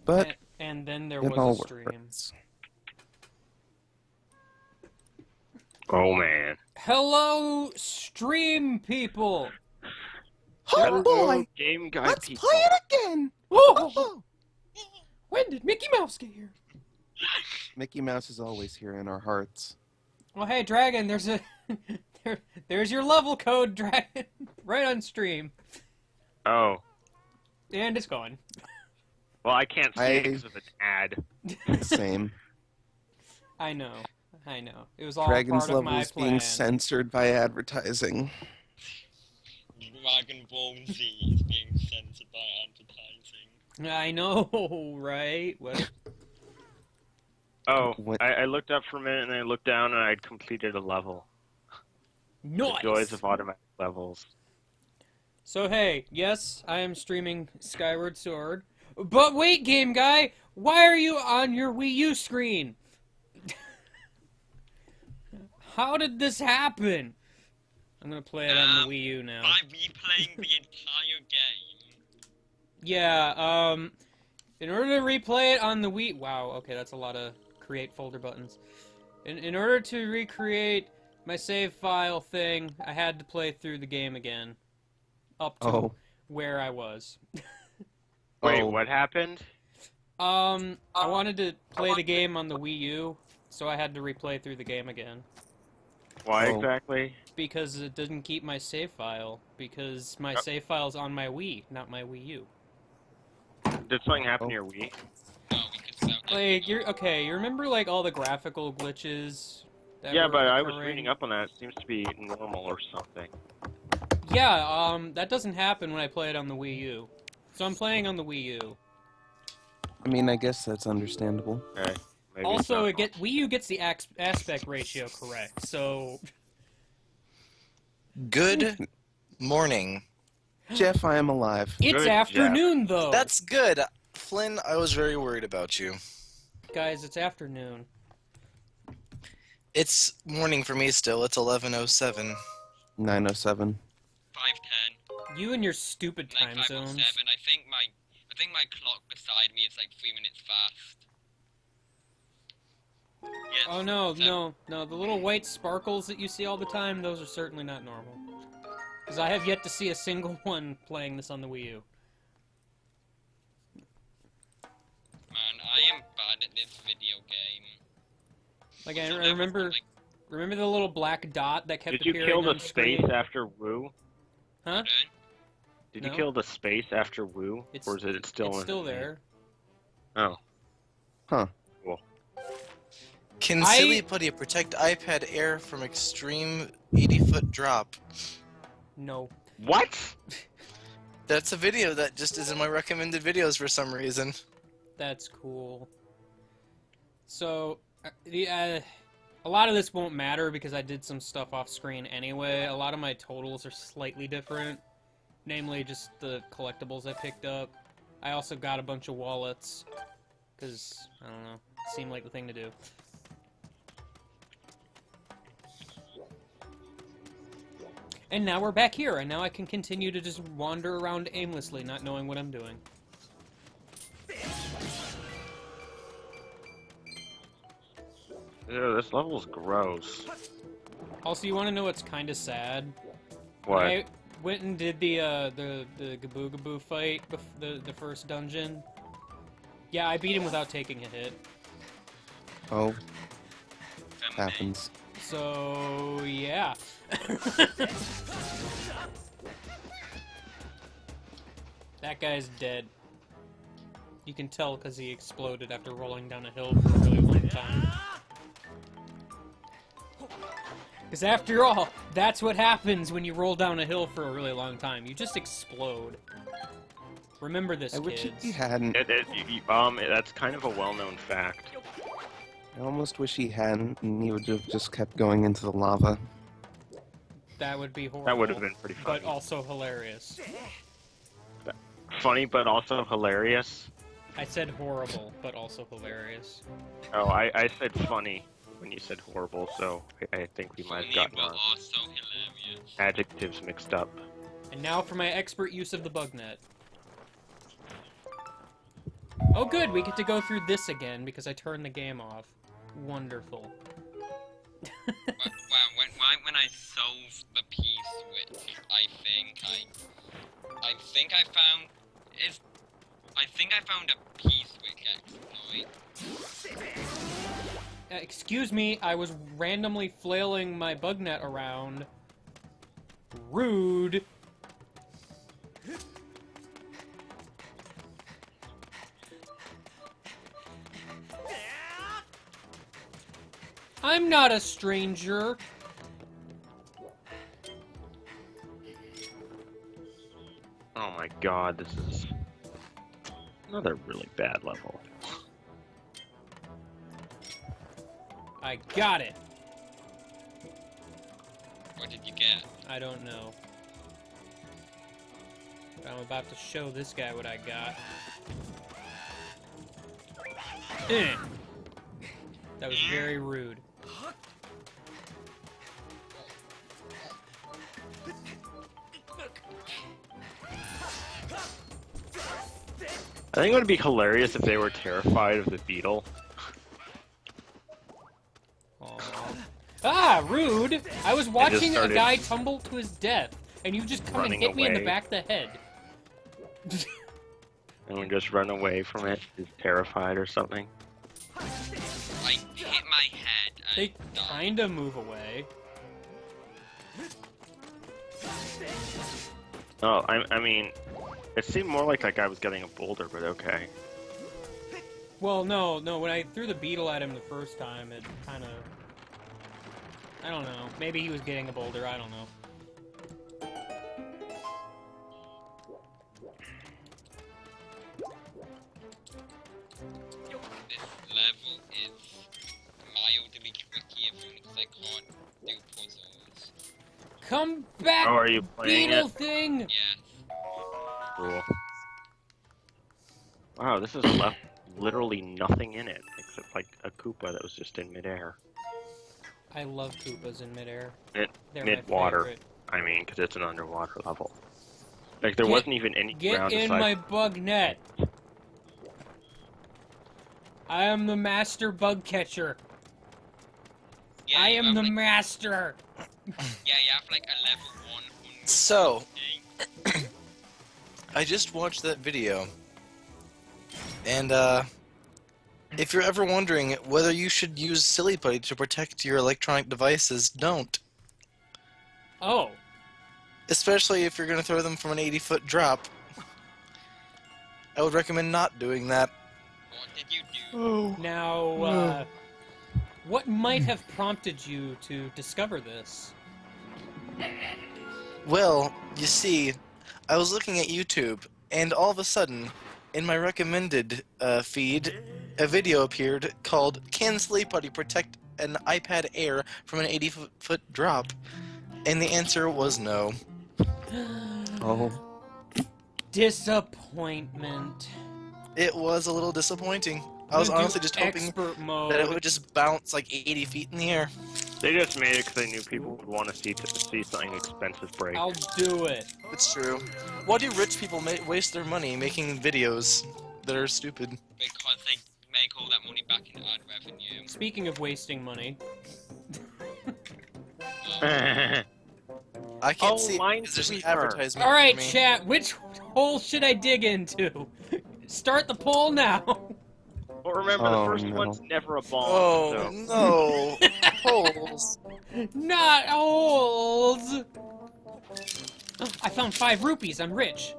But And then there it was all a stream. works. Oh man. Hello, stream people! Oh boy! Game guy Let's people. play it again! Whoa! Oh. When did Mickey Mouse get here? Mickey Mouse is always here in our hearts. Well, hey, Dragon, there's a... there's your level code, Dragon. Right on stream. Oh. And it's gone. Well, I can't see it because of an ad. Same. I know. It was all Dragon's part of level my is plan. being censored by advertising. Dragon Ball Z is being censored by advertising. I know, right? What? Oh, What? I looked up for a minute and then I looked down and I'd completed a level. Nice! The joys of automatic levels. So hey, yes, I am streaming Skyward Sword. But wait, game guy! Why are you on your Wii U screen? How did this happen? I'm gonna play it on the Wii U now. By replaying the entire game. Yeah, in order to replay it on the Wii... Wow, okay, that's a lot of create folder buttons. In order to recreate my save file thing, I had to play through the game again. Up to where I was. Wait, Oh. what happened? I wanted to play the game on the Wii U, so I had to replay through the game again. Why Oh. exactly? Because it didn't keep my save file. Because my save file's on my Wii, not my Wii U. Did something happen to your Wii? Oh, we could sell Like, you remember, like, all the graphical glitches that Yeah, were but I was occurring? reading up on that. It seems to be normal or something. Yeah, that doesn't happen when I play it on the Wii U. So I'm playing on the Wii U. I mean, I guess that's understandable. Okay. Maybe Also, it's Wii U gets the aspect ratio correct, so... Good morning. Jeff, I am alive. It's Good afternoon, though! That's good. Flynn, I was very worried about you. Guys, it's afternoon. It's morning for me still. It's 11:07. 907. 5:10. You and your stupid Like time 5:07. zones. I think my clock beside me is like 3 minutes fast. Yes, Oh no, so- no. The little white sparkles that you see all the time, those are certainly not normal. Because I have yet to see a single one playing this on the Wii U. Man, I am bad at this video game. Like, I So remember... like, Remember the little black dot that kept Did you appearing kill on the screen? space after Woo? Huh? Did No. you kill the space after Woo? It's- or is it still It's in still the game? there. Oh. Huh. Can I- Silly Putty protect iPad Air from extreme 80-foot drop? No. What? That's a video that just is in my recommended videos for some reason. That's cool. So, a lot of this won't matter because I did some stuff off screen anyway. A lot of my totals are slightly different. Namely, just the collectibles I picked up. I also got a bunch of wallets. Because, I don't know, it seemed like the thing to do. And now we're back here, and now I can continue to just wander around aimlessly, not knowing what I'm doing. Ew, this level's gross. Also, you want to know what's kind of sad? What? I went and did the Gaboo Gaboo fight, the first dungeon. Yeah, I beat him without taking a hit. Oh, happens. So, yeah. That guy's dead. You can tell because he exploded after rolling down a hill for a really long time. Because after all, that's what happens when you roll down a hill for a really long time. You just explode. Remember this, I wish kids. he hadn't. That's kind of a well-known fact. I almost wish he hadn't, and he would have just kept going into the lava. That would be horrible. That would have been pretty funny. But also hilarious. Funny, but also hilarious. I said horrible, but also hilarious. Oh, I said funny when you said horrible, so I think we might have gotten but our also hilarious. adjectives mixed up. And now for my expert use of the bug net. Oh good, we get to go through this again because I turned the game off. Wonderful. Well, when I solved the P-switch, I think I found a P-switch exploit. Excuse me, I was randomly flailing my bug net around. Rude. I'm not a stranger. Oh my god, this is another really bad level. I got it. What did you get? I don't know. But I'm about to show this guy what I got. Eh. That was very rude. I think it would be hilarious if they were terrified of the beetle. Aw. Ah, rude! I was watching a started guy tumble to his death, and you just come and running hit me in the away. back of the head. And we just run away from it, is terrified or something. I hit my head and They died. kinda move away. Oh, I mean, it seemed more like that guy was getting a boulder, but okay. Well, no, when I threw the beetle at him the first time, it kinda... I don't know. Maybe he was getting a boulder, I don't know. This level is mildly tricky as long as I can't do puzzles. Come back, Oh, are you playing beetle it? thing! Yes. Cool. Wow, this is left literally nothing in it, except like a Koopa that was just in midair. I love Koopas in midair. Mid- They're mid-water. my favorite. I mean, because it's an underwater level. Like, there Get- wasn't even any Get ground in aside. my bug net! I am the master bug catcher. Yeah, I you am have, the like, master. Yeah, you have like a level 100. So, thing. I just watched that video, and if you're ever wondering whether you should use Silly Putty to protect your electronic devices, don't. Oh. Especially if you're going to throw them from an 80-foot drop. I would recommend not doing that. What did you do? Now, what might have prompted you to discover this? Well, you see, I was looking at YouTube, and all of a sudden, in my recommended feed, a video appeared called "Can Silly Putty Protect an iPad Air from an 80-foot drop?" And the answer was no. Oh. Disappointment. It was a little disappointing. I was I'm gonna honestly do just hoping expert mode. that it would just bounce like 80 feet in the air. They just made it because they knew people would want to see something expensive break. I'll do it. It's true. Why do rich people waste their money making videos that are stupid? Because they make all that money back in ad revenue. Speaking of wasting money, I can't Oh, see it Minesweeper. because there's an advertisement. all right, for me. chat. Which hole should I dig into? Start the poll now. Well, remember, Oh, the first no. one's never a bomb, Oh so... no! Holes. Not holes. I found 5 rupees. I'm rich.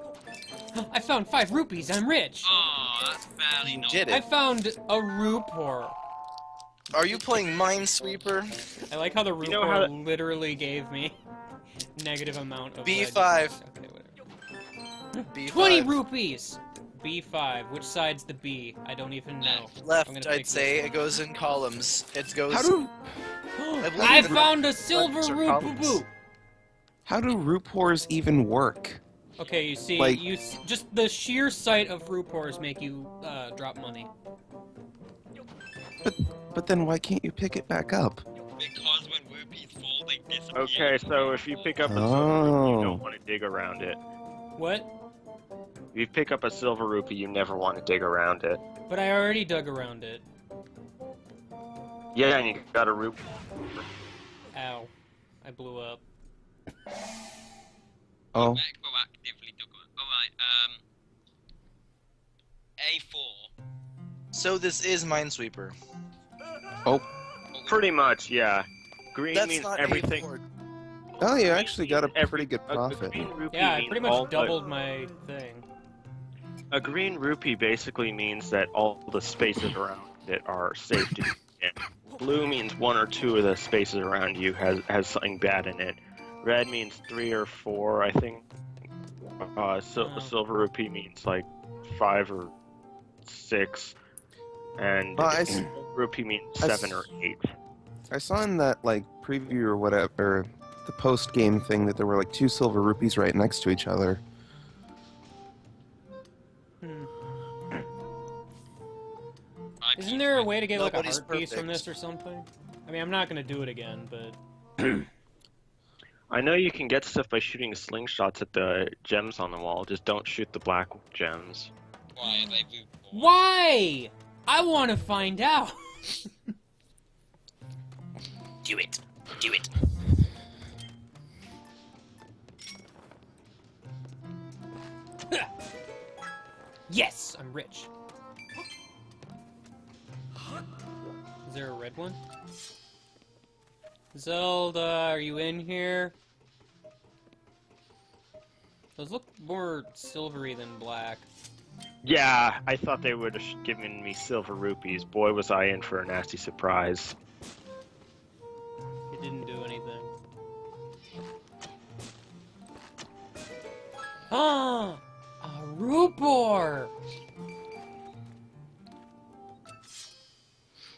I found 5 rupees. I'm rich. Oh, that's barely You not. did I it. found a rupor. Are you playing Minesweeper? I like how the You know rupor how literally gave me negative amount of B5. Okay, whatever. B5. 20 rupees. B5. Which side's the B? I don't even know. I'm Left, gonna I'd pick say. this It goes in columns. It goes. How do believe I the found a silver buttons are root boo columns. boo. how do rupors even work? Okay, you see, Like- just the sheer sight of rupors make you drop money. But then why can't you pick it back up? Because when rupees fall, they disappear. Okay, so if you pick up a silver Oh. you don't want to dig around it. What? If you pick up a silver rupee, you never want to dig around it. But I already dug around it. Yeah, and you got a rupee. Ow. I blew up. Oh, Proactively dug around. Alright, A4. So this is Minesweeper. oh, Pretty much, yeah. Green That's means not everything. A4. oh, you actually got a Every- pretty good a profit. green rupee Yeah, I means pretty all much the- doubled my thing. A green rupee basically means that all the spaces around it are safe to use in. Blue means 1 or 2 of the spaces around you has something bad in it. Red means 3 or 4, I think. Silver rupee means like 5 or 6, and Well, gold rupee means 7 or 8. I saw in that like preview or whatever, the post game thing, that there were like 2 silver rupees right next to each other. Hmm. I Isn't there a way to get like a Nobody's heart piece from perfect. this or something? I mean, I'm not gonna do it again, but I know you can get stuff by shooting slingshots at the gems on the wall. Just don't shoot the black gems. Why are they blue? why? I want to find out. Do it. Do it. Yes, I'm rich. Is there a red one? Zelda, are you in here? Those look more silvery than black. Yeah, I thought they would have given me silver rupees. Boy, was I in for a nasty surprise. It didn't do anything. Ah! A Rupor! I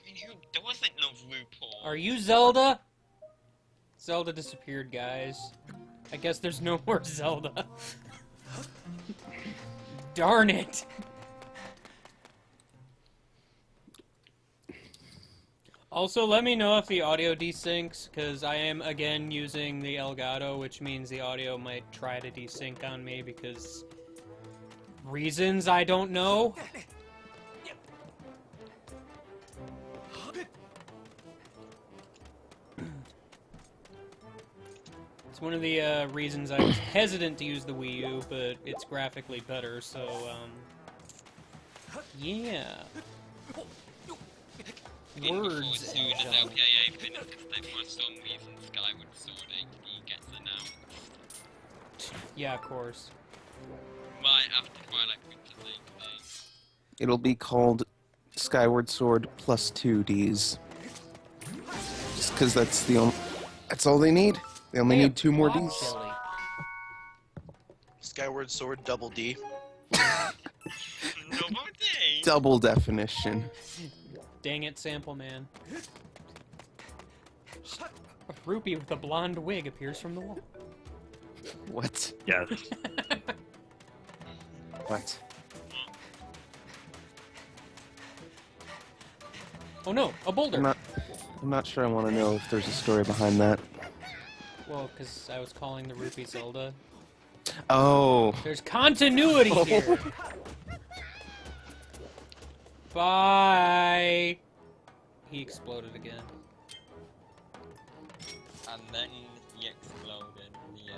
mean, who doesn't love RuPaul? Are you Zelda? Zelda disappeared, guys. I guess there's no more Zelda. Darn it! Also, let me know if the audio desyncs, because I am again using the Elgato, which means the audio might try to desync on me because reasons I don't know. It's one of the reasons I was hesitant to use the Wii U, but it's graphically better, so, yeah. Before Words soon and as junk. LPAA finishes, then for some reason Skyward Sword HD gets announced. Yeah, of course. Right after Twilight Princess HD. It'll be called Skyward Sword plus 2Ds. Just because that's all they need. They only They need have 2 more block Ds. chili. Skyward Sword double D. No more day! Double definition. Dang it, Sample Man. A rupee with a blonde wig appears from the wall. What? Yes. What? Oh no, a boulder! I'm not sure I want to know if there's a story behind that. Well, because I was calling the rupee Zelda. Oh. There's continuity here! Bye! He exploded again. And then he exploded, yeah.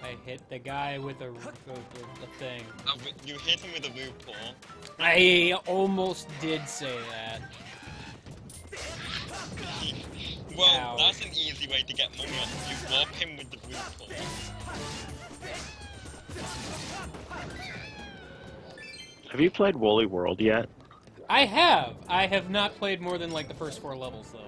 I hit the guy with a thing. Oh, but you hit him with a RuPaul. I almost did say that. Well, Ow. that's an easy way to get money off. You warp him with the RuPaul. Have you played Woolly World yet? I have! I have not played more than like the first 4 levels though.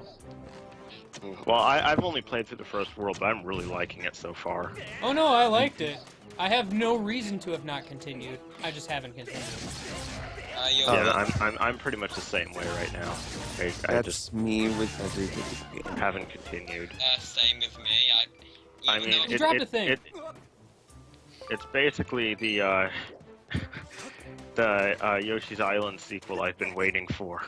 Well, I've only played through the first world, but I'm really liking it so far. Oh no, I liked it. I have no reason to have not continued. I just haven't continued. Oh, Yeah, I'm pretty much the same way right now. I That's just me with every video game. haven't continued. Same with me. I Even mean, though- You dropped a thing. It's basically the Yoshi's Island sequel I've been waiting for.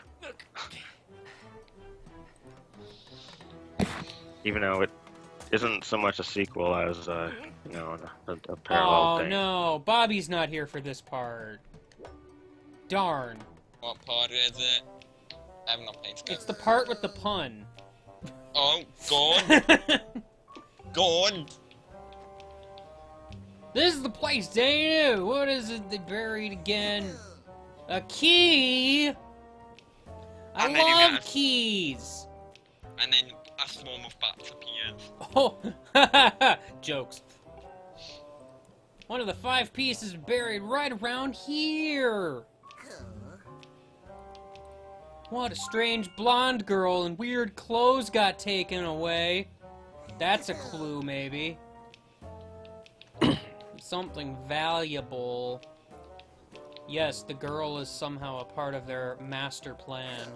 Even though it isn't so much a sequel as No, a parallel Oh thing. no, Bobby's not here for this part. Darn. What part is it? I have not played Skyward. It's the part with the pun. Oh, go on. Go on. This is the place, ain't it? What is it they buried again? A key? I And then you love got a- keys. And then a swarm of bats appears. Oh, jokes. One of the 5 pieces buried right around here. What a strange blonde girl in weird clothes got taken away. That's a clue, maybe. Something valuable. Yes, the girl is somehow a part of their master plan.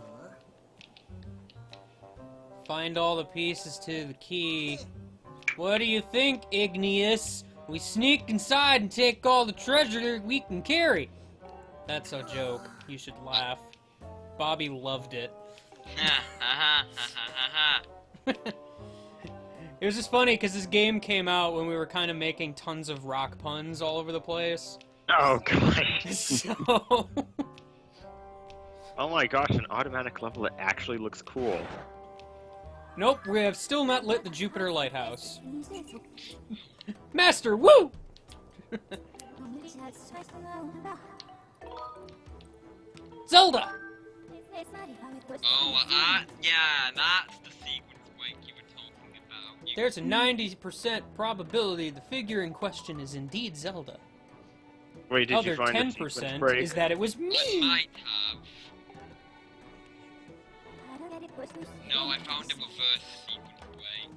Find all the pieces to the key. What do you think, Igneous? We sneak inside and take all the treasure we can carry. That's a joke. You should laugh. Bobby loved it. It was just funny because this game came out when we were kind of making tons of rock puns all over the place. Oh god. So, Oh my gosh, an automatic level that actually looks cool. nope, we have still not lit the Jupiter Lighthouse. Master, woo! Zelda! Oh, yeah, that's the sequence break you were talking about. There's a 90% probability the figure in question is indeed Zelda. Wait, did Other you find a sequence 10% break? is that it was I me! might have. No, I found a reverse sequence break.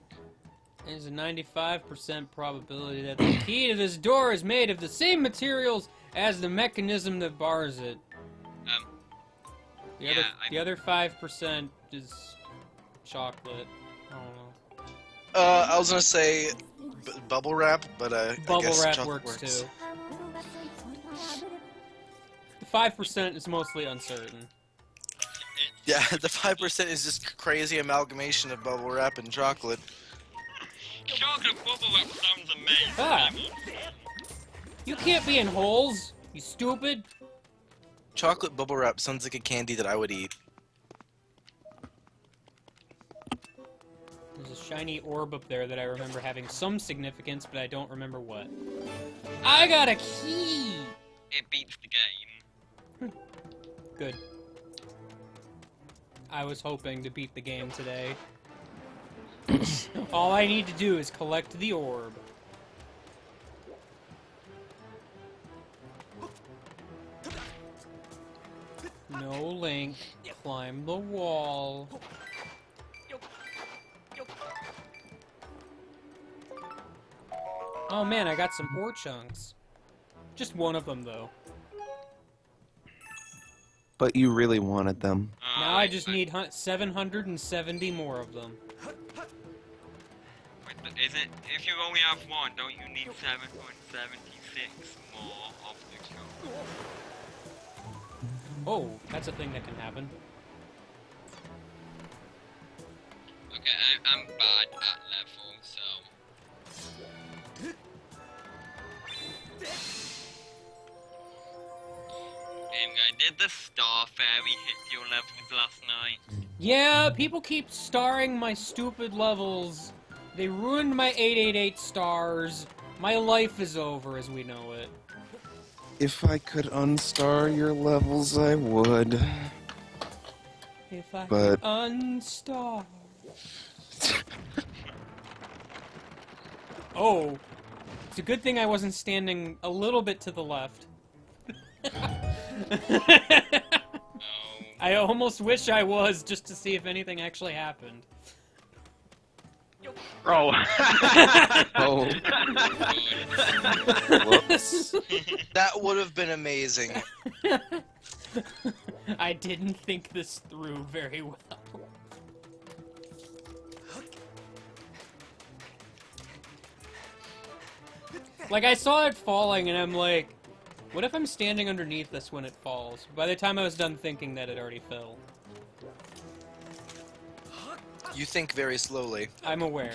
There's a 95% probability that the key to this door is made of the same materials as the mechanism that bars it. Yeah, The other 5% is chocolate. I don't know. I was gonna say bubble wrap, but I Bubble guess wrap chocolate works too. The 5% is mostly uncertain. Yeah, the 5% is just crazy amalgamation of bubble wrap and chocolate. Chocolate bubble wrap sounds amazing. Ah. You can't be in holes, you stupid. Chocolate bubble wrap sounds like a candy that I would eat. There's a shiny orb up there that I remember having some significance, but I don't remember what. I got a key! It beats the game. Good. I was hoping to beat the game today. All I need to do is collect the orb. No Link, climb the wall. Oh man, I got some ore chunks. Just one of them though. But you really wanted them. Now I just need 770 more of them. Wait, but is it? If you only have one, don't you need 7.76 more of the code? Oh, that's a thing that can happen. Okay, I'm bad at level, so. Game guy, did the Star Fairy hit your levels last night? Yeah, people keep starring my stupid levels. They ruined my 888 stars. My life is over as we know it. If I could unstar your levels, I would. If I But- could unstar. Oh, it's a good thing I wasn't standing a little bit to the left. I almost wish I was, just to see if anything actually happened. Oh. Oh, Good. whoops. That would have been amazing. I didn't think this through very well. Like, I saw it falling, and I'm like, what if I'm standing underneath this when it falls? By the time I was done thinking that, it already fell. You think very slowly. I'm aware.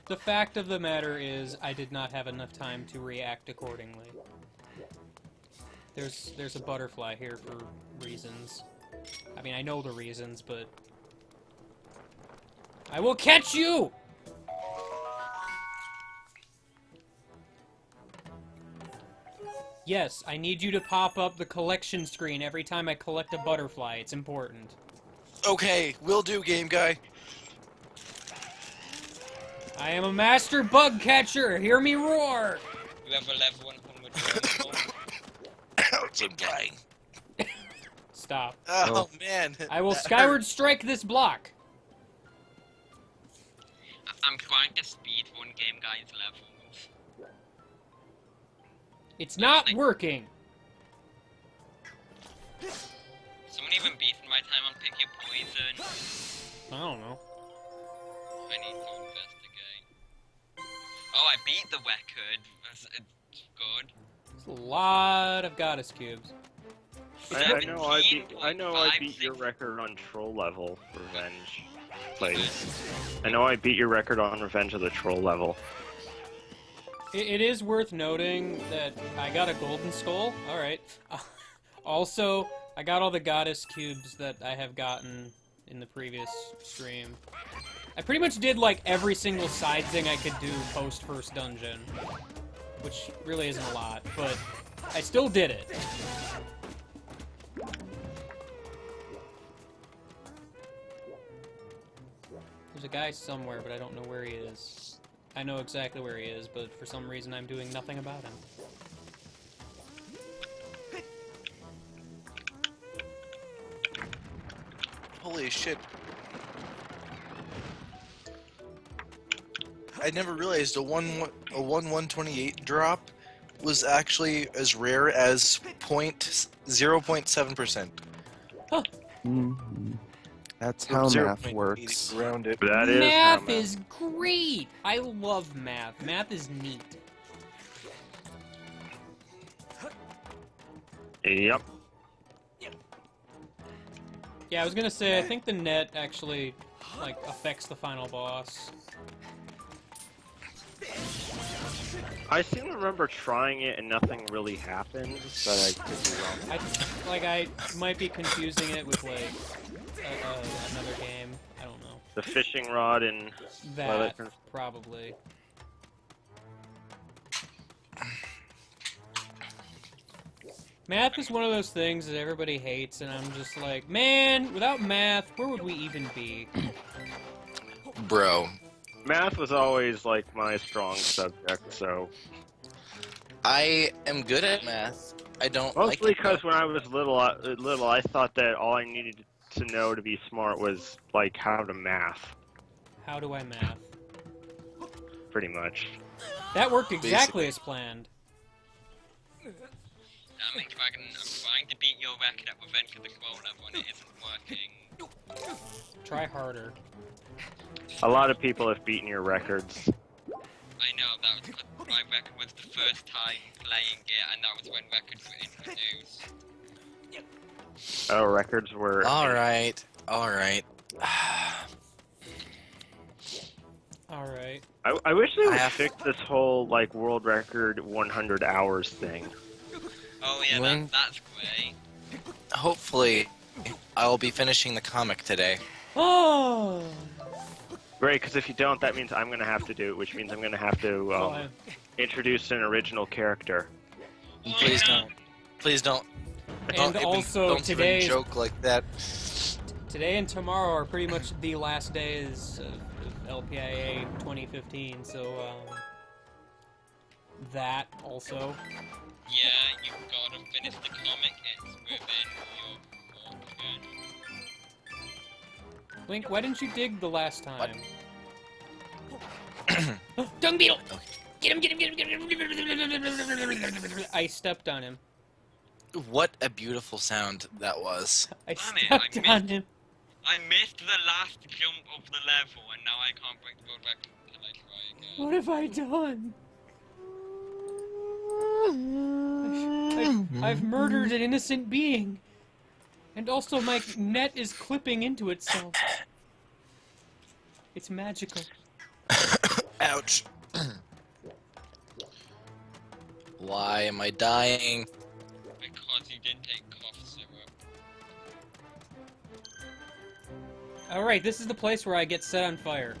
The fact of the matter is, I did not have enough time to react accordingly. There's a butterfly here for reasons. I mean, I know the reasons, but... I will catch you! Yes, I need you to pop up the collection screen every time I collect a butterfly. It's important. Okay, will do, game guy. I am a master bug catcher! Hear me roar! You have a level 100 Ouch, I'm dying. Stop. Oh, man. I will That skyward hurt. strike this block. I'm trying to speed one game guy's levels. It's not working. Someone even beaten my time on Pick Your Poison. I don't know. I need to investigate. Oh, I beat the record. It's good. There's a lot of goddess cubes. I know I beat 17.56. your record on troll level, Revenge. Like, I know I beat your record on Revenge of the Troll level. It is worth noting that I got a golden skull. Alright. Also, I got all the goddess cubes that I have gotten in the previous stream. I pretty much did like every single side thing I could do post first dungeon. Which really isn't a lot, but I still did it. There's a guy somewhere, but I don't know where he is. I know exactly where he is, but for some reason I'm doing nothing about him. Holy shit. I never realized a 1/128 drop was actually as rare as 0.7%. Mhm. That's how math works. Around it. That is Math how is great! I love math. Math is neat. Yep. Yeah, I was gonna say, I think the net actually, like, affects the final boss. I seem to remember trying it and nothing really happened, but I could be wrong. I might be confusing it with, like, another game. I don't know. The fishing rod and That, probably. Math is one of those things that everybody hates, and I'm just like, man, without math, where would we even be? Bro, math was always like my strong subject, so I am good at math. I don't like mostly it, because though. when I was little, I thought that all I needed to know to be smart was like how to math, How do I math? pretty much. That worked exactly as planned. Damn it, Dragon, I'm trying to beat your record at Revenge of the Troll level and it isn't working. Try harder. A lot of people have beaten your records. I know, that was because my record was the first time playing it, and that was when records were introduced. Oh, records were. Alright, alright. Alright. I wish they would have- fix this whole like world record 100 hours thing. Oh yeah, When- that's great. Hopefully, I will be finishing the comic today. Oh! Great, because if you don't, that means I'm gonna have to do it, which means I'm gonna have to introduce an original character. Please don't. Please don't. And also, don't even today's joke like that. today and tomorrow are pretty much the last days of LPIA 2015, so, that also. Yeah, you've got to finish the comic, it's within your fortune. Link, why didn't you dig the last What? time? Dung beetle! Get him, get him, get him, get him! I stepped on him. What a beautiful sound that was. I Damn it, stepped I on him. I missed the last jump of the level, and now I can't break the world record until I try again. What have I done? I've murdered an innocent being. And also my net is clipping into itself. It's magical. Ouch. Why am I dying? Because you didn't take cough syrup. Alright, this is the place where I get set on fire.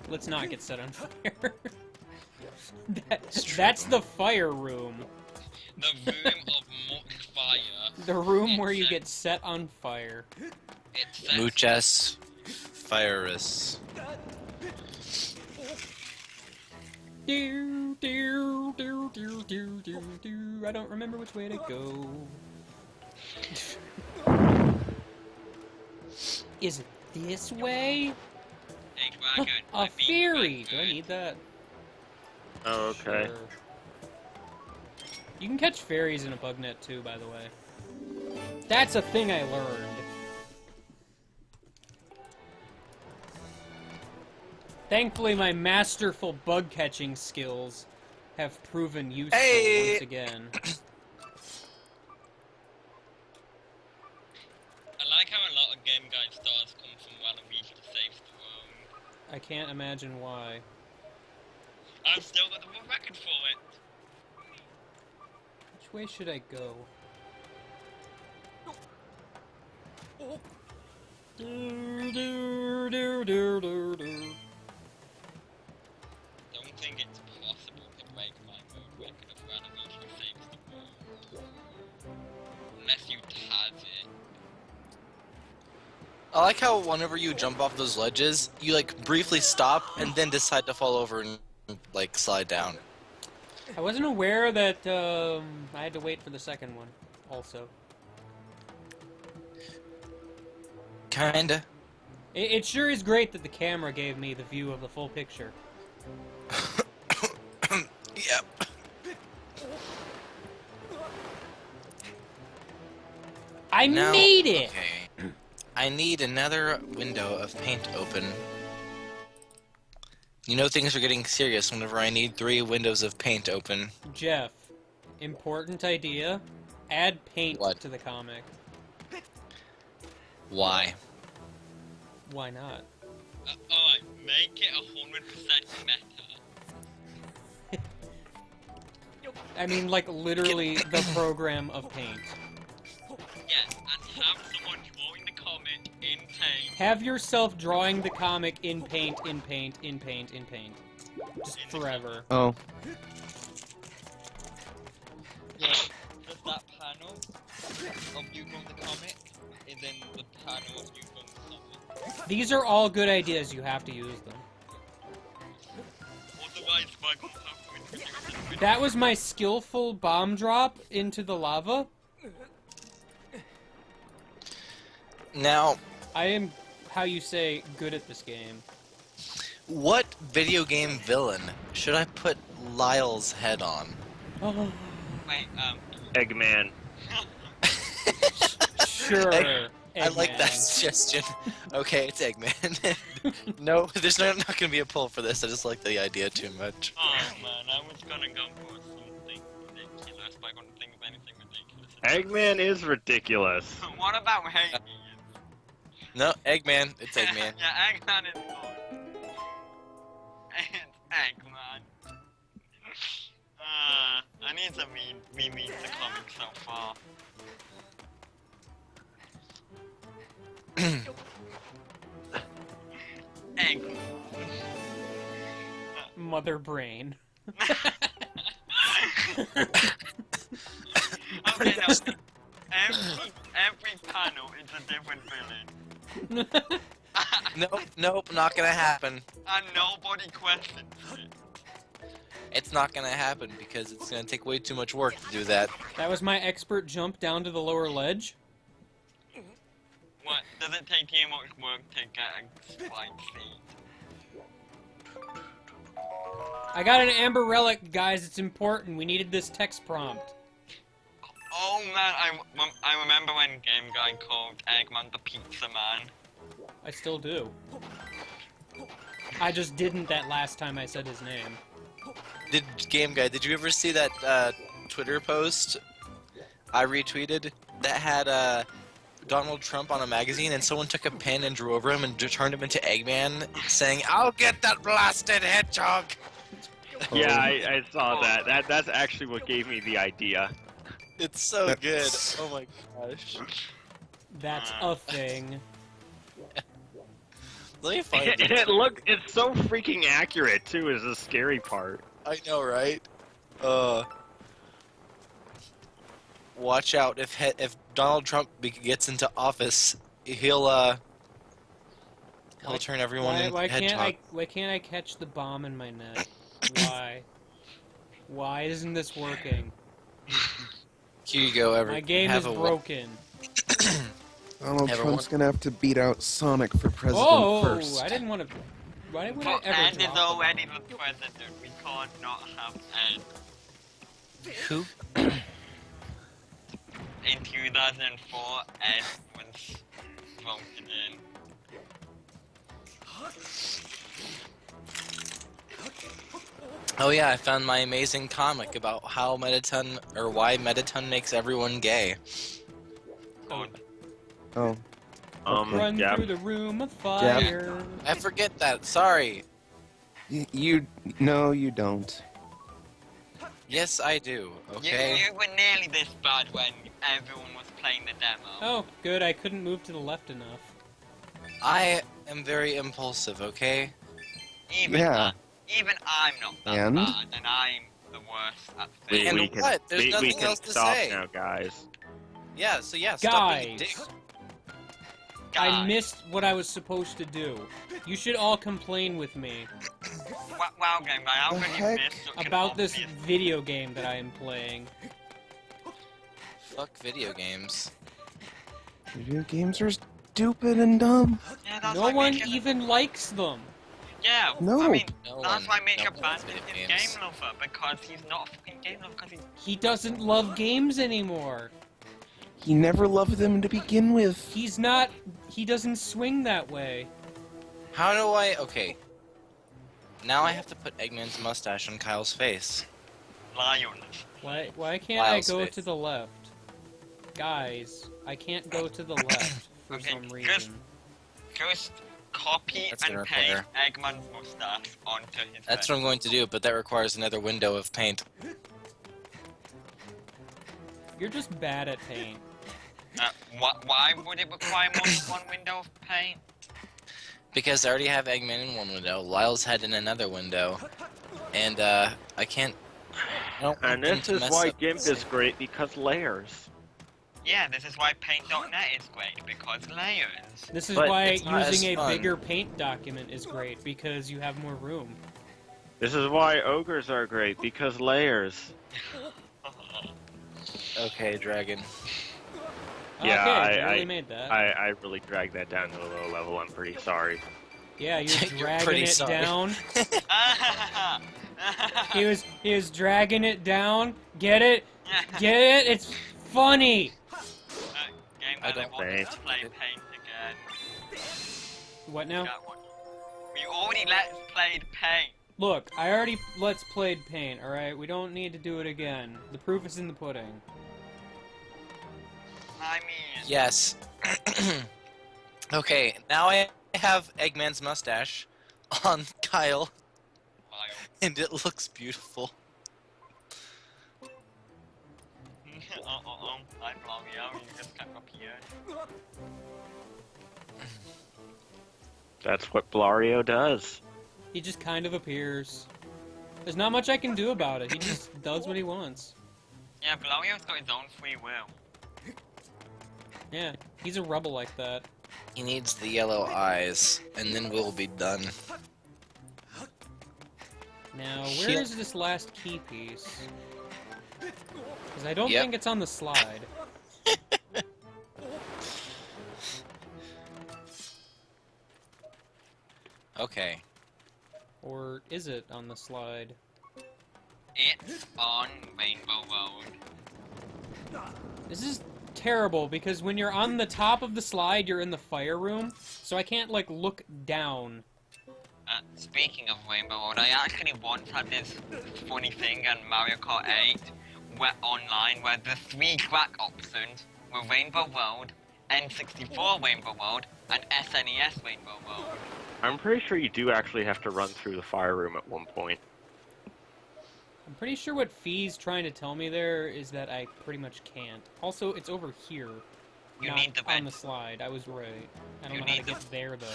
Let's not get set on fire. That's the fire room. The room of much fire. The room where you get set on fire. It's Muchas Fires. Do, do, do, do, do, do, do. I don't remember which way to go. Is it this way? A fairy! Do I need that? Oh, okay. Sure. You can catch fairies in a bug net too, by the way. That's a thing I learned. Thankfully, my masterful bug catching skills have proven useful once again. I like how a lot of Game Guide stars come from Waluigi to save Throne. I can't imagine why. I've still got the world record for it. Which way should I go? Do, do, do, do, do, do. Don't think it's possible to break my world record of Waluigi who saves the world. Unless you Taz it. I like how whenever you jump off those ledges, you like briefly stop and then decide to fall over and like slide down. I wasn't aware that I had to wait for the second one, also. Kinda. It sure is great that the camera gave me the view of the full picture. Yep. I Now- made it! Okay. I need another window of paint open. You know things are getting serious whenever I need 3 windows of paint open. Jeff, important idea. Add paint What? to the comic. Why? Why not? Alright, make it 100% meta. I mean, like, literally the program of paint. Yeah, and have someone drawing the comic in paint. Have yourself drawing the comic in paint, in paint, in paint, in paint. Just forever. Oh, Yeah, just that panel of you drawing the comic, and then the panel of you drawing the comic. These are all good ideas, you have to use them. Otherwise, Michael have to introduce it. That was my skillful bomb drop into the lava. Now, I am, how you say, good at this game. what video game villain should I put Lyle's head on? Oh, Wait, Eggman. sure. I like Eggman. that suggestion. Okay, it's Eggman. No, there's not gonna be a pull for this. I just like the idea too much. oh man, I was gonna go for something ridiculous, but I couldn't think of anything ridiculous. Eggman is ridiculous. What about Hades? No, Eggman. It's Eggman. Yeah, Eggman is good. It's Eggman. I need to read the comic so far. Eggman. Mother brain. Okay, now, every panel is a different villain. Nope, not gonna happen. And nobody questions it. It's not gonna happen because it's gonna take way too much work to do that. That was my expert jump down to the lower ledge. What? Does it take you much work to get a spike seed? I got an amber relic, guys. It's important. We needed this text prompt. Oh man, I remember when Game Guy called Eggman the Pizza Man. I still do. I just didn't that last time I said his name. Game Guy, did you ever see that Twitter post I retweeted that had Donald Trump on a magazine, and someone took a pen and drew over him and turned him into Eggman, saying, "I'll get that blasted hedgehog." Yeah, I saw that. That's actually what gave me the idea. It's so good. That's- Oh my gosh. That's a thing. Let me find It's so freaking accurate too. Is the scary part. I know, right? Watch out! If Donald Trump gets into office, he'll turn everyone into hedgehog. Why can't I catch the bomb in my net? Why isn't this working? Here you go, My game is broken. Donald Everyone- Trump's gonna have to beat out Sonic for president Oh, first. I didn't want to. Why would I But ever Ed is drop already the president. We can't not have Ed. Who? In 2004, Ed was voted in. Oh yeah, I found my amazing comic about how Mettaton, or why Mettaton makes everyone gay. God. Oh, Run yeah. through the room of fire. I forget that. Sorry. no, you don't. Yes, I do. Okay. You were nearly this bad when everyone was playing the demo. Oh, good. I couldn't move to the left enough. I am very impulsive. Okay. Yeah. Even I'm not that And? bad, and I'm the worst at things. And We can, what? There's we nothing can else to stop say. now, guys. Yeah. So yeah. Stop being a dick. Guys, Guys, I missed what I was supposed to do. You should all complain with me Wow, game guy, how The could you heck? miss such an about this obvious- video game that I am playing. Fuck video games. Video games are stupid and dumb. Yeah, that's No why one Mitch is- even likes them. Yeah, No. I mean, No that's one- why Mitch no one abandoned likes his video games. game lover, because he's not a fucking game lover, because he's... He doesn't love games anymore. He never loved them to begin with. He's not. He doesn't swing that way. How do I? Okay. Now I have to put Eggman's mustache on Kyle's face. Lions. Why can't Lyle's I go face. to the left? Guys, I can't go to the left for Okay, some just- reason. Just copy That's and gonna paste require- Eggman's mustache onto his That's face. what I'm going to do, but that requires another window of paint. You're just bad at paint. Why would it require more than one window of paint? Because I already have Eggman in one window, Lyle's head in another window, and I can't. I don't want And them this to is mess why up GIMP the is great, because layers. Yeah, this is why Paint.net is great, because layers. This is But why it's not using a as fun. bigger paint document is great, because you have more room. This is why ogres are great, because layers. Okay, Dragon. Yeah, okay, I- barely I- made that. I really dragged that down to a low level, I'm pretty sorry. Yeah, you're You're dragging pretty it sorry. down. He was dragging it down. Get it? Get it? It's funny. Game I I don't want paint. to play Paint again. What now? We already let's played Paint. Look, I already let's played paint. All right, we don't need to do it again. The proof is in the pudding. I mean, Yes. Okay, now I have Eggman's mustache on Kyle, Lyle. and it looks beautiful. I'm Mario, you just came up here. That's what Blario does. He just kind of appears. There's not much I can do about it. He just does what he wants. Yeah, Blario's got his own free will. Yeah, he's a rebel like that. He needs the yellow eyes, and then we'll be done. Now, where is this last key piece? Because I don't Yep. think it's on the slide. Okay. Or is it on the slide? It's on Rainbow Road. This is terrible, because when you're on the top of the slide, you're in the fire room, so I can't, like, look down. Speaking of Rainbow Road, I actually once had this funny thing on Mario Kart 8 where online where the three track options were Rainbow Road, N64 Rainbow Mode, and SNES Rainbow Mode. I'm pretty sure you do actually have to run through the fire room at one point. I'm pretty sure what Fee's trying to tell me there is that I pretty much can't. Also, it's over here. You not need the on red. the slide. I was right. I don't You know how to need the- get there, though.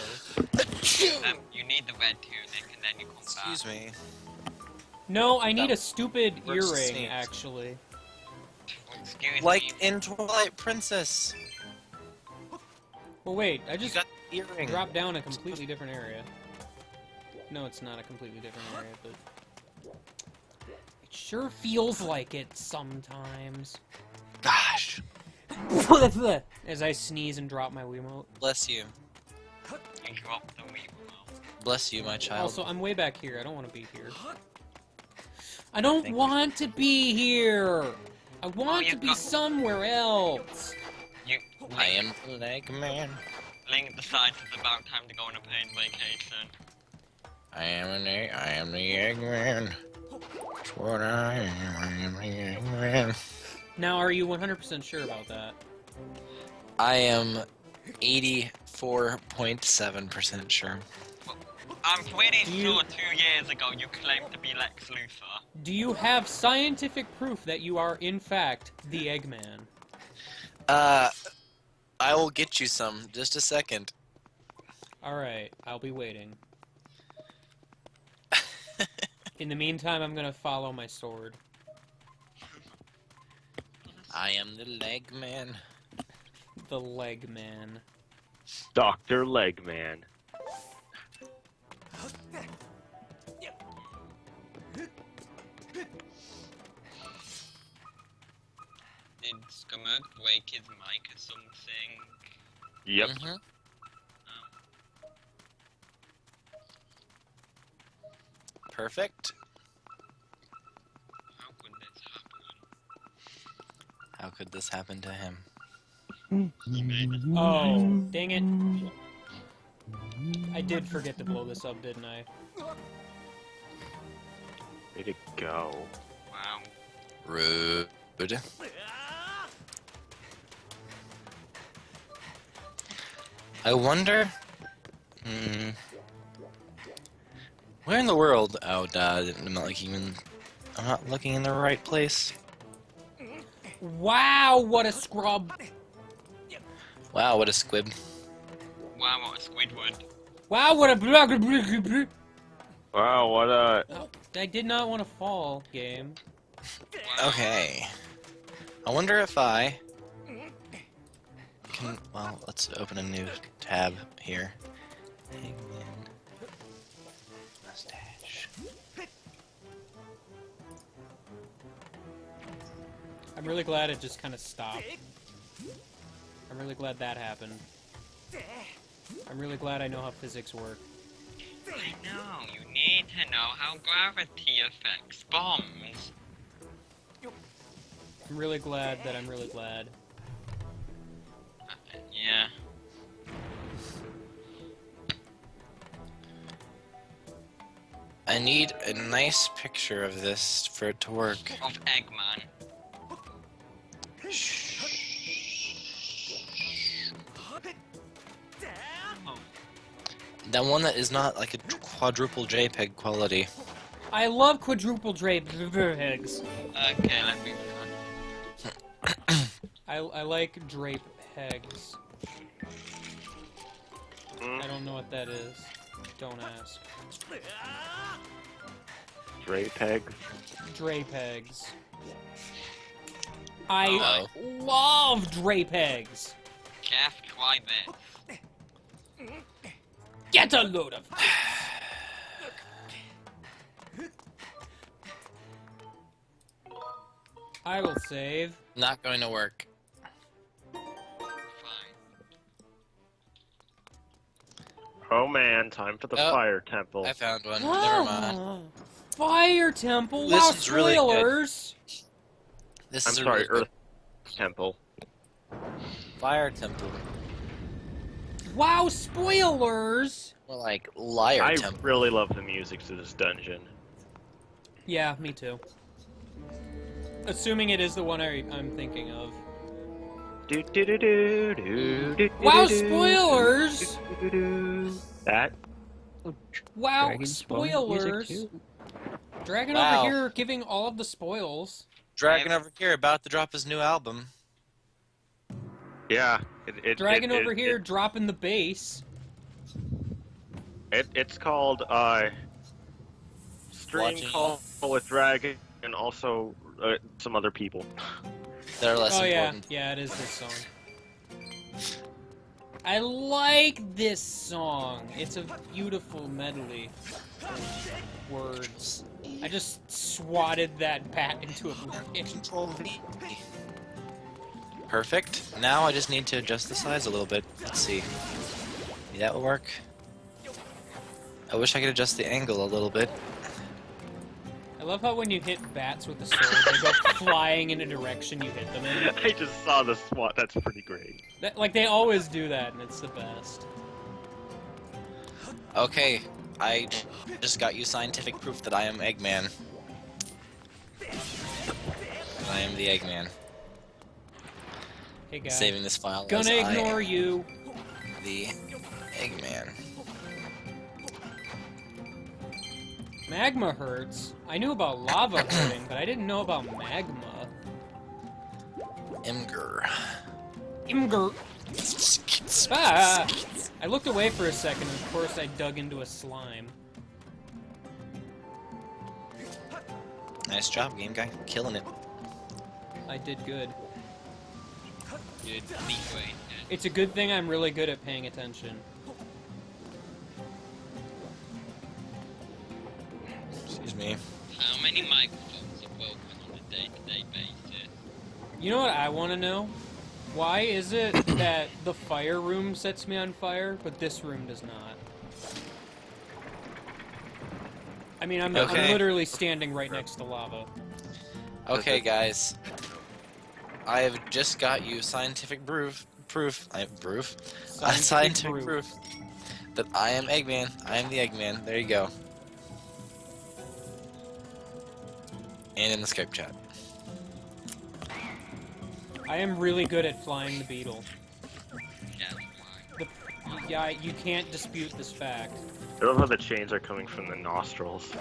You need the red tunic, and then you come Excuse back. me. No, I need That a stupid works the earring, same. actually. Excuse Like me. in Twilight Princess. Well, wait, I You just got the earring. dropped down a completely different area. No, it's not a completely different area, but... It sure feels like it sometimes. Gosh. As I sneeze and drop my Wiimote. Bless you. You drop the remote. Bless you, my child. Also, I'm way back here. I don't want to be here. I don't want to be here! I want you to be got- somewhere else! You I am the leg man. Link decides it's about time to go on a plane vacation. I am the Eggman. That's what I am the Eggman. Now, are you 100% sure about that? I am 84.7% sure. I'm pretty Do you- sure 2 years ago you claimed to be Lex Luthor. Do you have scientific proof that you are, in fact, the Eggman? I will get you some. Just a second. Alright, I'll be waiting. In the meantime, I'm gonna follow my sword. I am the leg man. The Leg Man. Dr. Legman. Did Skummer break his mic or something? Yep. Mhm. Perfect. How could this happen? How could this happen to him? He made it. Oh, dang it. I did forget to blow this up, didn't I? Way to go. Wow. Rude. I wonder. Where in the world? Oh, duh, I'm not looking in the right place. Wow, what a scrub! Wow, what a squib. Wow, what a Squidward. Wow, what a... Wow, what a... Oh, I did not want to fall, game. Wow. Okay. I wonder if I can. Well, let's open a new tab here. Hangman mustache. I'm really glad it just kind of stopped. I'm really glad that happened. I'm really glad I know how physics work. I know, you need to know how gravity affects bombs. I'm really glad that I'm really glad. Yeah. I need a nice picture of this for it to work. Of Eggman. Oh. That one that is not like a quadruple JPEG quality. I love quadruple drape eggs. Okay, let me... I like drape pegs. Mm, I don't know what that is. Don't ask. Dre peg. Drape eggs. I Oh. love drape eggs. Jeff, try this. Get a load of. I will save. Not going to work. Fine. Oh man, time for the Oh, fire temple. I found one. Never mind. Fire temple. This Wow, is really good. spoilers. This I'm is a sorry, really good Earth temple. fire temple. Wow, spoilers. More like liar I temple. really love the music to this dungeon. Yeah, me too. Assuming it is the one I'm thinking of. Wow, spoilers! That. Wow, Dragon's Bone music spoilers! too? Dragon Wow. over here giving all of the spoils. Dragon over here about to drop his new album. Yeah. Dragon over here dropping the bass. It's called Stream Watching. Call with Dragon and also some other people. They're less Oh yeah, important. yeah, it is this song. I like this song. It's a beautiful medley of words. I just swatted that bat into a bush. Control V. Perfect. Now I just need to adjust the size a little bit. Let's see. Maybe that will work. I wish I could adjust the angle a little bit. I love how when you hit bats with the sword, they go flying in a direction you hit them in. I just saw the SWAT. That's pretty great. Like, they always do that, and it's the best. Okay, I just got you scientific proof that I am Eggman. I am the Eggman. Hey, guy. Saving this file as Gonna I ignore am you. the Eggman. Magma hurts. I knew about lava hurting, but I didn't know about magma. Imgur. Imgur. Ah! I looked away for a second, and of course I dug into a slime. Nice job, game guy. Killing it. I did good. Good. Be great. It's a good thing I'm really good at paying attention. Excuse me. How many microphones are broken on a day-to-day basis? You know what I want to know? Why is it that the fire room sets me on fire, but this room does not? I mean, I'm Okay. literally standing right next to lava. Okay, guys. I have just got you scientific scientific proof that I am Eggman. I am the Eggman. There you go. And in the Skype chat. I am really good at flying the beetle. Yeah, fine. Yeah, you can't dispute this fact. I love how the chains are coming from the nostrils.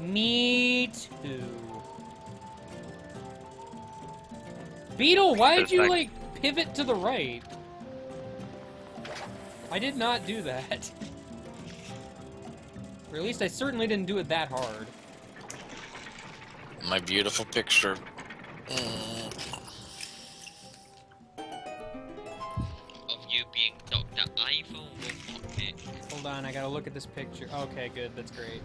Me too. Beetle, why did you, like, pivot to the right? I did not do that. Or at least I certainly didn't do it that hard. My beautiful picture. Of you being Dr. Evil Robotnik. Hold on, I gotta look at this picture. Okay, good, that's great.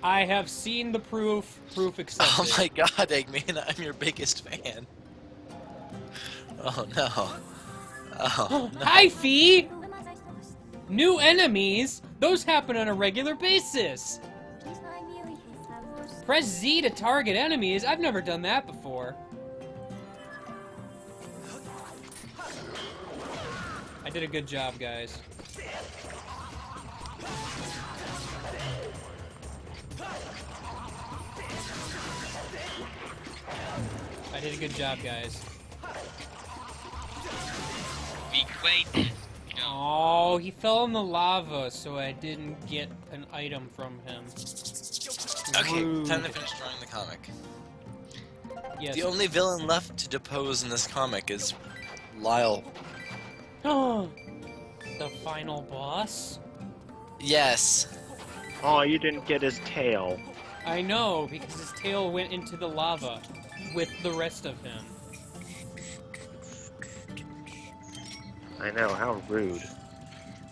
I have seen the proof. Proof accepted. Oh my god, Eggman, I'm your biggest fan. Oh no. Oh no. Hi, Fee! New enemies? Those happen on a regular basis! Press Z to target enemies? I've never done that before. I did a good job, guys. I did a good job, guys. Be great. Oh, he fell in the lava, so I didn't get an item from him. Okay, Rude. time to finish drawing the comic. Yes. The only villain left to depose in this comic is Lyle. Oh, the final boss? Yes. Oh, you didn't get his tail. I know, because his tail went into the lava with the rest of him. I know, how rude.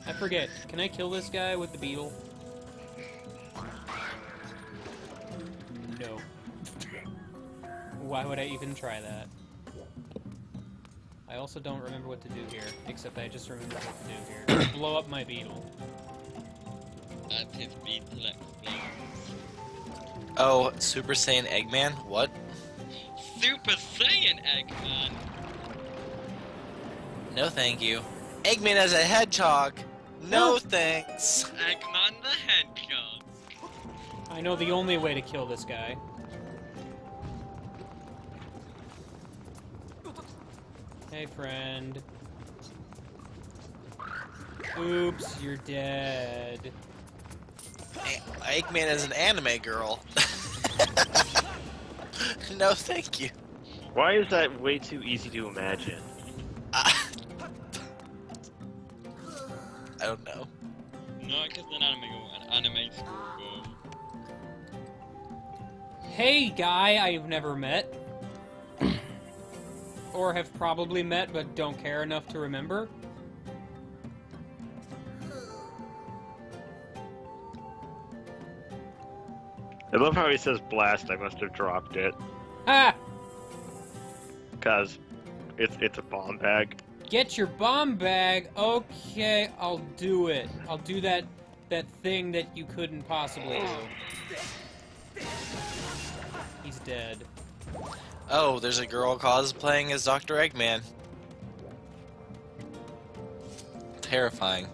I forget, can I kill this guy with the beetle? No. Why would I even try that? I also don't remember what to do here, except I just remember what to do here. Blow up my beetle. And his beetle explodes. Oh, Super Saiyan Eggman? What? Super Saiyan Eggman! No thank you. Eggman as a hedgehog? No thanks. Eggman the Hedgehog. I know the only way to kill this guy. Hey, friend. Oops, you're dead. Eggman is an anime girl. No, thank you. Why is that way too easy to imagine? I don't know. No, because an anime school. Hey, guy I've never met. Or have probably met but don't care enough to remember. I love how he says blast. I must have dropped it. Ah! Because it's a bomb bag. Get your bomb bag. Okay, I'll do it. I'll do that thing that you couldn't possibly do. He's dead. Oh, there's a girl cosplaying as Dr. Eggman. Terrifying.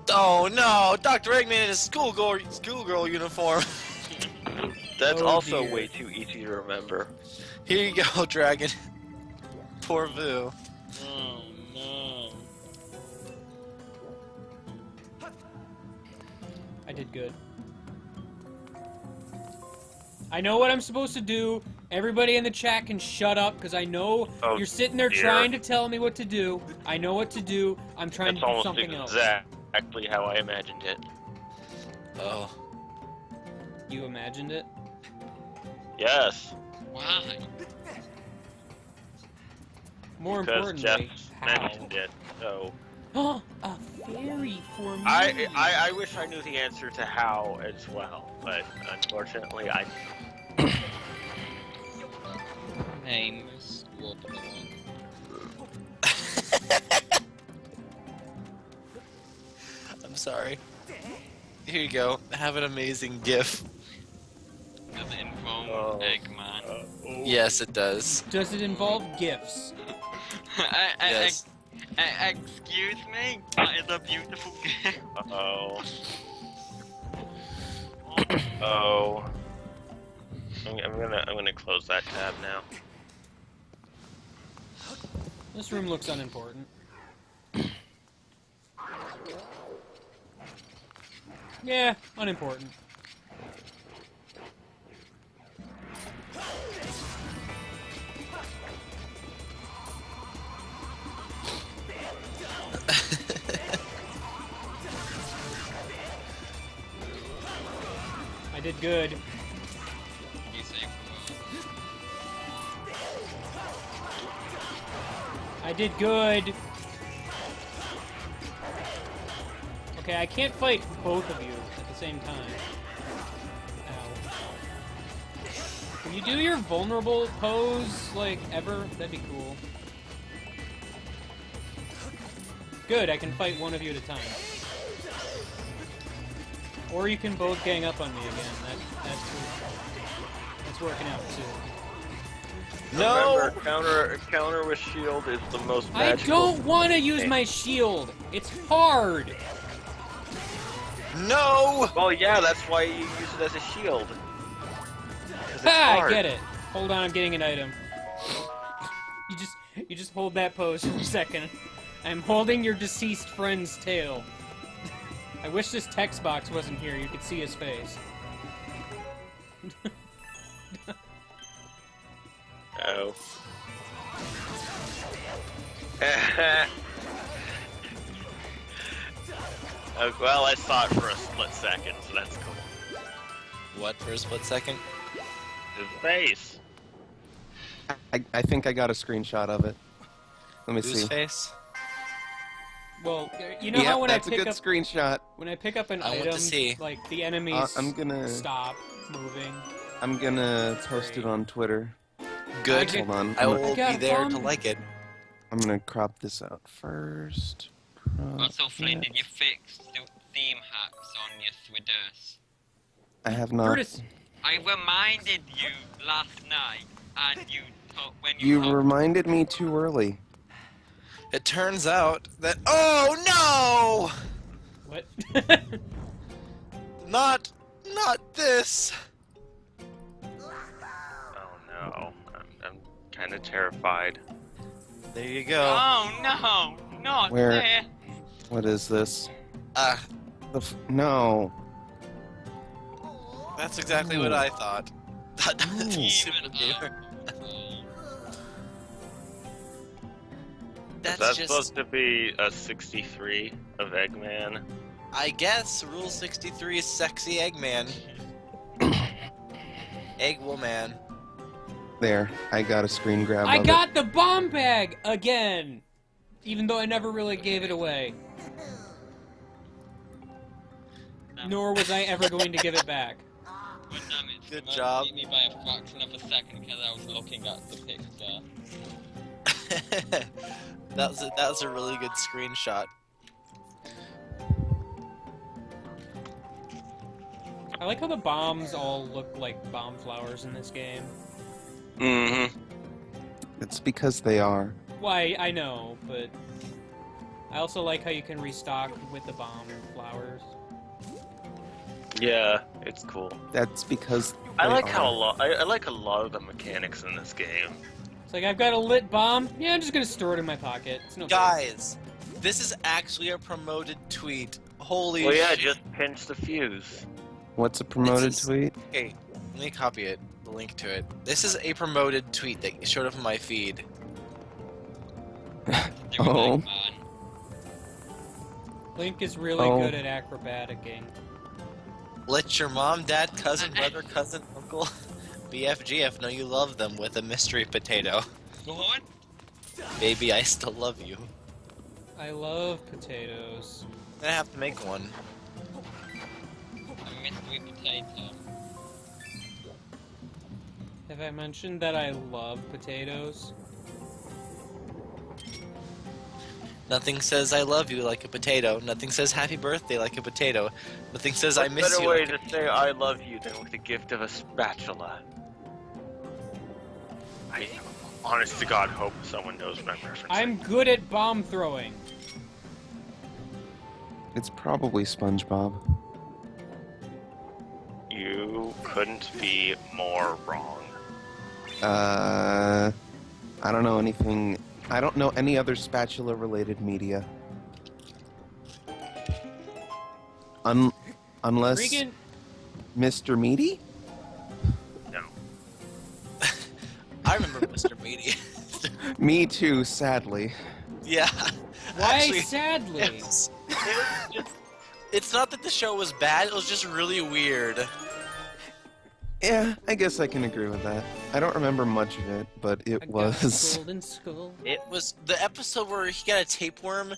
Oh no, Dr. Eggman in his schoolgirl uniform. That's Oh, also dear. way too easy to remember. Here you go, Dragon. Poor Vu. Oh no. I did good. I know what I'm supposed to do. Everybody in the chat can shut up because I know Oh, you're sitting there dear. trying to tell me what to do. I know what to do. I'm trying That's to do almost something else. exactly how I imagined it. Oh. You imagined it? Yes. Why? More Because importantly, Jeff how? mentioned it. So Oh, a fairy for me. I wish I knew the answer to how as well, but unfortunately I. Name is Wobble. I'm sorry. Here you go. Have an amazing GIF. Does it involve Oh. Eggman? Yes, it does. Does it involve gifts? Yes. Excuse me? That is a beautiful gift. Oh. Oh. I'm gonna close that tab now. This room looks unimportant. Yeah, unimportant. I did good. You say I did good. Okay, I can't fight both of you at the same time. Ow. Can you do your vulnerable pose, like, ever? That'd be cool. Good, I can fight one of you at a time. Or you can both gang up on me again. That's working out too. No! Remember, counter with shield is the most I magical. don't want to use my shield. It's hard. No! Well, yeah, that's why you use it as a shield. 'Cause it's Ha! I hard. get it. Hold on, I'm getting an item. You just hold that pose for a second. I'm holding your deceased friend's tail. I wish this text box wasn't here. You could see his face. Oh. Well, I saw it for a split second, so that's cool. What, for a split second? His face. I think I got a screenshot of it. Let me Whose see. face? Well, you know Yep, how when I that's a pick good up screenshot. an I want item, to see. like the enemies I'm gonna stop moving. I'm gonna post it great. on Twitter. Good. I Hold on. I I'm, will gonna, I got be there to bummed. like it. I'm gonna crop this out first. Crop Also, Flynn, that. did you fix the theme hacks on your Swedish? I have not. Curtis, I reminded you last night, and you when You told reminded me too early. It turns out that— oh what? no! Not this! Oh no. I'm kind of terrified. There you go. Oh no! Not Where- there! What is this? Ah, No. that's exactly what I thought. Super Even gamer. Is that That's just, supposed to be a 63 of Eggman? I guess, Rule 63 is sexy Eggman. Egg woman. There, I got a screen grab I of got the bomb bag again! Even though I never really gave it away. Nor was I ever going to give it back. But damn it, Good you job. beat me by a fraction of a second because I was looking at the picture. that was a really good screenshot. I like how the bombs all look like bomb flowers in this game. Mm-hmm. it. It's because they are. Why, I know, but... I also like how you can restock with the bomb flowers. Yeah, it's cool. That's because I they like are. how I like a lot of the mechanics in this game. It's like, I've got a lit bomb. Yeah, I'm just gonna store it in my pocket. It's no big. Guys, this is actually a promoted tweet. Holy Well, yeah, shit. just pinch the fuse. What's a promoted This is- tweet? Okay, let me copy it, the link to it. This is a promoted tweet that showed up in my feed. Do Oh. it, man. Link is really Oh. good at acrobaticing. Let your mom, dad, cousin, brother, cousin, uncle, BFGF know you love them with a mystery potato. Go on. Baby, I still love you. I love potatoes. I'm gonna have to make one. A mystery potato. Have I mentioned that I love potatoes? Nothing says I love you like a potato. Nothing says happy birthday like a potato. Nothing says I What miss better you way like a to say I love you than with the gift of a spatula? I honest to God hope someone knows what I'm referencing. I'm good at bomb throwing. It's probably SpongeBob. You couldn't be more wrong. I don't know anything. I don't know any other spatula-related media. Unless Regan, Mr. Meaty? No. I remember Mr. Meaty. Me too, sadly. Yeah. why Actually, sadly? it's not that the show was bad, it was just really weird. Yeah, I guess I can agree with that. I don't remember much of it, but it I got was. golden skull. It was the episode where he got a tapeworm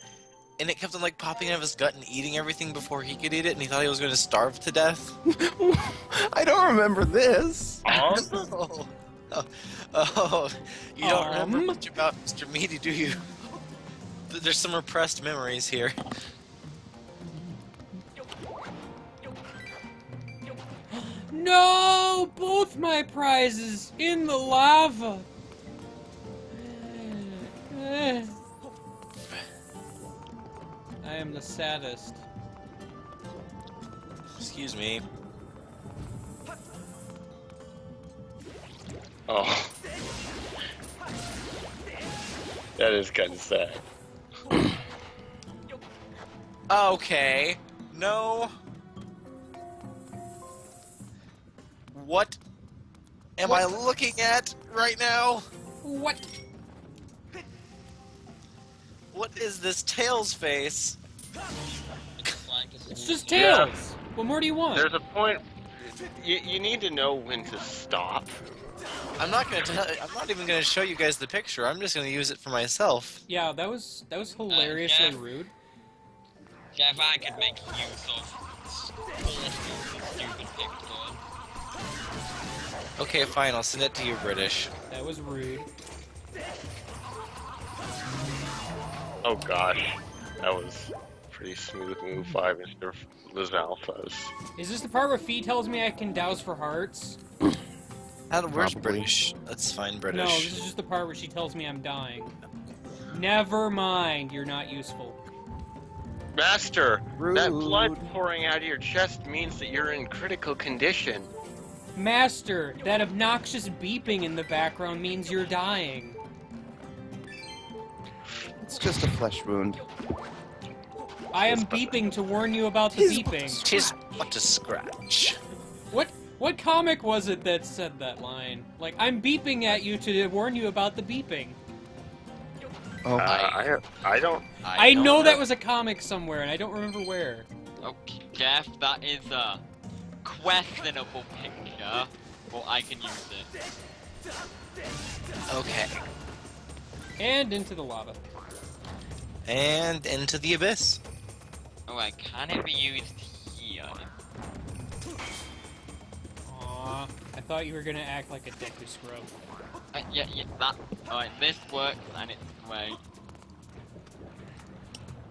and it kept on like popping out of his gut and eating everything before he could eat it and he thought he was going to starve to death. I don't remember this. Oh, oh, you don't remember Um? much about Mr. Meaty, do you? There's some repressed memories here. No! Both my prizes in the lava! I am the saddest. Excuse me. Oh. That is kind of sad. Okay. No. What am I looking at right now? What? What is this Tails face? It's just Yeah. Tails! What more do you want? There's a point. You need to know when to stop. I'm not even gonna show you guys the picture. I'm just gonna use it for myself. Yeah, that was hilariously Jeff. rude. Jeff, I could make use of stupid pictures. Okay, fine. I'll send it to you, British. That was rude. Oh gosh, that was pretty smooth move 5 instead of LoZ alphas. Is this the part where Fee tells me I can douse for hearts? Where's Probably. British? That's fine, British. No, this is just the part where she tells me I'm dying. Never mind, you're not useful. Master, that Rude. blood pouring out of your chest means that you're in critical condition. Master, that obnoxious beeping in the background means you're dying. It's just a flesh wound. I am beeping to warn you about the beeping. Tis but a scratch. What comic was it that said that line? Like, I'm beeping at you to warn you about the beeping. Oh, I don't. I know that was a comic somewhere, and I don't remember where. Okay, Jeff, that is a questionable picture, but I can use it. Okay. And into the lava. And into the abyss. Alright, can it be used here? Aw, I thought you were gonna act like a Deku scrub. Yeah, that. Alright, this works and it's great.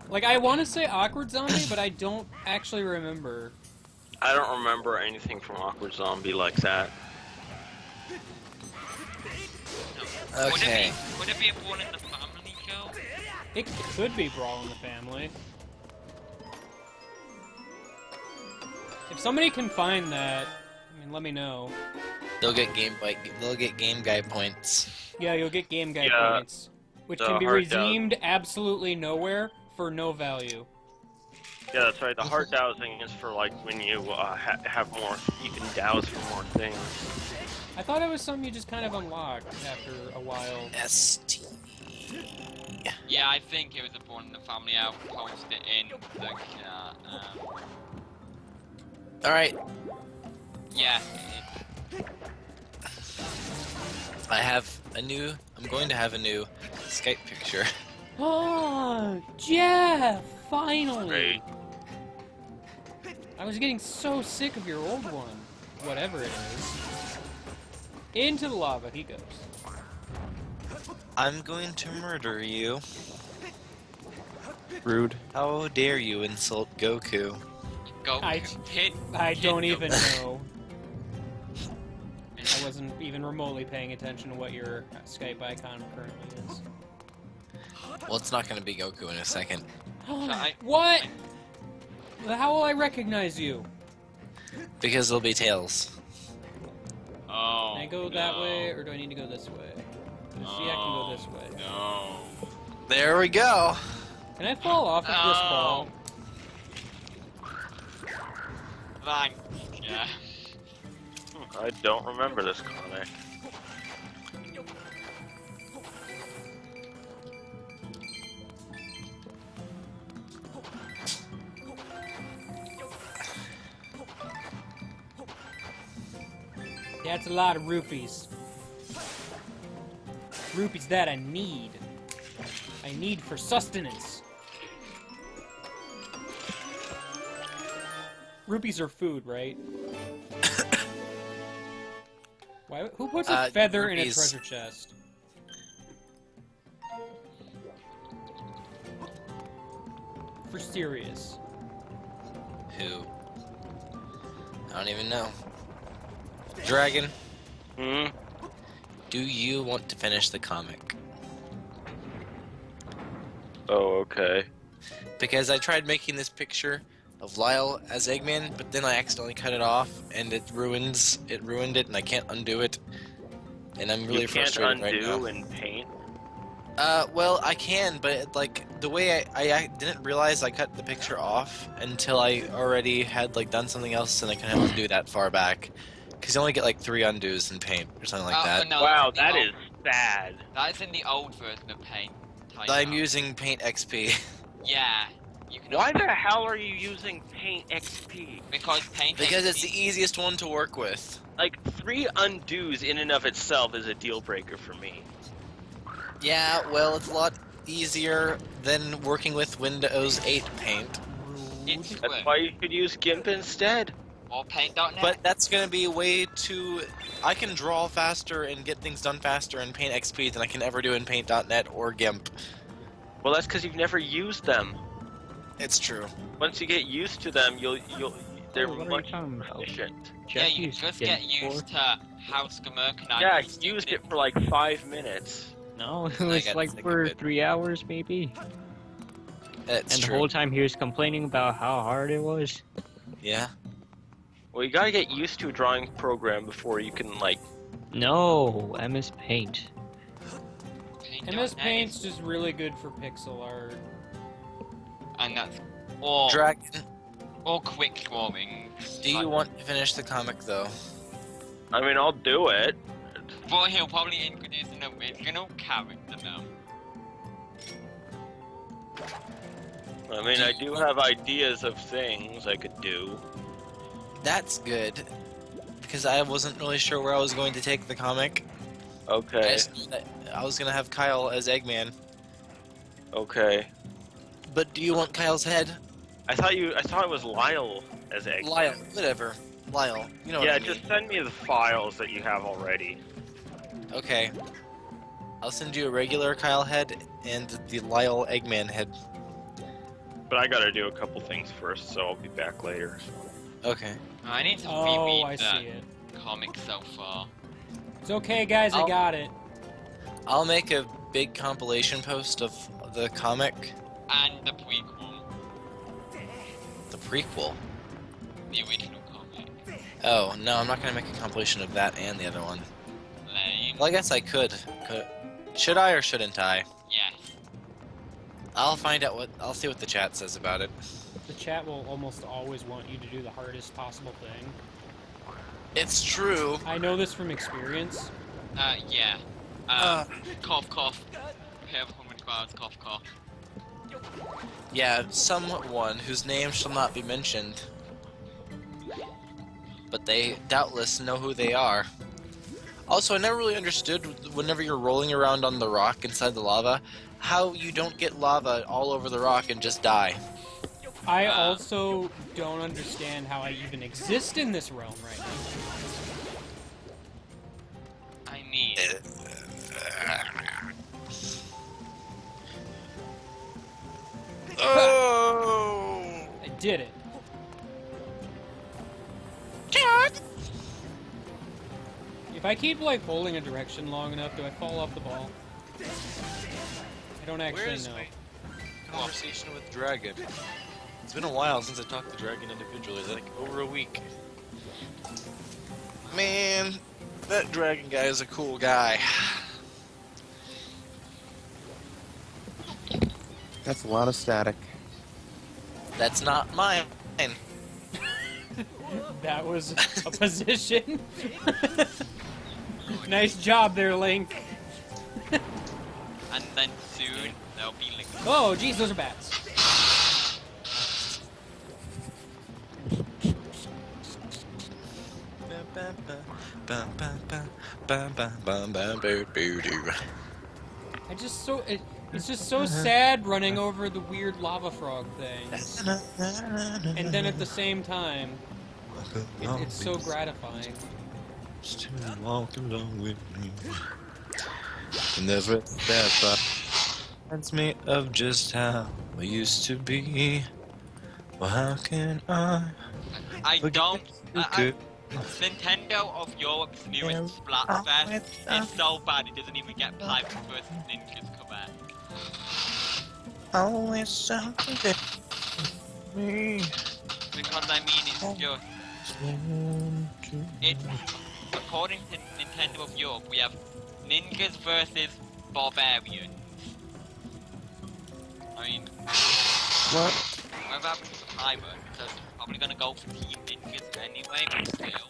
Like, I want to say Awkward Zombie, but I don't actually remember. I don't remember anything from Awkward Zombie like that. Okay. Would it be a Born in the Family show? It could be Brawl in the Family. If somebody can find that, I mean, let me know. They'll get game guy points. Yeah, you'll get Game Guy Yeah, points, which the can be hard down. redeemed absolutely nowhere for no value. Yeah, that's right. The heart dowsing is for like when you have more. You can douse for more things. I thought it was something you just kind of unlocked after a while. ST. Yeah, I think it was a Born in the Family. I'll post it in the Alright, yeah. I'm going to have a new Skype picture. Oh, Jeff! Finally! Great. I was getting so sick of your old one. Whatever it is. Into the lava he goes. I'm going to murder you. rude. How dare you insult Goku? Go, I hit. don't hit even Goku. know. I wasn't even remotely paying attention to what your Skype icon currently is. Well, it's not going to be Goku in a second. What? How will I recognize you? Because it'll be Tails. Oh. Can I go that way, or do I need to go this way? See, I can go this way. No. There we go. Can I fall off of this ball? Thanks, yeah. I don't remember this comic. That's a lot of rupees. Rupees that I need. I need for sustenance. Rupees are food, right? Why? Who puts a feather in a rupees. treasure chest? For serious. Who? I don't even know. Dragon, Hmm. do you want to finish the comic? Oh, okay. Because I tried making this picture of Lyle as Eggman, but then I accidentally cut it off, and it ruined it, and I can't undo it. And I'm really You can't frustrated right now. undo in Paint. Well, I can, but like the way I didn't realize I cut the picture off until I already had like done something else, and I couldn't undo that far back. Because you only get like 3 undos in Paint or something like that. No, Wow, that's that in is sad. That's in the old version of Paint. I'm using Paint XP. Yeah. You can Why only- the hell are you using Paint XP? Because Paint Because XP it's the easiest one to work with. Like, 3 undos in and of itself is a deal breaker for me. Yeah, well, it's a lot easier than working with Windows 8 Paint. It's That's quick. why you could use GIMP instead. Or Paint.net. But that's gonna be a way too... I can draw faster and get things done faster in Paint XP than I can ever do in Paint.net or GIMP. Well, that's because you've never used them. It's true. Once you get used to them, they're what are you much talking more about? efficient. Yeah, you just get used to how Skamerkanite Yeah, I is used it stupid. for like 5 minutes. No, it I was got like sick of for it. 3 hours maybe. That's And true. the whole time he was complaining about how hard it was. Yeah. Well, you gotta get used to a drawing program before you can, like... No, MS Paint. MS Paint's just really good for pixel art. And that's all, Dragon, all quick drawing. do you want to finish the comic though? I mean, I'll do it. But he'll probably introduce an original character now. I mean, I do have ideas of things I could do. That's good, because I wasn't really sure where I was going to take the comic. I Okay, just knew that I was gonna have Kyle as Eggman. okay. But do you want Kyle's head? I thought it was Lyle as Egg. Lyle, whatever. Lyle, you know Yeah, what I mean. just send me the files that you have already. Okay. I'll send you a regular Kyle head and the Lyle Eggman head. But I gotta do a couple things first, so I'll be back later. Okay. I need to Oh, reread I that see it. comic so far. It's okay, guys, I I'll- got it. I'll make a big compilation post of the comic, And the prequel. the prequel. The original comic. Oh, no, I'm not gonna make a compilation of that and the other one. Lame. Well, I guess I could. Should I or shouldn't I? Yes. I'll find out I'll see what the chat says about it. The chat will almost always want you to do the hardest possible thing. It's true. I know this from experience. Yeah. Cough, cough. Pair of 100 clouds, cough, cough. Yeah, someone whose name shall not be mentioned. But they doubtless know who they are. Also, I never really understood, whenever you're rolling around on the rock inside the lava, how you don't get lava all over the rock and just die. I also don't understand how I even exist in this realm right now. I mean, Oh! I did it. If I keep, like, holding a direction long enough, do I fall off the ball? I don't actually Where's know. my conversation with Dragon? It's been a while since I talked to Dragon individually, like over a week. Man, that Dragon guy is a cool guy. That's a lot of static. That's not mine. That was a position. Nice job there, Link. and then soon there'll be like Oh, geez, those are bats. It's just so sad running over the weird lava frog things. And then at the same time, it's so gratifying. To walk along with me. Never ever reminds me of just how we used to be. Well, how can I? Nintendo of Europe's newest Splatfest is so bad it doesn't even get Pirates vs. Ninjas correct. Always something me. Because I mean it's according to Nintendo of Europe we have ninjas versus barbarians. I mean What? whatever happened to the pirate? Because I'm probably gonna go for Team Ninjas anyway, but still.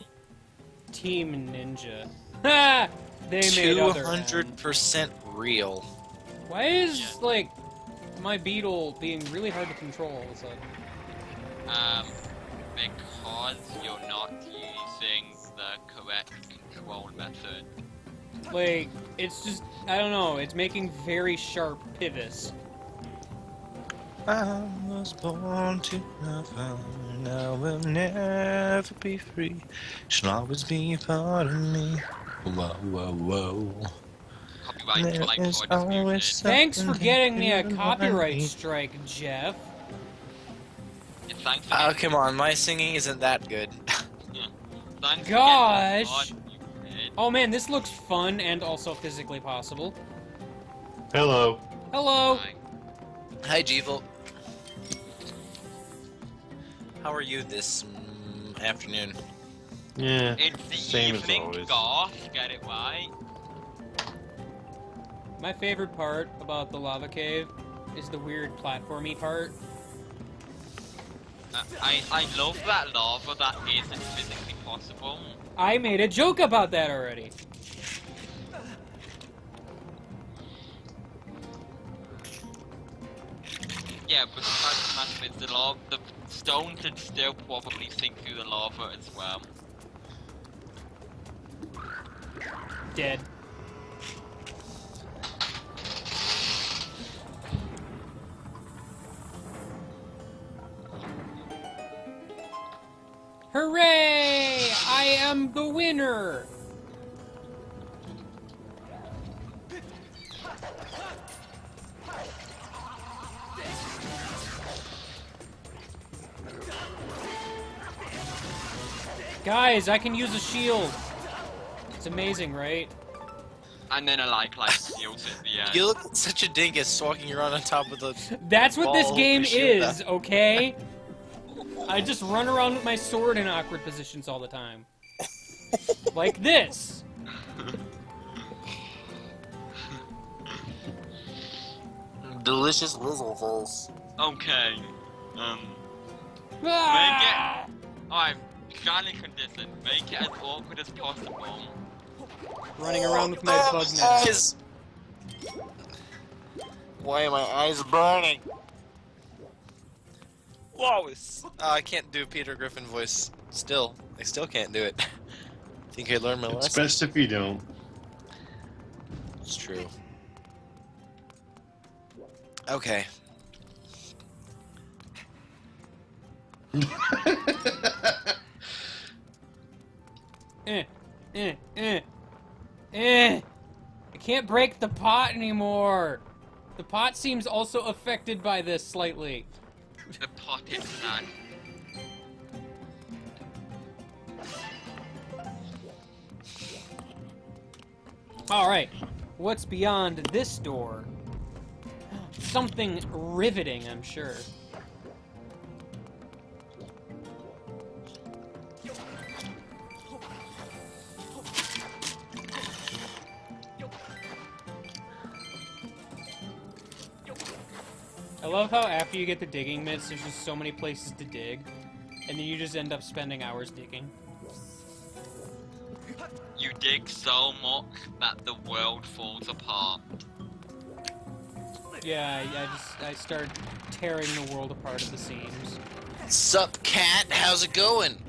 Team Ninja. Ha! They made other 200% real. Why is, like, my beetle being really hard to control all of a sudden? Because you're not using the correct control method. Like, it's just, I don't know, it's making very sharp pivots. I was born to love, and I will never be free. She'll always be a part of me. Whoa, whoa, whoa. Copyright There strike is for always disputed. Thanks for getting me a something copyright in strike, Jeff. Yeah, thanks for Oh, getting- come on, my singing isn't that good. thanks for Gosh. getting the you did. Oh man, this looks fun and also physically possible. Hello. Hello! Fine. Hi, Jeevil. How are you this Afternoon. Yeah. It's the Same as evening, always. gosh, get it right. My favorite part about the lava cave is the weird platformy part. I love that lava that isn't physically possible. I made a joke about that already. Yeah, but the fact of the matter is the stone can still probably sink through the lava as well. Dead. Hooray! I am the winner! Guys, I can use a shield. It's amazing, right? And then a like heals at the end. You look like such a dingus walking around on top of the. That's what this Ball game of shield. is, okay? I just run around with my sword in awkward positions all the time. Like this. Delicious Lizzles. Okay. Ah! Alright, Charlie condition. Make it as awkward as possible. Running around with my bug net. His... Why are my eyes burning? Whoa! I can't do Peter Griffin voice. Still, I still can't do it. Think I learned my It's lesson. best if you don't. It's true. Okay. I can't break the pot anymore. The pot seems also affected by this slightly. The pot is not. Alright, what's beyond this door? Something riveting, I'm sure. I love how after you get the digging mitts, there's just so many places to dig, and then you just end up spending hours digging. You dig so much that the world falls apart. Yeah, I start tearing the world apart at the seams. Sup, cat? How's it going?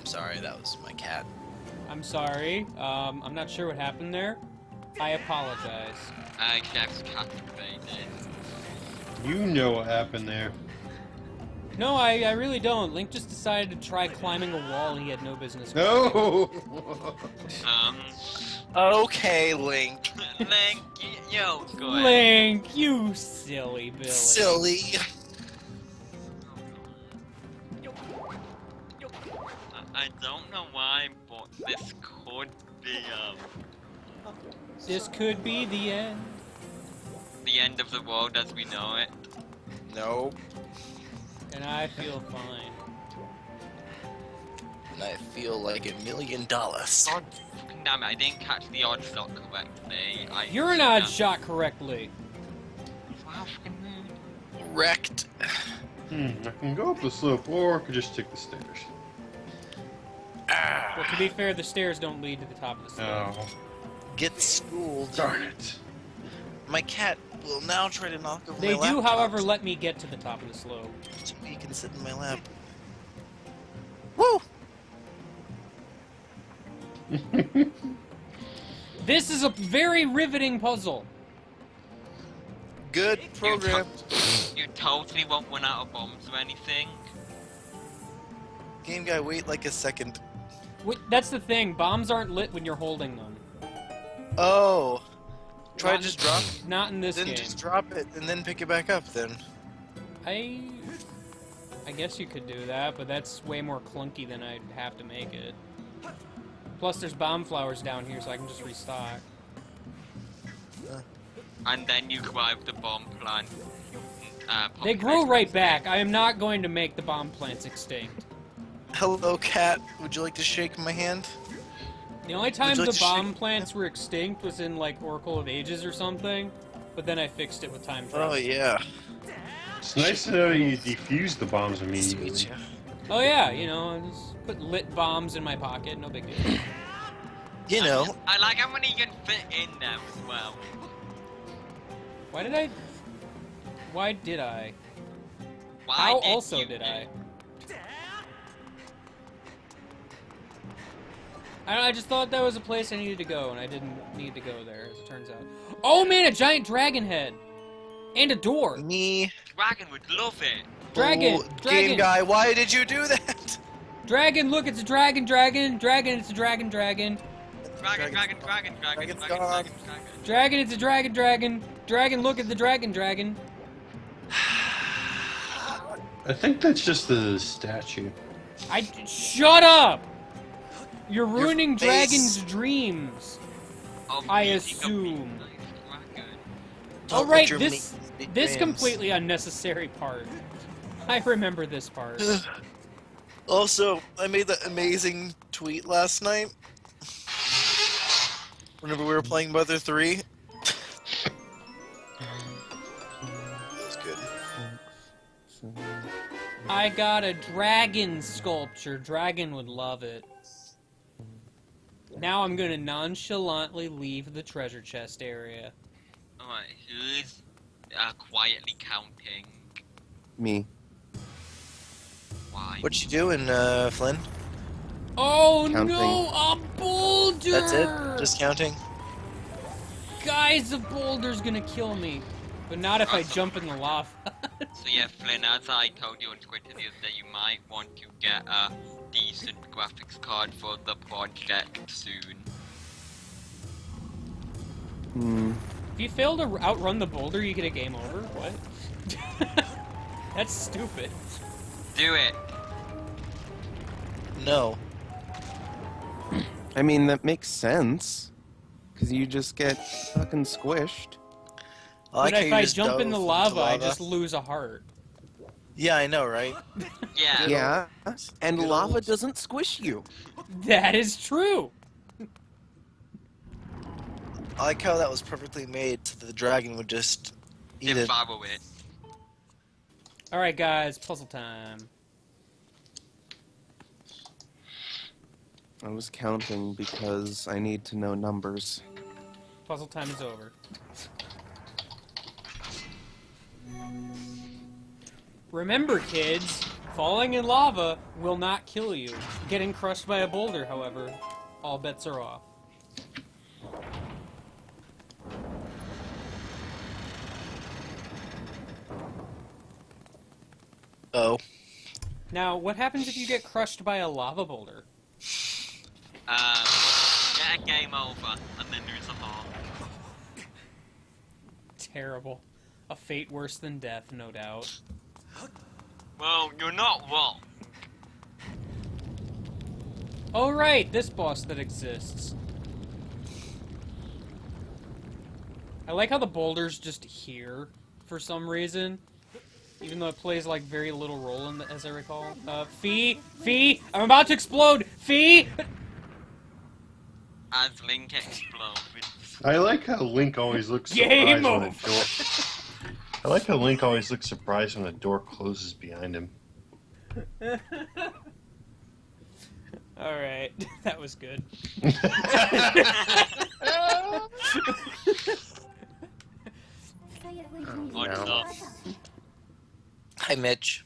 Sorry, that was my cat. I'm sorry. I'm not sure what happened there. I apologize. I guess captivated. You know what happened there. No, I really don't. Link just decided to try climbing a wall he had no business with. No! Okay, Link. Link, yo, go ahead. Link, you silly Billy. Silly. I don't know why, but this could be, This could be the end. the end of the world as we know it. No. And I feel fine. And I feel like $1 million. God fucking damn it, I didn't catch the odd shot correctly. You're an odd shot correctly. Fucking moon. Wrecked. I can go up the slope or I could just take the stairs. Well, to be fair, the stairs don't lead to the top of the slope. Oh, Get schooled. darn it. My cat will now try to knock over They my do, laptop however, let me get to the top of the slope. so he can sit in my lap. Woo! This is a very riveting puzzle. Good program. You totally won't run out of bombs or anything. Game guy, wait like a second. That's the thing. Bombs aren't lit when you're holding them. Oh. Try Not- to just drop Not in this then game. just drop it and then pick it back up then. I guess you could do that, but that's way more clunky than I'd have to make it. Plus, there's bomb flowers down here, so I can just restock. And then you grab the bomb plant. They grow right back. I am not going to make the bomb plants extinct. Hello, cat. Would you like to shake my hand? The only time you like the to bomb shake- plants were extinct was in, like, Oracle of Ages or something, but then I fixed it with time travel. Oh, yeah. It's nice to know you defuse the bombs immediately. Sweet, yeah. Oh yeah, you know, I just put lit bombs in my pocket, no big deal. You know, I like how many you can fit in them as well. Why did I... Why did I? Why How did also you did do- I? I just thought that was a place I needed to go, and I didn't need to go there, as it turns out. Oh man, a giant dragon head! And a door! me. Dragon would love it. Dragon! Oh, Dragon! Game guy, why did you do that? Dragon, look, it's a dragon, dragon! Dragon, it's a dragon, dragon! Dragon, Dragon's dragon, gone. dragon, dragon, Dragon's dragon, gone. dragon, dragon. Dragon, it's a dragon, dragon! Dragon, look at the dragon, dragon! I think that's just the statue. Shut up! You're Your ruining face. Dragon's dreams. Of I meeting a assume. midnight dragon. Oh Don't right, let your this meat this dreams. completely unnecessary part. I remember this part. Also, I made that amazing tweet last night. Whenever we were playing Mother 3. That was good. I got a dragon sculpture. Dragon would love it. Now I'm gonna nonchalantly leave the treasure chest area. Alright, who's quietly counting? Me. Why? What you doing, Flynn? Oh Counting. no, a boulder! That's it? Just counting? Guys, a boulder's gonna kill me. But not if I jump in the lava. So yeah, Flynn, as I told you on Twitter the other day, you might want to get a decent graphics card for the project soon. Hmm. If you fail to outrun the boulder, you get a game over? What? That's stupid. Do it! No. I mean, that makes sense. Because you just get fucking squished. I like But how if you I just jump dove in the into lava, I just lose a heart. Yeah, I know, right? Yeah. Yeah, and Good lava old- doesn't squish you. That is true. I like how that was perfectly made so that the dragon would just eat it. Devour it. Alright guys, puzzle time. I was counting because I need to know numbers. Puzzle time is over. Remember kids, falling in lava will not kill you. Getting crushed by a boulder, however, all bets are off. Oh. Now, what happens if you get crushed by a lava boulder? Get a game over, and then there's a heart. Terrible. A fate worse than death, no doubt. Well, you're not wrong. Oh right, this boss that exists. I like how the boulder's just here for some reason. Even though it plays like very little role in the, as I recall. Fee! I'm about to explode! Fee! As Link explodes. I like how Link always looks Game surprised when over. the door. I like how Link always looks surprised when the door closes behind him. Alright, that was good. What's no. up? Hi, Mitch.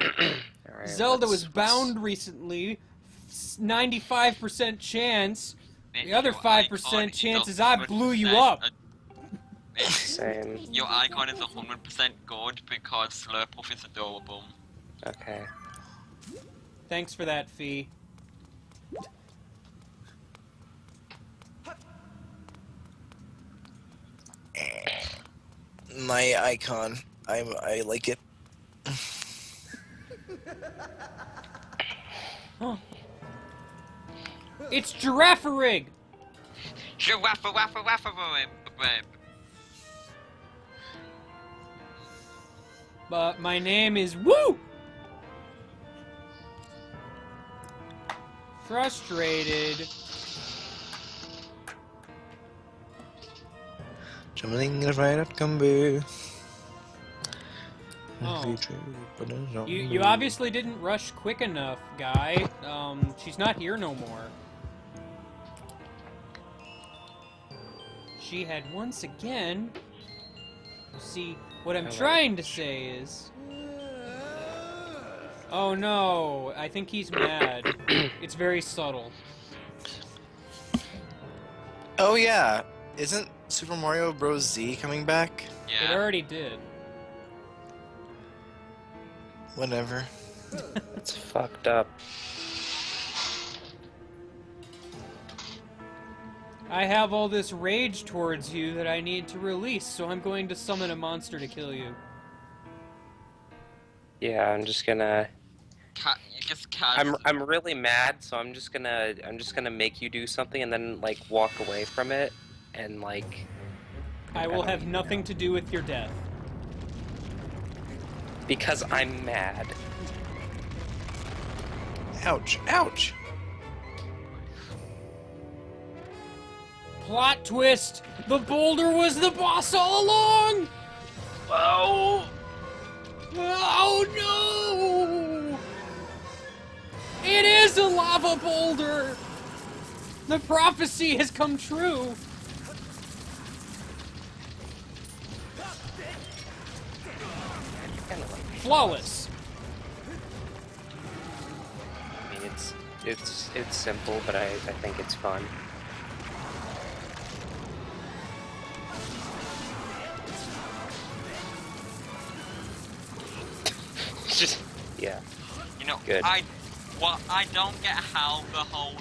Alright, Zelda let's- was bound recently. 95% chance. The other 5% chance is I blew you up. Same. Your icon is 100% good because Slurpuff is adorable. Okay. Thanks for that, Fee. My icon. I like it. It's Giraffe-a-rig! But my name is Woo! Frustrated. Jumbling right up Gumby. Oh. You obviously didn't rush quick enough, guy. She's not here no more. She had once again... See, what I'm trying to say is... Oh no, I think he's mad. It's very subtle. Oh yeah, isn't Super Mario Bros. Z coming back? It Yeah. already did. Whatever. It's fucked up. I have all this rage towards you that I need to release, so I'm going to summon a monster to kill you. Yeah, I'm just gonna. You just can't. I'm really mad, so I'm just gonna make you do something and then like walk away from it and like. I will have nothing to do with your death. Because I'm mad. Ouch! Ouch! Plot twist! The boulder was the boss all along! Oh! Oh no! It is a lava boulder! The prophecy has come true! Flawless! I mean, it's simple, but I think it's fun. Just yeah. You know, Good. I don't get how the whole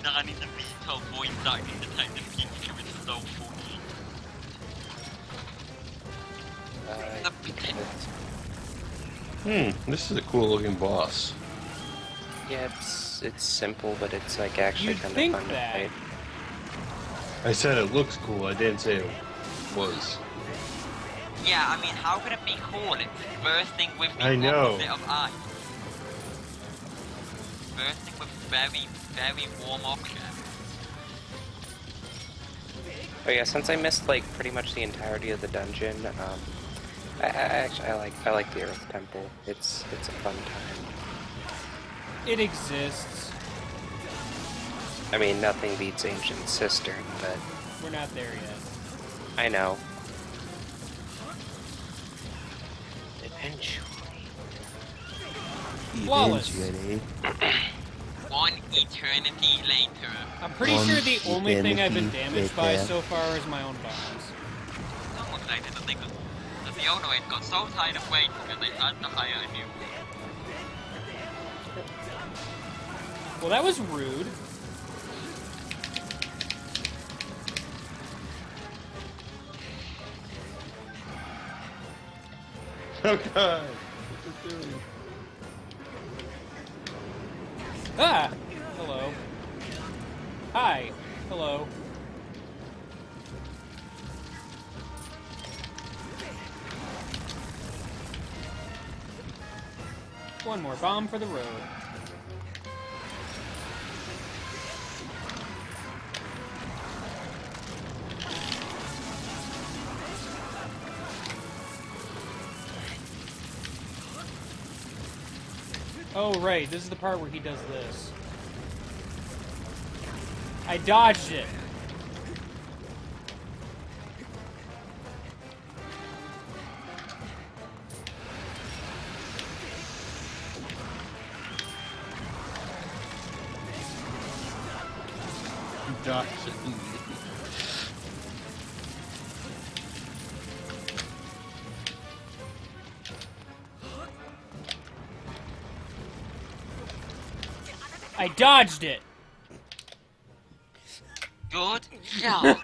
Danny the Vito voice acting Detective Pikachu is so funny. This is a cool looking boss. Yeah, it's simple, but it's like actually You'd kind of think fun to that. fight. I said it looks cool. I didn't say it was. Yeah, I mean, how could it be cool? It's bursting with the I know. opposite of ice. Bursting with very, very warm objects. Oh yeah, since I missed like pretty much the entirety of the dungeon, I like the Earth Temple. It's a fun time. It exists. I mean, nothing beats Ancient Cistern, but We're not there yet. I know. Eventually. Flawless. Eventually. One eternity later. I'm pretty One sure the only thing I've been infinity damaged by later. so far is my own bombs. Someone later that they got, that the owner had got so tired of waiting that they had to hire a new one. Well, that was rude. Oh god! Ah! Hello. Hi. Hello. One more bomb for the road. Oh, right. This is the part where he does this. I dodged it. I dodged it. Good job.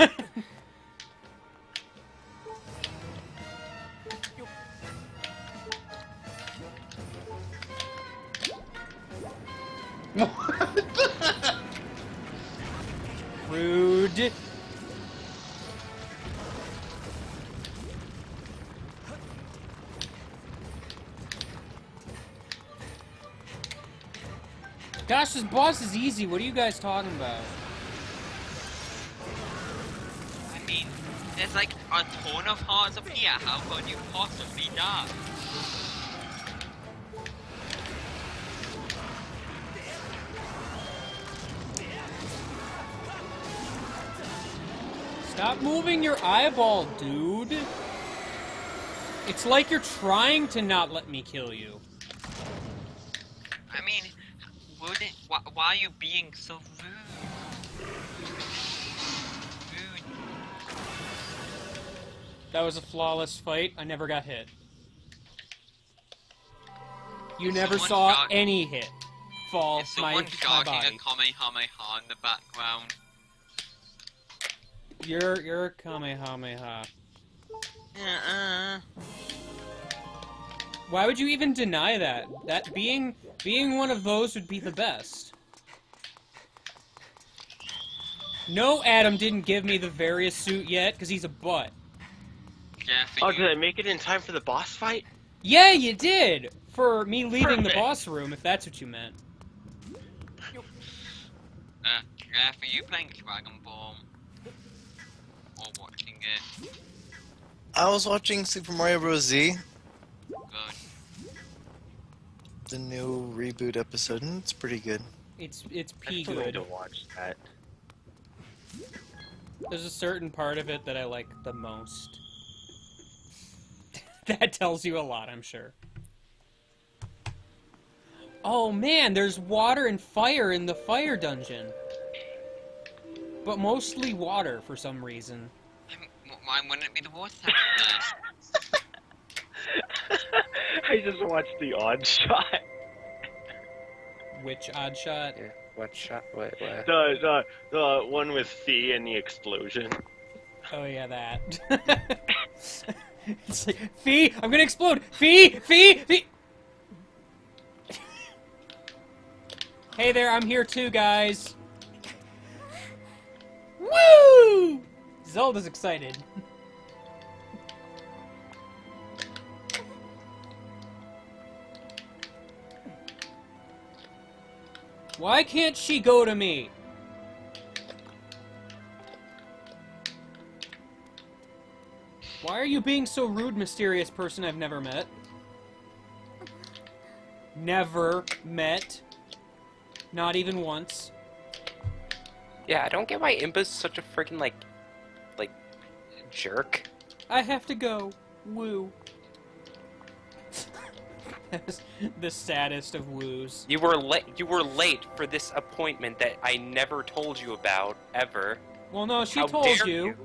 Rude. Gosh, this boss is easy. What are you guys talking about? I mean, there's like a ton of hearts up here. How could you possibly die? Stop moving your eyeball, dude. It's like you're trying to not let me kill you. I mean, wouldn't, why are you being so rude? Rude. That was a flawless fight. I never got hit. You never Someone saw got- any hit fall Is my someone shouting body. a Kamehameha in the background? You're a Kamehameha. Why would you even deny that? That being one of those would be the best. No, Adam didn't give me the Various suit yet, because he's a butt. Yeah, for Oh, you. did I make it in time for the boss fight? Yeah, you did! For me leaving the Perfect. boss room, if that's what you meant. Yeah, for you playing Dragon Ball. Or watching it. I was watching Super Mario Bros. Z, Good. the new reboot episode, and it's pretty good. It's I pea still need good. to watch that. There's a certain part of it that I like the most. That tells you a lot, I'm sure. Oh man, there's water and fire in the fire dungeon. But mostly water for some reason. Why wouldn't it be the water type then? I just watched the odd shot. Which odd shot? Yeah. What shot? What? The one with Fee and the explosion. Oh yeah, that. It's like, Fee, I'm gonna explode! Fee! Fee! Fee! Hey there, I'm here too, guys. Woo! Zelda's excited. Why can't she go to me? Why are you being so rude, mysterious person I've never met? Never met. Not even once. Yeah, I don't get why Imba's such a freaking like jerk. I have to go. Woo. That's the saddest of woos. You were late. You were late for this appointment that I never told you about ever. Well, no, she How told dare you.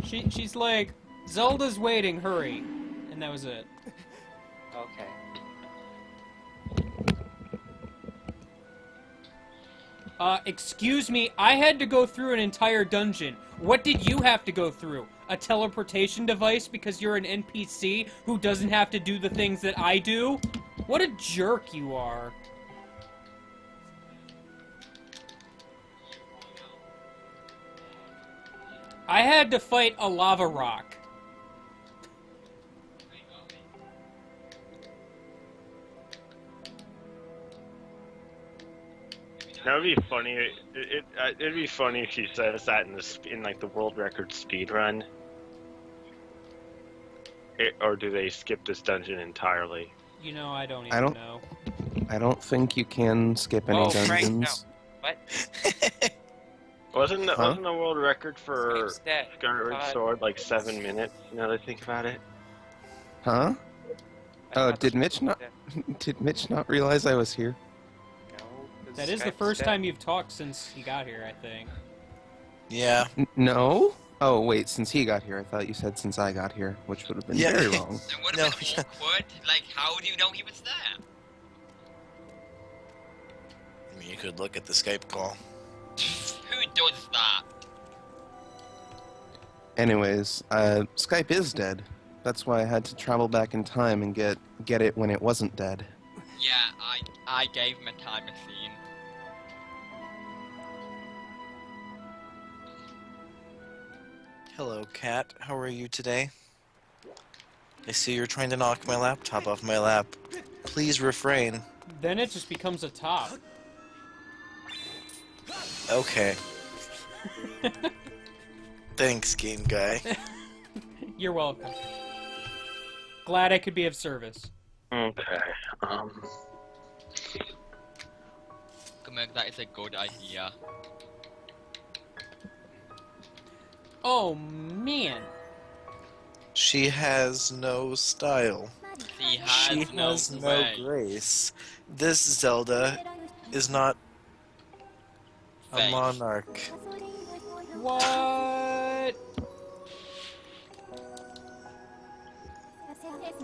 She's like, Zelda's waiting, hurry. And that was it. Okay. Excuse me, I had to go through an entire dungeon. What did you have to go through? A teleportation device because you're an NPC who doesn't have to do the things that I do? What a jerk you are. I had to fight a lava rock. That would be funny. It'd be funny if she says that in like the world record speed run. Or do they skip this dungeon entirely? You know, I don't I even don't- know. I don't think you can skip any Oh, Frank, dungeons. no. What? Wasn't Huh? the world record for Skype's dead. Skyward God. Sword like 7 minutes? Now that I think about it. Huh? I Oh, thought did the Mitch Skype's not? dead. Did Mitch not realize I was here? No, That is the Skype's first dead. time you've talked since he got here, I think. Yeah. No? Oh, wait, since he got here. I thought you said since I got here, which would have been Yeah. very wrong. It would No, have been awkward. Like, how do you know he was there? I mean, you could look at the Skype call. Who does that? Anyways, Skype is dead. That's why I had to travel back in time and get it when it wasn't dead. Yeah, I gave him a time machine. Hello, Cat. How are you today? I see you're trying to knock my laptop off my lap. Please refrain. Then it just becomes a top. Okay. Thanks, game guy. You're welcome. Glad I could be of service. Okay. Come that is a good idea. Oh, man. She has no style. She She has no has no way. grace. This Zelda is not a Face. monarch. What?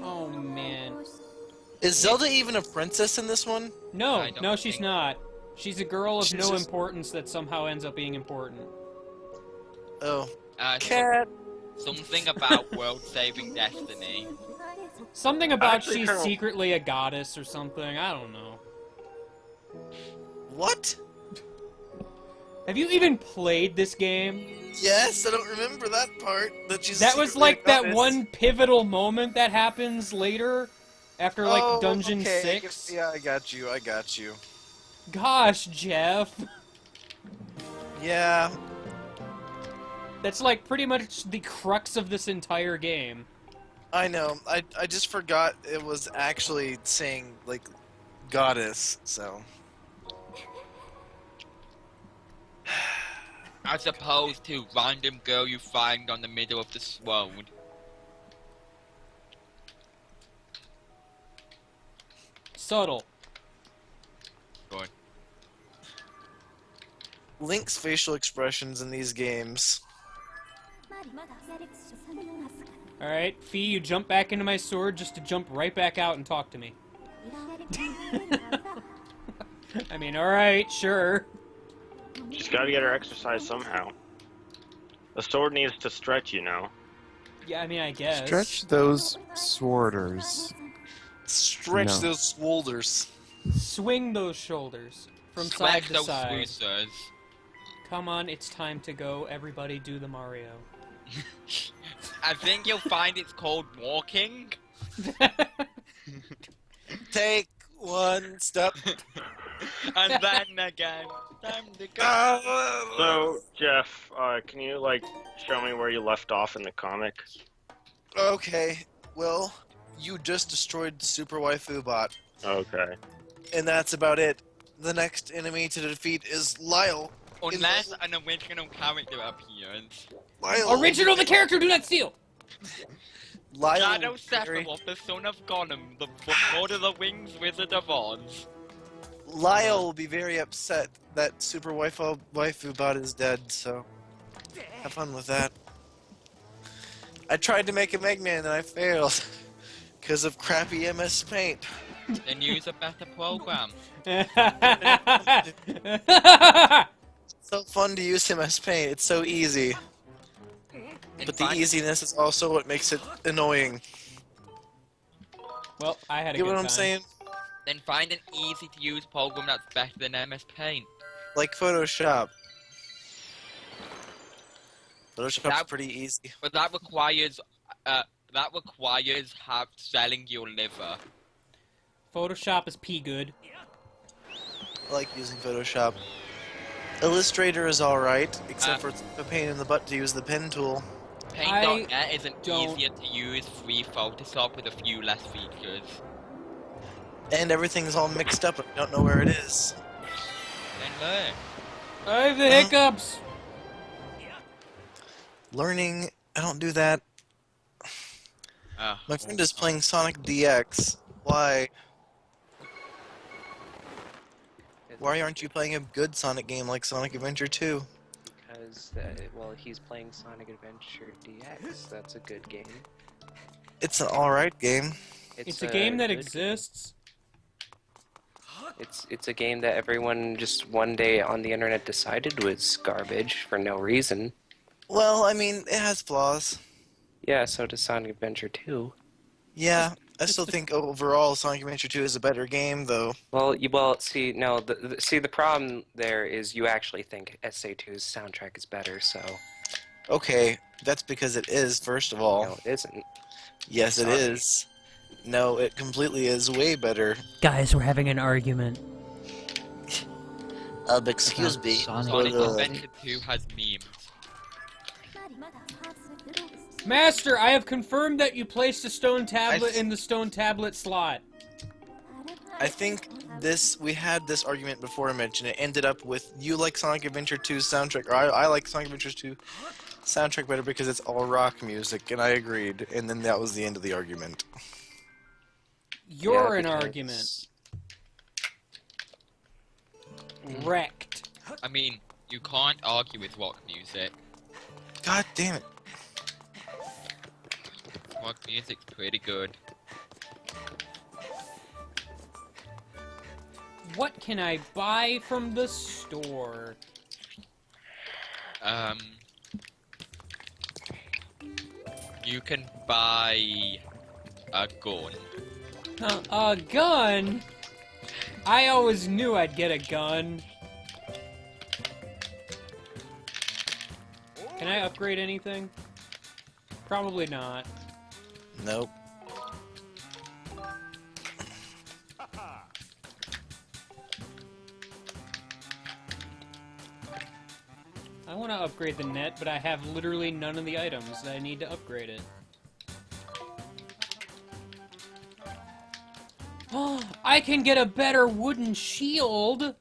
Oh, man. Is Zelda even a princess in this one? No, I don't no, she's think- not. She's a girl of She's no just- importance that somehow ends up being important. Oh, So- cat. something about world-saving destiny. Something about Actually, she's Harold- secretly a goddess or something. I don't know. What? Have you even played this game? Yes, I don't remember that part. That she's That was secretly a like that goddess. one pivotal moment that happens later, after like Oh, Dungeon okay, 6. Yeah, I got you. I got you. Gosh, Jeff. Yeah. That's like pretty much the crux of this entire game. I know. I just forgot it was actually saying like goddess. So As opposed to random girl you find on the middle of the road. Subtle. Good. Link's facial expressions in these games. Alright, Fee, you jump back into my sword just to jump right back out and talk to me. I mean, alright, sure. She's got to get her exercise somehow. The sword needs to stretch, you know. Yeah, I mean, I guess. Stretch those sworders. Stretch No. those shoulders. Swing those shoulders from side Smack to those side. squeezers. Come on, it's time to go. Everybody do the Mario. I think you'll find it's called walking. Take one step. And then again. Time to go. So, Jeff, can you, like, show me where you left off in the comic? Okay. Well, you just destroyed the Super Waifu bot, Okay. and that's about it. The next enemy to defeat is Lyle. Unless an original character appears. Lyle. Original the character, do not steal! Lyle. Shadow will be very- Sephiroth, the son of Gollum, the Lord of the Wings Wizard of Oz. Lyle will be very upset that Super Waifu bot is dead. So, have fun with that. I tried to make a Eggman and I failed because of crappy MS Paint. Then use a better program. So fun to use MS Paint. It's so easy. And But the find- easiness is also what makes it annoying. Well, I had a You good know what time. I'm saying? Then find an easy to use program that's better than MS Paint. Like Photoshop. Photoshop's That- pretty easy. But that requires selling your liver. Photoshop is pee good. I like using Photoshop. Illustrator is alright, except for it's a pain in the butt to use the pen tool. Paint.net isn't don't- easier to use free Photoshop with a few less features. And everything's all mixed up and I don't know where it is. Then learn. I have the hiccups! Learning, I don't do that. My friend is playing Sonic DX. Why? Why aren't you playing a good Sonic game like Sonic Adventure 2? Because, well, he's playing Sonic Adventure DX. That's a good game. It's an alright game. It's a game that good- exists. It's a game that everyone just one day on the internet decided was garbage for no reason. Well, I mean, it has flaws. Yeah, so does Sonic Adventure 2. Yeah, I still think overall Sonic Adventure 2 is a better game, though. Well, see, no, the problem there is you actually think SA2's soundtrack is better, so Okay, that's because it is, first of all. no, it isn't. Yes, it Sorry. is. No, it completely is way better. Guys, we're having an argument. Excuse me. Sonic Sonic Adventure 2 has memes. Master, I have confirmed that you placed a stone tablet in the stone tablet slot. I think we had this argument before I mentioned it. Ended up with you like Sonic Adventure 2's soundtrack, or I like Sonic Adventure 2 soundtrack better because it's all rock music, and I agreed. And then that was the end of the argument. You're Yeah, an because- argument. Wrecked. I mean, you can't argue with rock music. God damn it! Rock music's pretty good. What can I buy from the store? You can buy a gun. A gun? I always knew I'd get a gun. Can I upgrade anything? Probably not. Nope. I want to upgrade the net, but I have literally none of the items that I need to upgrade it. Oh, I can get a better wooden shield! Well,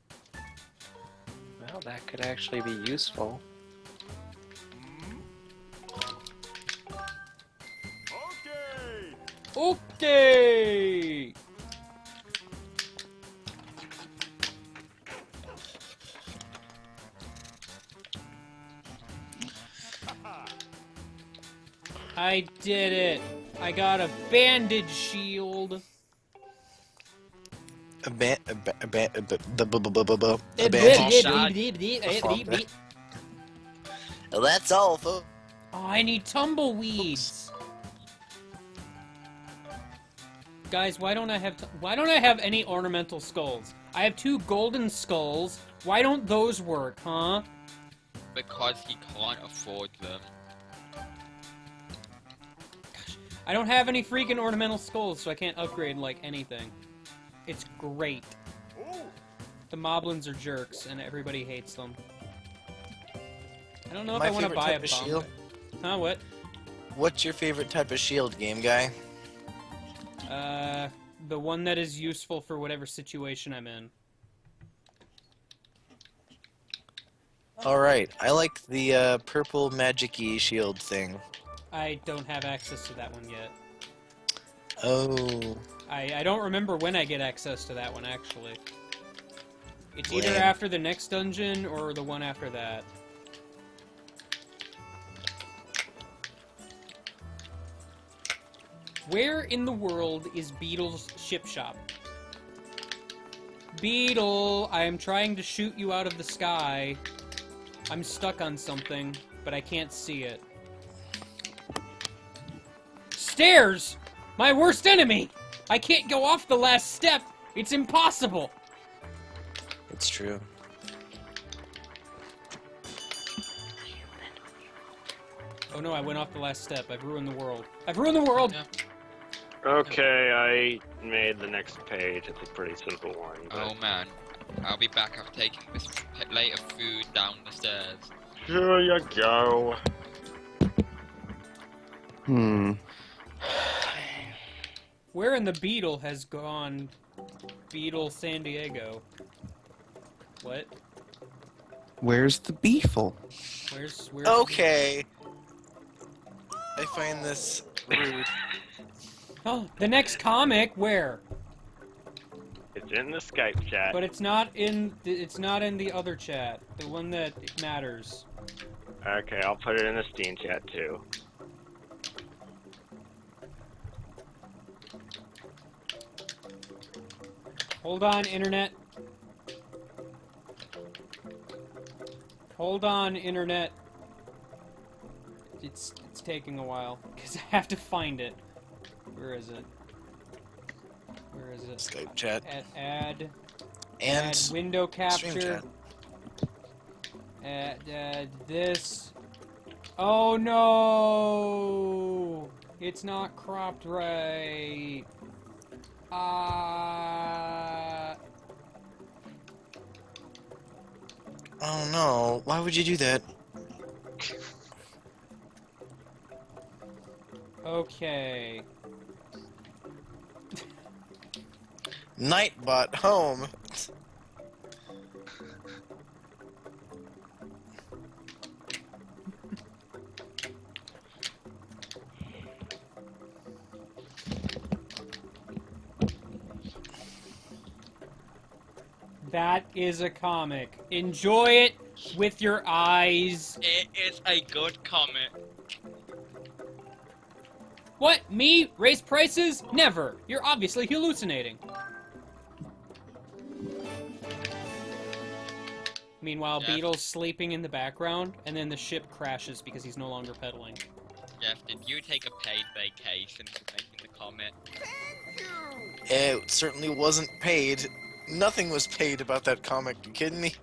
that could actually be useful. Okay! I did it! I got a bandage shield. That's all, folks. Oh, I need tumbleweeds. Guys, why don't I have any ornamental skulls? I have 2 golden skulls. Why don't those work, huh? Because he can't afford them. I don't have any freaking ornamental skulls, so I can't upgrade, like, anything. It's great. The moblins are jerks, and everybody hates them. I don't know if I want to buy a bomb. Shield? Huh, what? What's your favorite type of shield, game guy? The one that is useful for whatever situation I'm in. Alright, I like the purple magic-y shield thing. I don't have access to that one yet. Oh. I don't remember when I get access to that one, actually. It's either Lame. after the next dungeon or the one after that. Where in the world is Beetle's ship shop? Beetle, I am trying to shoot you out of the sky. I'm stuck on something, but I can't see it. Stairs! My worst enemy! I can't go off the last step! It's impossible! It's true. Oh no, I went off the last step. I've ruined the world. I've ruined the world! Yeah. Okay, I made the next page. It's a pretty simple one. But... Oh man. I'll be back after taking this plate of food down the stairs. Here you go. Where in the Beetle has gone Beetle San Diego? What? Where's the beefle? Where's Okay. I find this rude. Oh, the next comic? Where? It's in the Skype chat. But it's not in the other chat. The one that matters. Okay, I'll put it in the Steam chat too. Hold on, internet. Hold on, internet. It's taking a while because I have to find it. Where is it? Where is it? Skype chat. Add And window stream capture. chat. Add this. Oh no! It's not cropped right. Oh no, why would you do that? Okay. Nightbot home. That is a comic. Enjoy it with your eyes. It is a good comic. What? Me? Raise prices? Never. You're obviously hallucinating. Meanwhile, Yeah. Beetle's sleeping in the background, and then the ship crashes because he's no longer pedaling. Jeff, did you take a paid vacation for making the comic? It certainly wasn't paid. Nothing was paid about that comic. You kidding me?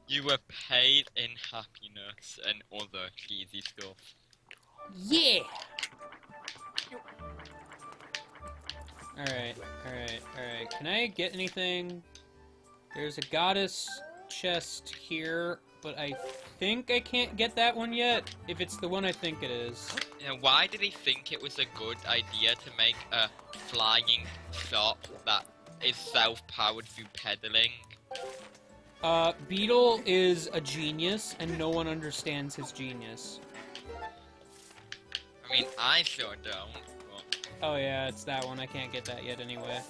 You were paid in happiness and other cheesy stuff. Yeah! Alright, alright, alright. Can I get anything? There's a goddess chest here, but I think I can't get that one yet, if it's the one I think it is. Now, why did he think it was a good idea to make a flying shop that is self-powered through pedaling? Beetle is a genius, and no one understands his genius. I mean, I sure don't. But... Oh yeah, it's that one. I can't get that yet anyway.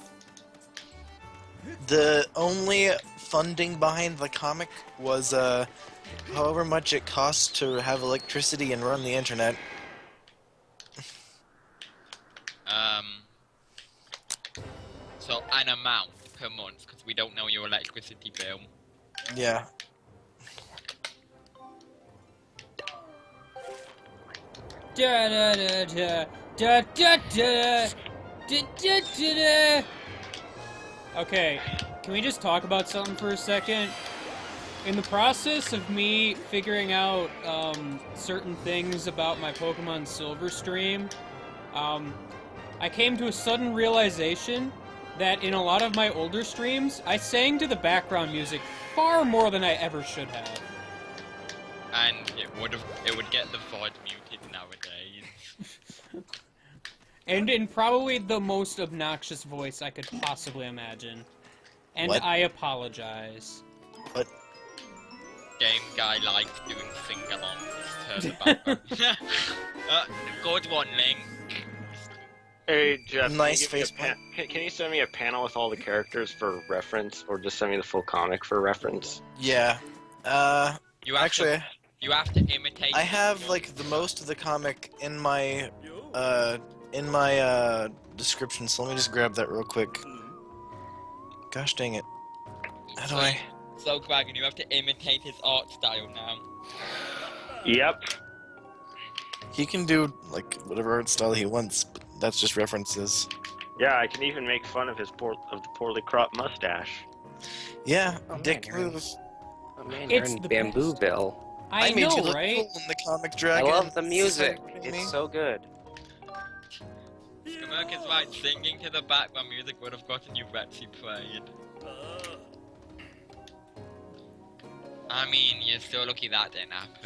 The only funding behind the comic was, however much it costs to have electricity and run the internet. So an amount per month, because we don't know your electricity bill. Yeah. Da da da da da da da da da da. Okay, can we just talk about something for a second? In the process of me figuring out certain things about my Pokemon Silver stream, I came to a sudden realization that in a lot of my older streams, I sang to the background music far more than I ever should have. And it would get the VOD muted nowadays. And in probably the most obnoxious voice I could possibly imagine. And What? I apologize. But Game guy likes doing sing-alongs to the background. Good one, Link. Hey Jeff, Nice can you, face paint. can you send me a panel with all the characters for reference, or just send me the full comic for reference? yeah. You have Actually, to, you have to imitate. I have like the most of the comic in my description, so let me just grab that real quick. Gosh dang it. How do I? So, Dragon, you have to imitate his art style now. Yep. He can do like whatever art style he wants, but that's just references. Yeah, I can even make fun of his the poorly cropped mustache. Yeah, Oh, man, dick you're in- move. Oh man, It's you're in the Bambooville. I made know, you look right? cool in the comic I dragon. love the music. Are you kidding me? It's so good. Skamerk is right, singing to the background music would have gotten you Betsy played. I mean, you're still lucky that didn't happen.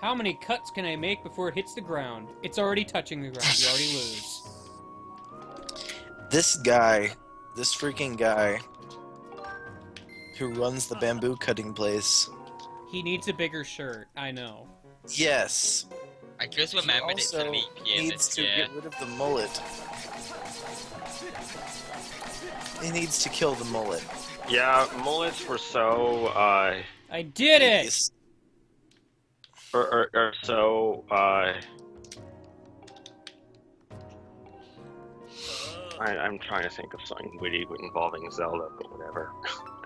How many cuts can I make before it hits the ground? It's already touching the ground. You already lose. This guy, this freaking guy, who runs the bamboo cutting place. He needs a bigger shirt. I know. Yes. I just He remembered it's a also leap year needs this to year. get rid of the mullet. He needs to kill the mullet. Yeah, mullets were so I did it! He's- or so I'm trying to think of something witty involving Zelda, but whatever.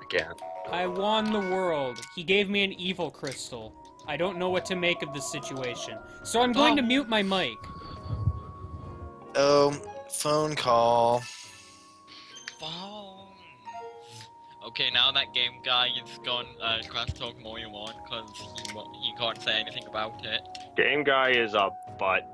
Again. I won the world. He gave me an evil crystal. I don't know what to make of this situation. So I'm going to mute my mic. Oh, phone call. Phones. Okay, now that game guy is gone, Crash Talk more you want, because he can't say anything about it. Game guy is a butt.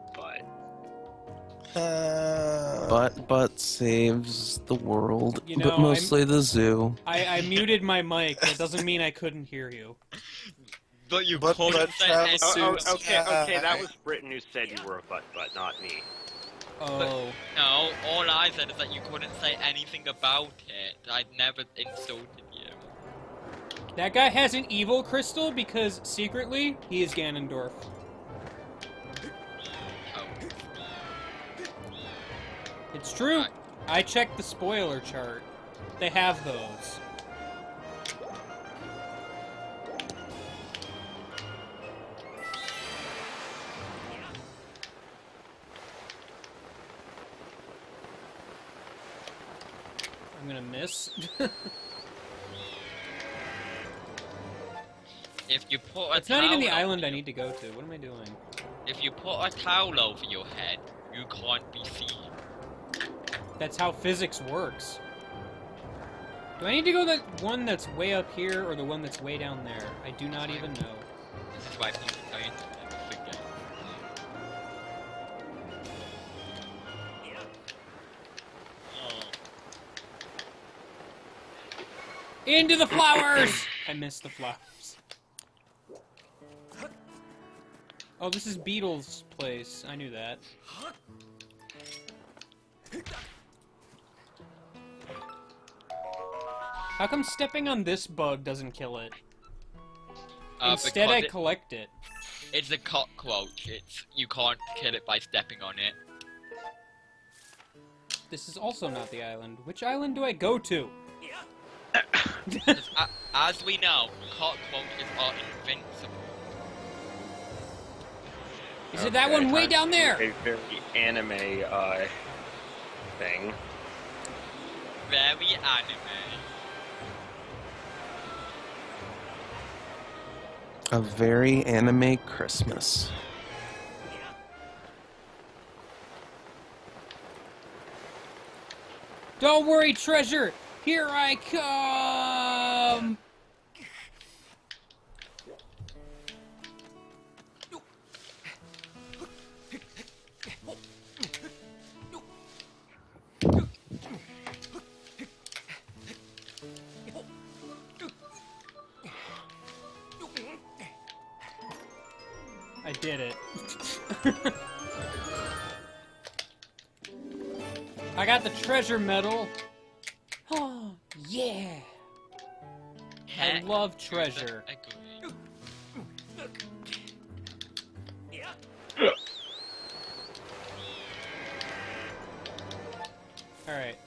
But saves the world, You but know, mostly the zoo. I muted my mic. That doesn't mean I couldn't hear you. But you But couldn't say Travis anything. Suits- Okay, that was Britain who said you were a butt, not me. Oh. No, all I said is that you couldn't say anything about it. I'd never insulted you. That guy has an evil crystal because secretly he is Ganondorf. Oh. It's true. Right. I checked the spoiler chart. They have those. I'm gonna miss. If you put a It's not even the towel island I over- need to go to. What am I doing? If you put a towel over your head, you can't be seen. That's how physics works. Do I need to go that one that's way up here or the one that's way down there? I do not even know. This is why people tell you to never forget. Into the flowers! I missed the flowers. Oh, this is Beetle's place. I knew that. How come stepping on this bug doesn't kill it? Instead, because I collect it. it's a cockroach. It's you can't kill it by stepping on it. This is also not the island. Which island do I go to? As we know, cockroaches are invincible. Is it that one way time down to there? A very anime thing. Very anime. A very anime Christmas. Don't worry, treasure! Here I come! I did it. I got the treasure medal. Oh, yeah. I love treasure. Agree. Alright.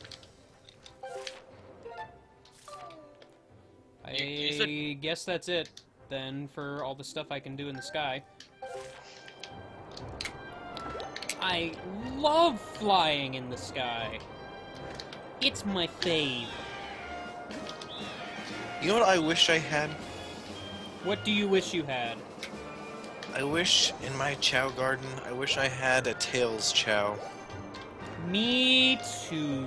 You said- I guess that's it, then, for all the stuff I can do in the sky. I love flying in the sky. It's my fave. You know what I wish I had? What do you wish you had? I wish in my Chow garden, I wish I had a Tails Chow. Me too.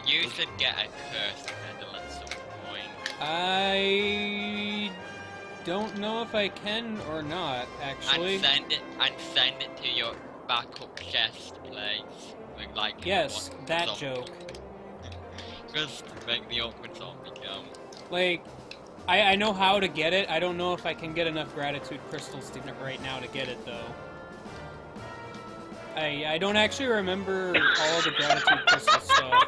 You should get a cursed medal at some point. I don't know if I can or not, actually. And send it to your backup chest place. Like Yes, that joke. Just to make the awkward zombie come. Like, I know how to get it. I don't know if I can get enough gratitude crystals to, right now to get it, though. I don't actually remember all the gratitude crystal stuff.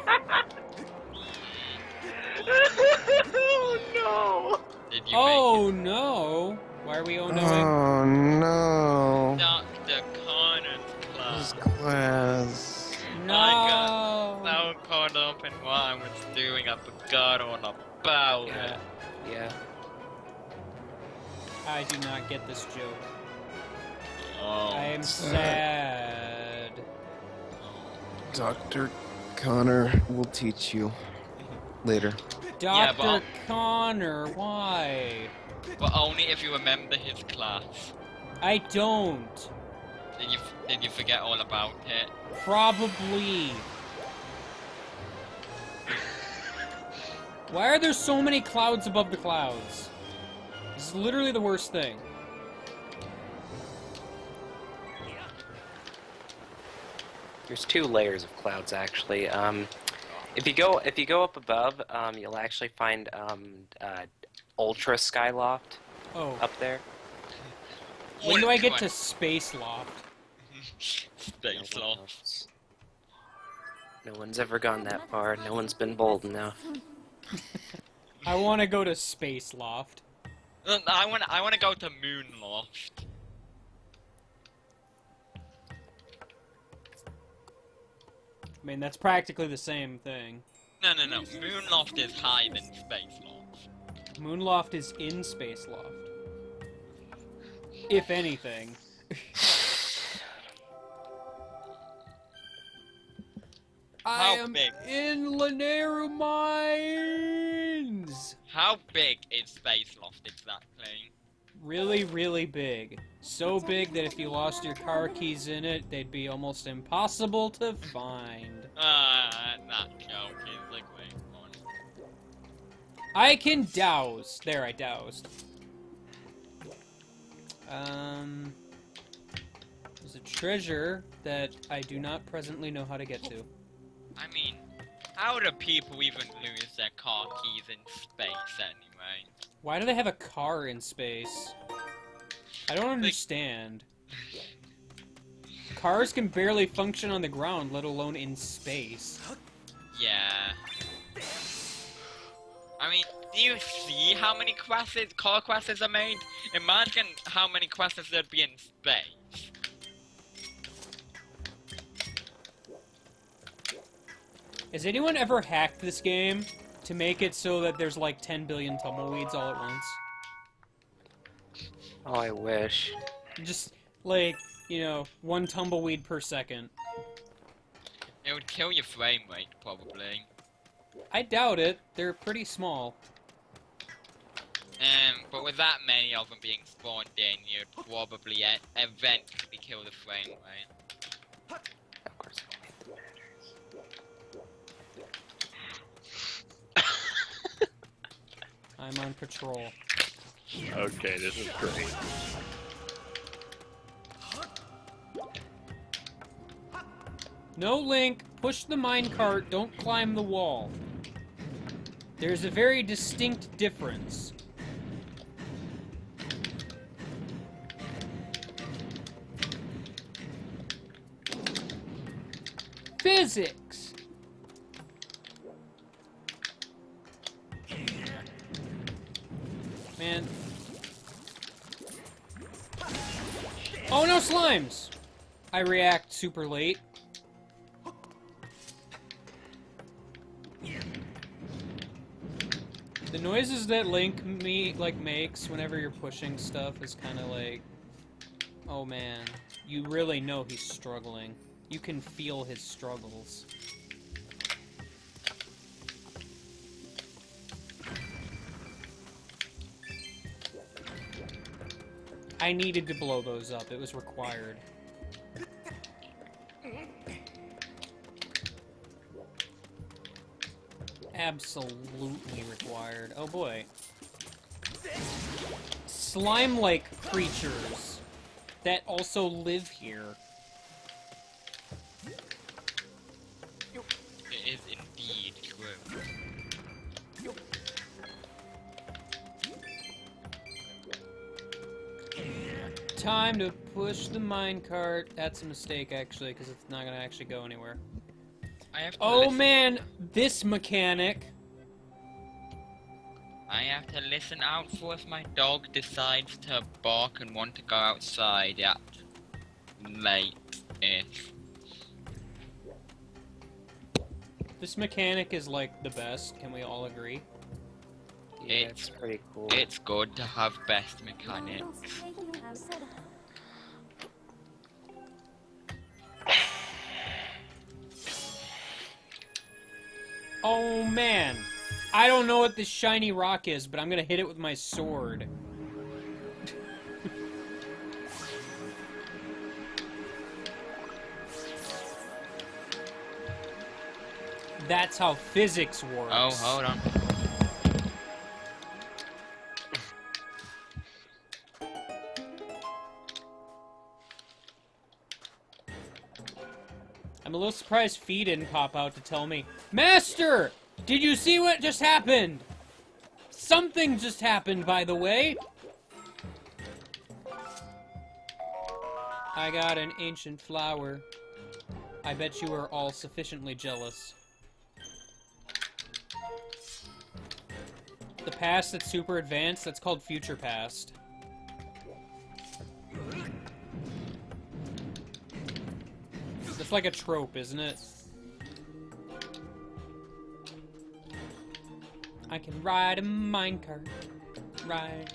Oh no! Did you Oh no! Why are we oh noing? Oh no. Dr. Connor's This class. class. No! So caught up in what I was doing, I forgot all about Yeah. it. Yeah. I do not get this joke. Oh. I am sad. Dr. Connor will teach you later. Yeah, Dr. but- Connor, why? But only if you remember his class. I don't. Did you forget all about it? Probably. Why are there so many clouds above the clouds? This is literally the worst thing. There's 2 layers of clouds actually. If you go up above, you'll actually find Ultra Skyloft Oh, up there. when do I get to Space Loft? Space No one Loft? knows. No one's ever gone that far. No one's been bold enough. I want to go to Space Loft. I want to go to Moon Loft. I mean, that's practically the same thing. No. Moon Loft is higher than Space Loft. Moonloft is in Space Loft. If anything. I How am big? in Linaru Mines! How big is Space Loft exactly? Really, really big. So big that if you lost your car keys in it, they'd be almost impossible to find. That joke is a great one. I can douse. There, I doused. There's a treasure that I do not presently know how to get to. I mean, how do people even lose their car keys in space anyway? Why do they have a car in space? I don't understand. Cars can barely function on the ground, let alone in space. Yeah. I mean, do you see how many car crashes are made? Imagine how many crashes there'd be in space. Has anyone ever hacked this game to make it so that there's like 10 billion tumbleweeds all at once? Oh, I wish. Just like, you know, 1 tumbleweed per second. It would kill your frame rate, probably. I doubt it. They're pretty small. But with that many of them being spawned in, you'd probably eventually kill the frame rate. Of course, I don't think that matters. I'm on patrol. Okay, this is great. No, Link. Push the minecart. Don't climb the wall. There's a very distinct difference. Physics! Man. Oh no, slimes! I react super late. The noises that Link makes whenever you're pushing stuff is kind of like, oh man, you really know he's struggling. You can feel his struggles. I needed to blow those up. It was required. Absolutely required. Oh boy. Slime-like creatures that also live here. It is indeed true. Time to push the minecart. That's a mistake, actually, because it's not going to actually go anywhere. I have to Oh listen. man, this mechanic. I have to listen out for if my dog decides to bark and want to go outside at late-ish. This mechanic is like the best. Can we all agree? Yeah, It's- it's pretty cool. It's good to have best mechanics. Oh man, I don't know what this shiny rock is, but I'm gonna hit it with my sword. That's how physics works. Oh, hold on. I'm a little surprised Fee didn't pop out to tell me, Master! Did you see what just happened? Something just happened, by the way. I got an ancient flower. I bet you are all sufficiently jealous. The past that's super advanced, that's called future past. It's like a trope, isn't it? I can ride a minecart. Riding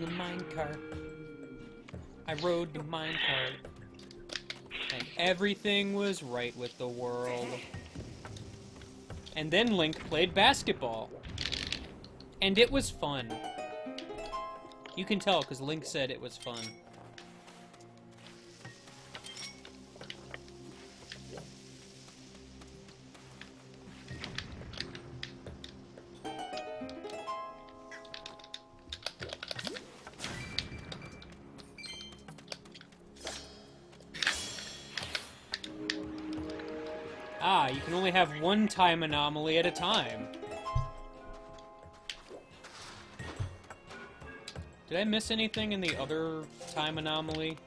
a minecart. I rode the minecart. And everything was right with the world. And then Link played basketball. And it was fun. You can tell, because Link said it was fun. Ah, you can only have one time anomaly at a time. Did I miss anything in the other time anomaly?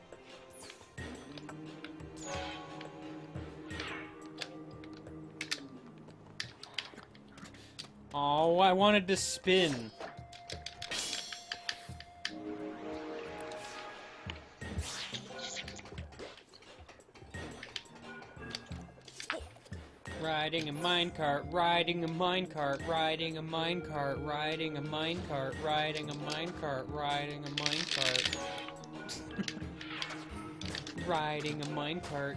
Oh, I wanted to spin. Riding a minecart, riding a minecart, riding a minecart, riding a minecart, riding a minecart, riding a minecart. Riding a minecart.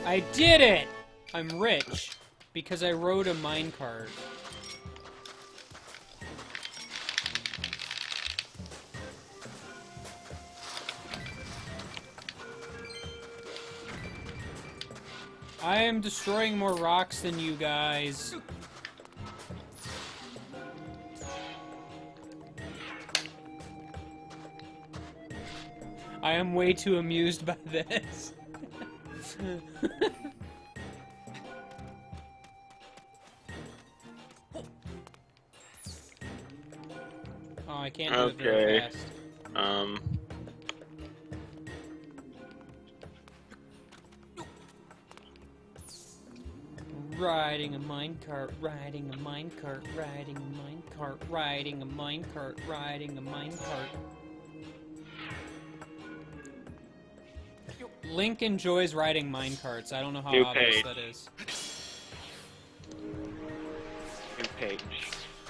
I did it! I'm rich. Because I rode a minecart. I am destroying more rocks than you guys. I am way too amused by this. Oh, I can't do it very fast. Riding a minecart, riding a minecart, riding a minecart, riding a minecart, riding a minecart. Link enjoys riding minecarts. I don't know how New obvious page. that is. New page.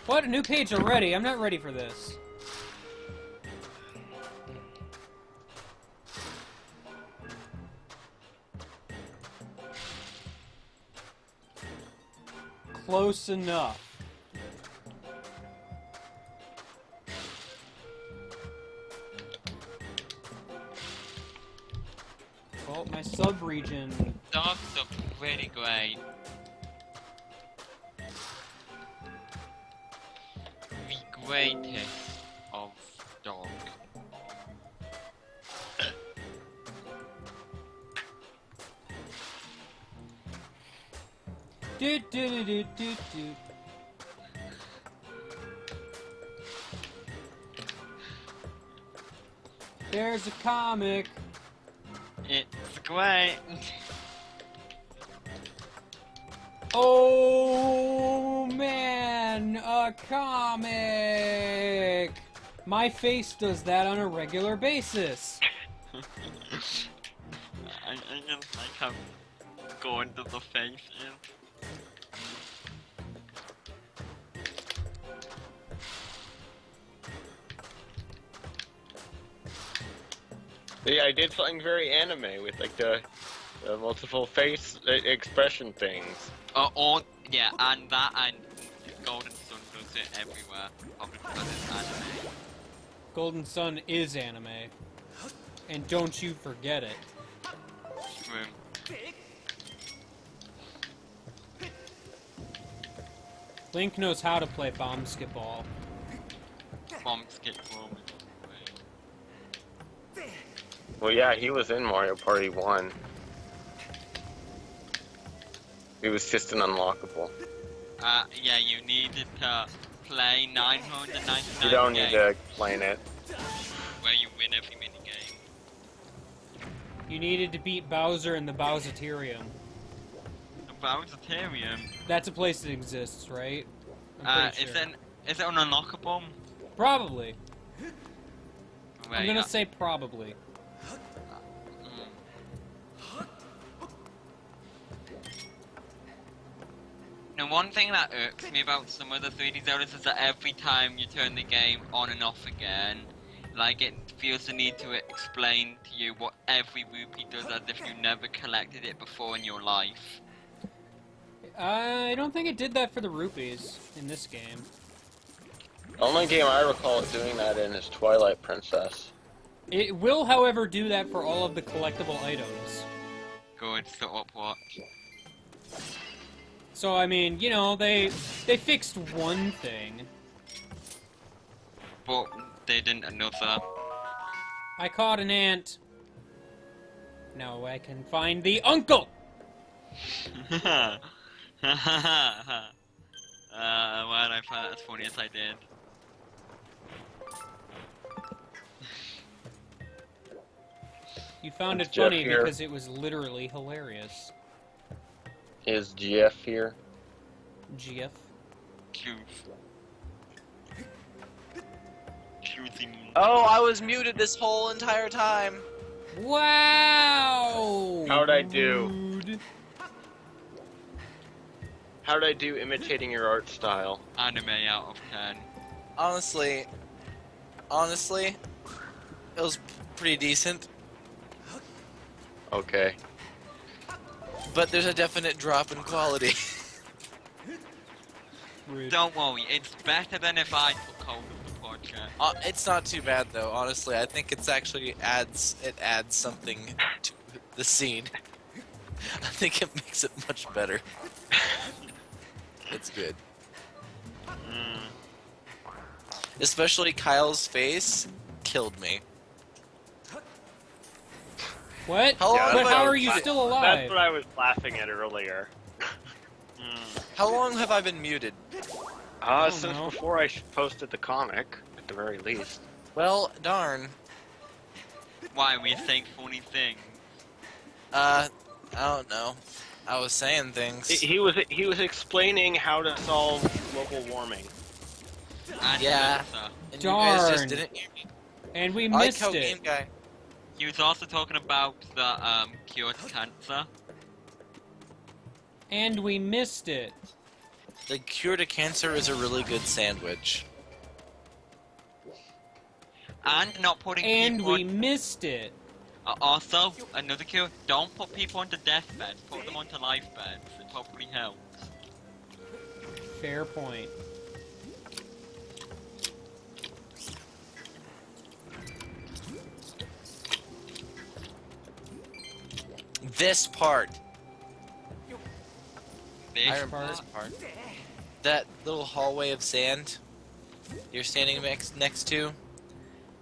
What? A new page already? I'm not ready for this. Close enough. Oh, my sub-region. Dogs are pretty great. The greatest of dog. Do do do do do do. There's a comic. It's great. Oh man, a comic. My face does that on a regular basis. I just like how going to the face is. Yeah, I did something very anime with like the multiple face expression things. Yeah, and that and Golden Sun does it everywhere. Probably because it's anime. Golden Sun is anime. And don't you forget it. True. Link knows how to play basketball. Bomb skip moment. Wait. Well, yeah, he was in Mario Party 1. He was just an unlockable. Yeah, you needed to play 999 You don't need games to explain it. where you win every minigame. You needed to beat Bowser in the Bowserterium. The Bowserterium. That's a place that exists, right? I'm pretty sure. Is it an unlockable? Probably. Wait, I'm gonna say probably. Now, one thing that irks me about some of the 3D Zeldas is that every time you turn the game on and off again, like, it feels the need to explain to you what every rupee does as if you never collected it before in your life. I don't think it did that for the rupees in this game. The only game I recall it doing that in is Twilight Princess. It will, however, do that for all of the collectible items. Good, stopwatch. So, I mean, you know, they fixed one thing. But they didn't another. I caught an ant. Now I can find the uncle! Why did I find that as funny as I did? You found it Jeff funny here. because it was literally hilarious. Is GF here? GF. Oh, I was muted this whole entire time. Wow! How'd I do? Rude. How'd I do imitating your art style? Anime out of 10. Honestly, it was pretty decent. Okay. But there's a definite drop in quality. Rude. Don't worry, it's better than if I took hold of the project. It's not too bad though, honestly. I think it's actually adds something to the scene. I think it makes it much better. It's good. Especially Kyle's face killed me. What? How long But have how I- are you still alive? That's what I was laughing at earlier. How long have I been muted? Since know. before I posted the comic, at the very least. Well, darn. Why, we saying funny things? I don't know. I was saying things. He was explaining how to solve global warming. And Yeah. Melissa. And you guys just Darn. didn't hear me. And we I like missed how it. Game Guy. He was also talking about the cure to cancer. And we missed it. The cure to cancer is a really good sandwich. And not putting And people we missed it. also, another cure, don't put people onto deathbeds, put them onto life beds. It probably helps. Fair point. This part. This I remember this part. That little hallway of sand you're standing next to.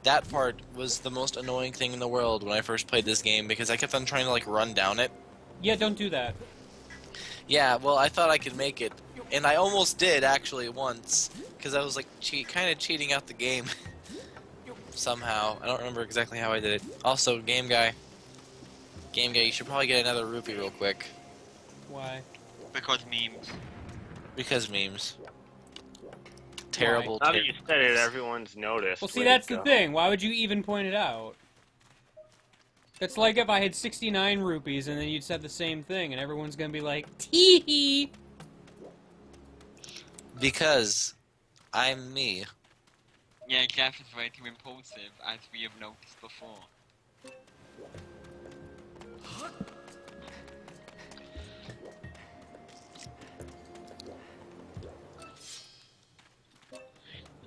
That part was the most annoying thing in the world when I first played this game because I kept on trying to like run down it. Yeah, don't do that. Yeah, well, I thought I could make it, and I almost did actually once because I was like kind of cheating out the game somehow. I don't remember exactly how I did it. Also, Game Guy, you should probably get another rupee real quick Why? because memes. because memes. Terrible. Now that you said it, everyone's noticed. Well, see, Way to that's the go. thing. Why would you even point it out? It's like if I had 69 rupees and then you'd said the same thing and everyone's gonna be like, tee-hee! Because I'm me. Yeah, Jeff is way too impulsive, as we have noticed before.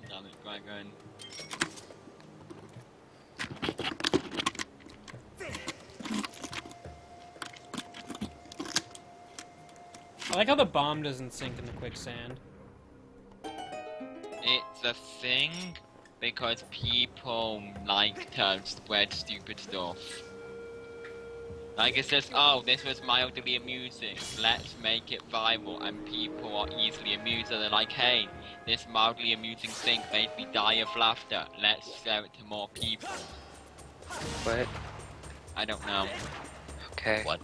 Another dragon. I like how the bomb doesn't sink in the quicksand. It's a thing because people like to spread stupid stuff. Like it says, oh, this was mildly amusing, let's make it viral, and people are easily amused, and they're like, hey, this mildly amusing thing made me die of laughter, let's share it to more people. What? I don't know. Okay. What?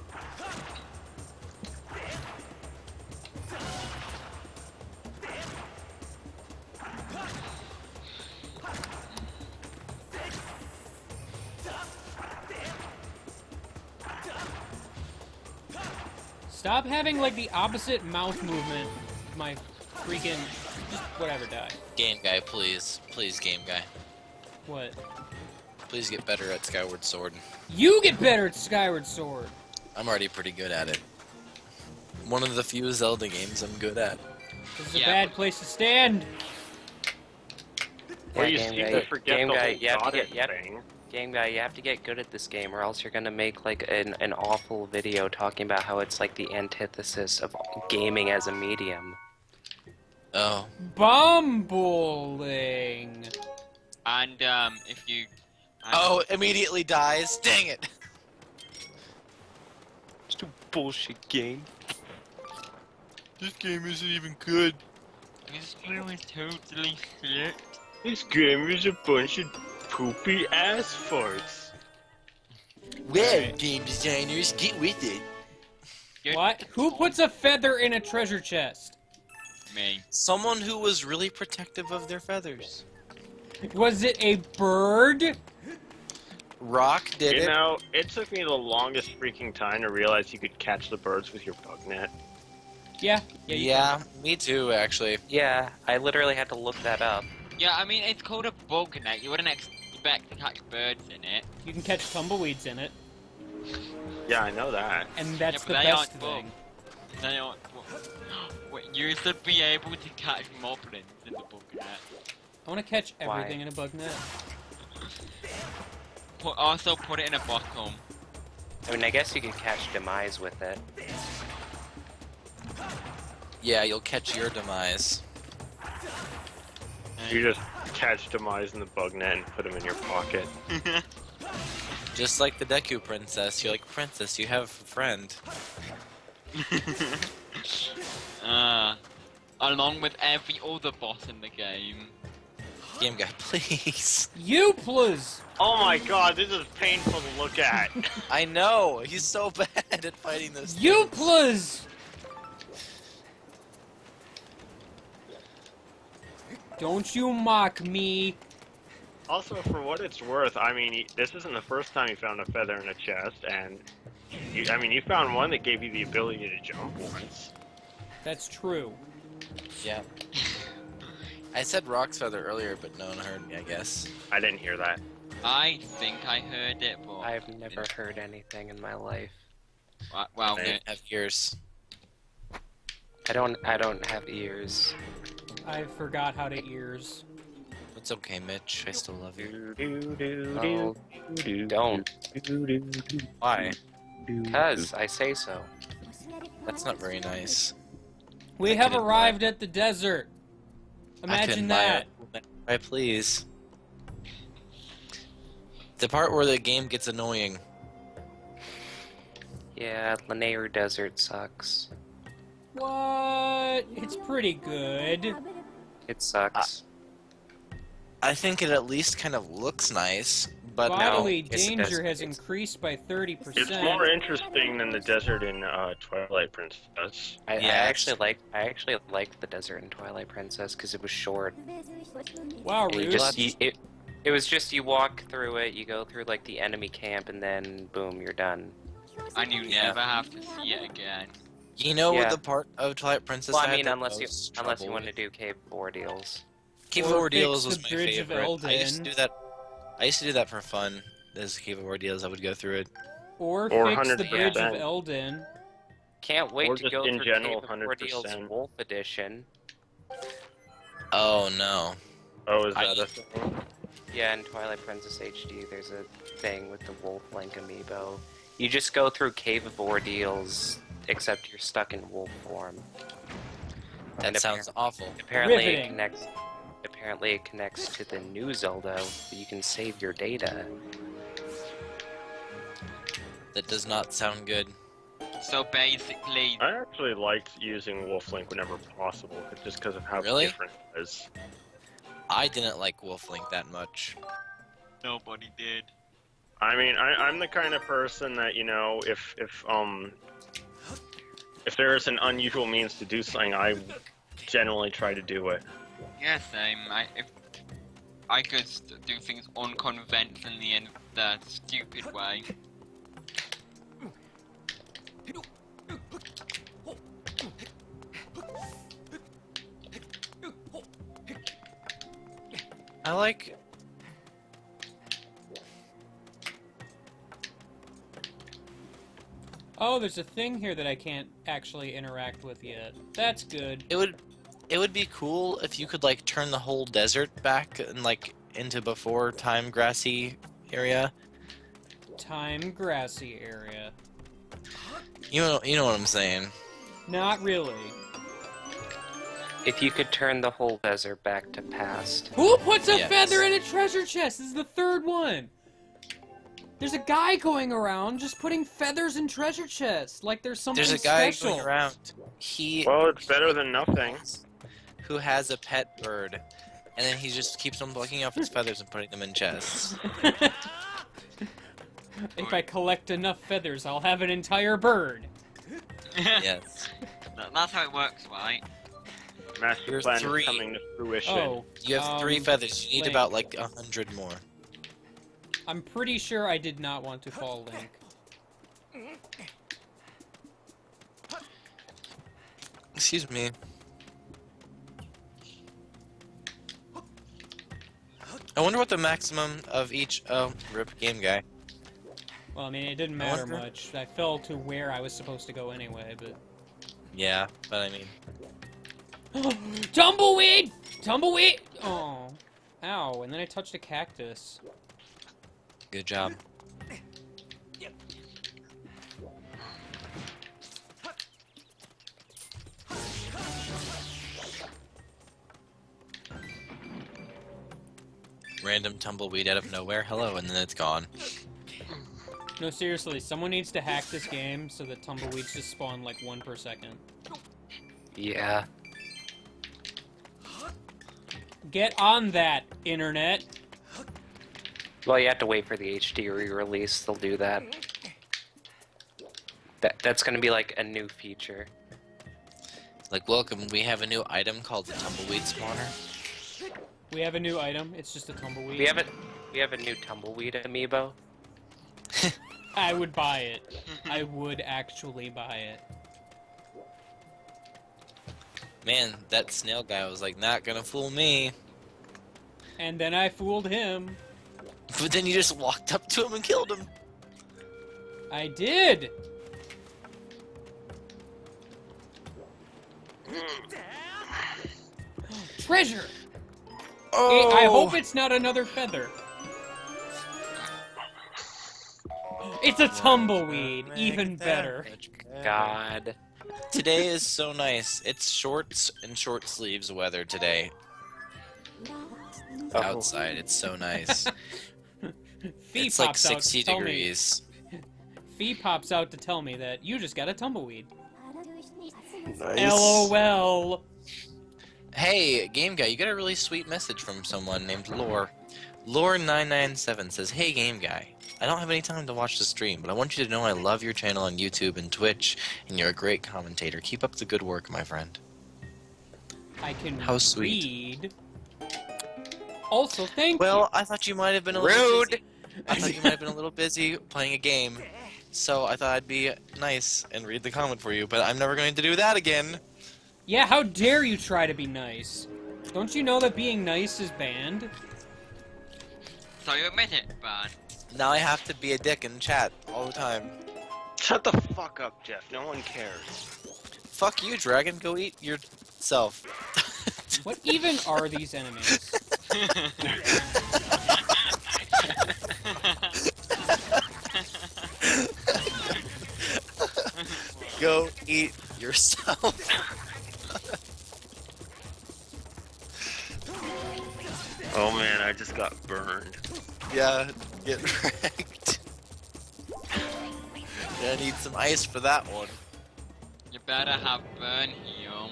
Stop having like the opposite mouth movement. My freaking just whatever die. Game guy, please. Please, game guy. What? Please get better at Skyward Sword. You get better at Skyward Sword. I'm already pretty good at it. One of the few Zelda games I'm good at. This is a bad place to stand. Well, you Game seem Guy, to forget Game the Guy, whole you have to goddess get, thing. Game Guy, you have to get good at this game, or else you're gonna make like an awful video talking about how it's like the antithesis of gaming as a medium. Oh. Bumbling. And if you... Oh, immediately dies. Dang it. Just a bullshit game. This game isn't even good. This game is totally shit. This game is a bunch of poopy ass farts. Well, game designers, get with it. What? Who puts a feather in a treasure chest? Me. Someone who was really protective of their feathers. Was it a bird? Rock did You it. know, it took me the longest freaking time to realize you could catch the birds with your bug net. Yeah. Yeah. You Yeah, me too, actually. Yeah, I literally had to look that up. Yeah, I mean, it's called a bug net. You wouldn't expect to catch birds in it. You can catch tumbleweeds in it, Yeah, I know that. and that's Yeah, the but they best aren't thing. bugs. They aren't bugs. Wait, you should be able to catch moblins in the bug net. I want to catch Why? everything in a bug net. Also put it in a bottom. I mean, I guess you could catch demise with it. Yeah, you'll catch your demise. You just catch Demise in the bug net and put him in your pocket. Just like the Deku princess. You're like, princess, you have a friend. Along with every other boss in the game. Game guy, please. You plus. Oh my god, this is painful to look at. I know, he's so bad at fighting those You things. plus. Don't you mock me. Also, for what it's worth, I mean, this isn't the first time you found a feather in a chest, and you found one that gave you the ability to jump once. That's true. Yeah. I said Rock's feather earlier, but no one heard me, I guess. I didn't hear that. I think I heard it, but... I've never heard anything in my life. Well, I didn't have ears. I don't have ears. I forgot how to ears. It's okay, Mitch. I still love you. Oh, don't. Why? Cause I say so. That's not very nice. We I have couldn't arrived at the desert. Imagine that. Right, please. The part where the game gets annoying. Yeah, Lanayru Desert sucks. What? It's pretty good. It sucks. I think it at least kind of looks nice, but Bodily no, it's a danger desert. has increased by 30%. It's more interesting than the desert in Twilight Princess. I Yes. actually liked the desert in Twilight Princess because it was short. Wow, And you rude. just it was just you walk through it, you go through like the enemy camp, and then boom, you're done. and you Yeah. never have to see it again. you know Yeah. what the part of Twilight Princess Well, I I had mean, the unless you most want trouble to with? do Cave of Ordeals. Cave of Or Ordeals fix was the my Bridge of favorite. I used to Elden. do that. I used to do that for fun. As Cave of Ordeals, I would go through it. Or Or fix the 100%. Bridge of Elden. Can't wait Or to just go in through general, Cave of Ordeals 100%. Wolf Edition. Oh no. Oh, is I- that a thing? Yeah, in Twilight Princess HD, there's a thing with the Wolf Link amiibo. You just go through Cave of Ordeals, except you're stuck in wolf form. That And sounds awful. Apparently, Riveting. apparently it connects to the new Zelda, but you can save your data. That does not sound good. So basically, I actually liked using Wolf Link whenever possible, just because of how Really? different it is. I didn't like Wolf Link that much. nobody did. I mean, I'm the kind of person that, you know, if there is an unusual means to do something, I generally try to do it. Yeah, same. If I could do things unconventionally in the stupid way. I like... Oh, there's a thing here that I can't actually interact with yet. That's good. It would be cool if you could like turn the whole desert back and like into before time grassy area. Time grassy area. You know what I'm saying. Not really. If you could turn the whole desert back to past. Who puts a Yes. feather in a treasure chest? This is the third one. There's a guy going around just putting feathers in treasure chests, like there's something There's a guy special. going around. He Well, it's better than nothing. who has a pet bird, and then he just keeps on plucking off his feathers and putting them in chests. If I collect enough feathers, I'll have an entire bird. Yes. That's how it works, right? Master Here's plan three. is coming to fruition. Oh, You have 3 feathers. You need Link. about like 100 more. I'm pretty sure I did not want to fall Link. Excuse me. I wonder what the maximum of each. Oh, rip game guy. Well, I mean, it didn't I matter wonder- much. I fell to where I was supposed to go anyway, but... Yeah, but I mean, Tumbleweed! Tumbleweed! Oh. Ow, and then I touched a cactus. good job. Random tumbleweed out of nowhere. Hello, and then it's gone. No, seriously, someone needs to hack this game so that tumbleweeds just spawn like 1 per second. Yeah. Get on that, internet! Well, you have to wait for the HD re-release. They'll do that. That's gonna be like a new feature. Like, welcome, we have a new item called the tumbleweed spawner. We have a new item, it's just a tumbleweed. We have a new tumbleweed amiibo. I would buy it. I would actually buy it. Man, that snail guy was like, not gonna fool me. And then I fooled him. But then you just walked up to him and killed him. I did! Treasure! Oh! I hope it's not another feather. It's a tumbleweed, even better. God. Today is so nice. It's shorts and short sleeves weather today. Oh. Outside, it's so nice. Fee It's like pops out to 60 tell degrees. Fee pops out to tell me that you just got a tumbleweed. Nice. LOL. Hey, game guy, you got a really sweet message from someone named Lore. Lore997 says, "Hey game guy, I don't have any time to watch the stream, but I want you to know I love your channel on YouTube and Twitch, and you're a great commentator. Keep up the good work, my friend." I can How sweet. read. Also, thank Well, I thought you might have been a little Rude. busy. I thought you might have been a little busy playing a game, so I thought I'd be nice and read the comment for you, but I'm never going to do that again. you. Yeah, how dare you try to be nice? Don't you know that being nice is banned? So you admit it, Bad. Now I have to be a dick and chat all the time. Shut the fuck up, Jeff. No one cares. Fuck you, dragon. Go eat yourself. What even are these enemies? Go eat yourself. Oh man, I just got burned. Yeah, get wrecked. Gonna need some ice for that one. You better have burn heal.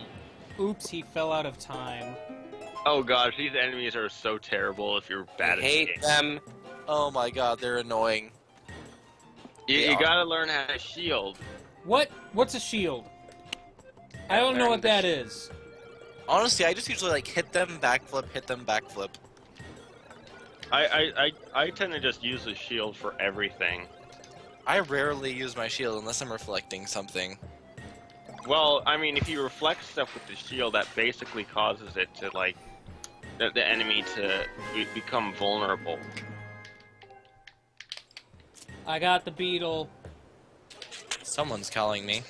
Oops, he fell out of time. Oh gosh, these enemies are so terrible if you're I bad at the hate game. them. Oh my god, they're annoying. You gotta learn how to shield. What? What's a shield? I don't know what that is. Honestly, I just usually like hit them, backflip, hit them, backflip. I tend to just use the shield for everything. I rarely use my shield unless I'm reflecting something. Well, I mean, if you reflect stuff with the shield, that basically causes it to, like, the enemy to become vulnerable. I got the beetle. Someone's calling me.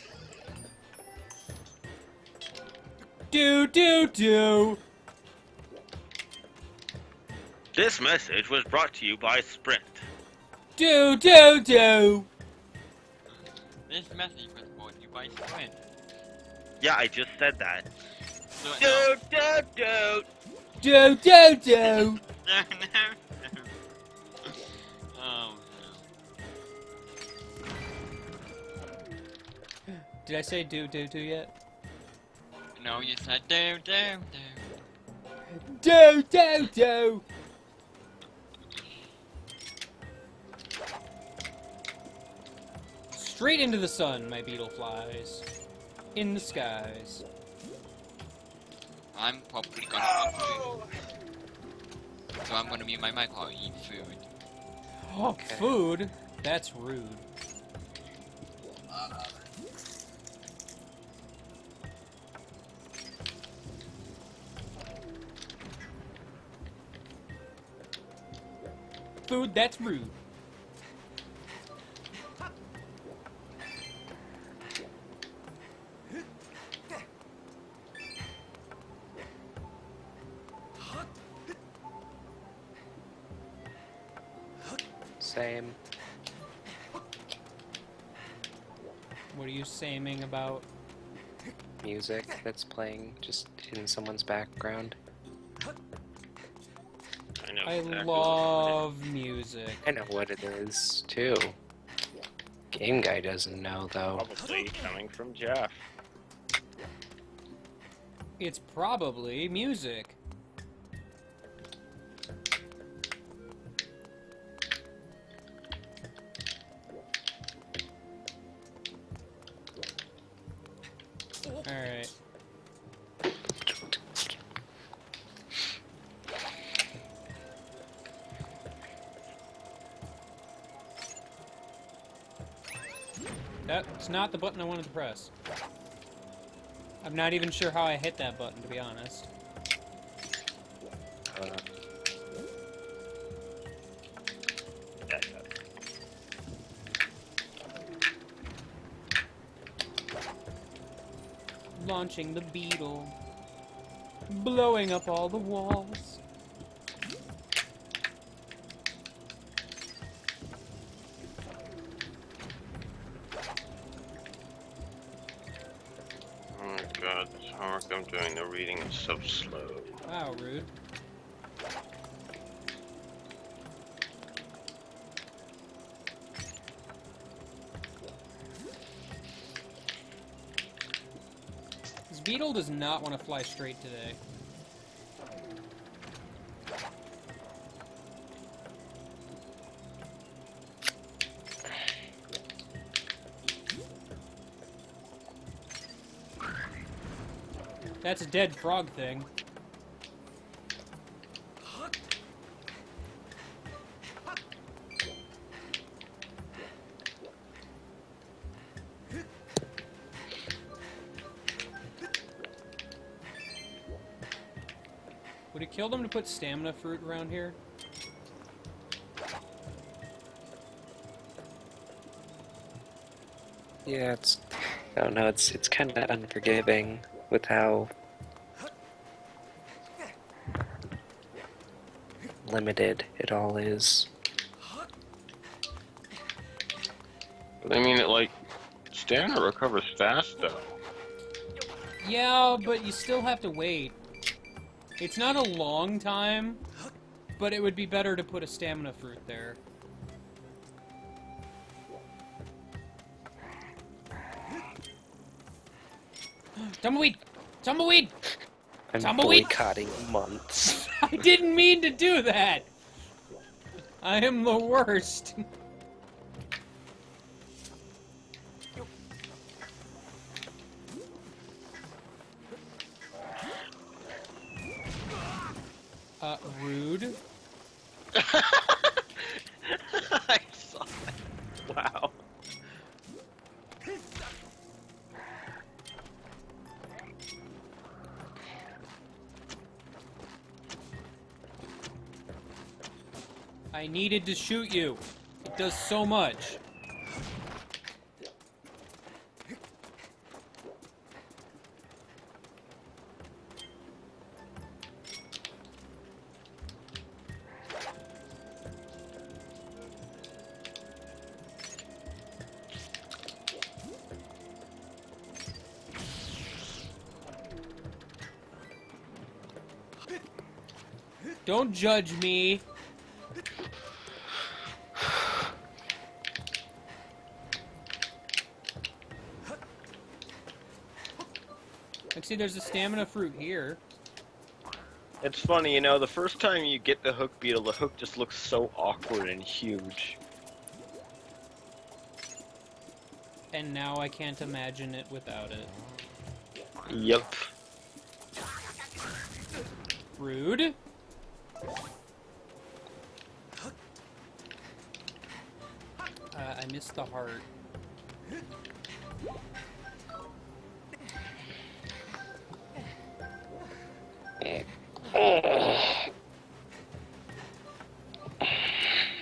Do. This message was brought to you by Sprint. Do. This message was brought to you by Skyward. Yeah, I just said that. No. Do. No, no. Oh, Did I say do yet? no, you said do. Do. Straight into the sun, my beetle flies. In the skies. I'm probably gonna eat food. So I'm gonna mute my mic while I eat food. Okay. Food? That's rude. Food, that's rude. Same. What are you saying about? Music that's playing just in someone's background. I love music. I know what it is, too. Game Guy doesn't know, though. Probably coming from Jeff. It's probably music. Alright. That's not the button I wanted to press. I'm not even sure how I hit that button, to be honest. Launching the beetle. Blowing up all the walls. Oh my god, this homework I'm doing, the reading is so slow. Wow, rude. This beetle does not want to fly straight today. That's a dead frog thing. Would it kill them to put stamina fruit around here? Yeah, I don't know, it's kind of unforgiving with how limited it all is. But I mean, stamina recovers fast, though. Yeah, but you still have to wait. It's not a long time, but it would be better to put a stamina fruit there. Tumbleweed! Tumbleweed! I'm Tumbleweed! boycotting months. I didn't mean to do that! I am the worst. Rude. I saw that. Wow. I needed to shoot you. It does so much. Don't judge me. Like, see, there's a stamina fruit here. It's funny, you know, the first time you get the hook beetle, the hook just looks so awkward and huge. And now I can't imagine it without it. Yep. Rude. I missed the heart.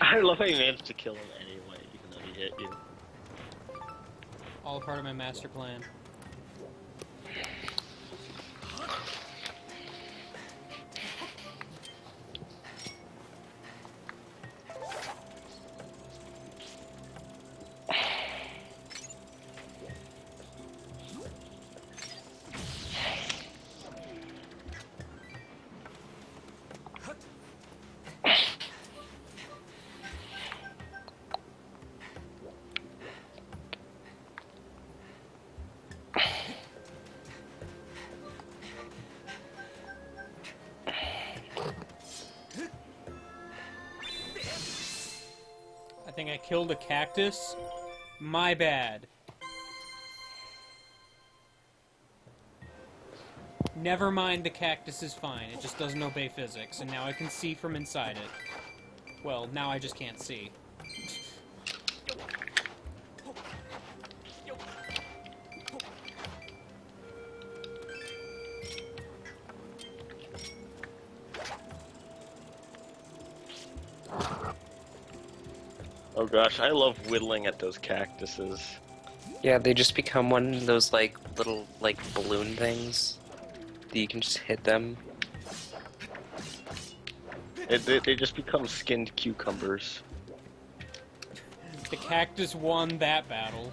I love how you managed to kill him anyway, even though he hit you. All part of my master plan. I think I killed a cactus. My bad. Never mind, the cactus is fine. It just doesn't obey physics, and now I can see from inside it. Well, now I just can't see. Oh gosh, I love whittling at those cactuses. Yeah, they just become one of those like little like balloon things that you can just hit them. They just become skinned cucumbers. The cactus won that battle.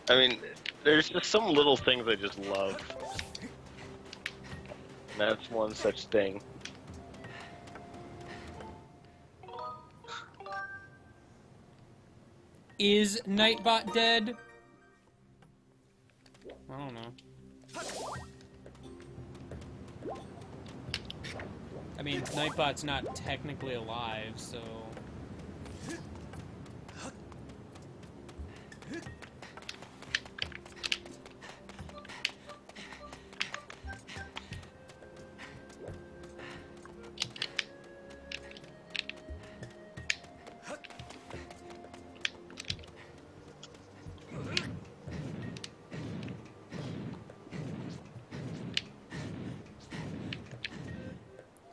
I mean, there's just some little things I just love. And that's one such thing. Is Nightbot dead? I don't know. I mean, Nightbot's not technically alive, so...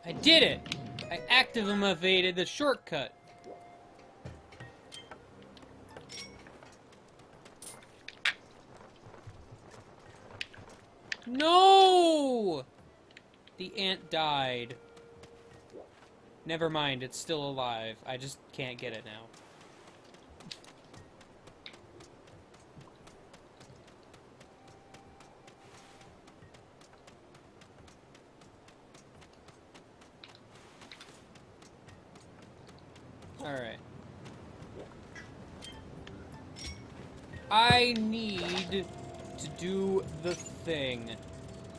I did it! I activated the shortcut. No! The ant died. Never mind, it's still alive. I just can't get it now. Alright. I need to do the thing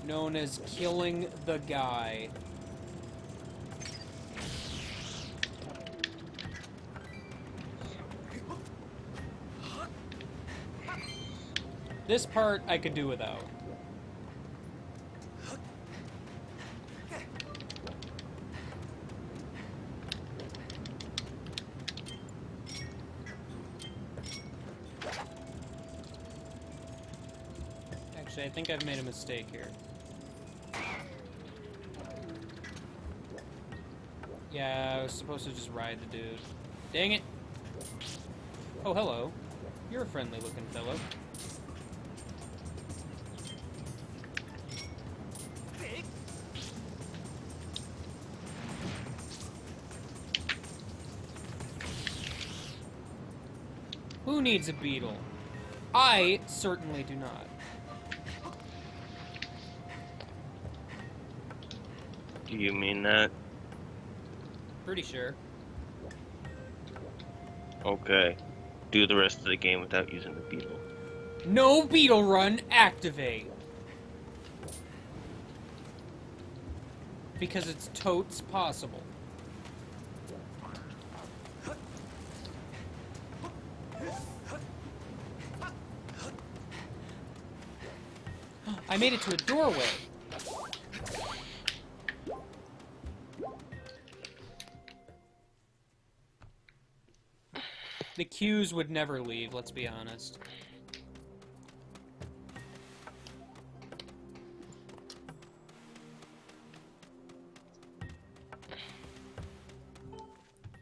known as killing the guy. This part I could do without. Actually, I think I've made a mistake here. Yeah, I was supposed to just ride the dude. Dang it! Oh, hello. You're a friendly looking fellow. Who needs a beetle? I certainly do not. Do you mean that? Pretty sure. Okay. Do the rest of the game without using the beetle. No beetle run, activate! Because it's totes possible. I made it to a doorway. The cues would never leave, let's be honest.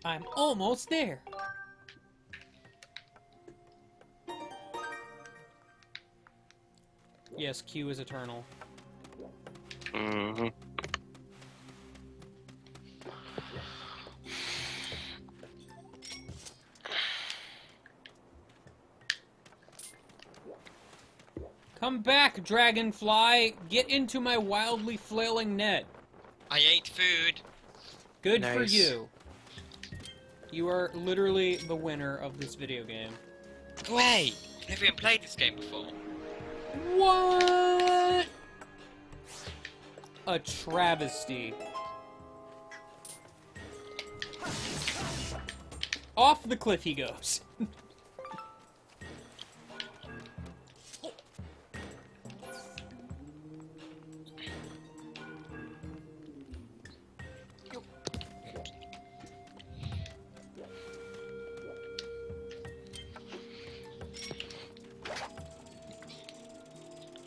I'm almost there. Yes, Q is eternal. Mm-hmm. Come back, dragonfly! Get into my wildly flailing net. I ate food. Good for Nice. you. You are literally the winner of this video game. Wait, I've never even played this game before. What? A travesty. Off the cliff he goes.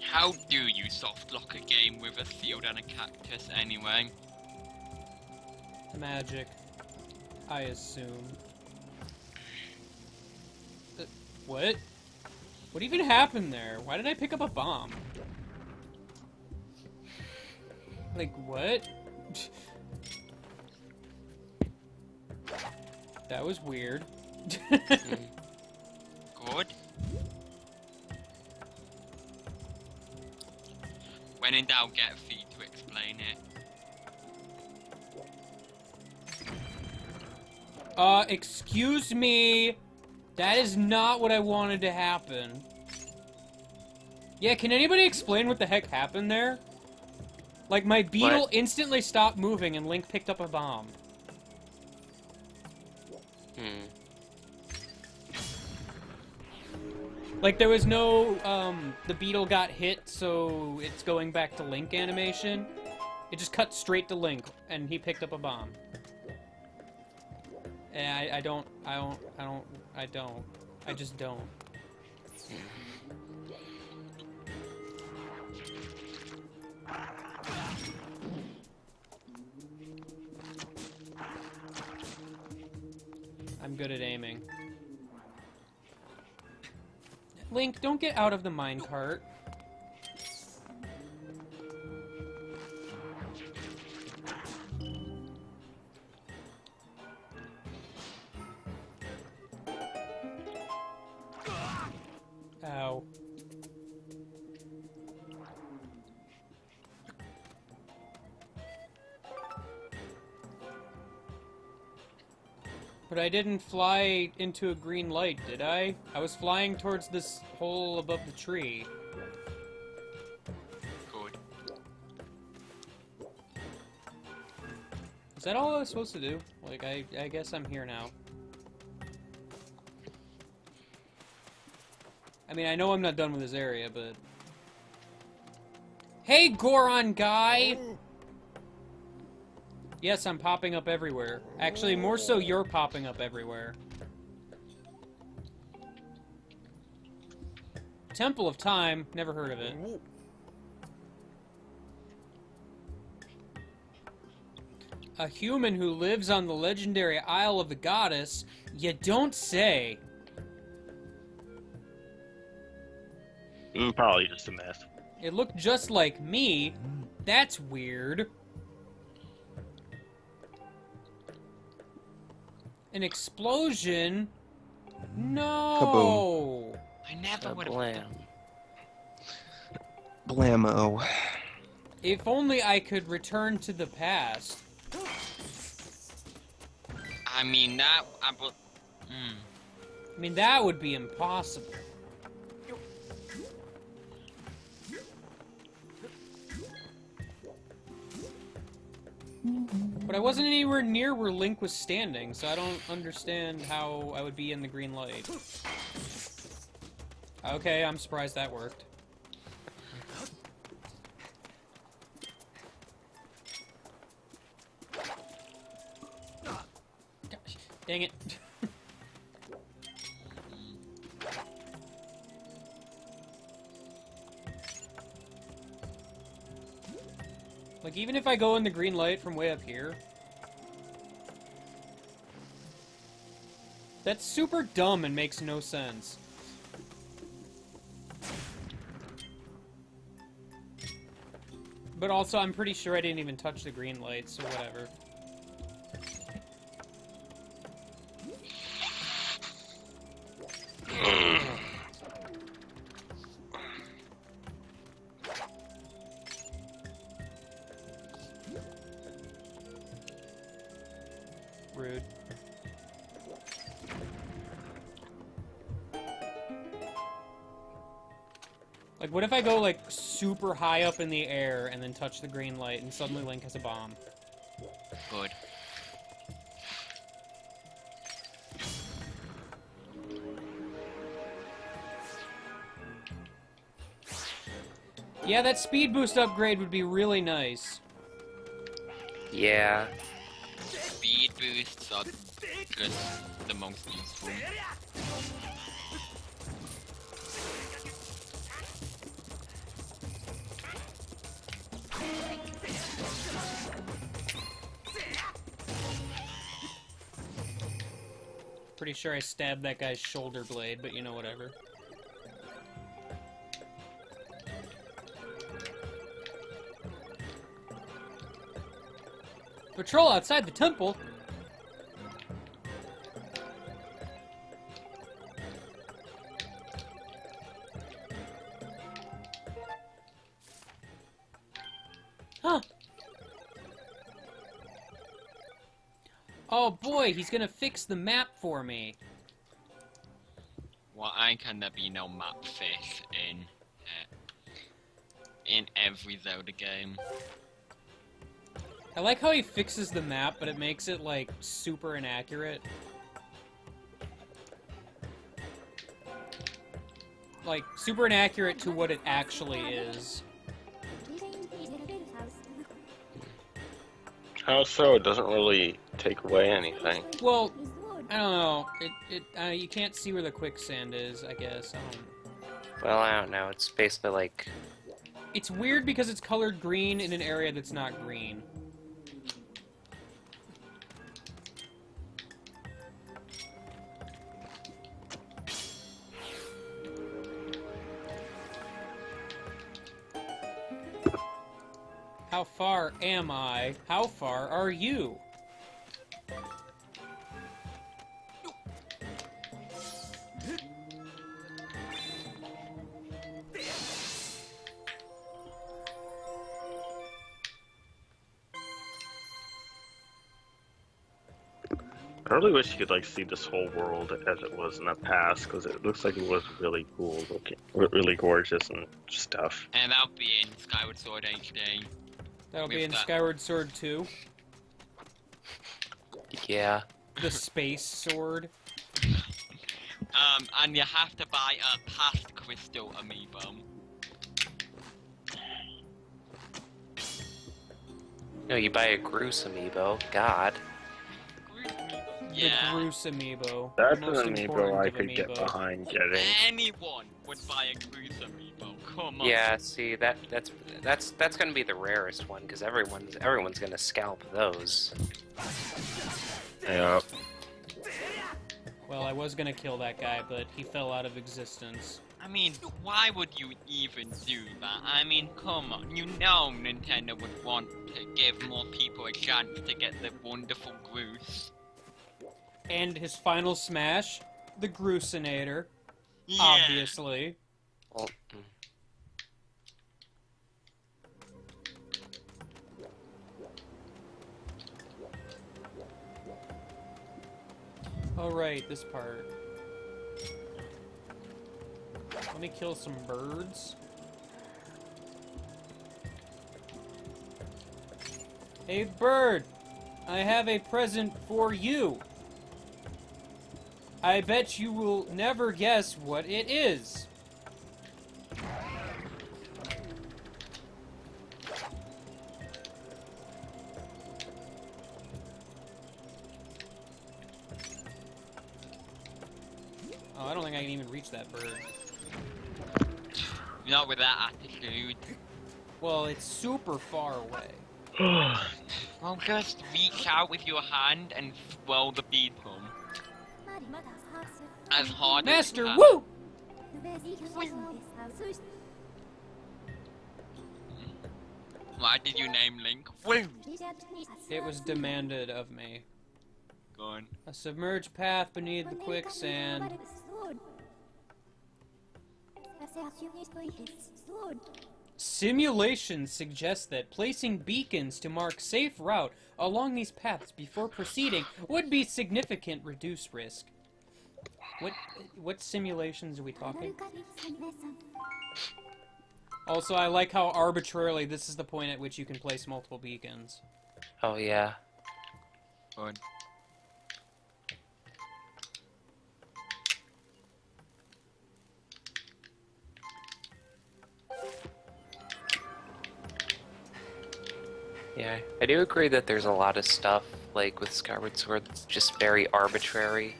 How do you soft lock a game with a field and a cactus anyway? Magic. I assume. What? What even happened there? Why did I pick up a bomb? Like, what? That was weird. Good. When in doubt, get a feed to explain it. Excuse me. That is not what I wanted to happen. Yeah, can anybody explain what the heck happened there? Like, my beetle instantly stopped moving and Link picked up a bomb. Like, there was no, the beetle got hit, so it's going back to Link animation. It just cut straight to Link, and he picked up a bomb. And I just don't. I'm good at aiming. Link, don't get out of the minecart. Ow. But I didn't fly into a green light, did I? I was flying towards this hole above the tree. Good. Is that all I was supposed to do? Like, I guess I'm here now. I mean, I know I'm not done with this area, but... Hey, Goron guy! Yes, I'm popping up everywhere. Actually, more so you're popping up everywhere. Temple of Time, never heard of it. A human who lives on the legendary Isle of the Goddess? You don't say. Probably just a myth. It looked just like me. That's weird. An explosion? No! I never would have Blam. Blammo. If only I could return to the past. I mean, that... I mean, that would be impossible. But I wasn't anywhere near where Link was standing, so I don't understand how I would be in the green light. Okay, I'm surprised that worked. Gosh, dang it. Like, even if I go in the green light from way up here... That's super dumb and makes no sense. But also, I'm pretty sure I didn't even touch the green light, so whatever. Rude. Like, what if I go, like, super high up in the air and then touch the green light and suddenly Link has a bomb? Good. Yeah, that speed boost upgrade would be really nice. Yeah. Speed boosts are just the most useful. Pretty sure I stabbed that guy's shoulder blade, but you know, whatever. Patrol outside the temple? Huh. Oh boy, he's gonna fix the map for me. Well, I can be no map fish in every Zelda game. I like how he fixes the map, but it makes it, like, super inaccurate. Like, super inaccurate to what it actually is. How so? It doesn't really take away anything. Well, I don't know. You can't see where the quicksand is, I guess. I don't... Well, I don't know. It's basically like... It's weird because it's colored green in an area that's not green. How far am I? How far are you? I really wish you could like see this whole world as it was in the past, because it looks like it was really cool looking, really gorgeous and stuff. And that'll be in Skyward Sword HD. That'll be With in that. Skyward Sword 2. Yeah. The space sword. And you have to buy a past crystal amiibo. No, you buy a Groose amiibo. God. Yeah. The Groose amiibo. That's the an most amiibo important I of could get amiibo. behind getting. Anyone would buy a Groose amiibo. Come on. Yeah, see that's gonna be the rarest one because everyone's gonna scalp those. Yeah. Well, I was gonna kill that guy, but he fell out of existence. I mean, why would you even do that? I mean, come on. You know Nintendo would want to give more people a chance to get the wonderful Groose. And his final smash, the Groosinator, Yeah. obviously. Well, Oh right, this part. Let me kill some birds. Hey bird! I have a present for you! I bet you will never guess what it is. Oh, I don't think I can even reach that bird. Not with that attitude. Well, it's super far away. Well, just reach out with your hand and swirl the beetle. As hard Master, as woo! Why did you name Link? Woo! It was demanded of me. Go on. A submerged path beneath the quicksand. Simulations suggest that placing beacons to mark safe route along these paths before proceeding would be significant reduced risk. What simulations are we talking? Also, I like how arbitrarily this is the point at which you can place multiple beacons. oh yeah. Good. Yeah, I do agree that there's a lot of stuff, like with Skyward Sword, that's just very arbitrary.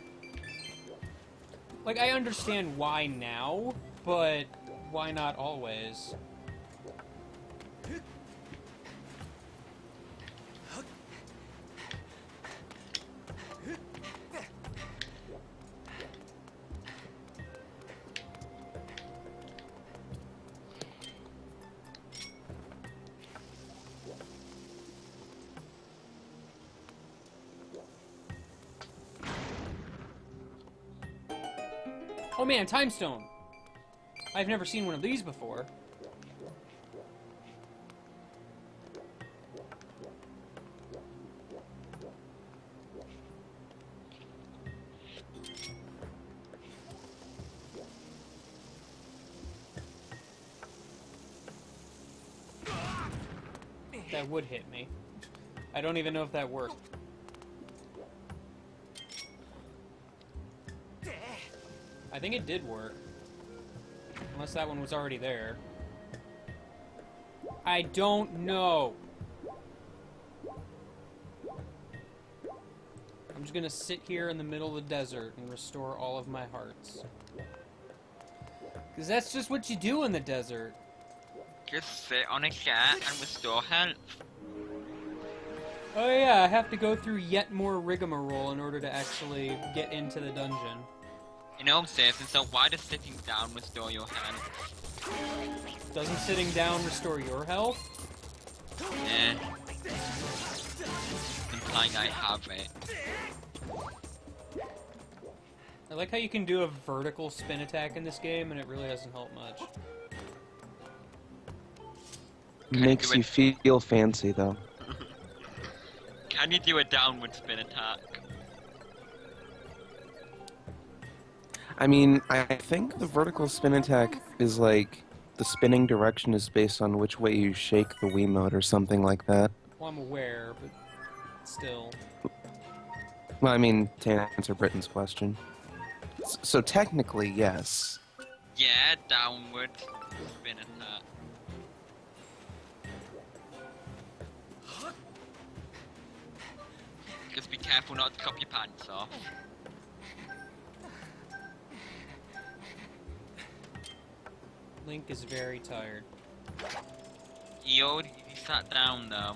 Like, I understand why now, but why not always? Oh man, Time Stone! I've never seen one of these before. That would hit me. I don't even know if that worked. I think it did work. Unless that one was already there. I don't know. I'm just gonna sit here in the middle of the desert and restore all of my hearts. Because that's just what you do in the desert. Just sit on a chair and restore health. Oh yeah, I have to go through yet more rigmarole in order to actually get into the dungeon. You know, Jason, so why does sitting down restore your health? Doesn't sitting down restore your health? Yeah. Implying I have it. I like how you can do a vertical spin attack in this game, and it really doesn't help much. Makes you feel fancy, though. Can you do a downward spin attack? I mean, I think the vertical spin attack is like the spinning direction is based on which way you shake the Wiimote or something like that. Well, I'm aware, but still. Well, I mean, to answer Britton's question. So technically, yes. Yeah, downward spin attack. Just be careful not to cut your pants off. Link is very tired. He sat down though.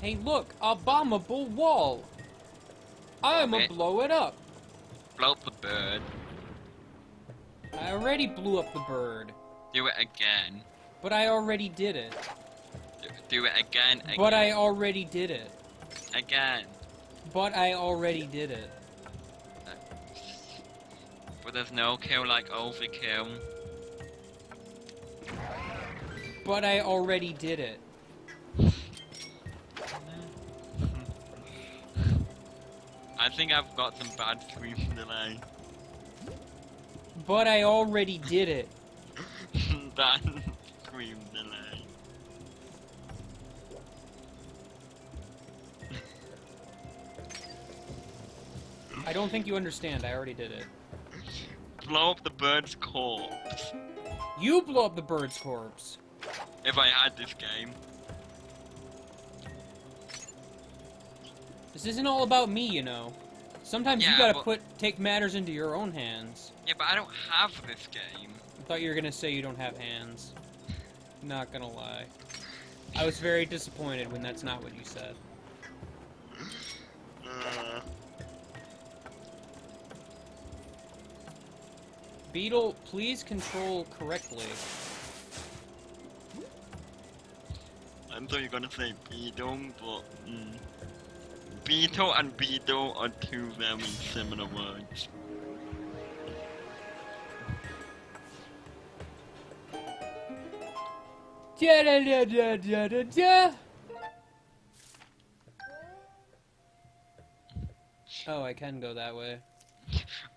Hey, look! A bombable wall! I'ma Okay. blow it up! Blow up the bird. I already blew up the bird. Do it again. But I already did it. Do it again. But I already did it. Again. But I already did it. But there's no kill like overkill. But I already did it. I think I've got some bad stream delay. But I already did it. Bad stream delay. I don't think you understand. I already did it. Blow up the bird's corpse. You blow up the bird's corpse. If I had this game. This isn't all about me, you know. Sometimes you Yeah, gotta but- take matters into your own hands. Yeah, but I don't have this game. I thought you were gonna say you don't have hands. Not gonna lie. I was very disappointed when that's not what you said. Beetle, please control correctly. I thought you were gonna say Beetle, but Beetle and Beetle are two very similar words. Da da da da da da da. Oh, I can go that way.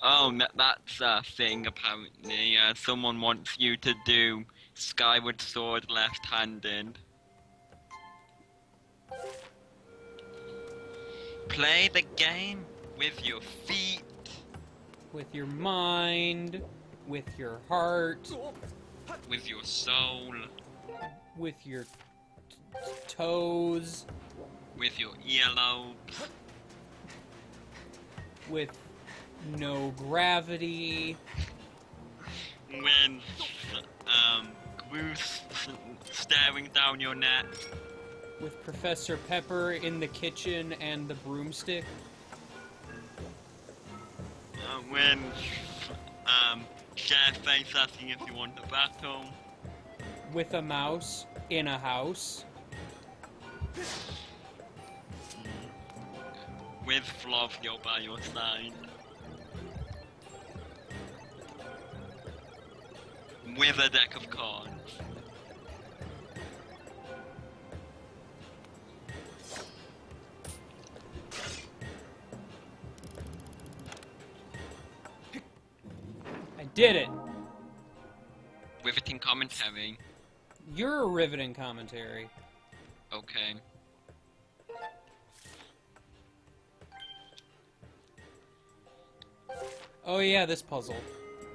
Oh, that's a thing apparently. Someone wants you to do Skyward Sword left-handed. Play the game with your feet. With your mind, with your heart, With your soul. with your toes, With your earlobes. with no gravity. When Goose staring down your neck. With Professor Pepper in the kitchen and the broomstick. When Sharface asking if you want a battle. With a mouse in a house. With Flovio by your side. With a deck of cards. I did it! Riveting commentary. You're a riveting commentary. Okay. Oh yeah, this puzzle.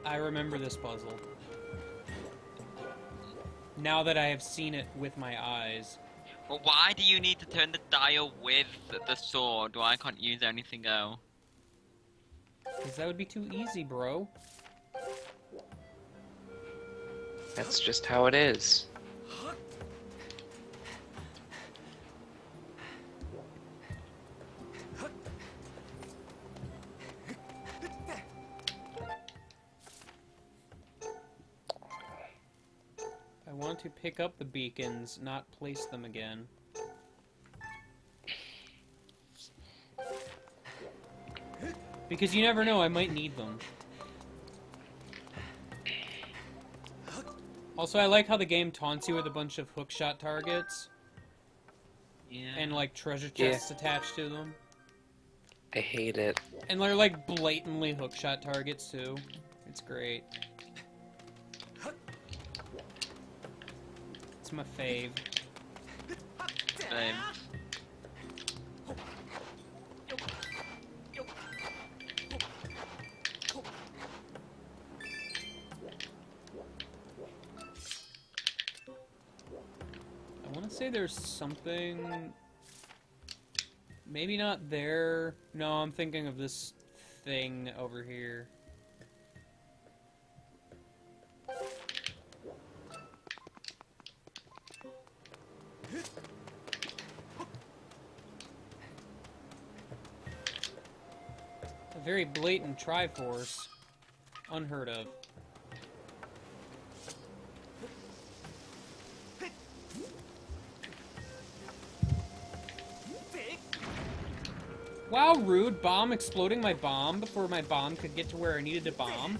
I remember this puzzle. Now that I have seen it with my eyes. Well, why do you need to turn the dial with the sword? Why can't you use anything else? Because that would be too easy, bro. That's just how it is. I want to pick up the beacons, not place them again. Because you never know, I might need them. Also, I like how the game taunts you with a bunch of hookshot targets. Yeah. and like treasure chests attached to them. I hate it. And they're like blatantly hookshot targets too. It's great. It's my fave. Same. I want to say there's something... Maybe not there. No, I'm thinking of this thing over here. A very blatant Triforce. Unheard of. Wow, rude. Bomb exploding my bomb before my bomb could get to where I needed to bomb.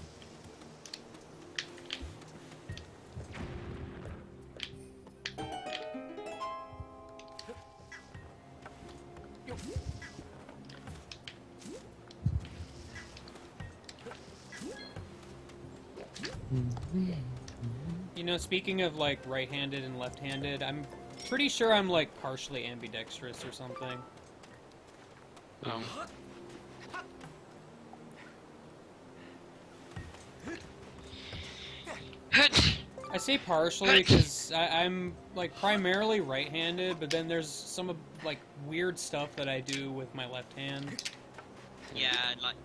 You know, speaking of, like, right-handed and left-handed, I'm pretty sure I'm, like, partially ambidextrous or something. I say partially because I'm, like, primarily right-handed, but then there's some, like, weird stuff that I do with my left hand. Yeah, like,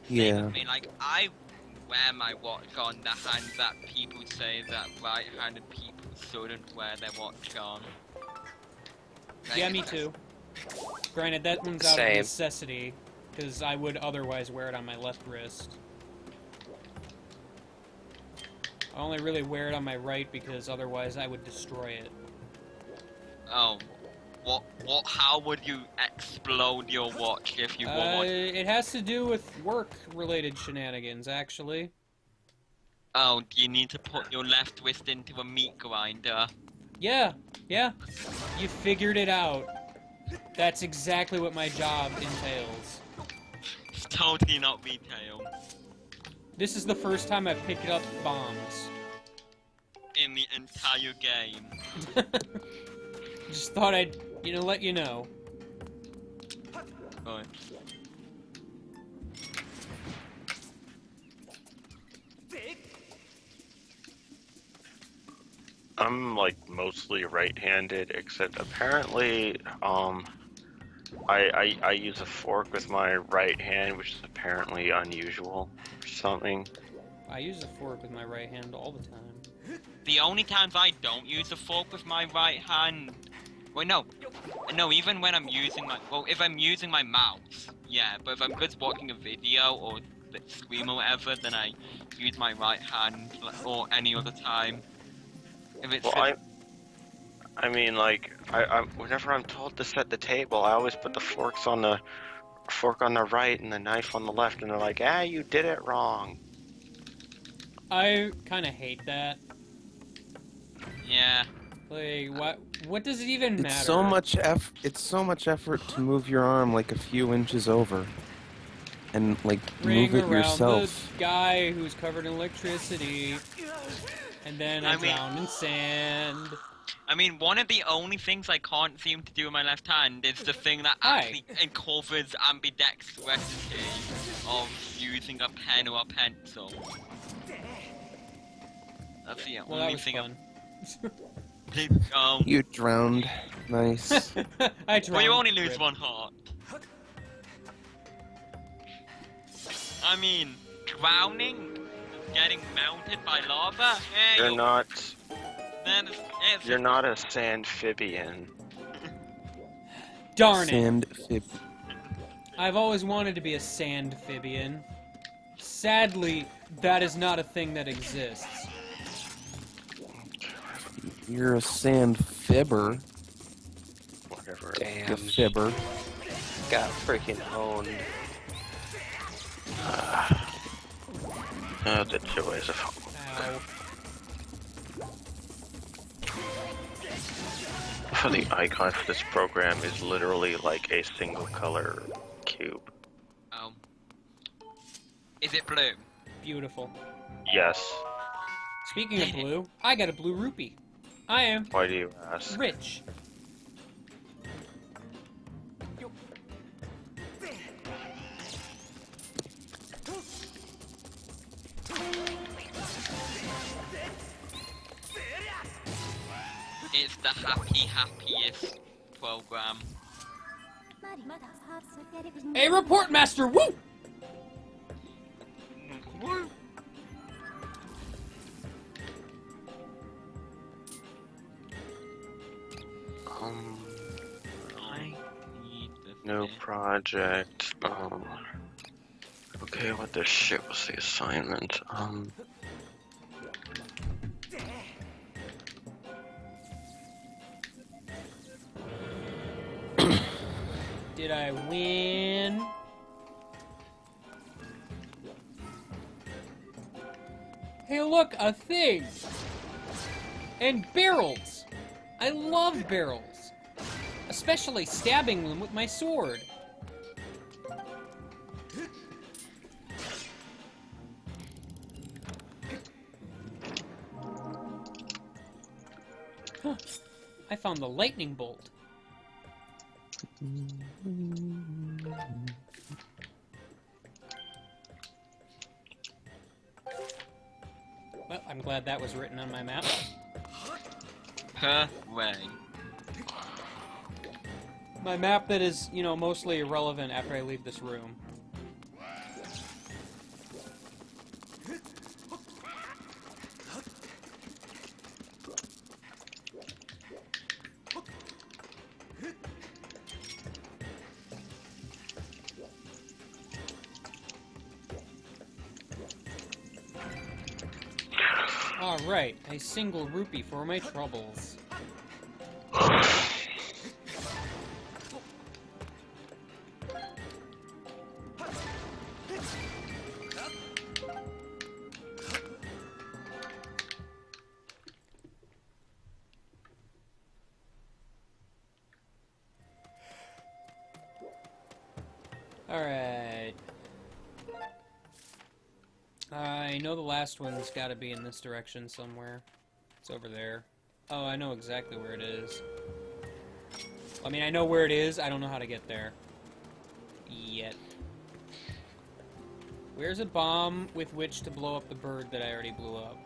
Yeah. I mean, like, I wear my watch on the hand that people say that right-handed people shouldn't wear their watch on. Like, Yeah, me too. Granted, that one's out of Same. necessity, because I would otherwise wear it on my left wrist. I only really wear it on my right because otherwise I would destroy it. Oh, how would you explode your watch if you wore one? It has to do with work-related shenanigans, actually. Oh, do you need to put your left wrist into a meat grinder? Yeah, yeah. You figured it out. That's exactly what my job entails. It's totally not retail. This is the first time I've picked up bombs. In the entire game. Just thought I'd, let you know. Right. I'm like mostly right-handed, except apparently, I use a fork with my right hand, which is apparently unusual or something. I use a fork with my right hand all the time. The only times I don't use a fork with my right hand... Well, no, even when I'm using my... Well, if I'm using my mouse, yeah, but if I'm just watching a video or the stream or whatever, then I use my right hand, or any other time. If it's... Well, I mean, like, whenever I'm told to set the table, I always put the fork on the right and the knife on the left, and they're like, "Ah, you did it wrong." I kind of hate that. Yeah. Like, what does it even matter? It's so much effort to move your arm like a few inches over, and like Ring move it around yourself. the guy who's covered in electricity, and then I drown in sand. I mean, one of the only things I can't seem to do with my left hand is the thing that actually covers ambidextrosity of using a pen or a pencil. That's the Well, only that was thing fun. You drowned. Nice. I drowned. Well, you only lose Rip. one heart. I mean, drowning, getting melted by lava. You're not. Then You're not a sandphibian. Darn it! Sandphib. I've always wanted to be a sandphibian. Sadly, that is not a thing that exists. You're a sandfibber. Whatever. Damn. A fibber. Got freaking owned. The joys of Ow. for the icon for this program is literally like a single color cube. Oh. Is it blue? Beautiful. Yes. Speaking of blue, I got a blue rupee. I am Why do you ask? rich. It's the happiest program. A report master, woo! I need the No thing. project. Okay, what the shit was the assignment? Did I win? Hey, look, a thing! And barrels! I love barrels! Especially stabbing them with my sword. Huh. I found the lightning bolt. Well, I'm glad that was written on my map. Per way. My map that is, you know, mostly irrelevant after I leave this room. Alright, a single rupee for my troubles. Alright. I know the last one's gotta be in this direction somewhere. It's over there. Oh, I know exactly where it is. I mean, I know where it is, I don't know how to get there. Yet. Where's a bomb with which to blow up the bird that I already blew up?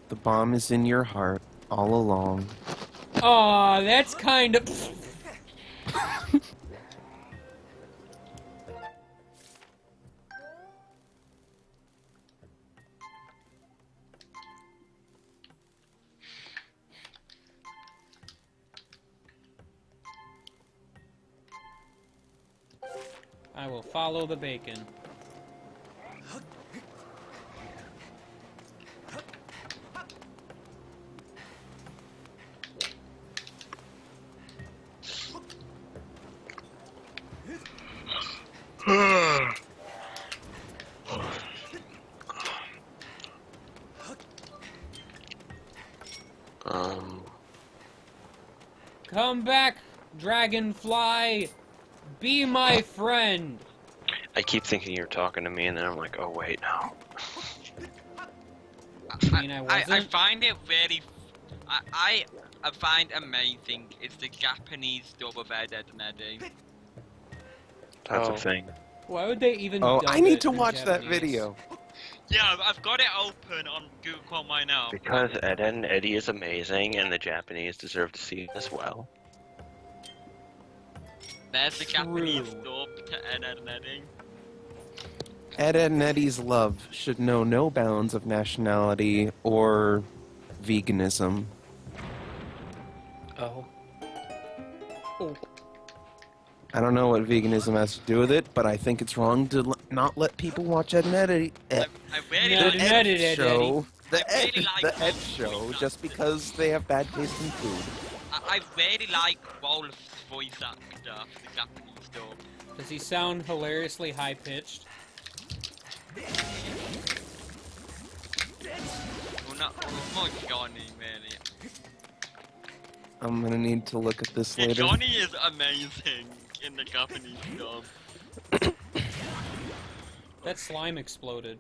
The bomb is in your heart all along. Aw, that's kind of... I will follow the bacon. Come back, dragonfly! Be my friend! I keep thinking you're talking to me, and then I'm like, oh wait, no. I mean, I wasn't? I find it very... I find amazing it's the Japanese dub of Ed, Edd n Eddy. That's Oh. a thing. Why would they even Oh, dub I need it to in watch that Japanese? video. Yeah, I've got it open on Google Chrome right now. Because Ed, Edd n Eddy is amazing, and the Japanese deserve to see it as well. There's the Japanese True. dub to Ed, Edd n Eddy. Ed, Edd n Eddy's love should know no bounds of nationality or veganism. Oh. I don't know what veganism has to do with it, but I think it's wrong to not let people watch Ed, Edd n Eddy. I really Yeah, like Ed, Edd n Eddy. show. The I Ed, really like the Ed Wolf's show, voice just acting. because they have bad taste in food. I really like Wolf's voice actor for the Japanese dub. Does he sound hilariously high-pitched? no, it was more Johnny, really. I'm gonna need to look at this Yeah, later. Johnny is amazing in the Japanese dub. That slime exploded.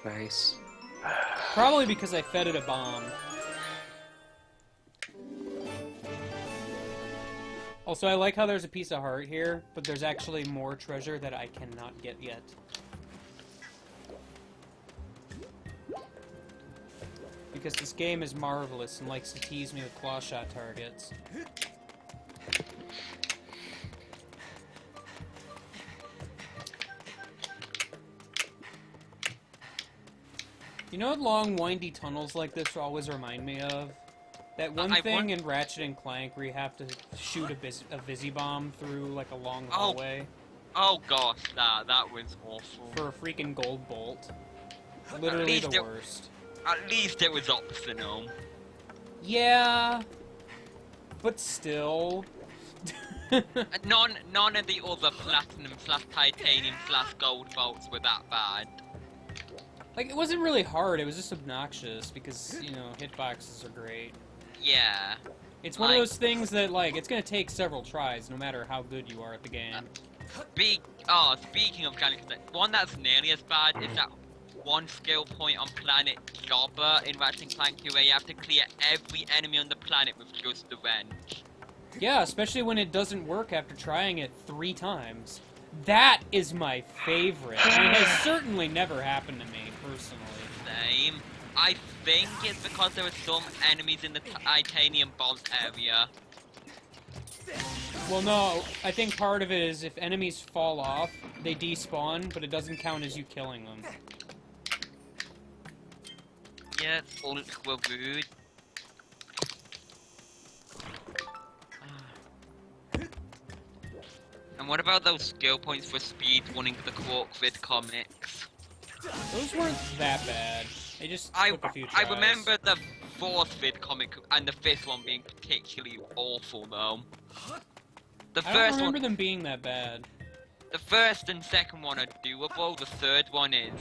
Nice. Probably because I fed it a bomb. Also, I like how there's a piece of heart here, but there's actually more treasure that I cannot get yet. Because this game is marvelous and likes to tease me with claw shot targets. You know what long, windy tunnels like this always remind me of? That one thing in Ratchet and Clank where you have to shoot a Visi bomb through like a long hallway. Oh gosh, that was awful. For a freaking gold bolt. Literally the worst. At least it was optional. Yeah, but still. None of the other platinum/titanium/gold bolts were that bad. Like, it wasn't really hard, it was just obnoxious, because, you know, hitboxes are great. Yeah. It's one of those things that, like, it's gonna take several tries, no matter how good you are at the game. Speaking of Galaxy, one that's nearly as bad is that one skill point on planet Jobber in Ratchet and Clank 2 where you have to clear every enemy on the planet with just the wrench. Yeah, especially when it doesn't work after trying it 3 times. That is my favorite. I mean, it has certainly never happened to me, personally. Same. I think it's because there were some enemies in the titanium boss area. Well, no, I think part of it is if enemies fall off, they despawn, but it doesn't count as you killing them. Yeah, it's ultra rude. And what about those skill points for speed running the Quarkvid comics? Those weren't that bad. They just took a few I tries. remember the 4th vid comic and the 5th one being particularly awful though. I don't remember them being that bad. The 1st and 2nd one are doable, the 3rd one is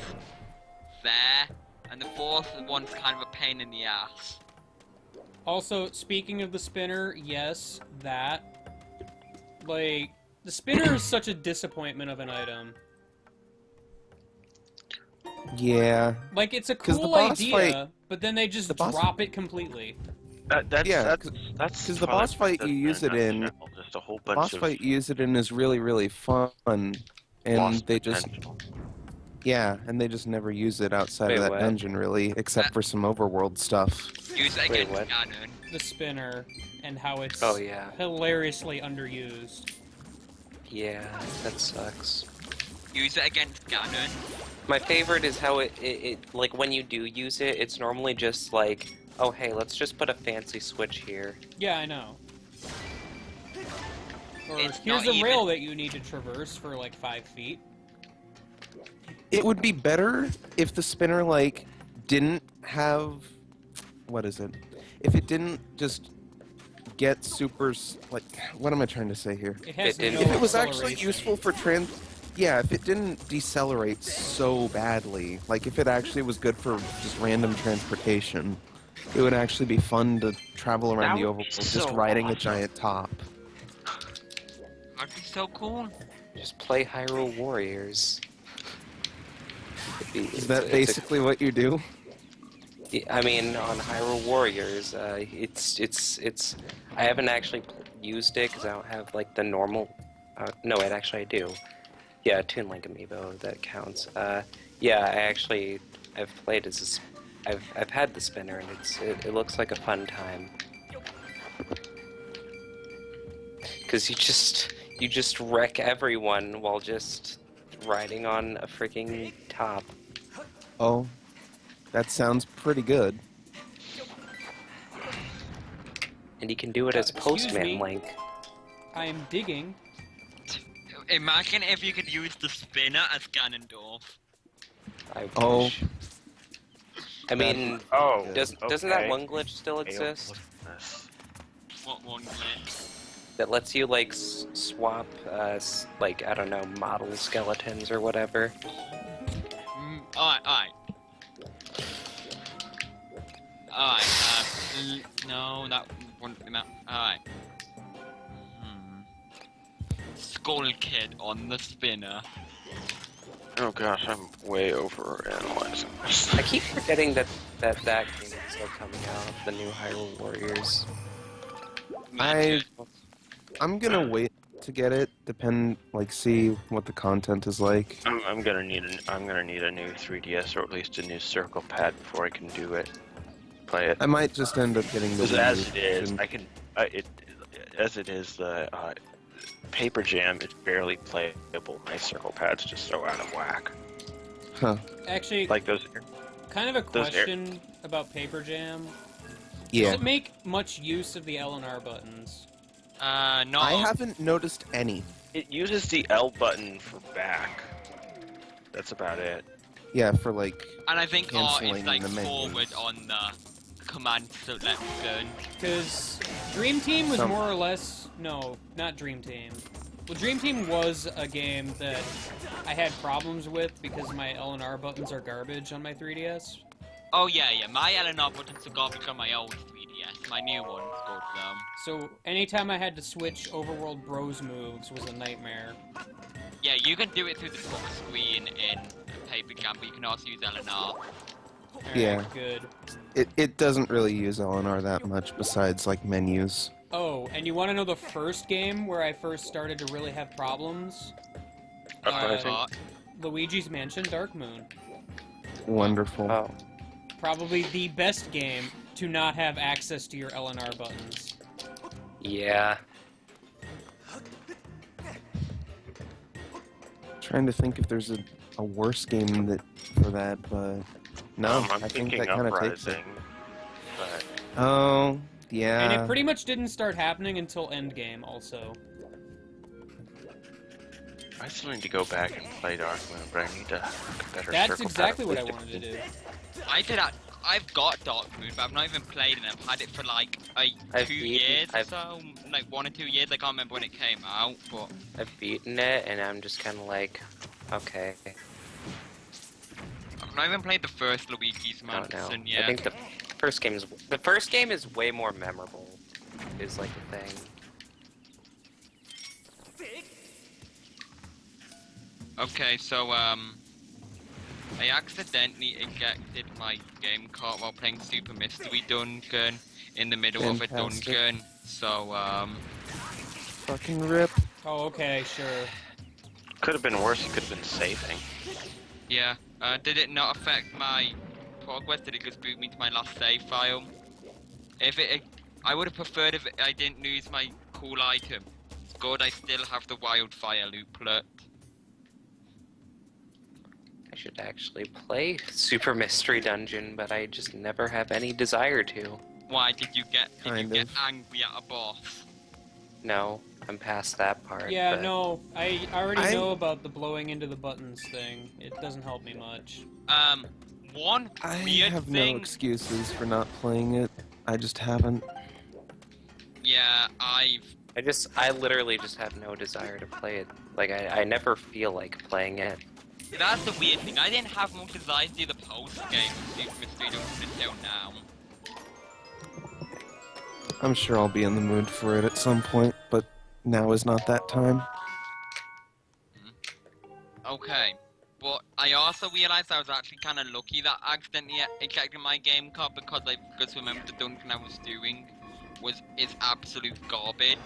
there, and the 4th one's kind of a pain in the ass. Also, speaking of the spinner, yes, that. Like, the spinner is such a disappointment of an item. Yeah. Like, it's a 'Cause the cool boss idea, fight- but then they just drop it completely. That's because the boss fight you use it in, just a whole the bunch boss of fight you use it in is really, really fun, and lost they just, potential. yeah, and they just never use it outside Wait, of that what? dungeon, really, except for some overworld stuff. Use it Wait, against what? Ganon. The spinner, and how it's Oh, yeah. hilariously underused. Yeah, that sucks. Use it against Ganon. My favorite is how it like when you do use it, it's normally just like, oh hey, let's just put a fancy switch here. Yeah, I know. Or It's here's not a rail even- that you need to traverse for like 5 feet. It would be better if the spinner, like, didn't have, what is it? If it didn't just get super, like, what am I trying to say here? It has It no didn't- If it was actually acceleration. useful for yeah, if it didn't decelerate so badly, like if it actually was good for just random transportation, it would actually be fun to travel around That the would be overworld just so riding a awesome. giant top. That'd be so cool. Just play Hyrule Warriors. Is that basically what you do? I mean, on Hyrule Warriors, it's. I haven't actually used it because I don't have like the normal. No, wait, actually I do. Yeah, Toon Link Amiibo, that counts. Yeah, I've played as I've had the spinner and it looks like a fun time. Cause you just wreck everyone while just riding on a freaking top. Oh, that sounds pretty good. And you can do it as Excuse Postman me? Link. I am digging. Imagine if you could use the spinner as Ganondorf. I Oh. wish. I mean, Oh, doesn't that one glitch still exist? What one glitch? That lets you like swap, like I don't know, model skeletons or whatever. Alright. Alright, no, that wouldn't be that. Alright. Skull Kid on the spinner. Oh gosh, I'm way over analyzing this. I keep forgetting that game is still coming out, the new Hyrule Warriors. I'm gonna wait to get it. See what the content is like. I'm gonna need a new 3DS or at least a new circle pad before I can do it. Play it. I might just end up getting the Because Wii as U it is, version. the Paper Jam is barely playable. My circle pad's just so out of whack. Huh. Actually, Like those. kind of a question about Paper Jam. Yeah. Does it make much use of the L and R buttons? No. I haven't noticed any. It uses the L button for back. That's about it. Yeah, for like. And I think R canceling is like the menus. forward on the command select button. Because Dream Team was Some- more or less... No, not Dream Team. Well, Dream Team was a game that I had problems with because my L and R buttons are garbage on my 3DS. Oh yeah, my L and R buttons are garbage on my old 3DS. My new one's good though. So anytime I had to switch Overworld Bros moves was a nightmare. Yeah, you can do it through the touch screen in Paper Jam, but you can also use L and R. Alright, Yeah. good. It doesn't really use LNR that much besides like menus. Oh, and you want to know the first game where I first started to really have problems? Luigi's Mansion Dark Moon. Wonderful. Oh. Probably the best game to not have access to your L and R buttons. Yeah. Trying to think if there's a worse game for that, but no, I'm I think thinking that kind of takes it. Uprising, but Oh, yeah. And it pretty much didn't start happening until Endgame, also. I still need to go back and play Dark Moon, but I need to look at better That's circle exactly pad what I wanted to do. I've got Dark Moon, but I've not even played it. I've had it for like I've 2 beaten- years or I've- so, like 1 or 2 years. I can't remember when it came out, but I've beaten it, and I'm just kind of like, okay. I've not even played the first Luigi's I don't know. Mansion yet. I think the first game is way more memorable. Is like the thing. Okay, so I accidentally ejected my game cart while playing Super Mystery Dungeon in the middle of a Fantastic. dungeon. So Fucking rip. Oh, okay, sure. Could have been worse. It could have been saving. yeah. Did it not affect my progress? Did it just boot me to my last save file? I would have preferred if I didn't lose my cool item. It's good I still have the wildfire looplet. I should actually play Super Mystery Dungeon, but I just never have any desire to. Why did you get Kind get of. angry at a boss? No, I'm past that part. Yeah, but no, I already know about the blowing into the buttons thing. It doesn't help me much. One I weird have thing. no excuses for not playing it. I just haven't. Yeah, I literally just have no desire to play it. Like, I never feel like playing it. that's the weird thing. I didn't have much desire to do the post game Super Mystery Dungeon until now. I'm sure I'll be in the mood for it at some point, but now is not that time. Okay, but I also realized I was actually kind of lucky that I accidentally ejected my game card because I just remembered the dungeon I was doing is absolute garbage.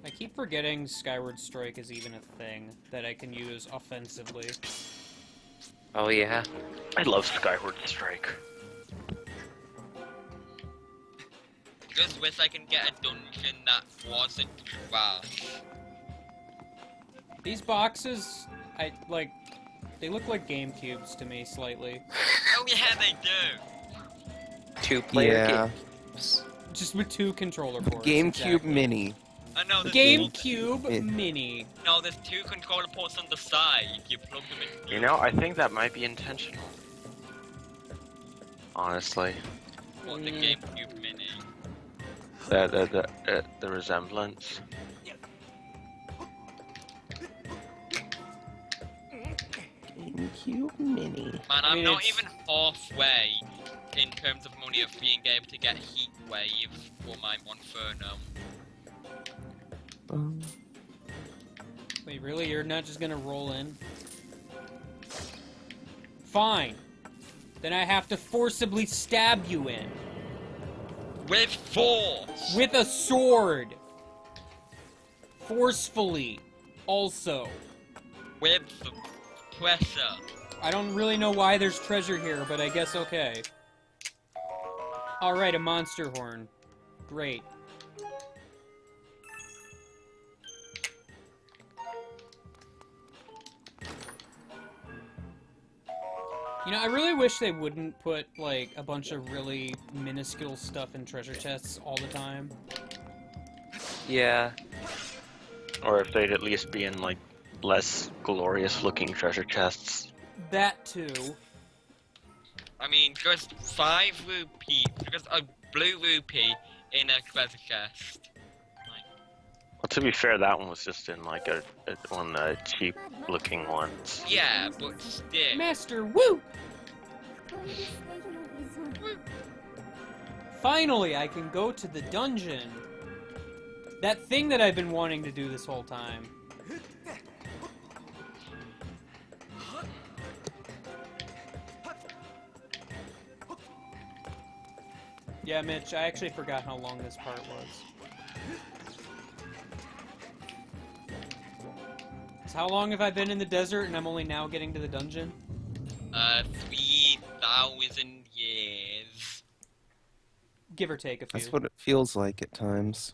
I keep forgetting Skyward Strike is even a thing that I can use offensively. Oh yeah. I love Skyward Strike. Just wish I can get a dungeon that wasn't trash. These boxes, they look like GameCubes to me slightly. Oh yeah, they do. 2-player Yeah. games. Just with 2 controller ports. GameCube exactly. Mini. I know there's GameCube It- Mini. No, there's 2 controller ports on the side. You plug them in. You know, I think that might be intentional. Honestly, Well, the GameCube Mini. the resemblance. GameCube Mini. Man, I I'm mean, not it's- even halfway in terms of money of being able to get heat wave for my Monferno. Wait, really? You're not just gonna roll in? Fine. Then I have to forcibly stab you in. With force! With a sword. Forcefully. Also. With pressure. I don't really know why there's treasure here, but I guess okay. Alright, a monster horn. Great. You know, I really wish they wouldn't put, like, a bunch of really minuscule stuff in treasure chests all the time. Yeah. Or if they'd at least be in, like, less glorious-looking treasure chests. That too. I mean, just 5 rupee, just a blue rupee in a treasure chest. Well, to be fair, that one was just in, like, one of the cheap-looking ones. Yeah, but still. Master, woo! Finally, I can go to the dungeon. That thing that I've been wanting to do this whole time. Yeah, Mitch, I actually forgot how long this part was. So how long have I been in the desert and I'm only now getting to the dungeon? 3,000 years. Give or take a few. That's what it feels like at times.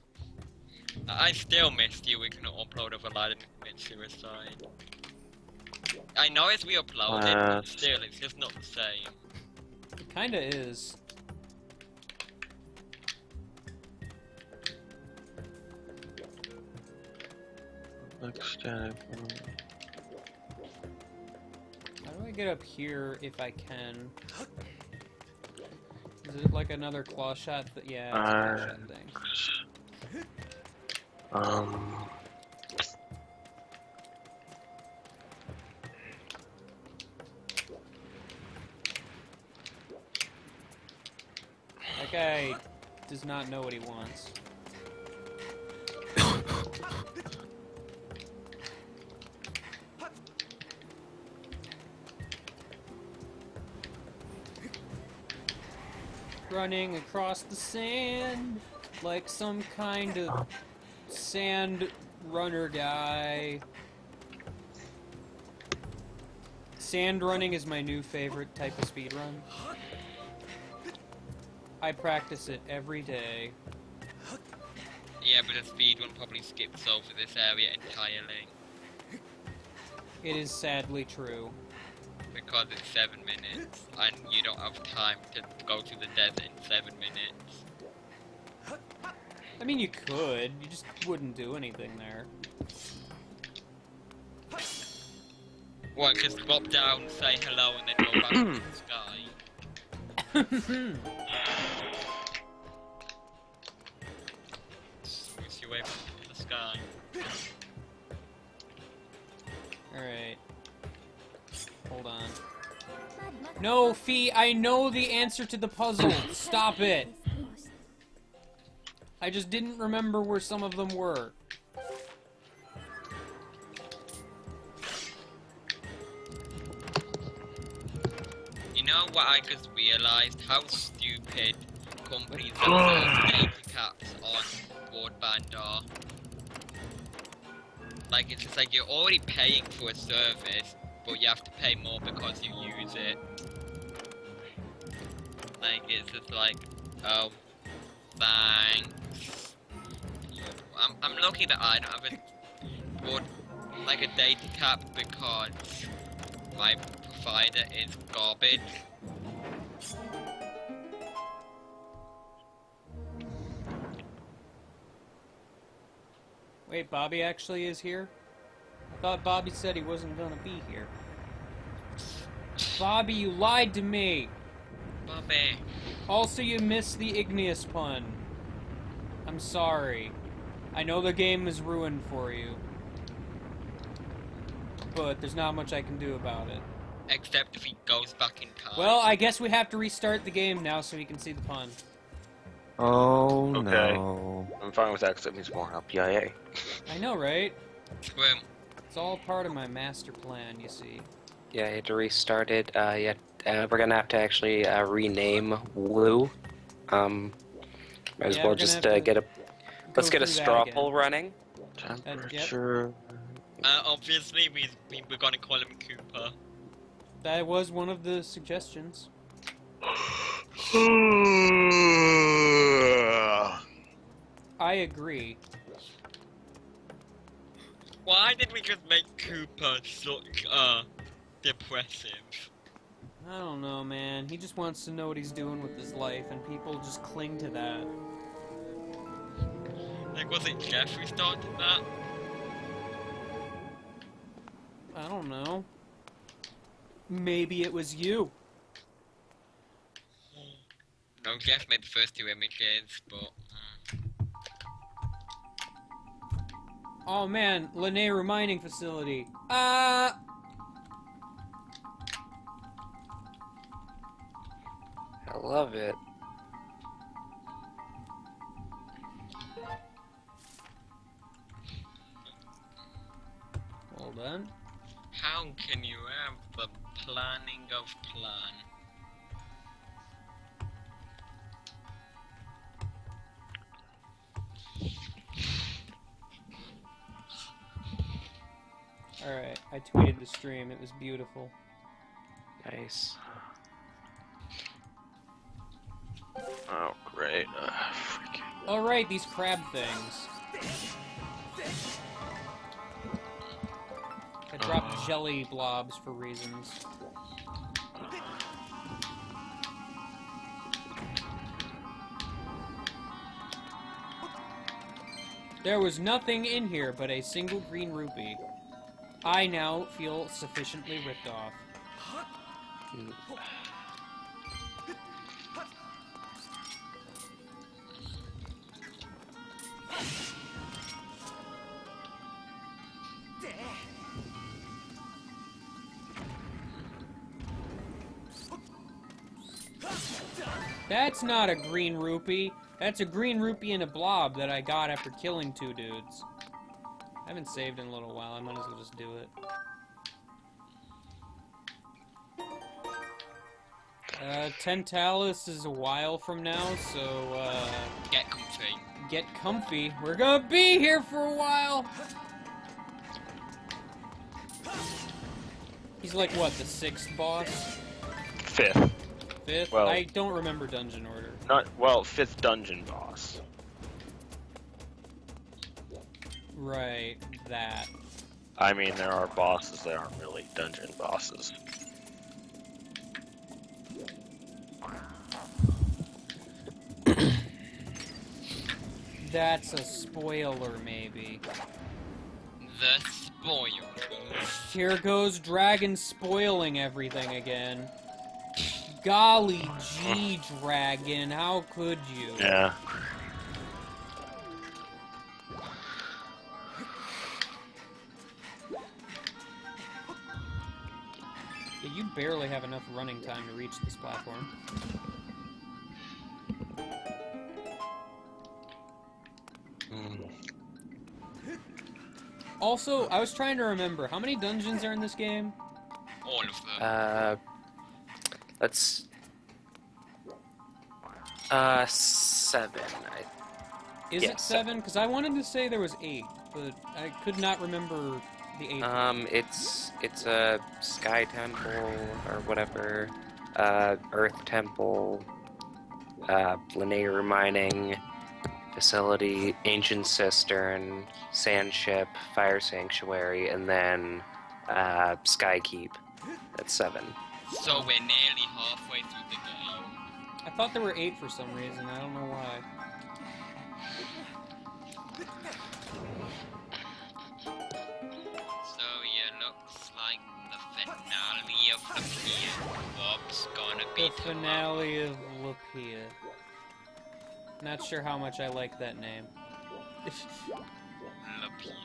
I still missed you. We can upload of Aladdin commit suicide. I know it's re-uploaded, but still, it's just not the same. It kinda is. How How do I get up here if I can? Is it like another claw shot? Yeah, it's a claw shot thing. That guy does not know what he wants. Running across the sand like some kind of sand runner guy. Sand running is my new favorite type of speed run. I practice it every day. Yeah, but the speed one probably skips over this area entirely. It is sadly true. Because it's 7 minutes, and you don't have time to go to the desert in 7 minutes. I mean, you could. You just wouldn't do anything there. What, just drop down, say hello, and then go back to the sky? Switch you away from the sky. Alright. Hold on. No, Fee, I know the answer to the puzzle. Stop it. I just didn't remember where some of them were. You know what I just realized? How stupid companies that sell data caps on broadband are. Like, it's just like you're already paying for a service, but you have to pay more because you use it. Like, it's just like, oh, thanks. I'm lucky that I don't have a data cap because my provider is garbage. Wait, Bobby actually is here? I thought Bobby said he wasn't gonna be here. Bobby, you lied to me! Bobby. Also, you missed the igneous pun. I'm sorry. I know the game is ruined for you. But there's not much I can do about it. except if he goes back in time. Well, I guess we have to restart the game now so we can see the pun. Oh Okay. no. I'm fine with that because it means more help. Yay. I know, right? Swim. It's all part of my master plan, you see. Yeah, you had to restart it. Yeah, we're gonna have to actually rename Woo. Might as Yeah, well we're gonna just have to get a. Let's get a through that straw again. poll running. Temperature. Obviously, we're gonna call him Cooper. That was one of the suggestions. I agree. Why did we just make Cooper such depressive? I don't know, man. He just wants to know what he's doing with his life, and people just cling to that. Like, was it Jeff who started that? I don't know. Maybe it was you. No, Jeff made the first two images, but... Oh man, Linnaeus mining facility. I love it. Hold on. How can you have the planning of plan? Alright, I tweeted the stream. It was beautiful. Nice. Oh, great. Freaking. Alright, these crab things. I dropped jelly blobs for reasons. There was nothing in here but a single green rupee. I now feel sufficiently ripped off. That's not a green rupee. That's a green rupee in a blob that I got after killing two dudes. I haven't saved in a little while. I might as well just do it. Tentalis is a while from now, so, Get comfy. get comfy. We're gonna be here for a while! He's like, what, the 6th boss? 5th. 5th? Well- I don't remember Dungeon Order. Well, 5th dungeon boss. Right, that. I mean, there are bosses that aren't really dungeon bosses. That's a spoiler, maybe. The spoil. Here goes Dragon spoiling everything again. Golly gee, Dragon, how could you? Yeah. Yeah, you barely have enough running time to reach this platform. Also, I was trying to remember, how many dungeons are in this game? All of them. Let's. 7. Is Yeah, it 7? Because I wanted to say there was 8, but I could not remember the 8th. It's a Sky Temple or whatever. Earth Temple. Linear Mining Facility, Ancient Cistern, Sand Ship, Fire Sanctuary, and then Sky Keep. That's 7. So we're nearly halfway through the game. I thought there were 8 for some reason, I don't know why. So yeah, looks like the finale of Lapia. Bob's gonna be The finale of Lapia. Not sure how much I like that name. Lapia.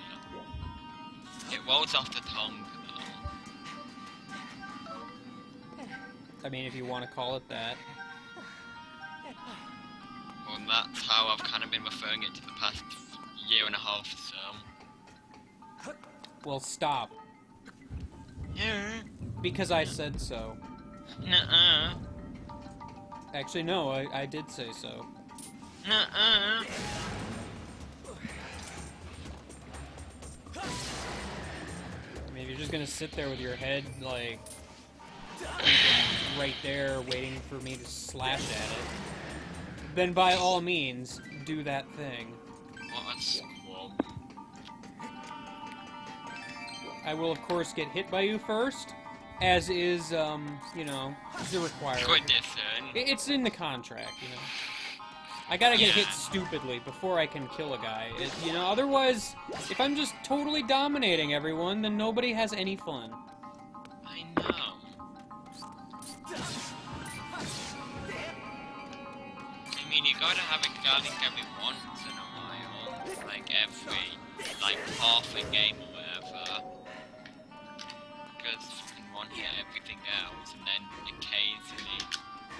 It rolls off the tongue. I mean, if you want to call it that. Well, that's how I've kind of been referring it to the past year and a half, so... Well, stop. Yeah. Because I said so. Nuh-uh. Actually, no, I did say so. Nuh-uh. I mean, if you're just gonna sit there with your head, like, right there, waiting for me to slash at it, then by all means, do that thing. Well, that's cool. I will, of course, get hit by you first, as is, you know, the requirement. Tradition. It's in the contract, you know. I gotta get hit stupidly before I can kill a guy. You know, otherwise, if I'm just totally dominating everyone, then nobody has any fun. I know. I mean, you gotta have a garlic every once in a while. Like every, like, half a game or whatever. Because you can one hit everything else, and then occasionally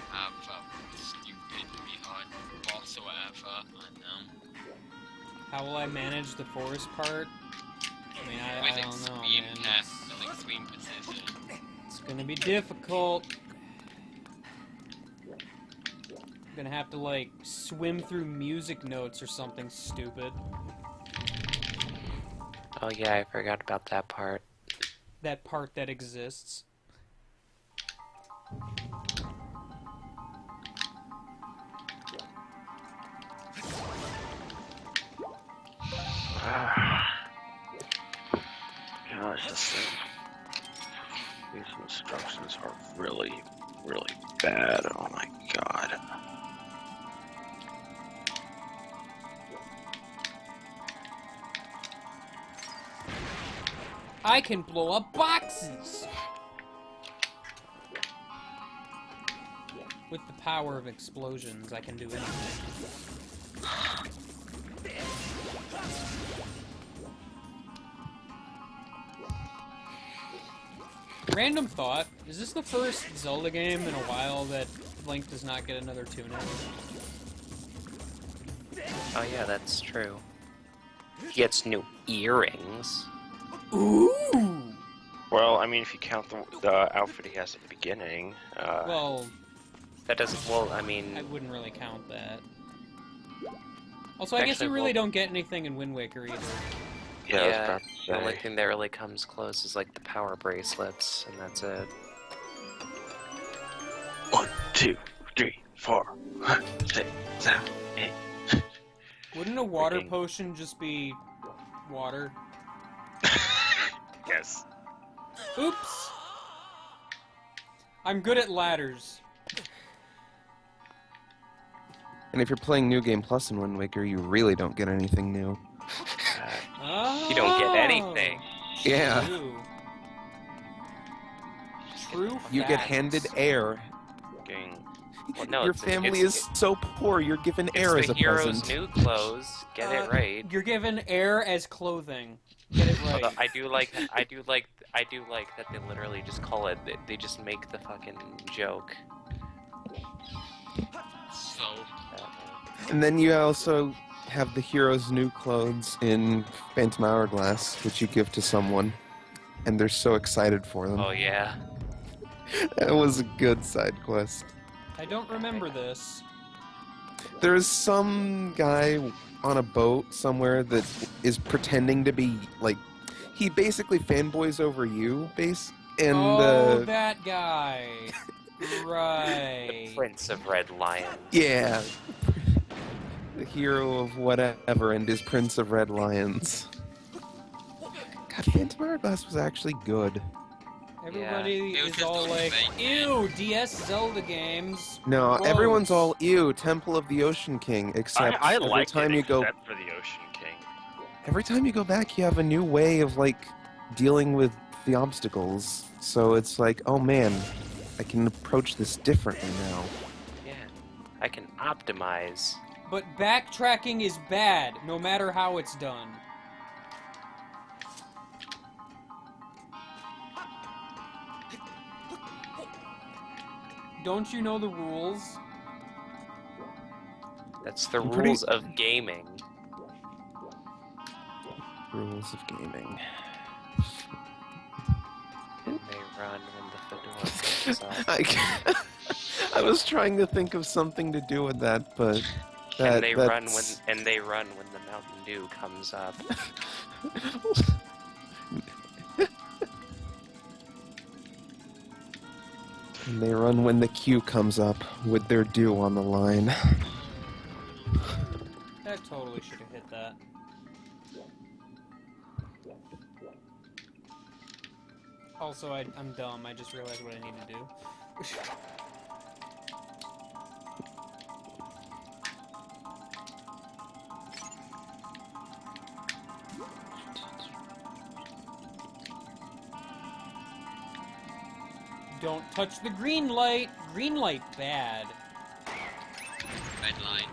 have a stupidly hard boss or whatever. I know. How will I manage the forest part? I mean, I don't know, extreme man. test and extreme precision. It's gonna be difficult. I'm gonna have to, like, swim through music notes or something stupid. Oh yeah, I forgot about that part. That part that exists. Gosh, these instructions are really, really bad. Oh my god. I can blow up boxes! With the power of explosions, I can do anything. Random thought, is this the first Zelda game in a while that Link does not get another tunic? Oh yeah, that's true. He gets new earrings. Ooh! Well, I mean, if you count the outfit he has at the beginning, Well, That doesn't. Well, I mean, I wouldn't really count that. Also, I guess Actually, you really well- don't get anything in Wind Waker either. yeah, I was yeah, about to the only say. thing that really comes close is like the power bracelets, and that's it. 1, 2, 3, 4, 6, 7, 8. Wouldn't a water Freaking- potion just be water? Yes. Oops! I'm good at ladders. And if you're playing New Game Plus in Wind Waker, you really don't get anything new. Oh, You don't get anything. Yeah. True You get facts. handed air. Fucking- Well, no, Your it's family it's, is so poor, you're given air it's as the a hero's present. new clothes. Get it right. You're given air as clothing. Get it right. Although I do like that they literally just call it. They just make the fucking joke. So, And then you also have the hero's new clothes in Phantom Hourglass, which you give to someone. And they're so excited for them. Oh yeah. That was a good side quest. I don't remember this. There is some guy on a boat somewhere that is pretending to be, like, he basically fanboys over you, and oh, that guy. The Right. Prince of Red Lion. yeah, the hero of whatever and his Prince of Red Lions. God, Phantom Hourglass was actually good. Everybody It was is just all a like, fake. ew, DS Zelda games. No, Gross. everyone's all ew, Temple of the Ocean King, except I every like time it, you go, except for the Ocean King. every time you go back, you have a new way of like dealing with the obstacles. So it's like, oh man, I can approach this differently now. Yeah. I can optimize. But backtracking is bad, no matter how it's done. don't you know the rules? That's the I'm rules of gaming. Rules of gaming. And they run when the fedora comes up. I was trying to think of something to do with that, but And they run that's- when the Mountain Dew comes up. And they run when the queue comes up with their dew on the line. That totally should have hit that. Also, I'm dumb. I just realized what I need to do. Don't touch the green light! Green light bad. Red line.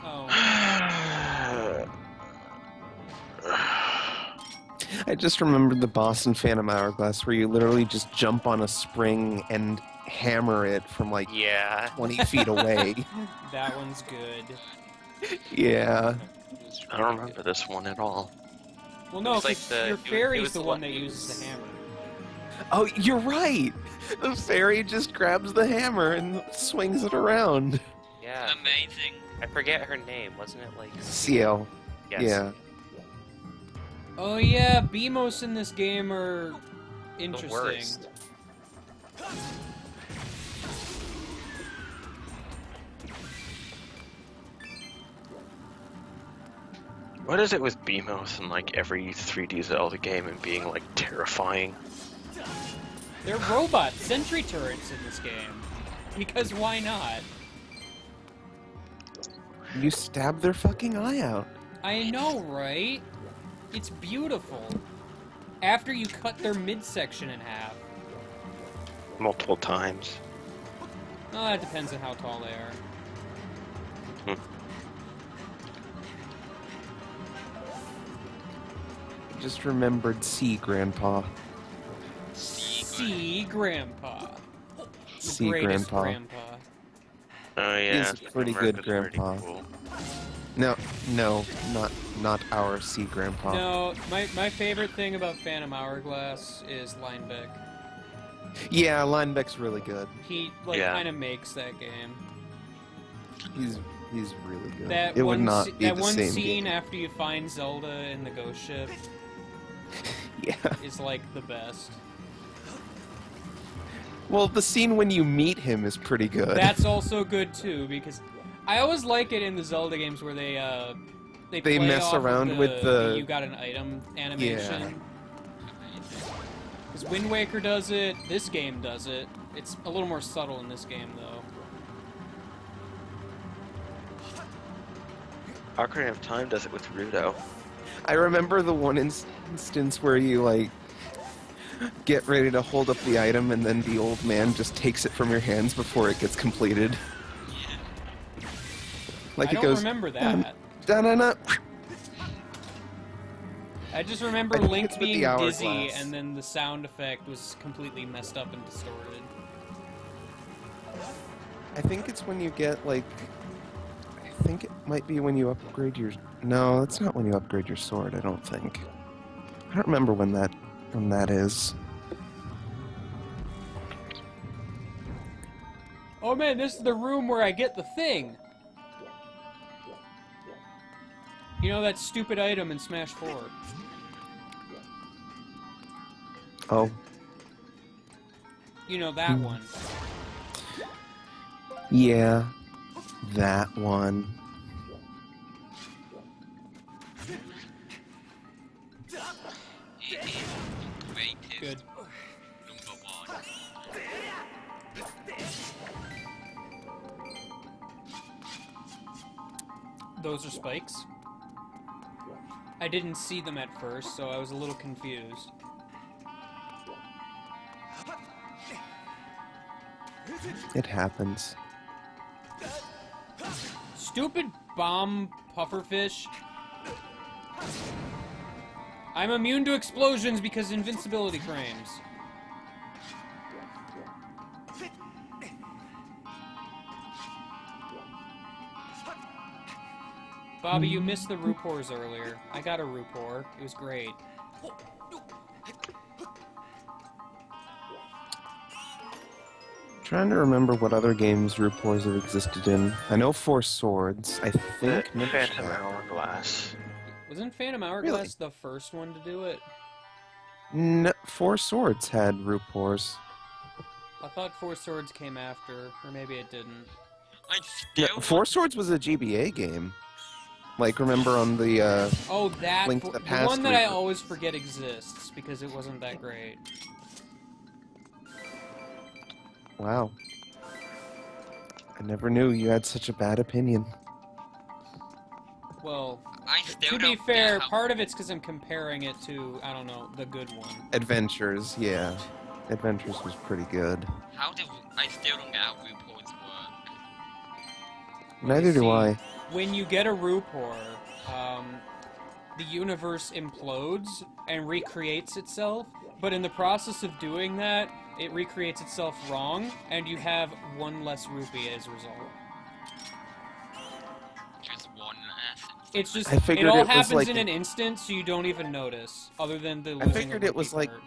Oh. I just remembered the boss in Phantom Hourglass where you literally just jump on a spring and hammer it from like Yeah. 20 feet away. That one's good. Yeah. I don't remember this one at all. Well, no, was like 'cause the- your it was- fairy's it was the the one one- that it uses was- the hammer. Oh, you're right! The fairy just grabs the hammer and swings it around. Yeah. Amazing. I forget her name. Wasn't it like CL. Yes. Yeah. Oh yeah, BMOS in this game are The interesting. worst. What is it with BMOS and like every 3D Zelda game and being like terrifying? They're robots, sentry turrets in this game. Because why not? You stab their fucking eye out. I know, right? It's beautiful. After you cut their midsection in half. Multiple times. Oh, that depends on how tall they are. Just remembered C, Grandpa. See, Grandpa. The See, greatest Grandpa. Oh yeah. He's a pretty good America's pretty grandpa. cool. No, not our C, Grandpa. No, my favorite thing about Phantom Hourglass is Linebeck. Yeah, Linebeck's really good. He like Yeah. kind of makes that game. He's really good. That it one, would not be that the one same scene game. after you find Zelda in the ghost ship Yeah. is like the best. Well, the scene when you meet him is pretty good. That's also good too because I always like it in the Zelda games where they play mess off of around with the- you got an item animation. Because Wind Waker does it, this game does it. It's a little more subtle in this game though. Ocarina of Time does it with Rudo. I remember the one instance where you like get ready to hold up the item and then the old man just takes it from your hands before it gets completed. Like I it don't goes remember that. da-na-na. I just remember I think Link it's with the being dizzy hourglass. and then the sound effect was completely messed up and distorted. I think it's when you get like I think it might be when you upgrade your No, it's not when you upgrade your sword, I don't think. I don't remember when that is. Oh man, this is the room where I get the thing! You know that stupid item in Smash 4? Oh. You know that one. Yeah. That one. It is the greatest Good. number one. Those are spikes. I didn't see them at first, so I was a little confused. It happens. Stupid bomb pufferfish. I'm immune to explosions because invincibility frames. Bobby, you missed the Rupors earlier. I got a Rupor. It was great. Trying to remember what other games Rupors have existed in. I know Four Swords. I think Phantom Hourglass. Wasn't Phantom Hourglass the first one to do it? No, Four Swords had Rupors. I thought Four Swords came after, or maybe it didn't. I No, still Four Swords was a GBA game. Like, remember on the, Oh, that Link to the the Past one that I reboot. always forget exists because it wasn't that great. Wow. I never knew you had such a bad opinion. Well, I still to be don't get fair, how- part of it's because I'm comparing it to, I don't know, the good one. Adventures, yeah. Adventures was pretty good. How do I still don't get how RuPaul's work? Neither do see. I. When you get a Rupor, the universe implodes and recreates itself, but in the process of doing that, it recreates itself wrong, and you have one less rupee as a result. Just one essence. It's just, I it figured all it was happens like in a- an instant, so you don't even notice, other than the I losing figured a it was rupee like- part.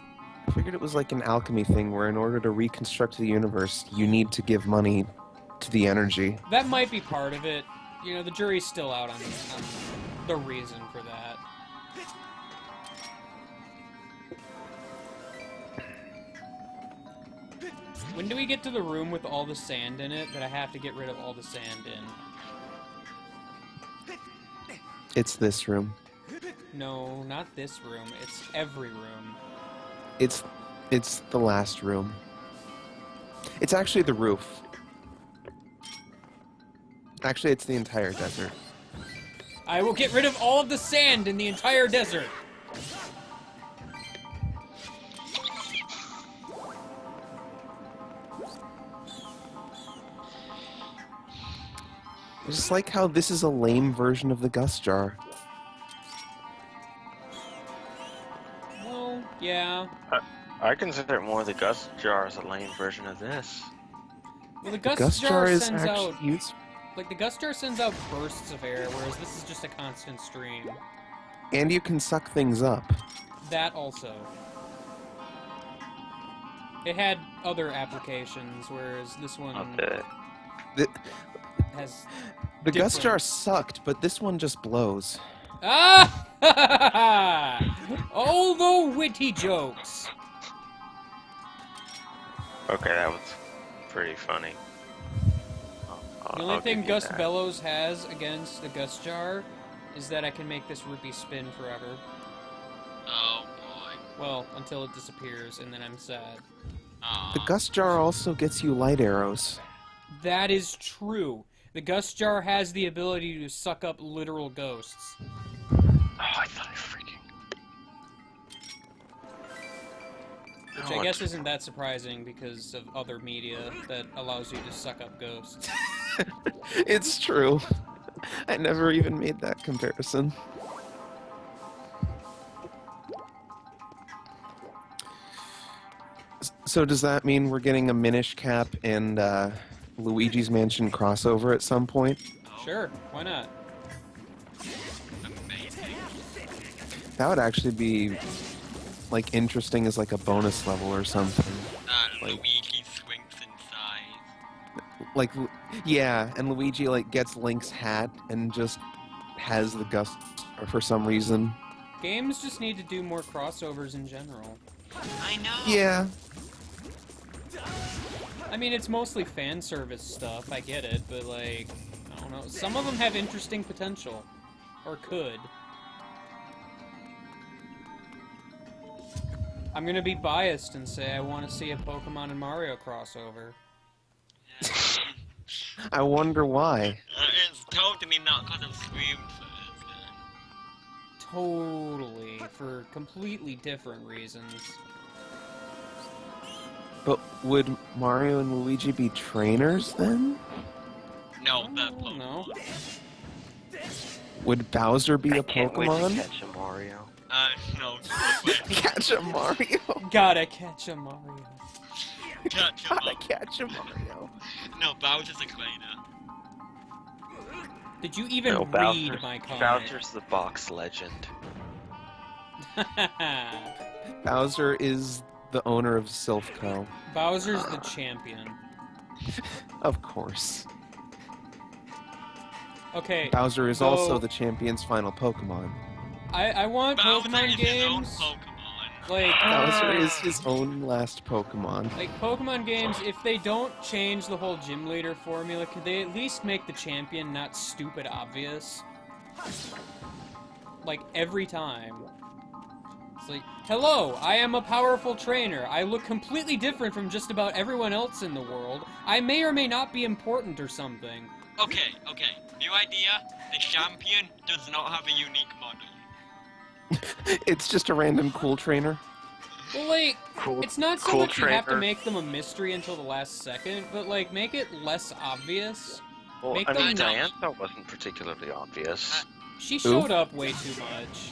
I figured it was like an alchemy thing where in order to reconstruct the universe, you need to give money to the energy. That might be part of it. You know, the jury's still out on the reason for that. When do we get to the room with all the sand in it that I have to get rid of all the sand in? It's this room. No, not this room. It's every room. It's the last room. It's actually the roof. Actually, it's the entire desert. I will get rid of all of the sand in the entire desert. I just like how this is a lame version of the Gus jar. Well, yeah. I consider more the Gus jar as a lame version of this. Well, the The Gus, Gus jar jar is sends actually out... useful. Like, the Gus jar sends out bursts of air, whereas this is just a constant stream. And you can suck things up. That also. It had other applications, whereas this one Okay. has... The Gus Different. jar sucked, but this one just blows. Ah! Oh, the witty jokes! Okay, that was pretty funny. The only I'll thing give you Gus that. Bellows has against the Gus jar is that I can make this rupee spin forever. Oh boy. Well, until it disappears, and then I'm sad. Aw. The Gus jar also gets you light arrows. That is true. The Gus jar has the ability to suck up literal ghosts. Oh, I thought I freaking. Which Oh, I guess isn't that surprising because of other media that allows you to suck up ghosts. It's true. I never even made that comparison. So does that mean we're getting a Minish Cap and Luigi's Mansion crossover at some point? Sure, why not? Amazing. That would actually be like interesting as like a bonus level or something. Like- Luigi swings inside. Like, yeah, and Luigi like gets Link's hat and just has the Gus for some reason. Games just need to do more crossovers in general. I know. Yeah, I mean, it's mostly fan service stuff, I get it, but like, I don't know. Some of them have interesting potential. Or could. I'm gonna be biased and say I want to see a Pokemon and Mario crossover. I wonder why. It's totally not because of Scream first. Totally, for completely different reasons. But would Mario and Luigi be trainers then? No, they're No. Would Bowser be I a can't wait to Pokemon? catch a Mario. No. Catch a Mario. Gotta catch a Mario. Catch 'em Gotta up. catch a Mario. No, Bowser's a trainer. Did you even No, read my comment? Bowser's the box legend. Bowser is the owner of Silphco. Bowser's the champion. Of course. Okay, Bowser is so- also the champion's final Pokemon. I want Bowser Pokemon is his own games. Pokemon. Like, Bowser is his own last Pokemon. like Pokemon games, if they don't change the whole gym leader formula, could they at least make the champion not stupid obvious? Like, every time. It's like, hello, I am a powerful trainer. I look completely different from just about everyone else in the world. I may or may not be important or something. Okay. New idea. The champion does not have a unique model. It's just a random cool trainer. Well, like, Cool, it's not so cool much you have to trainer. make them a mystery until the last second, but, like, make it less obvious. Well, Make I mean, them- Diantha wasn't particularly obvious. She showed up way too much.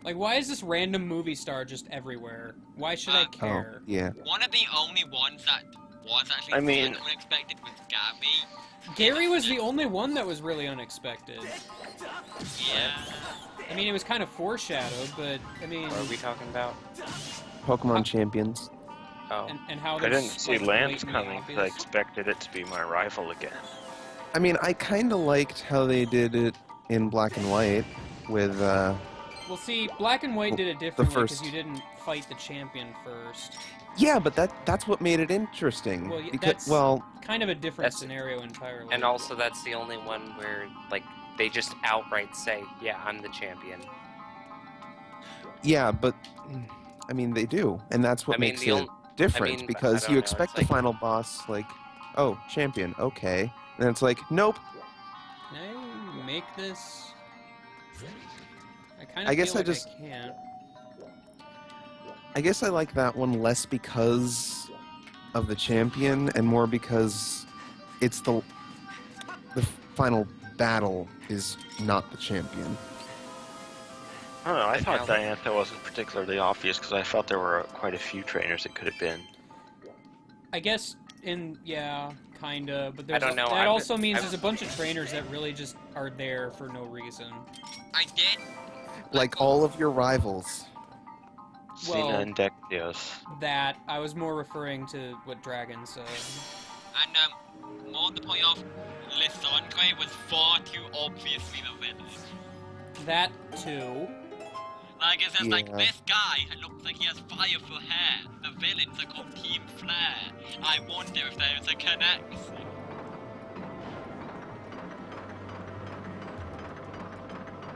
Like, why is this random movie star just everywhere? Why should I Oh, care? yeah. One of the only ones that was actually I mean- slightly unexpected was Gabby. Gary was the only one that was really unexpected. Yeah. I mean, it was kind of foreshadowed, but, I mean... What are we talking about? Pokemon champions. Oh. And how I they're, didn't see like, Lance blatantly coming because I obvious. expected it to be my rival again. I mean, I kind of liked how they did it in Black and White with, Well, see, Black and White did it differently because first- you didn't fight the champion first. Yeah, but that's what made it interesting. Well, because, that's- well, Kind of a different That's- scenario entirely. And also, that's the only one where, like, they just outright say, yeah, I'm the champion. yeah, but I mean, they do, and that's what I mean, makes the it only- different I mean, because I you don't know, expect it's the like- final boss like, oh, champion, okay, and it's like, nope. Can I make this? I kind of I guess feel I like just- I can't. I guess I like that one less because of the champion and more because it's the final battle is not the champion. I don't know, I thought now- Diantha wasn't particularly obvious because I felt there were quite a few trainers it could have been. I guess yeah, kinda. But there's don't know, that I'm- also means I'm- there's a bunch of trainers that really just are there for no reason. I did. Like all of your rivals. Well- Cena and Dexios. That I was more referring to what Dragon said. And more to the point of, Lissandre was far too obviously the villain. That too. Like, it's just like, Yeah. this guy looks like he has fire for hair. The villains are called Team Flare. I wonder if there's a connection.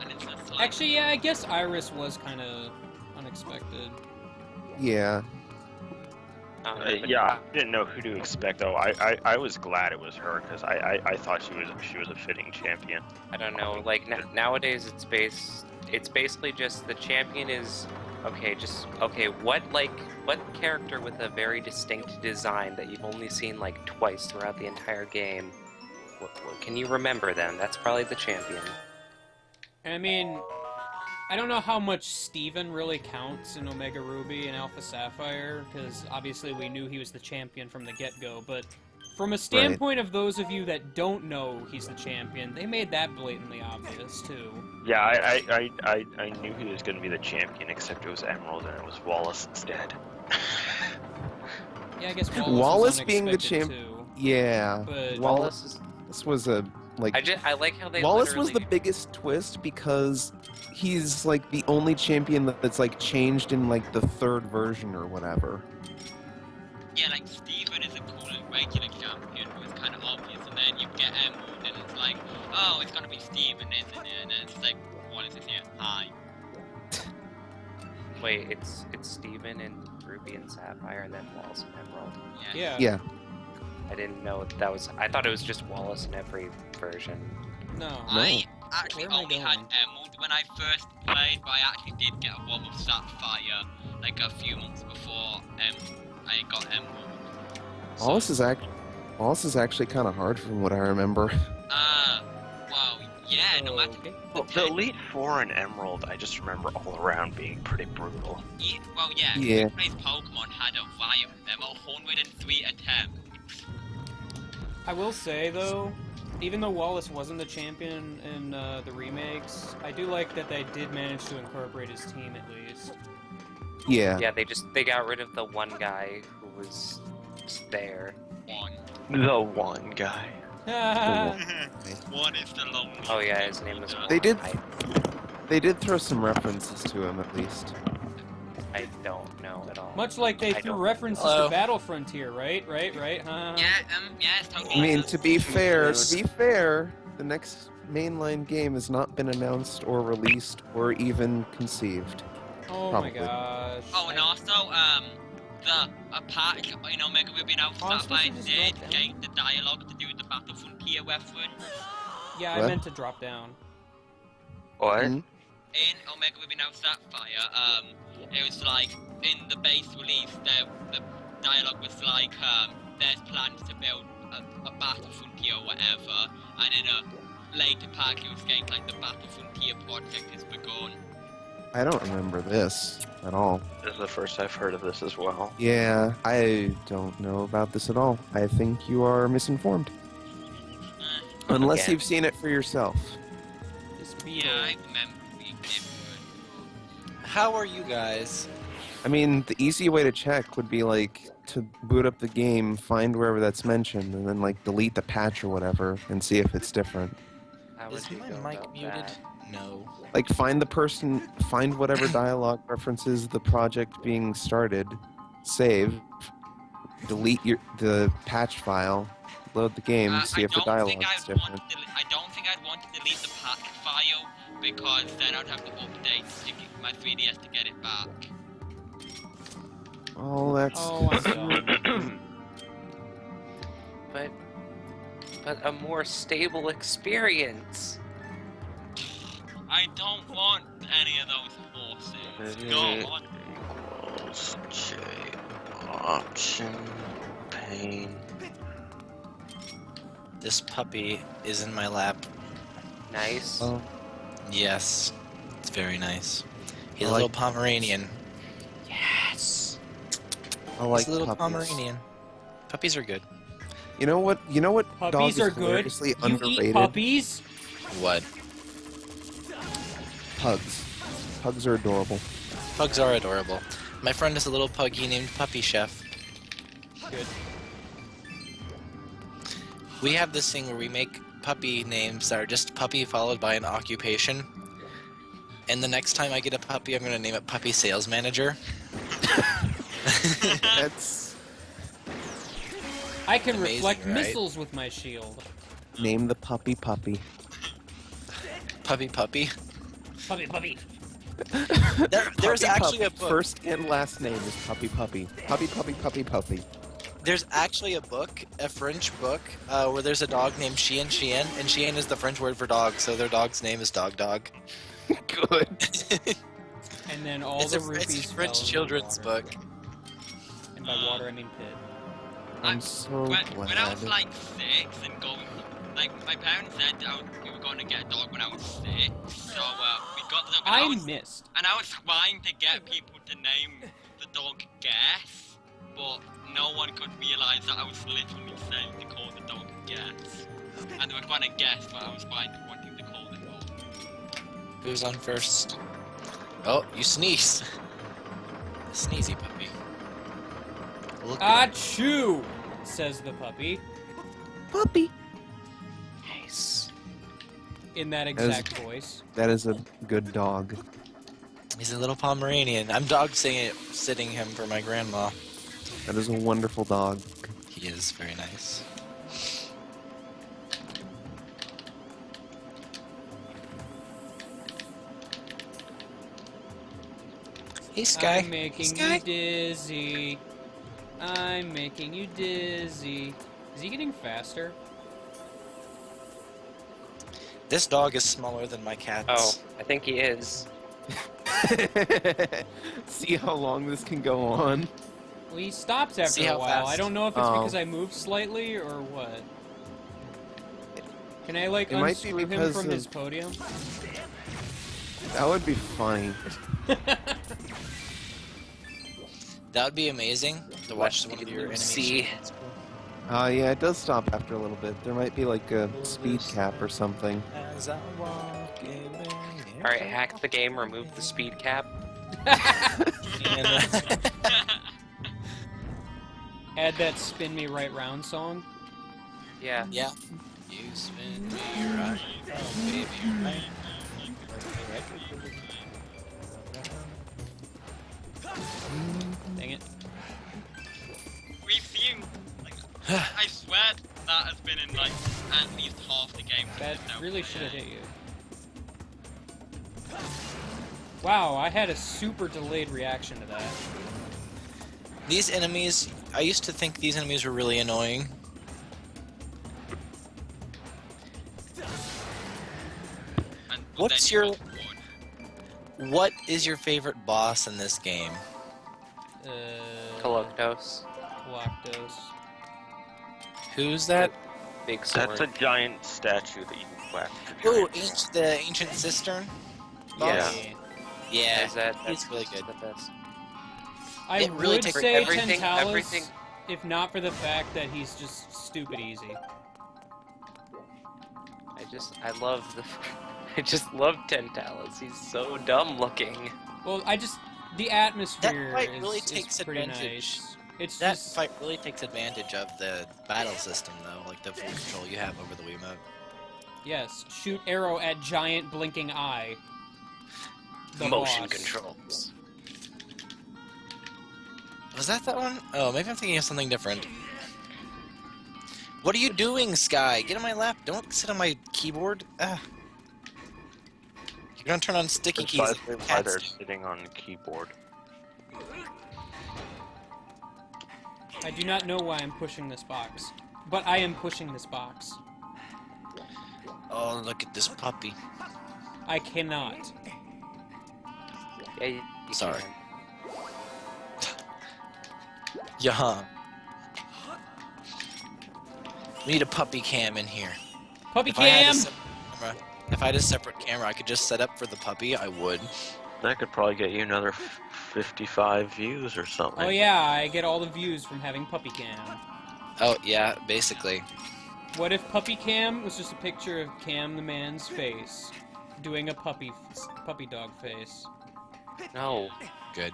And it's just like, Actually, yeah, I guess Iris was kind of unexpected. Yeah. Yeah, I didn't know who to expect though. I was glad it was her because I thought she was a fitting champion. I don't know. Like nowadays, it's basically just the champion is okay. What character with a very distinct design that you've only seen like twice throughout the entire game? Can you remember them? That's probably the champion. I mean, I don't know how much Steven really counts in Omega Ruby and Alpha Sapphire, because obviously we knew he was the champion from the get-go, but from a standpoint of those of you that don't know he's the champion, they made that blatantly obvious, too. Yeah, I knew he was going to be the champion, except it was Emerald and it was Wallace instead. Yeah, I guess Wallace, Wallace was being the unexpected, champ- too. Yeah. But Wallace is. This was a like. I like how they. Wallace was the literally- biggest twist because he's like the only champion that's like changed in like the third version or whatever. yeah, like, Steven is a cool regular champion who is kind of obvious, and then you get Emerald, and it's like, oh, it's gonna be Steven, isn't it? And then it's like, what is this here? Hi. Wait, it's Steven and Ruby and Sapphire, and then Wallace and Emerald. yeah. Yeah. I didn't know that was. I thought it was just Wallace in every version. No. I actually Where am I only had going? Emerald when I first played, but I actually did get a one with Sapphire like a few months before I got Emerald. Wallace is actually kind of hard from what I remember. Well, yeah, no matter... Okay. Well, the Elite Four and Emerald, I just remember all around being pretty brutal. Well, yeah, Yeah. who plays Pokemon had a riot of them, 103 attempts. I will say though, even though Wallace wasn't the champion in the remakes, I do like that they did manage to incorporate his team at least. Yeah. Yeah, they got rid of the one guy who was just there. The one guy. One is the lonely. Oh yeah, his name was. They did. I They did throw some references to him at least. don't know at all. Much like they I threw don't- references Hello? to Battle Frontier, right? Huh? Yeah, it's totally. I mean, to be fair, the next mainline game has not been announced or released or even conceived. Oh Probably. my gosh. Oh, and also, a part in Omega Ruby and Alpha Oh, I'm Sapphire supposed to just did drop down? get the dialogue to do with the Battle Frontier reference. Yeah, I What? meant to drop down. What? Mhm. In Omega Ruby and Alpha Sapphire, it was like, in the base release, the dialogue was like, there's plans to build a Battle Frontier or whatever, and in a later part it was getting like the Battle Frontier project has begun. I don't remember this at all. This is the first I've heard of this as well. Yeah, I don't know about this at all. I think you are misinformed. Unless Yeah. you've seen it for yourself. This beetle. Yeah, I remember being different. How are you guys? I mean, the easy way to check would be like to boot up the game, find wherever that's mentioned, and then like delete the patch or whatever and see if it's different. How would Is you my go mic about muted? that? No. Like find whatever dialogue references the project being started, save, delete the patch file, load the game, see if the dialogue is different. I don't think I'd want to delete the patch file because then I'd have to update to get my 3DS to get it back. Oh, that's Oh, I'm dumb. But a more stable experience. I don't want any of those horses. Go on. Equals J option pane. This puppy is in my lap. Nice. Oh, Yes. It's very nice. He's I a little like- Pomeranian. Yes. I like He's a little puppies. Pomeranian. Puppies are good. You know what? Dog Puppies is are good. hilariously You underrated? eat puppies? What? Pugs. Pugs are adorable. Pugs are adorable. My friend is a little puggy named Puppy Chef. Good. We have this thing where we make puppy names that are just puppy followed by an occupation. And the next time I get a puppy, I'm going to name it Puppy Sales Manager. That's I can Amazing, reflect right? missiles with my shield. name the puppy puppy. Puppy Puppy. Puppy. There's Puppy actually a Puppy. book. First and last name is puppy puppy. Puppy puppy puppy puppy. There's actually a book, a French book, where there's a dog named Chien, and Chien is the French word for dog, so their dog's name is Dog. Good. And then all It's the a rupees French fell in the children's water. book. And by water, I mean pit. I'm so When I was glad. like 6 and going, like my parents said we were going to get a dog when I was 6, so we got the dog. I was, missed. and I was trying to get people to name the dog Guess, but no one could realize that I was literally saying to call the dog Guess, and they were trying to guess what I was wanting to call the dog. Who's on first? Oh, you sneeze. A sneezy puppy. Look at him. Achoo! Says the puppy. Puppy. Nice. In that exact voice. That is a good dog. He's a little Pomeranian. I'm sitting him for my grandma. That is a wonderful dog. He is very nice. Hey, Sky. I'm making Sky. you dizzy. I'm making you dizzy. Is he getting faster? This dog is smaller than my cat's. Oh, I think he is. See how long this can go on. Well, he stops after See a how while. fast- I don't know if it's Oh. because I moved slightly or what. Can I, like, It might be unscrew him because from of- his podium? That would be funny. That would be amazing to watch one of your enemies. See. Yeah, it does stop after a little bit. There might be like a speed cap or something. As I walk in the air. Alright, hack the game, remove the speed cap. Add that "Spin Me Right Round" song. Yeah. Yeah. You spin me right, oh baby, right. Dang it. We've seen, like, I swear that has been in, like, at least half the game. That really should have hit you. Wow, I had a super delayed reaction to that. These enemies, I used to think these enemies were really annoying. What's your... What is your favorite boss in this game? Coloctos. Lactose. Who's that? Big sword. That's a giant statue that you can whack. Oh, the ancient cistern? Yeah. boss? Yeah, Is that, he's really good. The best. I It really would takes say everything- Tentalis, everything- if not for the fact that he's just stupid easy. I love the... I just love Tentalis. He's so dumb looking. Well, the atmosphere fight is, really is takes pretty advantage. nice. It's That just fight really takes advantage of the battle system, though, like the full control you have over the Wiimote. yes, shoot arrow at giant blinking eye. The Motion boss. controls. Was that one? Oh, maybe I'm thinking of something different. What are you doing, Sky? Get on my lap. Don't sit on my keyboard. Ah. You're gonna turn on sticky keys. Precisely like why cats they're do. sitting on the keyboard. I do not know why I'm pushing this box, but I am pushing this box. Oh, look at this puppy. I cannot. Yeah, you Sorry. can. Yeah. We need a puppy cam in here. Puppy If I had a cam! separate camera- If I had a separate camera, I could just set up for the puppy. I would. That could probably get you another 55 views or something. Oh yeah, I get all the views from having puppy cam. Oh yeah, basically. What if puppy cam was just a picture of Cam the man's face doing a puppy dog face? No. Good.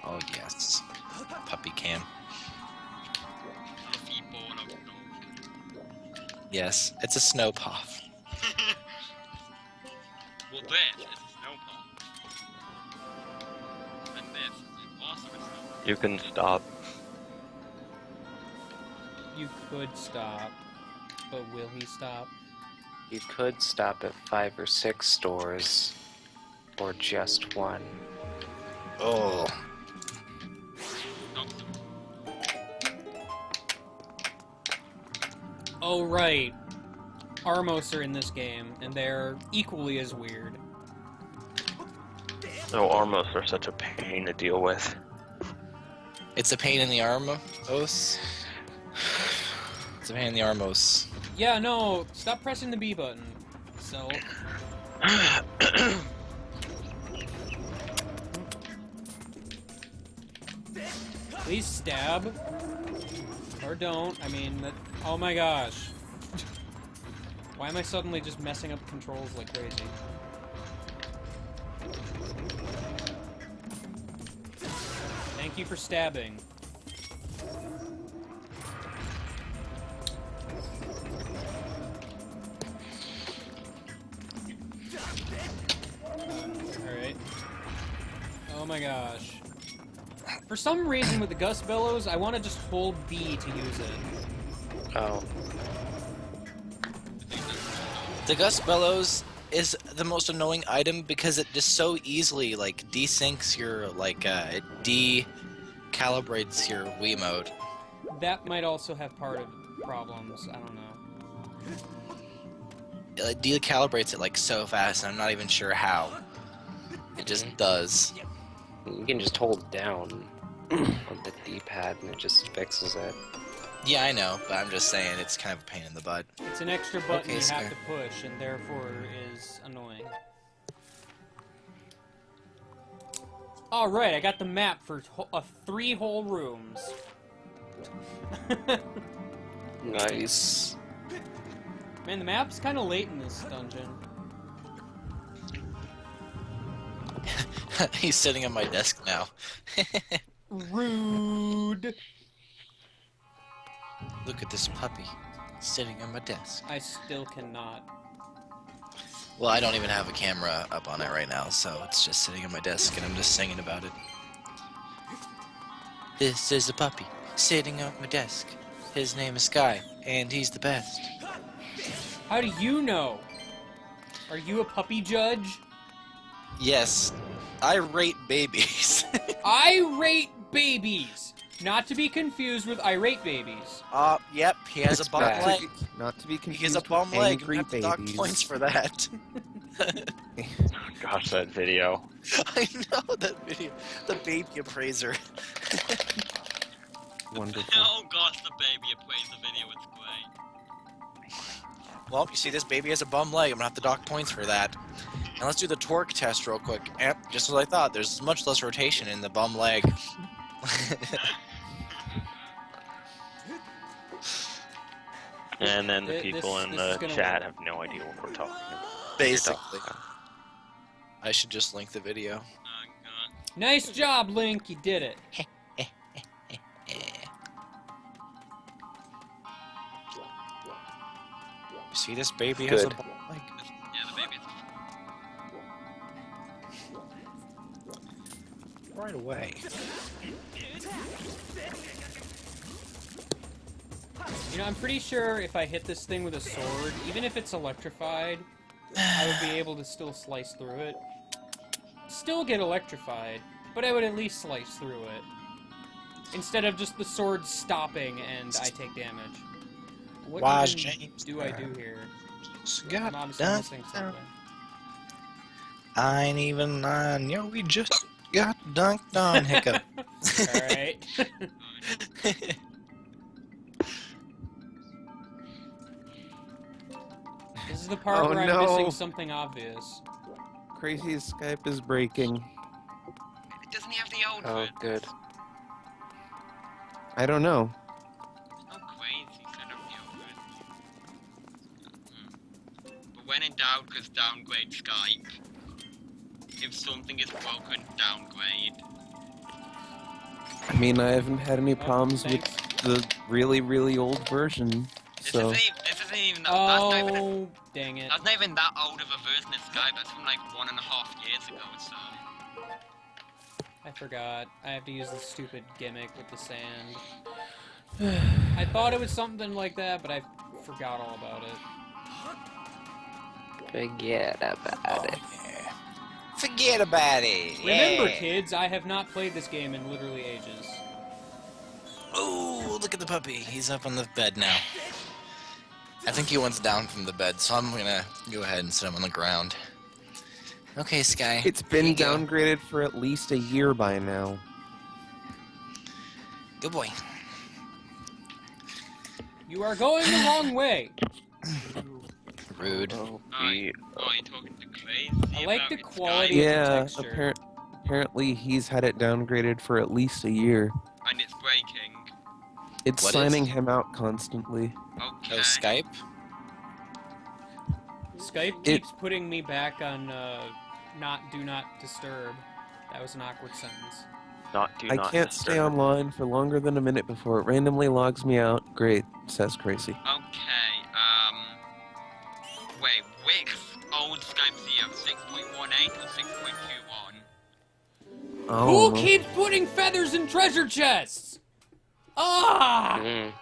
Oh yes. Puppy cam. Yes, it's a snow puff. Well, this is a snow pump. And this is also a snow pump. You can stop. You could stop, but will he stop? You could stop at 5 or 6 stores, or just one. Oh. Oh right, Armos are in this game, and they're equally as weird. Oh, Armos are such a pain to deal with. It's a pain in the armos. It's a pain in the armos. Yeah, no, stop pressing the B button. So, please stab. Or don't, I mean, that, oh my gosh. Why am I suddenly just messing up controls like crazy? Thank you for stabbing. Alright. Oh my gosh. For some reason with the Gust Bellows, I want to just hold B to use it. Oh. The Gust Bellows is the most annoying item because it just so easily like desyncs your like it decalibrates your Wiimote. That might also have part of problems, I don't know. It decalibrates it like so fast and I'm not even sure how. It just does. You can just hold down on the D-pad and it just fixes it. Yeah, I know, but I'm just saying it's kind of a pain in the butt. It's an extra button Okay, you have Sky. to push, and therefore is annoying. Alright, I got the map for 3 whole rooms. Nice. Man, the map's kind of late in this dungeon. He's sitting on my desk now. Rude! Look at this puppy sitting on my desk. I still cannot. Well, I don't even have a camera up on it right now, so it's just sitting on my desk and I'm just singing about it. This is a puppy sitting on my desk. His name is Sky, and he's the best. How do you know? Are you a puppy judge? Yes, I rate babies. I rate babies! Not to be confused with irate babies. Yep, he has It's a bum bad. leg. Not to be confused He has a with bum leg. angry You have to dock babies. points for that. Gosh, that video. I know that video. The baby appraiser. Wonderful. Oh gosh, the baby appraiser video was great. Well, you see, this baby has a bum leg. I'm gonna have to dock points for that. And let's do the torque test real quick. Yep, just as I thought. There's much less rotation in the bum leg. And then the This- people in this the is gonna chat work. have no idea what we're talking about. Basically. I should just link the video. Oh god. Nice job, Link, you did it. You see, this baby has a Good. bum leg. Yeah, the baby's Right away. You know, I'm pretty sure if I hit this thing with a sword, even if it's electrified, I would be able to still slice through it. Still get electrified, but I would at least slice through it. Instead of just the sword stopping and I take damage. What Wise even James do I do here? Got I'm obviously done. missing something. I ain't even lying. Yo, we just got dunked on, hiccup. Alright. This is the part Oh, where I'm no. missing something obvious. Crazy's Skype is breaking. Doesn't he have the old Oh, one? good. I don't know. Oh, crazy, set up the old one. But when in doubt, just downgrade Skype. If something is broken, downgrade. I mean, I haven't had any problems with Thanks. the really, really old version, so... This isn't even that, that's not even Oh, dang it. that's not even that old of a version of Skype. That's from like 1.5 years ago or so. I forgot. I have to use the stupid gimmick with the sand. I thought it was something like that, but I forgot all about it. Forget about it. Yeah. Forget about it. Remember, yeah. kids, I have not played this game in literally ages. Oh, look at the puppy. He's up on the bed now. I think he wants down from the bed, so I'm gonna go ahead and sit him on the ground. Okay, Sky. It's been here you go. downgraded for at least a year by now. Good boy. You are going the wrong way. Rude. Oh, Oh, you're talking to Crazy. I like about the its quality. Skype, yeah, texture. apparently he's had it downgraded for at least a year. and it's breaking. It's What signing is? him out constantly. Okay. Oh, Skype? Skype keeps putting me back on do not disturb. That was an awkward sentence. I can't stay online for longer than a minute before it randomly logs me out. Great, says Crazy. Okay, wait, which old Skype do you have? 6.18 or 6.21? Oh, Who keeps putting feathers in treasure chests? Ah! Mm.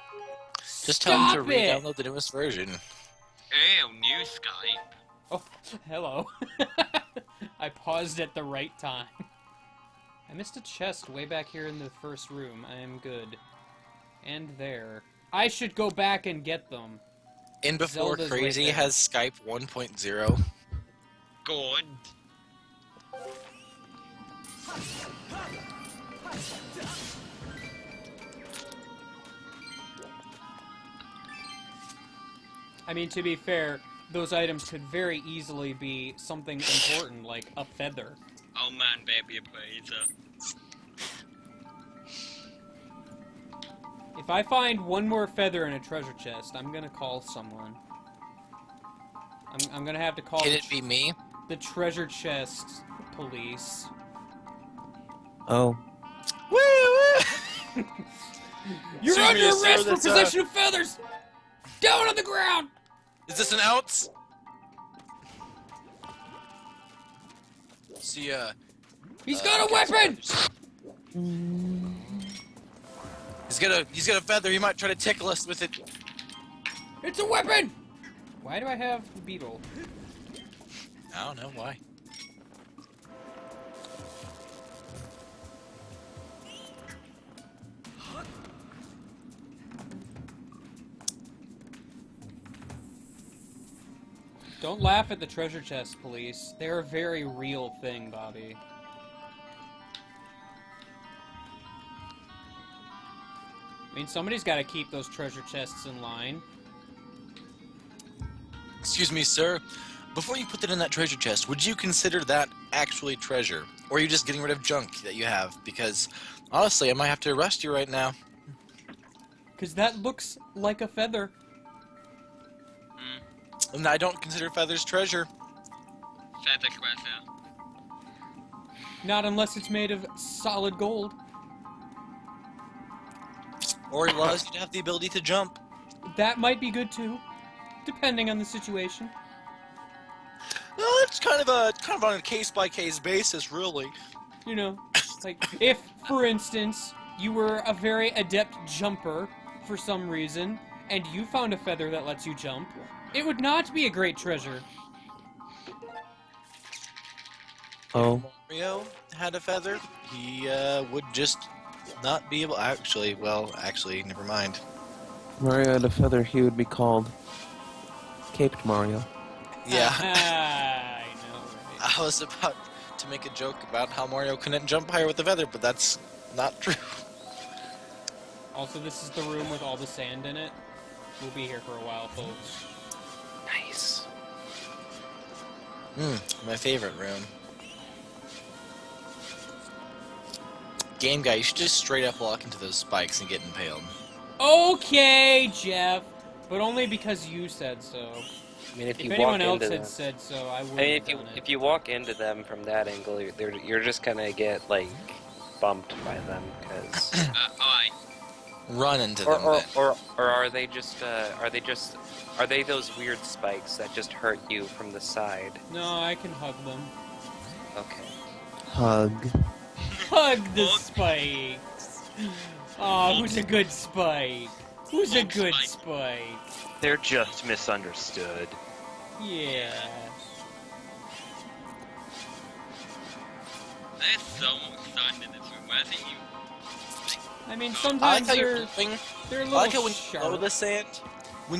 Just tell him to Stop it! re-download the newest version. Ew, new Skype. Oh, hello. I paused at the right time. I missed a chest way back here in the first room. I am good. And there. I should go back and get them. And before Zelda's right Crazy there. has Skype 1.0. Good. I mean, to be fair, those items could very easily be something important, like a feather. Oh man, baby, appraiser. If I find one more feather in a treasure chest, I'm gonna call someone. I'm gonna have to call Can it be me? the treasure chest police. Oh. Woo! Woo! You're Excuse me, under sir, arrest for that's, possession of feathers! Down on the ground! Is this an ounce? See, He's got a weapon! he's got a feather. He might try to tickle us with it. It's a weapon! Why do I have the beetle? I don't know why. Don't laugh at the treasure chest police. They're a very real thing, Bobby. I mean, somebody's got to keep those treasure chests in line. Excuse me, sir. Before you put that in that treasure chest, would you consider that actually treasure? Or are you just getting rid of junk that you have? Because, honestly, I might have to arrest you right now. Because that looks like a feather. And I don't consider feathers treasure. Feather treasure. Not unless it's made of solid gold. Or LoZ, you'd have the ability to jump. That might be good too, depending on the situation. No, it's kind of on a case-by-case basis, really. You know, like, if, for instance, you were a very adept jumper for some reason, and you found a feather that lets you jump, it would not be a great treasure. Oh. Mario had a feather, he would just not be able... Actually, never mind. Mario had a feather, he would be called Caped Mario. Yeah. I know, right? I was about to make a joke about how Mario couldn't jump higher with a feather, but that's not true. Also, this is the room with all the sand in it. We'll be here for a while, folks. Nice. My favorite room. Game guy, you should just straight up walk into those spikes and get impaled. Okay, Jeff, but only because you said so. I mean, if If you anyone walk else into had them, said so, I would I mean, have done it. if you walk into them from that angle, you're just gonna get like bumped by them because. Aye. Run into them. then. Or are they just are they those weird spikes that just hurt you from the side? No, I can hug them. Okay. Hug. Hug the spikes! Aw, who's a good spike? Who's a good spike? They're just misunderstood. Yeah. There's so much sand in this room. Where's it you? I mean, I like sometimes how you're they're moving. a I little like how when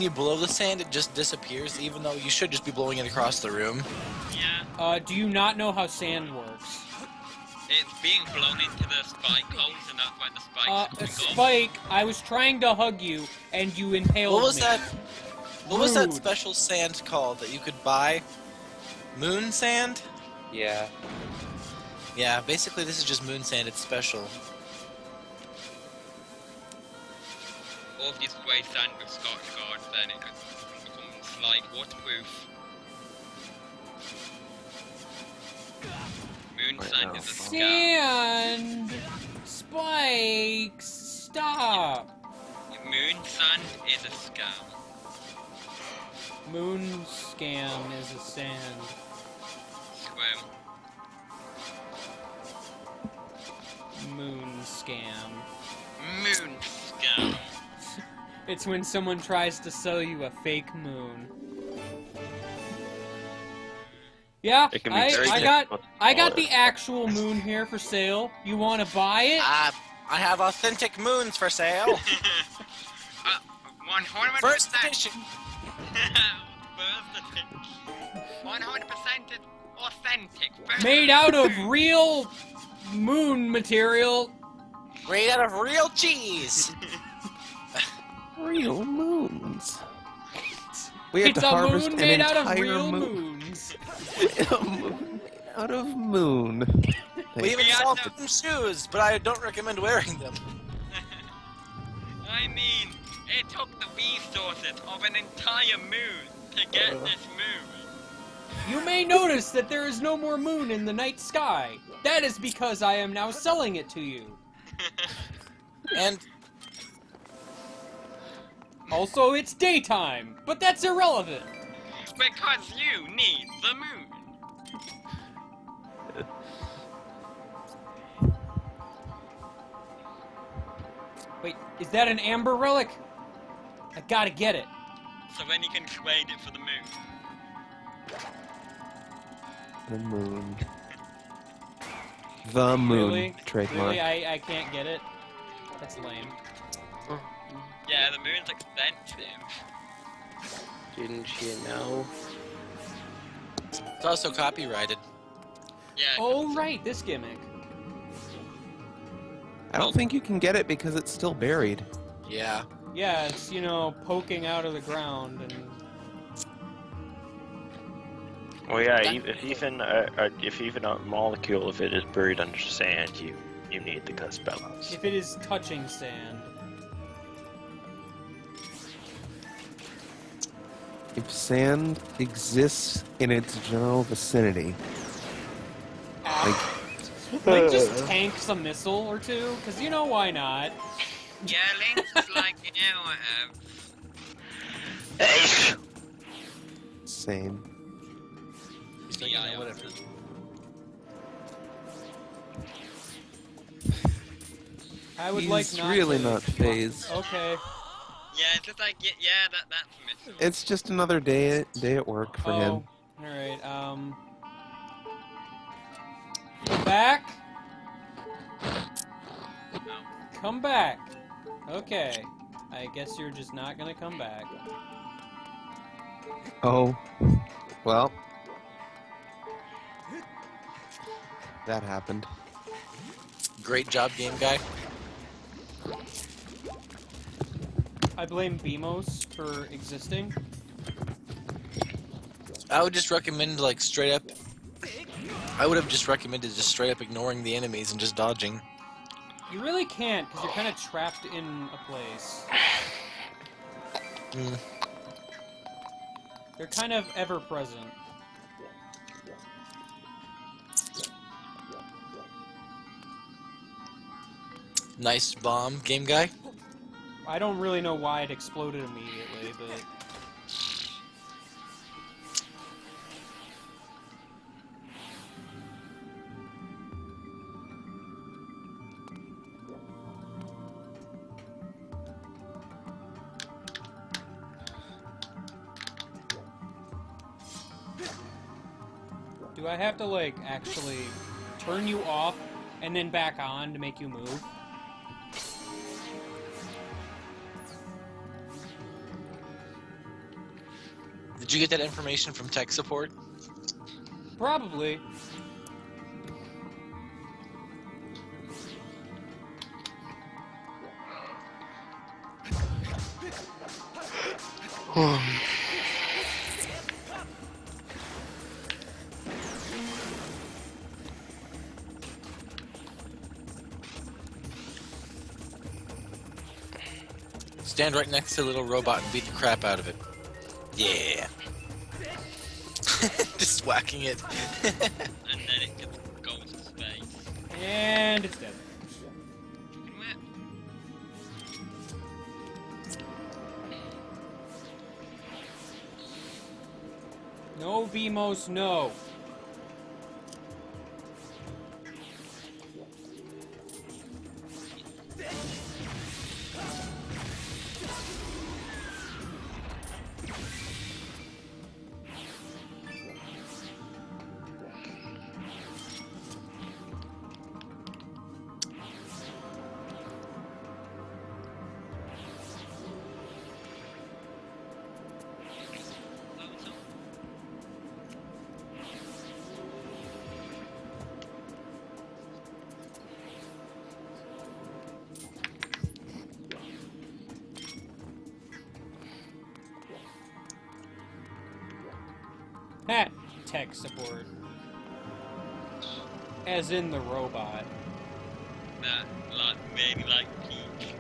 you blow sharp. the sand, it just disappears, even though you should just be blowing it across the room. Yeah. Do you not know how sand works? It's being blown into the spike holes, and that's why the spikes A are going. spike, I was trying to hug you, and you impaled What was me. that? What was that Rude. special sand called that you could buy? Moon sand? Yeah. Yeah, basically this is just moon sand. It's special. Or if you spray sand with Scotch Guard, then it becomes slide waterproof. Moon sand is a scam. Sand! Spikes! Stop! Moon sand is a scam. Moon scam is a sand. Swim. Moon scam. Moon scam. It's when someone tries to sell you a fake moon. Yeah, It can be very I difficult to got follow. the actual moon here for sale. You want to buy it? I have authentic moons for sale. 100%. First edition. 100% authentic. First Made out of real moon material. Made out of real cheese. Real moons. We had It's to a harvest moon an made out of entire real moon. moons. A moon made out of moon. We even We had saw to- some shoes, but I don't recommend wearing them. I mean, it took the resources of an entire moon to get this moon. You may notice that there is no more moon in the night sky. That is because I am now selling it to you. And Also, it's daytime, but that's irrelevant. Because you need the moon. Wait, is that an amber relic? I gotta get it. So then you can trade it for the moon. The moon. The moon. Really? Trademark. Really? I can't get it? That's lame. Yeah, the moon's expensive. Didn't you know? it's also copyrighted. Yeah. Oh, right, this gimmick. I don't think you can get it because it's still buried. Yeah. Yeah, it's, you know, poking out of the ground and... Well, yeah. If even a molecule, if it is buried under sand, you need the Cuspellos. If it is touching sand. If sand exists in its general vicinity, Like, just tanks a missile or two, because you know why not. Yeah, Link's is like, you know, sane. He's like, Yeah, you know, whatever. I would He's like not really to. not phased. Okay. yeah, it's just like, yeah, that's missing. It's just another day at work for him. Alright, Come back. Come back. Okay. I guess you're just not gonna come back. Oh, well, that happened. Great job, game guy. I blame Bimos for existing. I would just recommend, like, straight up. I would have just recommended just straight up ignoring the enemies and just dodging. You really can't, because you're kind of trapped in a place. Mm. They're kind of ever-present. Nice bomb, game guy. I don't really know why it exploded immediately, but... Do I have to, like, actually turn you off and then back on to make you move? Did you get that information from tech support? Probably. Stand right next to the little robot and beat the crap out of it. Yeah. Just whacking it. And then it just goes to space. And it's dead. No, Bimos, no. Ha! Tech support. As in the robot. That, like, really like peak.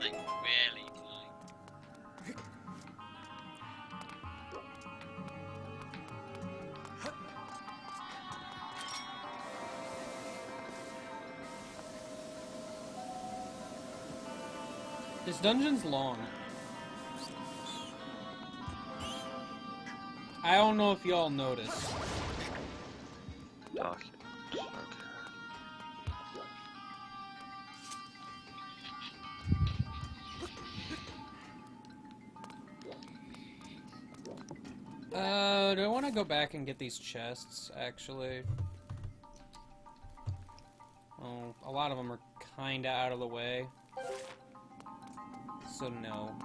Like, really like. This dungeon's long. I don't know if y'all noticed. Document. Okay. Do I want to go back and get these chests, actually? Oh, a lot of them are kinda out of the way. So no.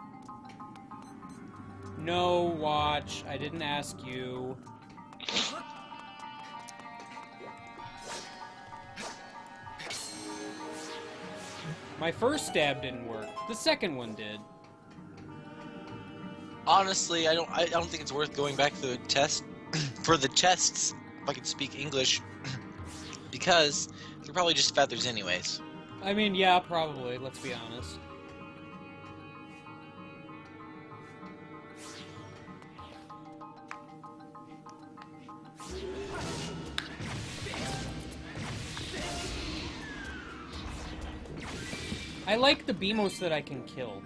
No, watch. I didn't ask you. My first stab didn't work. The second one did. Honestly, I don't think it's worth going back to the test for the chests, if I can speak English, because they're probably just feathers anyways. I mean, yeah, probably, let's be honest. I like the Beamos that I can kill.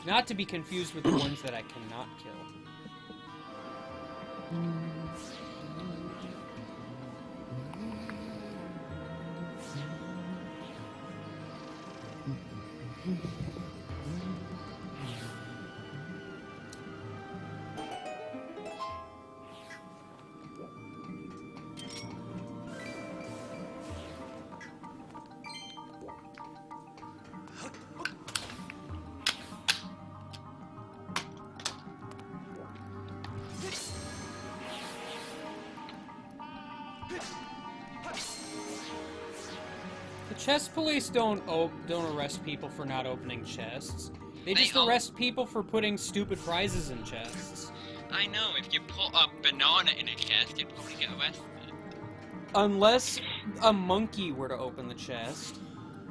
Not to be confused with the ones that I cannot kill. The chest police don't arrest people for not opening chests. They just arrest people for putting stupid prizes in chests. I know, if you put a banana in a chest, you'd probably get arrested. Unless a monkey were to open the chest.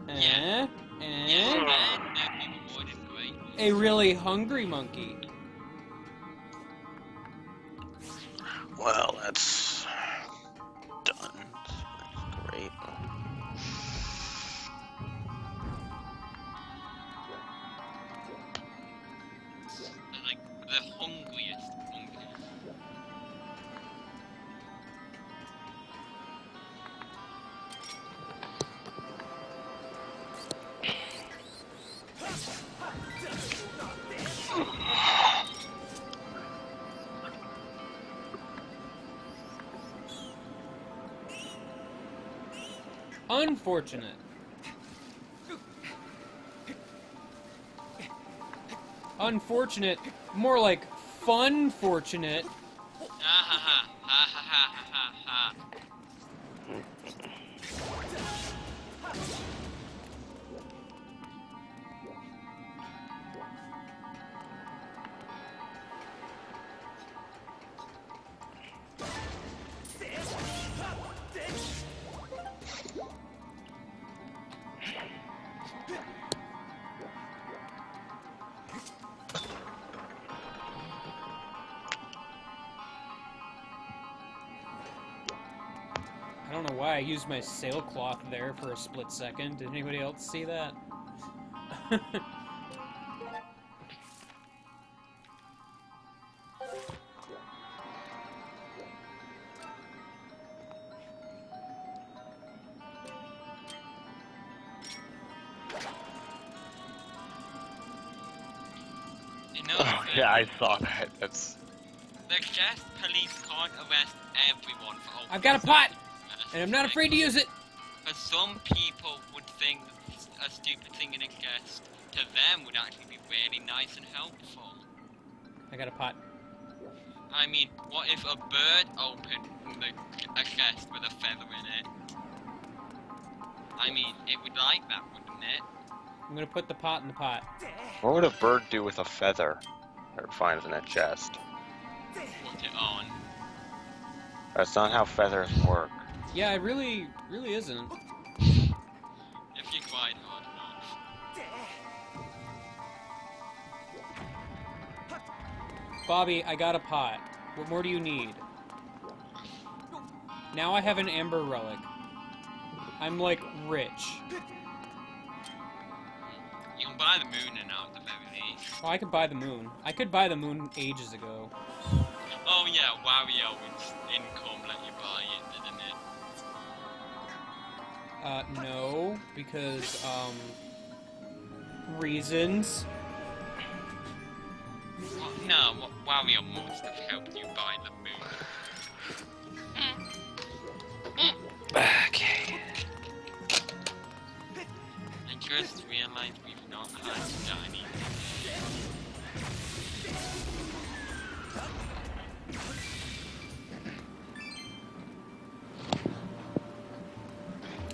Yeah, then that'd be rewarded greatly. A really hungry monkey. Well, that's done. Great. Like, the hungriest monkey. Unfortunate. Unfortunate. More like fun-fortunate. Ha ha ha ha ha ha ha ha. I don't know why I used my sailcloth there for a split second. Did anybody else see that? You know, Oh, yeah, I saw that. That's. the chest police can't arrest everyone for opening I've got a pot! chests. And I'm not afraid to use it! But some people would think that a stupid thing in a chest to them would actually be really nice and helpful. I got a pot. I mean, what if a bird opened a chest with a feather in it? I mean, it would like that, wouldn't it? I'm gonna put the pot in the pot. What would a bird do with a feather that it finds in a chest? Put it on. That's not how feathers work. Yeah, it really isn't. If you tried hard enough. Bobby, I got a pot. What more do you need? Now I have an Ember Relic. I'm, like, rich. You can buy the moon now at the very least. Oh, I could buy the moon. I could buy the moon ages ago. Oh yeah, WarioWare's income let you buy it, didn't it? No, because, reasons. Well, no, Wario must have helped you buy the moon. Okay. I just realized we've not had shiny.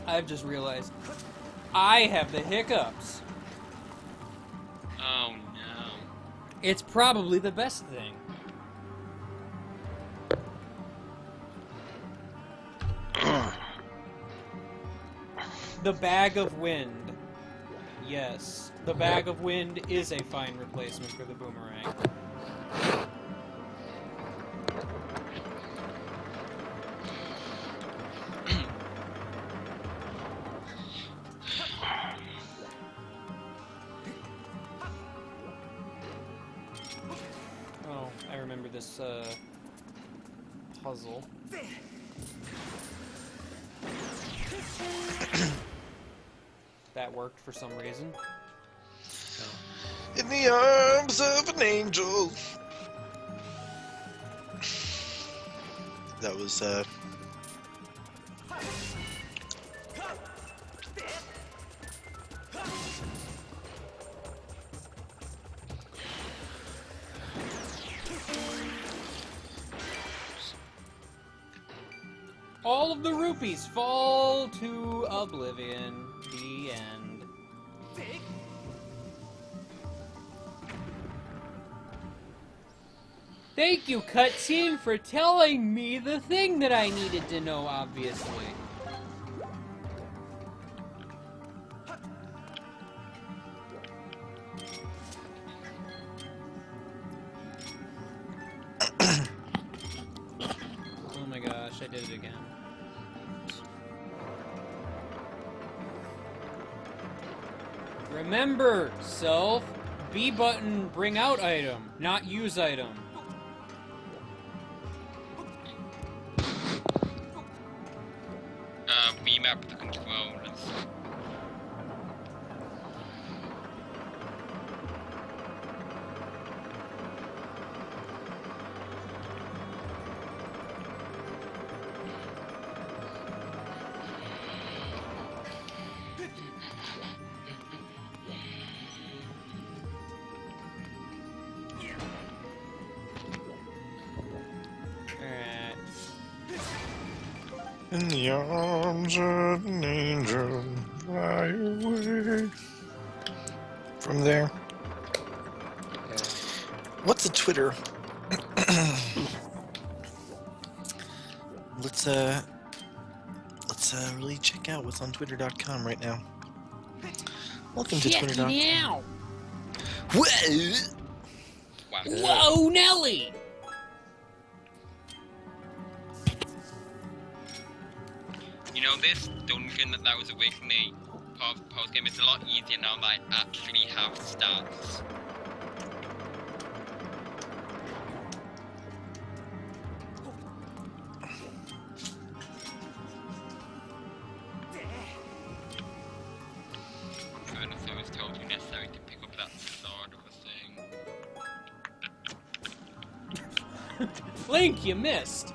I've just realized I have the hiccups. Oh no. It's probably the best thing. The Bag of Wind. Yes, the Bag of Wind is a fine replacement for the boomerang. Oh, I remember this, puzzle. That worked for some reason. In the arms of an angel. That was, All of the rupees fall to oblivion. The end. Thank you, cutscene, for telling me the thing that I needed to know, obviously. Oh my gosh, I did it again. Remember, self, B button, bring out item, not use item. Remap the controllers. Alright. in the arms of an angel, fly away. From there. What's the Twitter? Let's really check out what's on Twitter.com right now. Welcome to Twitter.com. Now. Whoa! Wow. Whoa, Nelly! You know, this dungeon that was originally part of the post game is a lot easier now that I actually have stats. Tyrannosaurus told you necessary to pick up that sword of a thing. Link, you missed!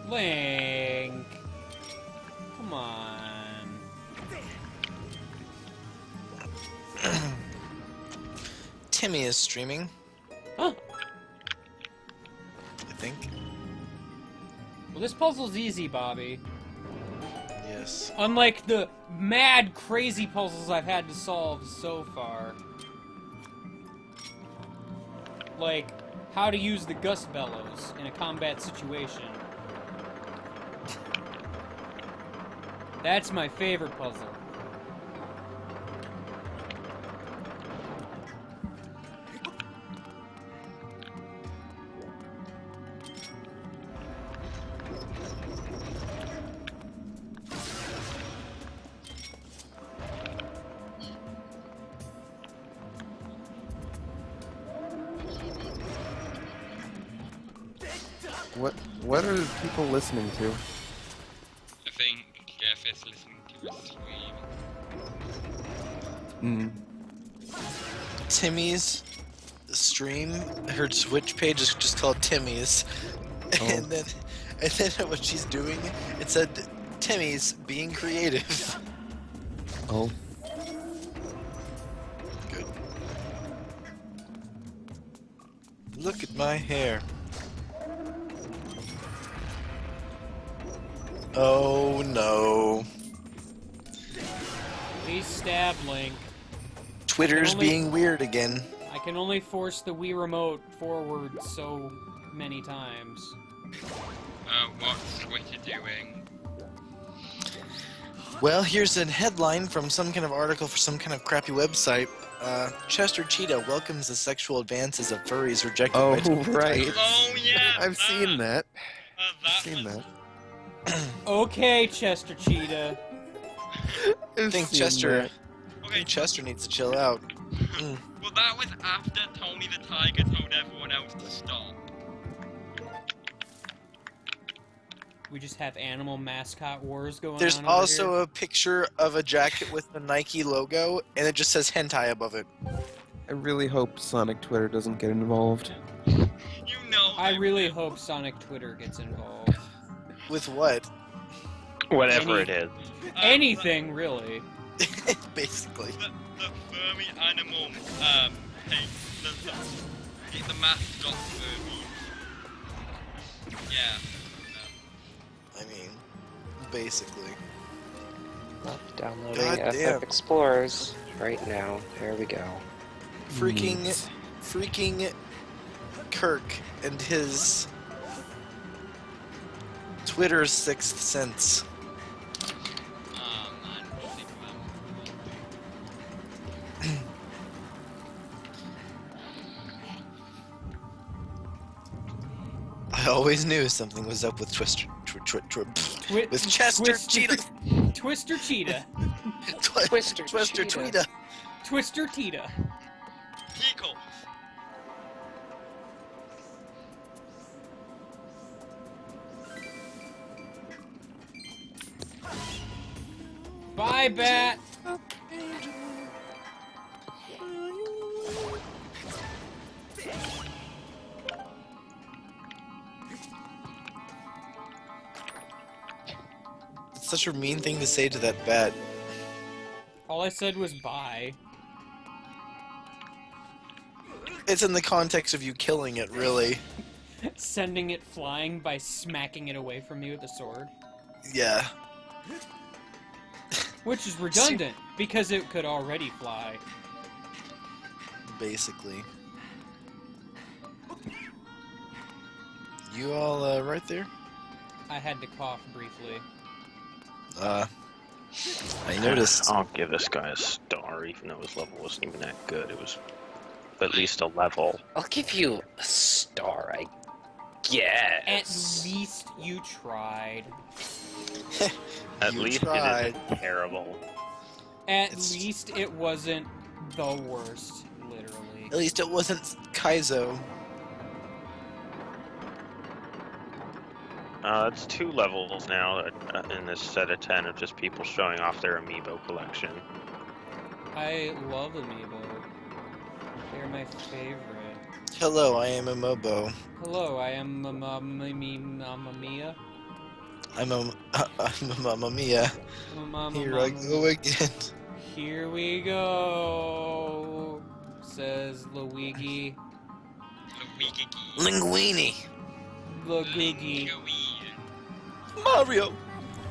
Link! Come on. Timmy is streaming, Huh? I think. Well, this puzzle's easy, Bobby. Yes. Unlike the mad, crazy puzzles I've had to solve so far. Like, how to use the gust bellows in a combat situation. That's my favorite puzzle. What are people listening to? I think Jeff is listening to a stream. Timmy's stream, her Twitch page is just called Timmy's, and then what she's doing, it said Timmy's being creative. Oh. Good. Look at my hair. Oh no. Please stab Link. Twitter's being weird again. I can only force the Wii Remote forward so many times. What's Twitter doing? Well, here's a headline from some kind of article for some kind of crappy website. Chester Cheetah welcomes the sexual advances of furries rejected Oh, by right. Oh yeah! I've seen that. That I've seen that. Okay, Chester Cheetah. I think Chester needs to chill out. Well, that was after Tony the Tiger told everyone else to stop. We just have animal mascot wars going There's on. also a picture of a jacket with the Nike logo, and it just says hentai above it. I really hope Sonic Twitter doesn't get involved. You know. I really hope Sonic Twitter gets involved. With what? Whatever it is. Anything, really. Basically. The furry animal, hey, the mascot furry. Yeah. I mean, basically. Downloading God FF damn. Explorers right now. There we go. Freaking Kirk and his Twitter's sixth sense. Oh man, think I always knew something was up with Twister. With Chester Cheetah. Twister Cheetah. Twister Cheetah. Twister Cheetah. Pickle. Bye, Bat. It's such a mean thing to say to that bat. All I said was bye. It's in the context of you killing it, really. Sending it flying by smacking it away from you with a sword. Yeah. Which is redundant, because it could already fly. Basically. You all right there? I had to cough briefly. I noticed. I'll give this guy a star, even though his level wasn't even that good. It was at least a level. I'll give you a star, I guess. At least you tried. At You least tried. it isn't terrible. At least it wasn't the worst, literally. At least it wasn't Kaizo. It's 2 levels now in this set of 10 of just people showing off their amiibo collection. I love Amiibo. They're my favorite. Hello, I am a Mobo. Hello, I am Mamma Mia. I'm a Mamma Mia. Here I go again. Here we go, says Luigi. Linguini. Luigi. Mario!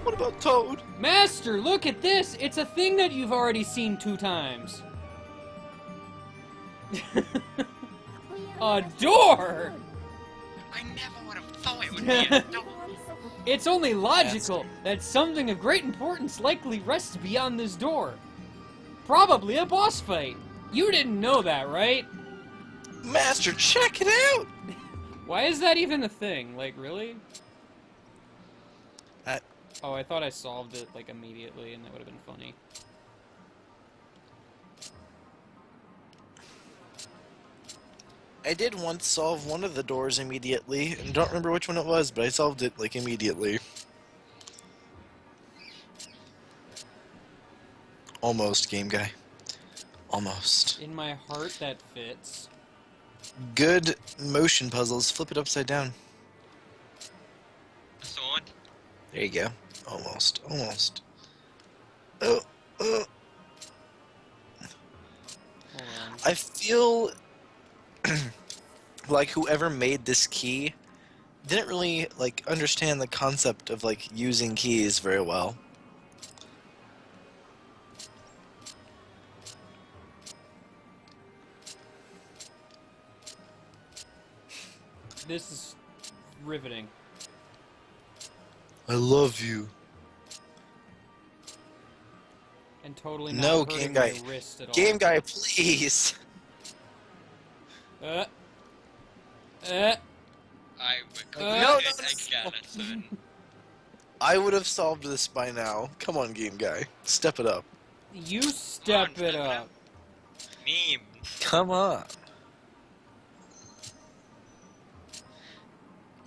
What about Toad? Master, look at this! It's a thing that you've already seen 2 times. A door! I never would have thought it would be a door. It's only logical that something of great importance likely rests beyond this door. Probably a boss fight. You didn't know that, right? Master, check it out! Why is that even a thing? Like, really? Oh, I thought I solved it, like, immediately, and that would have been funny. I did once solve one of the doors immediately, and don't remember which one it was, but I solved it, like, immediately. Almost, game guy. Almost. In my heart, that fits. Good motion puzzles. Flip it upside down. A sword. There you go. Almost. Almost. Oh, oh. Hold on. I feel like whoever made this key didn't really, like, understand the concept of, like, using keys very well. This is riveting. I love you. And totally not No, hurting game guy. my wrist at all. Game guy, please. Uh. I would No, again, son. I would have solved this by now. Come on, game guy. Step it up. You step it up. Meme. Come on.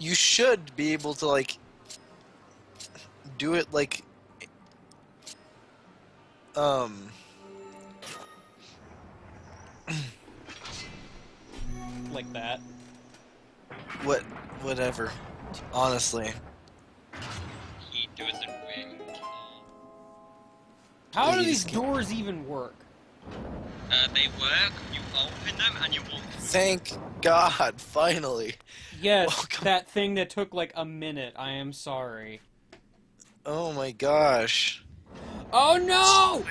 You should be able to, like, do it, like, Like that. whatever. Honestly. He doesn't win. How do Please, these game- doors even work? They work, you open them, and you walk through. Thank God, finally. Yes, Welcome. that thing that took like a minute. I am sorry. Oh my gosh. Oh no!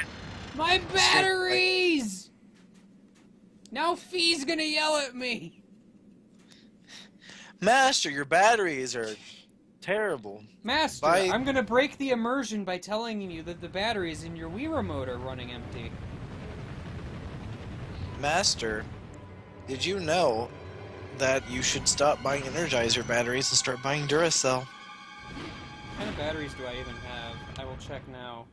My batteries! Now Fee's gonna yell at me. Master, your batteries are terrible. Master, Bye. I'm gonna break the immersion by telling you that the batteries in your Wii remote are running empty. Master, did you know that you should stop buying Energizer batteries and start buying Duracell? What kind of batteries do I even have? I will check now.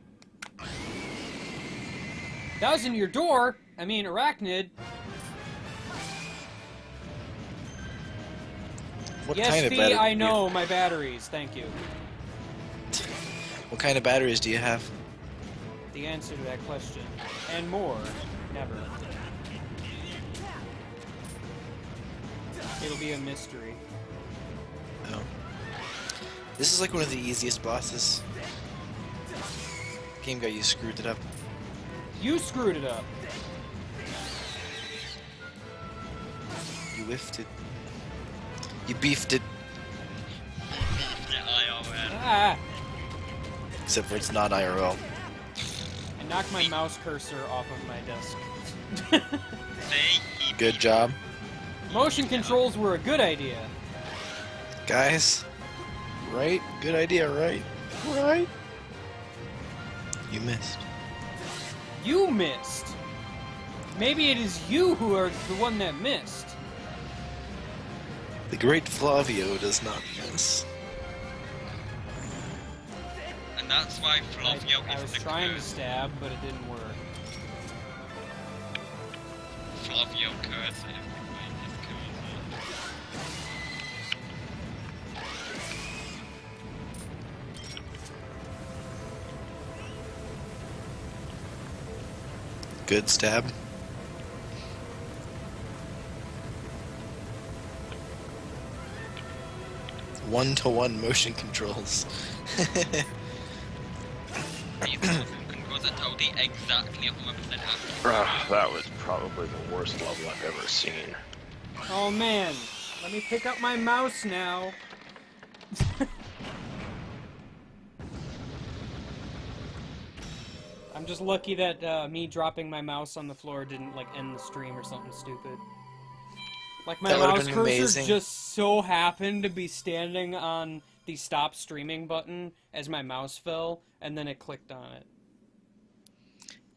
That was in your door! I mean, Arachnid. What Yes, kind of Fee, batteries? I know my batteries. Thank you. What kind of batteries do you have? The answer to that question. And more. Never. It'll be a mystery. Oh. This is like one of the easiest bosses. Game guy, you screwed it up. You screwed it up. You whiffed it. You beefed it. Yeah, IRL. Ah! Except for it's not IRL. I knocked my mouse cursor off of my desk. See? He Good beat job. Motion controls were a good idea. Guys. Right? Good idea, right? Right? You missed. You missed. Maybe it is you who are the one that missed. The great Flavio does not miss. And that's why Flavio I is was the trying to curse. stab, but it didn't work. Flavio curse everything is curse. Good stab. One-to-one motion controls. These motion controls are totally exactly 100% accurate. That was probably the worst level I've ever seen. Oh man, let me pick up my mouse now. I'm just lucky that me dropping my mouse on the floor didn't like end the stream or something stupid. Like my That would've mouse been cursor amazing. just so happened to be standing on the stop streaming button as my mouse fell, and then it clicked on it.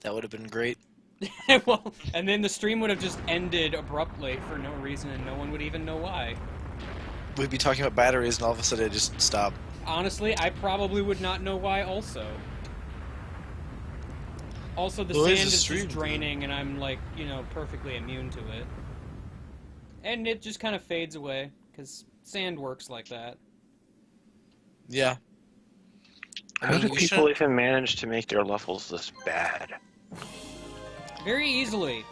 That would have been great. Well, and then the stream would have just ended abruptly for no reason, and no one would even know why. We'd be talking about batteries, and all of a sudden it just stopped. Honestly, I probably would not know why also. Also, the Well, there's sand a is stream, just draining, and I'm like, you know, perfectly immune to it. And it just kind of fades away, because sand works like that. Yeah. How do you people shouldn't- even manage to make their levels this bad? Very easily.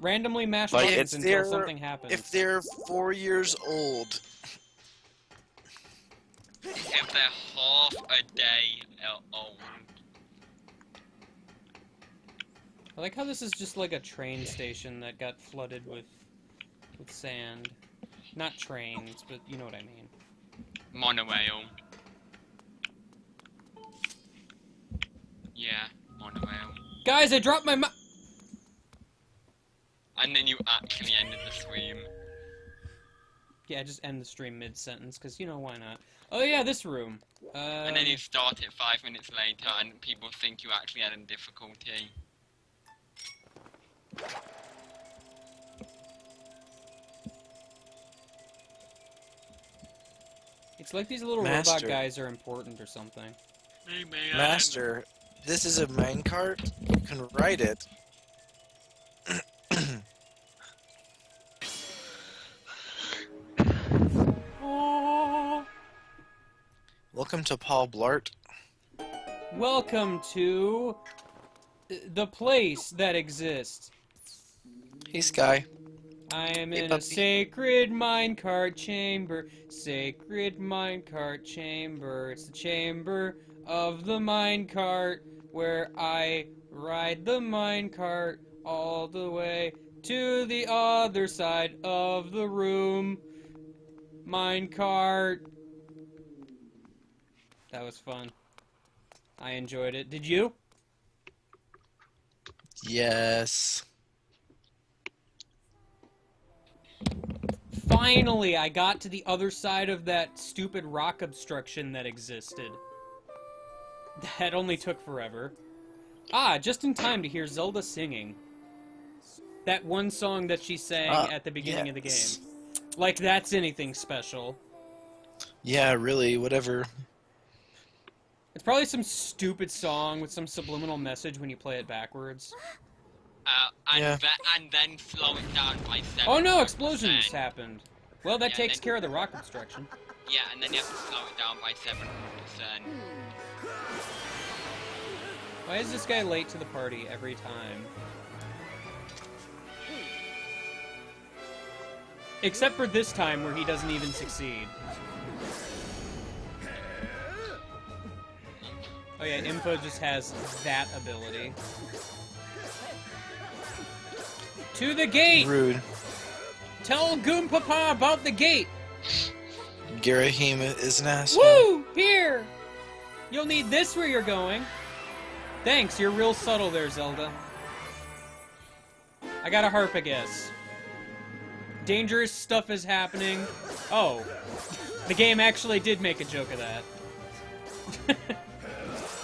Randomly mash Like, buttons if until they're- something happens. If they're 4 years old, If they're half a day old. I like how this is just like a train station that got flooded with sand. Not trains, but you know what I mean. Monorail. Yeah, monorail. Guys, I dropped my And then you actually ended the stream. Yeah, just end the stream mid-sentence, because, you know, why not? Oh yeah, this room. And then you start it 5 minutes later and people think you actually had a difficulty. It's like these little Master. robot guys are important or something. Hey man. Master, this is a minecart. You can ride it. Welcome to Paul Blart. Welcome to the place that exists. Hey, Sky. I am Hey, in a puppy. sacred minecart chamber. Sacred minecart chamber. It's the chamber of the minecart where I ride the minecart all the way to the other side of the room. Minecart. That was fun. I enjoyed it. Did you? Yes. Finally, I got to the other side of that stupid rock obstruction that existed. That only took forever. Ah, just in time to hear Zelda singing. That one song that she sang at the beginning of the yes. game. Like that's anything special. Yeah, really, whatever. It's probably some stupid song with some subliminal message when you play it backwards. Yeah. And then slow it down by 7%. Oh no, explosions happened. Well, that Yeah, takes then- care of the rock obstruction. Yeah, and then you have to slow it down by 7%. Why is this guy late to the party every time? Except for this time where he doesn't even succeed. Oh yeah, Impa just has that ability. To the gate! Rude. Tell Goom Papa about the gate! Garahim is an asshole. Woo! Here! You'll need this where you're going. Thanks, you're real subtle there, Zelda. I got a harp, I guess. Dangerous stuff is happening. Oh. The game actually did make a joke of that.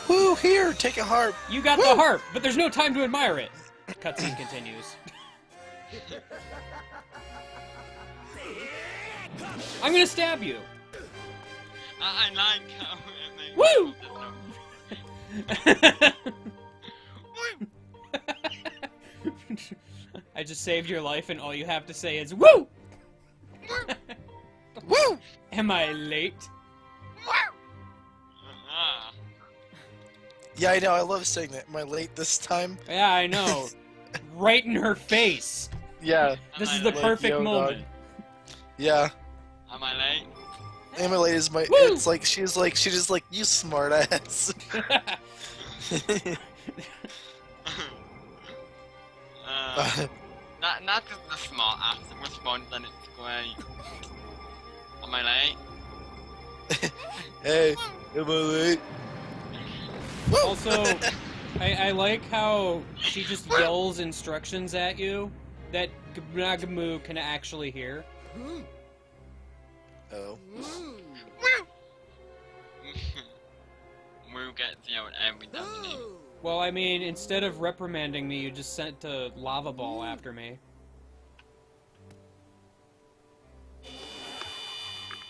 Woo, here, take a harp. You got the harp, but there's no time to admire it. Cutscene continues. I'm gonna stab you. I like how it Woo! I just saved your life, and all you have to say is "Woo!" Woo! Am I late? Yeah, I know, I love saying that. Am I late this time? Yeah, I know. Right in her face. Yeah. This is the Like, perfect yo, moment. dog. Yeah. Am I late? Am I late is my. Woo! It's like, she's just like, you smart ass. Not just the smart ass response, then it's great. Am I late? Hey, am I late? Also, I like how she just yells instructions at you that Nagamu can actually hear. Oh. Moo gets yelled every time you name it. Well, I mean, instead of reprimanding me, you just sent a lava ball after me.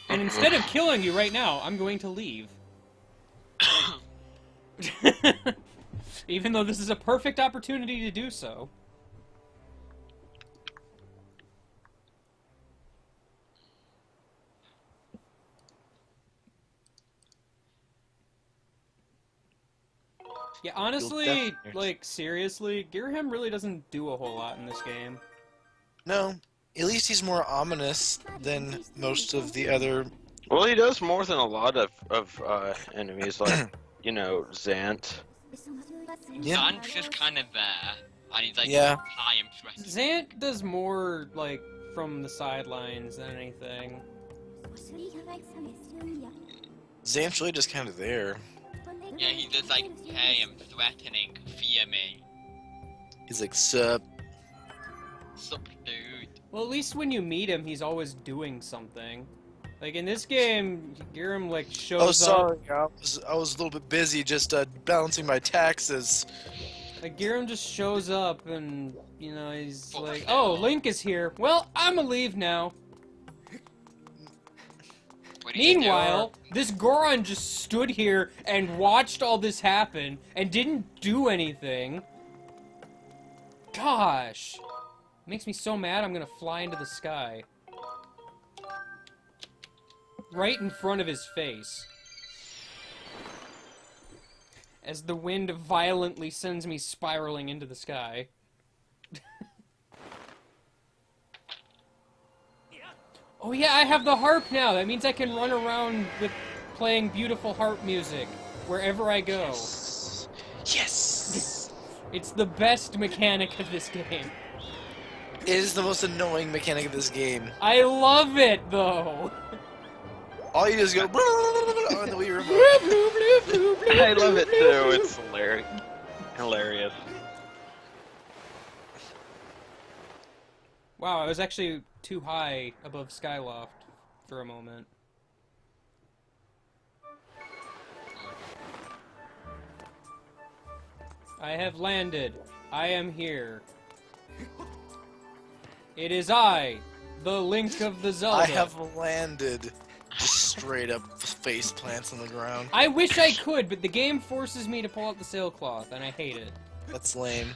And instead of killing you right now, I'm going to leave. Even though this is a perfect opportunity to do so. Yeah, honestly, like, seriously, Girahim really doesn't do a whole lot in this game. No, at least he's more ominous than most of the other. Well, he does more than a lot of enemies, like, you know, Zant. Yeah. Zant's just kind of there, and he's like, Yeah. hi, I'm threatened. Zant does more, like, from the sidelines than anything. Zant's really just kind of there. Yeah, he's just like, hey, I'm threatening, fear me. He's like, sup. Sup, dude. Well, at least when you meet him, he's always doing something. Like, in this game, Girahim, like, shows Oh, sorry. up... I was a little bit busy just balancing my taxes. Like, Girahim just shows up and, you know, he's Fuck like, hell. oh, Link is here. Well, I'ma leave now. What do you do? Meanwhile, this Goron just stood here and watched all this happen and didn't do anything. Gosh. Makes me so mad I'm gonna fly into the sky. Right in front of his face. As the wind violently sends me spiraling into the sky. Oh yeah, I have the harp now. That means I can run around with playing beautiful harp music wherever I go. Yes! It's the best mechanic of this game. It is the most annoying mechanic of this game. I love it though. All you do is go on the Wii remote. I love it too. It's hilarious. Wow, I was actually too high above Skyloft for a moment. I have landed. I am here. It is I, the Link of the Zelda. I have landed. Just straight up face plants on the ground. I wish I could, but the game forces me to pull out the sailcloth, and I hate it. That's lame.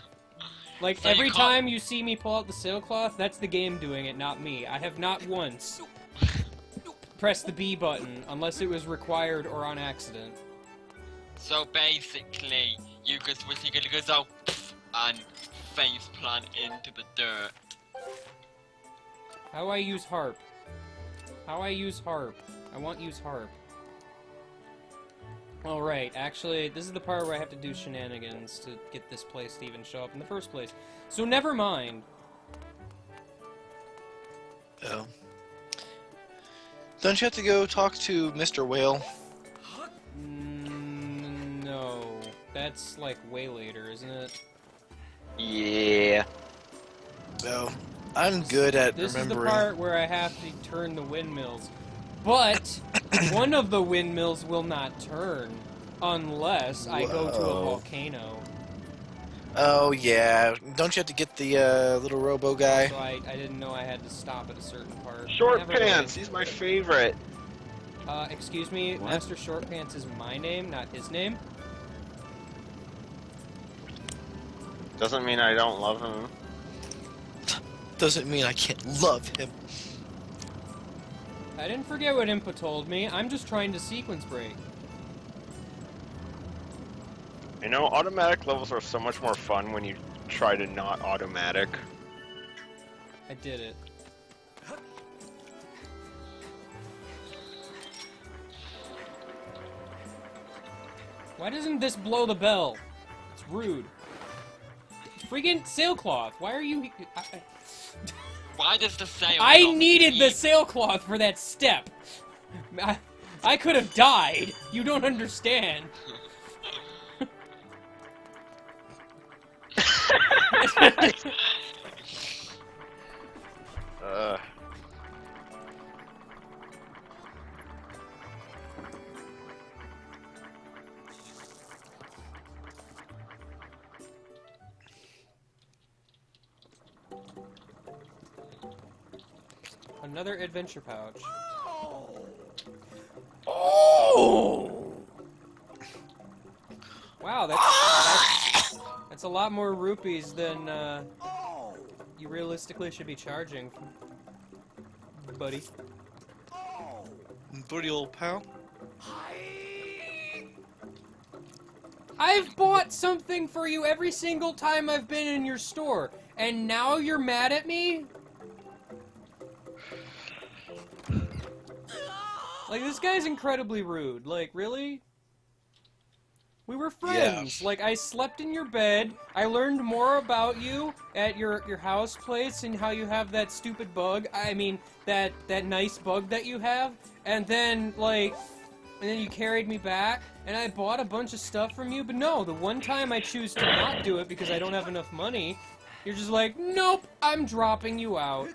Like, So you every can't- time you see me pull out the sailcloth, that's the game doing it, not me. I have not once pressed the B button, unless it was required or on accident. So basically, you just wish you could go and face plant into the dirt. How I use harp? How I use harp? I want use harp. Alright, actually, this is the part where I have to do shenanigans to get this place to even show up in the first place. So never mind. Oh. Don't you have to go talk to Mr. Whale? No. That's, like, way later, isn't it? Yeah. No. I'm good at This is the remembering. part where I have to turn the windmills. But one of the windmills will not turn unless I go to a Whoa. volcano. Oh, yeah. Don't you have to get the little robo guy? So I didn't know I had to stop at a certain part. Short Never mind. Pants. He's my favorite. Excuse me, What? Master Short Pants is my name, not his name. Doesn't mean I don't love him. Doesn't mean I can't love him. I didn't forget what Impa told me. I'm just trying to sequence break. You know, automatic levels are so much more fun when you try to not automatic. I did it. Why doesn't this blow the bell? It's rude. Freaking sailcloth. Why are you... Why does the sail? I not needed the leave? sailcloth for that step. I could have died. You don't understand. Another adventure pouch. Oh! Wow, that's a lot more rupees than you realistically should be charging, buddy. Booty old pal. I've bought something for you every single time I've been in your store, and now you're mad at me? Like, this guy's incredibly rude. Like, really? We were friends. Yeah. Like, I slept in your bed. I learned more about you at your house place and how you have that stupid bug. I mean, that nice bug that you have. And then, like, and then you carried me back, and I bought a bunch of stuff from you. But no, the one time I choose to not do it because I don't have enough money, you're just like, nope, I'm dropping you out.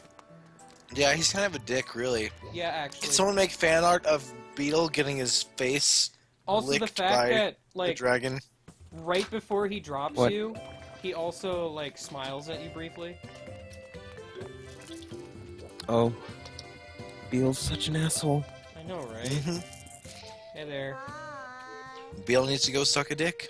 Yeah, he's kind of a dick, really. Yeah, actually. Can someone make fan art of Beetle getting his face Also, the licked fact by that, the like, dragon? right before he drops What? you, he also, like, smiles at you briefly. Oh. Beel's such an asshole. I know, right? Mhm. Hey there. Beetle needs to go suck a dick.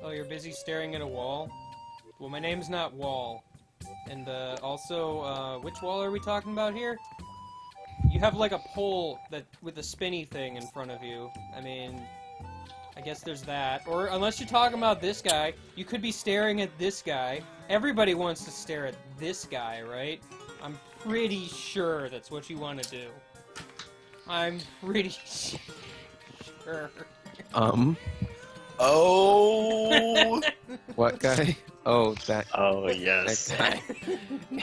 Oh, you're busy staring at a wall? Well, my name's not Wall. And, also, which wall are we talking about here? You have, like, a pole that with a spinny thing in front of you. I mean, I guess there's that. Or, unless you're talking about this guy, you could be staring at this guy. Everybody wants to stare at this guy, right? I'm pretty sure that's what you want to do. I'm pretty sure. Oh! What guy? Oh, that. Oh, That yes. guy.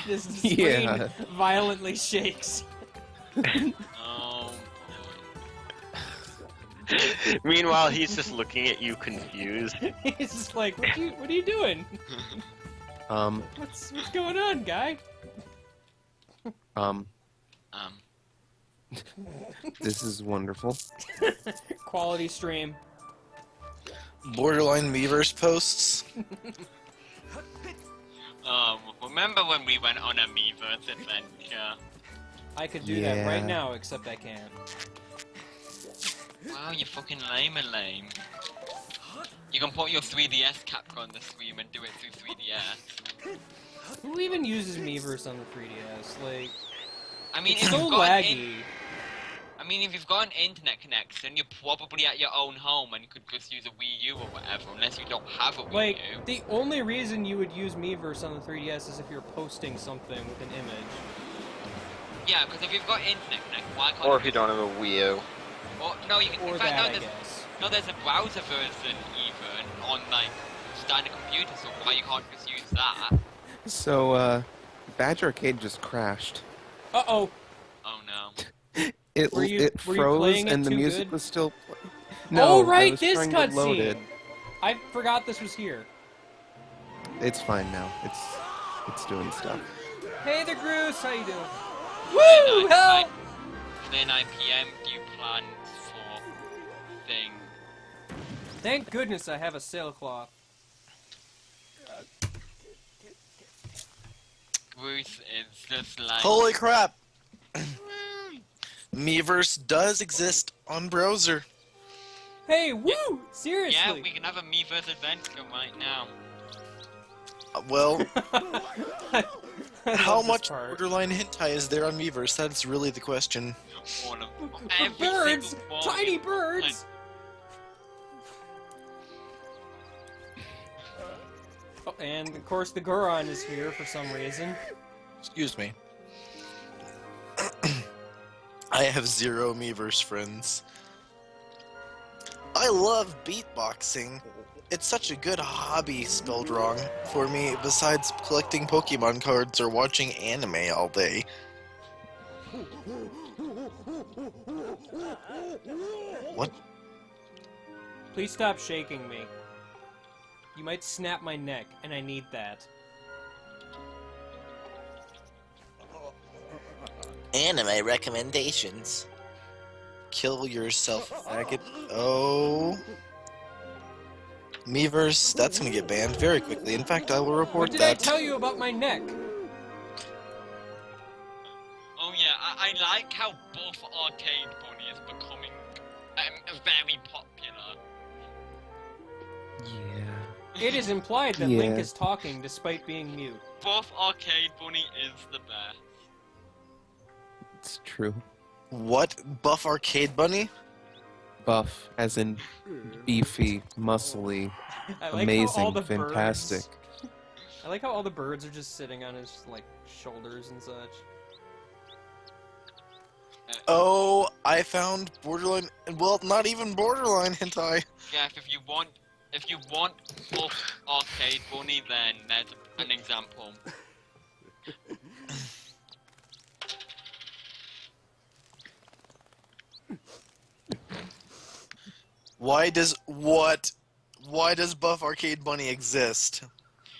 This screen Yeah. violently shakes. Oh. Meanwhile, he's just looking at you confused. He's just like, what are you doing? Um, What's going on, guy? this is wonderful. Quality stream. Borderline Miiverse posts. Remember when we went on a Miiverse adventure? I could do that right Yeah. now, except I can't. Wow, you're fucking lame and lame. You can put your 3DS capture on the stream and do it through 3DS. Who even uses Miiverse on the 3DS? Like, I mean, it's if so you've got laggy. I mean, if you've got an internet connection, you're probably at your own home and could just use a Wii U or whatever, unless you don't have a Wii Like, U. the only reason you would use Miiverse on the 3DS is if you're posting something with an image. Yeah, because if you've got internet connection, why can't Or if you don't have a Wii U. Or, no, you can. Or In fact, that, I no, guess. there's a browser version even on like standard computer, so why you can't just use that? So, Badge Arcade just crashed. Uh-oh. Oh no. It Were you froze playing it and the too music good? was still. Oh, No, I right, was this trying to load it. cutscene. I forgot this was here. It's fine now. It's doing stuff. Hey there, Groose. How you doing? Today Woo! night- Help! Today 9 PM, do you plan for thing? Thank goodness I have a sailcloth. Bruce is just like. Holy crap! Miiverse does exist on browser. Hey, woo! Seriously. Yeah, we can have a Miiverse adventure right now. Well, I how love this much part. borderline hentai is there on Miiverse? That's really the question. All of every Birds! single one. Tiny birds! Oh, and of course the Goron is here for some reason. Excuse me. I have 0 Miiverse friends. I love beatboxing. It's such a good hobby spelled wrong for me, besides collecting Pokemon cards or watching anime all day. What? Please stop shaking me. You might snap my neck, and I need that. Anime recommendations. Kill yourself, faggot. Oh. Miiverse, that's gonna get banned very quickly. In fact, I will report What did that. I tell you about my neck? Oh yeah, I like how Buff Arcade Bunny is becoming very popular. Yeah. It is implied that Yeah. Link is talking despite being mute. Buff Arcade Bunny is the best. It's true. What? Buff Arcade Bunny? Buff, as in beefy, muscly, I like how all amazing, the fantastic. Birds, I like how all the birds are just sitting on his like shoulders and such. Oh, I found borderline. Well, not even borderline hentai. Yeah, if you want Buff Arcade Bunny, then there's an example. Why does Buff Arcade Bunny exist?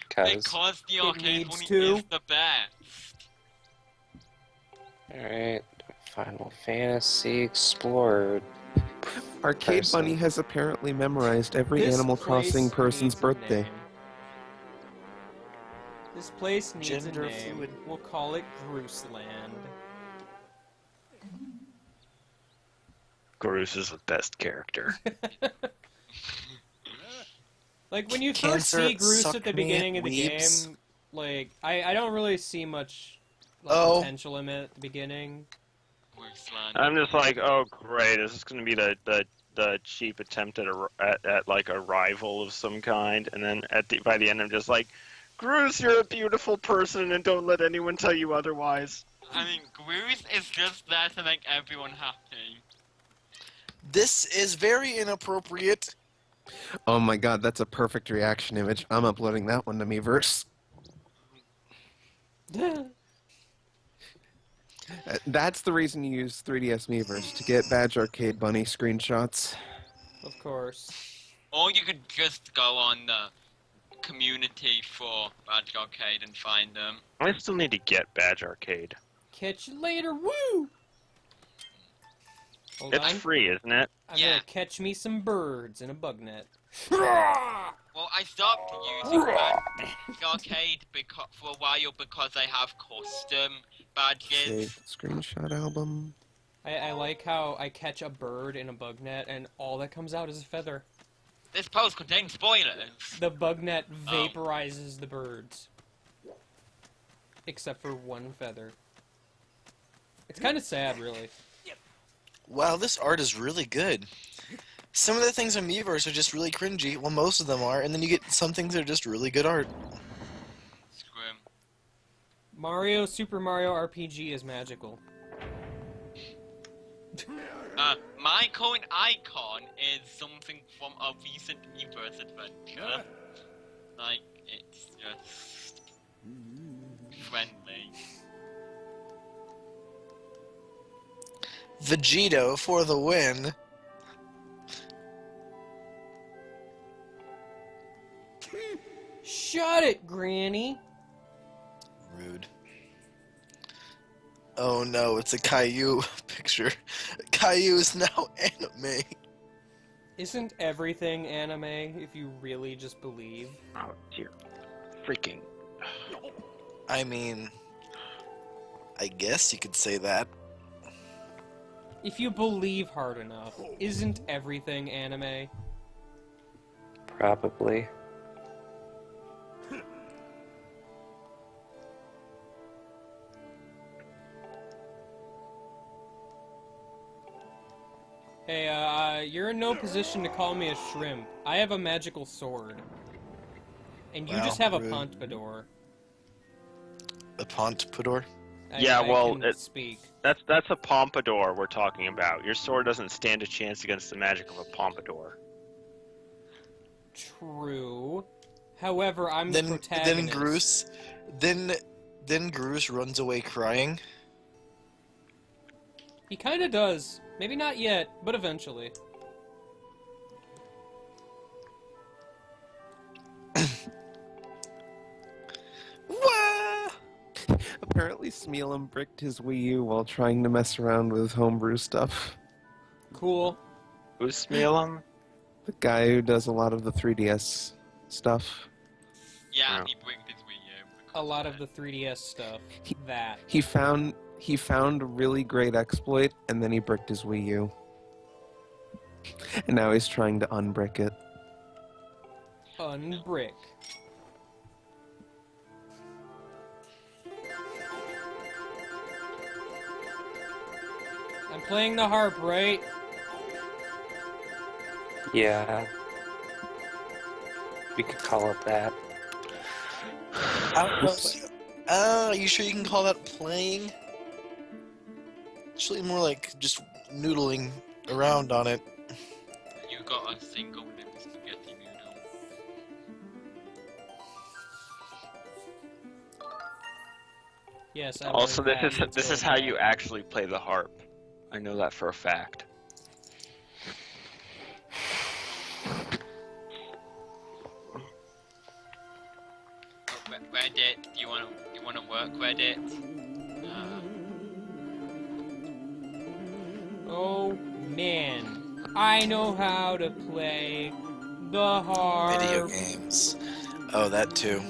Because the Arcade needs Bunny to. is the best. Alright, Final Fantasy Explorer. Arcade Person. Bunny has apparently memorized every This Animal place Crossing person's needs a birthday. name. This place needs Gender a name. fluid. We'll call it Grooseland. Garus is the best character. Like, when you Cancer, first see Groose suck at the me, beginning of the weebs. game, like, I don't really see much like, Oh. potential in it at the beginning. I'm just like, oh great, is this going to be the cheap attempt at like a rival of some kind? And then by the end, I'm just like, Garus, you're a beautiful person, and don't let anyone tell you otherwise. I mean, Groose is just there to make everyone happy. This is very inappropriate. Oh my god, that's a perfect reaction image. I'm uploading that one to Miiverse. That's the reason you use 3DS Miiverse, to get Badge Arcade Bunny screenshots. Of course. Or you could just go on the community for Badge Arcade and find them. I still need to get Badge Arcade. Catch you later, woo! Hold It's on. free, isn't it? I'm Yeah. gonna catch me some birds in a bug net. Well, I stopped using Badge Arcade for a while because they have custom badges. Save screenshot album. I like how I catch a bird in a bug net and all that comes out is a feather. This post contains spoilers. The bug net vaporizes the birds. Except for one feather. It's kind of sad, really. Wow, this art is really good. Some of the things in Miiverse are just really cringy. Well, most of them are, and then you get some things that are just really good art. Mario, Super Mario RPG is magical. My current icon is something from a recent Miiverse adventure. Like, it's just friendly. Vegito for the win. Shut it, Granny! Rude. Oh no, it's a Caillou picture. Caillou is now anime. Isn't everything anime if you really just believe? Oh dear. Freaking. I mean, I guess you could say that. If you believe hard enough, isn't everything anime? Probably. Hey, you're in no position to call me a shrimp. I have a magical sword. And you Wow, just have a rude. pompadour. A pompadour? Yeah, well, can speak. That's a pompadour we're talking about. Your sword doesn't stand a chance against the magic of a pompadour. True. However, I'm the protagonist. Then Groose runs away crying. He kinda does. Maybe not yet, but eventually. Wah! Apparently, Smealum bricked his Wii U while trying to mess around with homebrew stuff. Cool. Who's Smealum? The guy who does a lot of the 3DS stuff. Yeah, Yeah. he bricked his Wii U. A lot of the 3DS stuff. That. He found a really great exploit, and then he bricked his Wii U. And now he's trying to unbrick it. Unbrick. I'm playing the harp, right? Yeah. We could call it that. Are you sure you can call that playing? It's really more like just noodling around on it. You got a single little spaghetti noodle. Yes. I Also, learned that in this is how you actually play the harp. I know that for a fact. Reddit, do you wanna work Reddit? Oh man, I know how to play the harp. Video games. Oh, that too.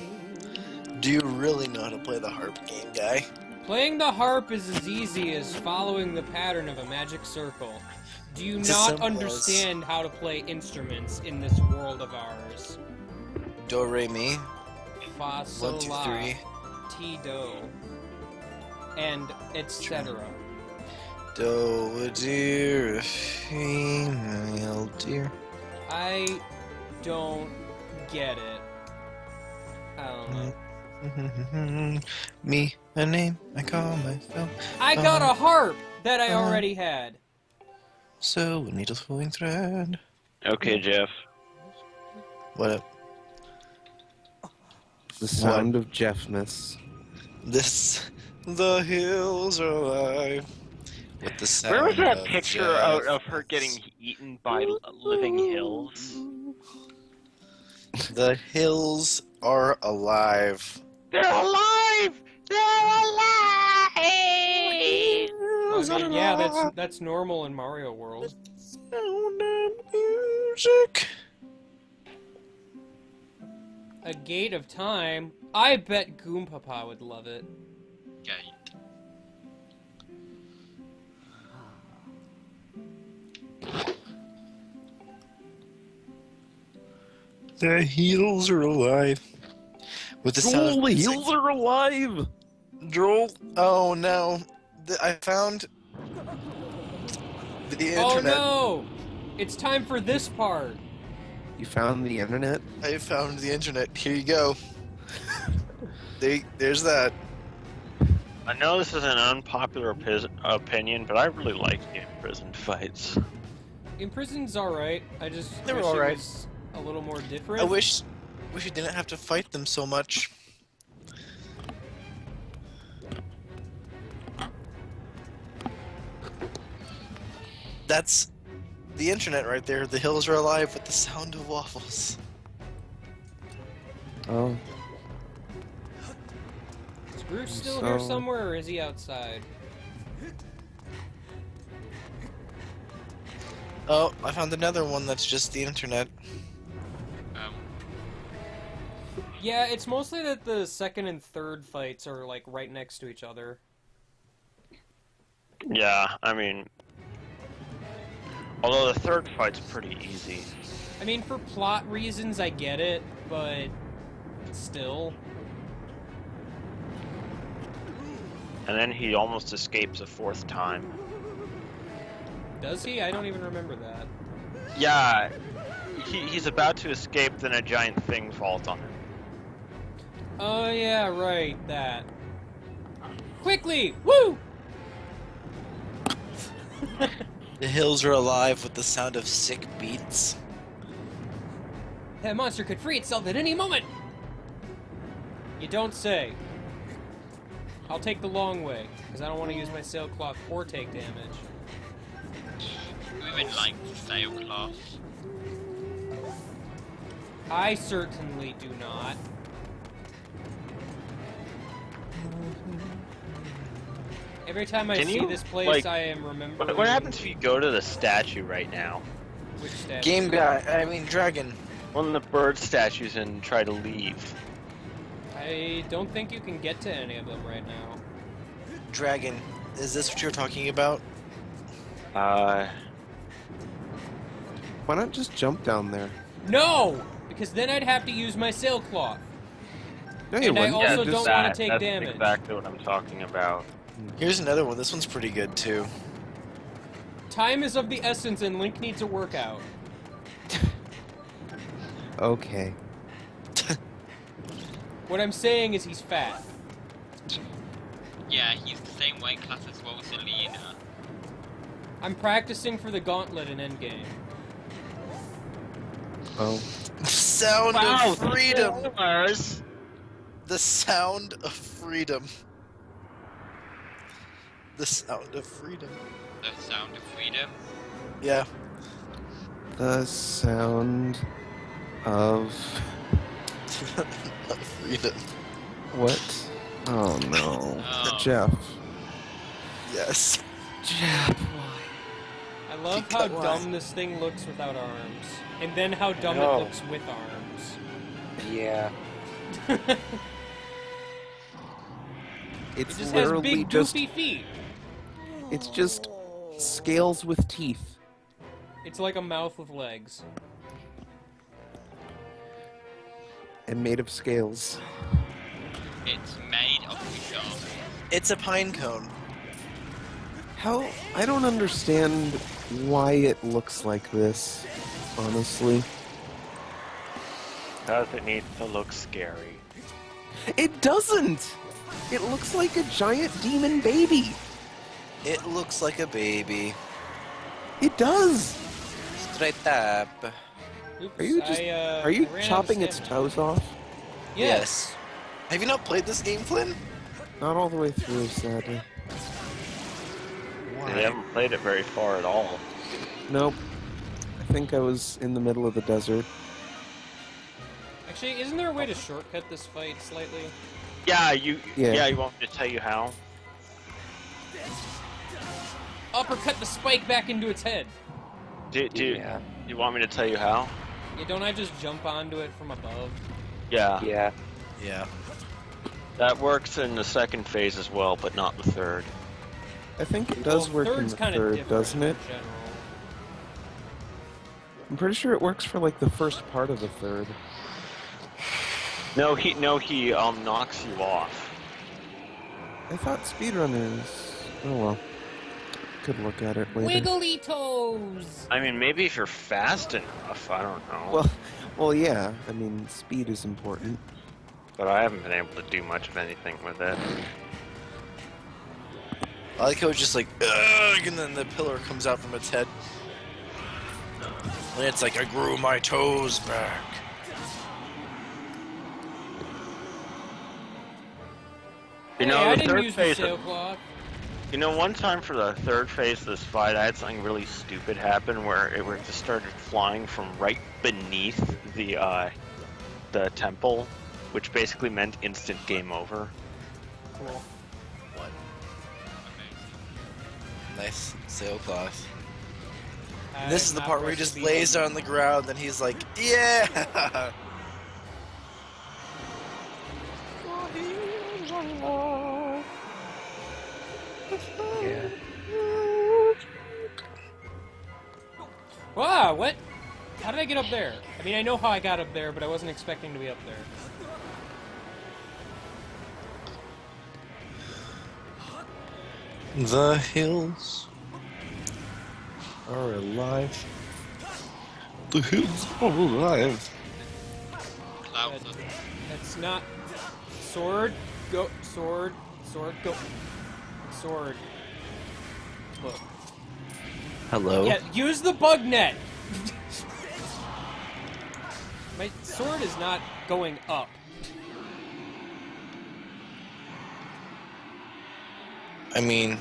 Do you really know how to play the harp, game guy? Playing the harp is as easy as following the pattern of a magic circle. Do you It's as not simple as- understand how to play instruments in this world of ours? Do, re, mi. Fa, sol, 1, 2, la, 3. ti, do, and etc. Do, dear, female dear. I don't get it. I don't know. Me, a name, I call myself. I got a harp that I already had. So, a needle flowing thread. Okay, Jeff. What up? The sound of Jeffness. The hills are alive. With the sound Where was that of picture Jeff. of her getting eaten by living hills? The hills are alive. They're alive! They're alive! I mean, yeah, that's normal in Mario World. Sound and music. A Gate of Time? I bet Goompapa would love it. Gate. The heels are alive. With the sound Joel, of the music. heels are alive! Joel, oh no. I found the Oh internet. no! It's time for this part. You found the internet? I found the internet. Here you go. There's that. I know this is an unpopular opinion, but I really like the imprisoned fights. Imprisoned's alright. I just They were wish alright. it was a little more different. I wish you didn't have to fight them so much. That's the internet right there. The hills are alive with the sound of waffles. Oh. Is Groot still here So- somewhere, or is he outside? Oh, I found another one that's just the internet. Yeah, it's mostly that the second and third fights are like right next to each other. Yeah, I mean... Although the third fight's pretty easy. I mean, for plot reasons, I get it, but still. And then he almost escapes a fourth time. Does he? I don't even remember that. Yeah, he's about to escape, then a giant thing falls on him. Oh yeah, right, that. Quickly! Woo! The hills are alive with the sound of sick beats. That monster could free itself at any moment! You don't say. I'll take the long way, because I don't want to use my sailcloth or take damage. Who even likes sailcloth? I certainly do not. Every time I Can see you, this place, like, I am remembering... What happens if you go to the statue right now? Which statue? Game guy, I mean dragon. One of the bird statues and try to leave. I don't think you can get to any of them right now. Dragon, is this what you're talking about? Why not just jump down there? No! Because then I'd have to use my sailcloth. No, you And I wouldn't. also You don't just- want to take That's damage. exactly what I'm talking about. Here's another one. This one's pretty good too. Time is of the essence and Link needs a workout. Okay. What I'm saying is he's fat. Yeah, he's the same weight class as Rosalina. I'm practicing for the gauntlet in Endgame. Oh. Sound of freedom. Spoilers. The sound of freedom. The sound of freedom. The sound of freedom. Yeah. The sound of freedom. what? Oh no. Oh. Jeff. Yes. Jeff. I love how dumb this thing looks without arms. And then how dumb No. it looks with arms. Yeah. It's It just has literally big just goofy feet. it's just scales with teeth. It's like a mouth with legs. And made of scales. It's made of pajamas. It's a pine cone. How I don't understand why it looks like this, honestly. Does it need to look scary? It doesn't! It looks like a giant demon baby. It looks like a baby. It does. Straight up. Oops, Are you just I are you ran out of chopping its stamina. toes off? Yes. Have you not played this game, Flynn? Not all the way through, sadly. They haven't played it very far at all. Nope. I think I was in the middle of the desert. Actually, isn't there a way to shortcut this fight slightly? Yeah, you Yeah. you want me to tell you how? Uppercut the spike back into its head. Do you want me to tell you how? Yeah, don't I just jump onto it from above? Yeah. Yeah. Yeah. That works in the second phase as well, but not the third. I think it does work in third's the kinda third, different doesn't it? in general. I'm pretty sure it works for like the first part of the third. No, he knocks you off. I thought speedrunners. Oh well. Could look at it later. Wiggly toes! I mean, maybe if you're fast enough, I don't know. Well, yeah. I mean, speed is important. But I haven't been able to do much of anything with it. I like how it's just like, ugh, and then the pillar comes out from its head. And it's like, I grew my toes back. You Hey, know, I the didn't third use phase. the sailcloth. You know, one time for the third phase of this fight, I had something really stupid happen where it just started flying from right beneath the temple, which basically meant instant game over. Cool. What? Nice sailcloth. This is the part where he just lays down on the ground and he's like, yeah! Yeah. Wow, what? How did I get up there? I mean, I know how I got up there, but I wasn't expecting to be up there. The hills are alive. The hills are alive. Clouds That- of That's not... Sword, go, sword, sword, go. Sword. Look. Hello? Yeah, use the bug net! My sword is not going up. I mean,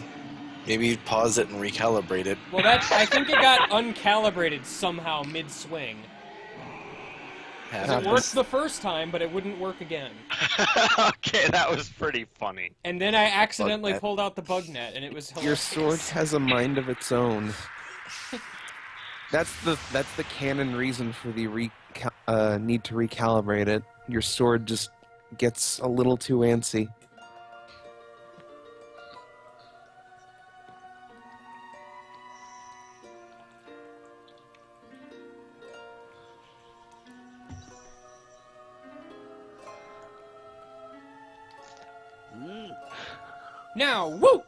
maybe you'd pause it and recalibrate it. Well, I think it got uncalibrated somehow mid-swing. 'Cause it worked the first time, but it wouldn't work again. Okay, that was pretty funny. And then I accidentally Bug net. pulled out the bug net, and it was hilarious. Your sword has a mind of its own. That's the canon reason for the need to recalibrate it. Your sword just gets a little too antsy. Now, woo!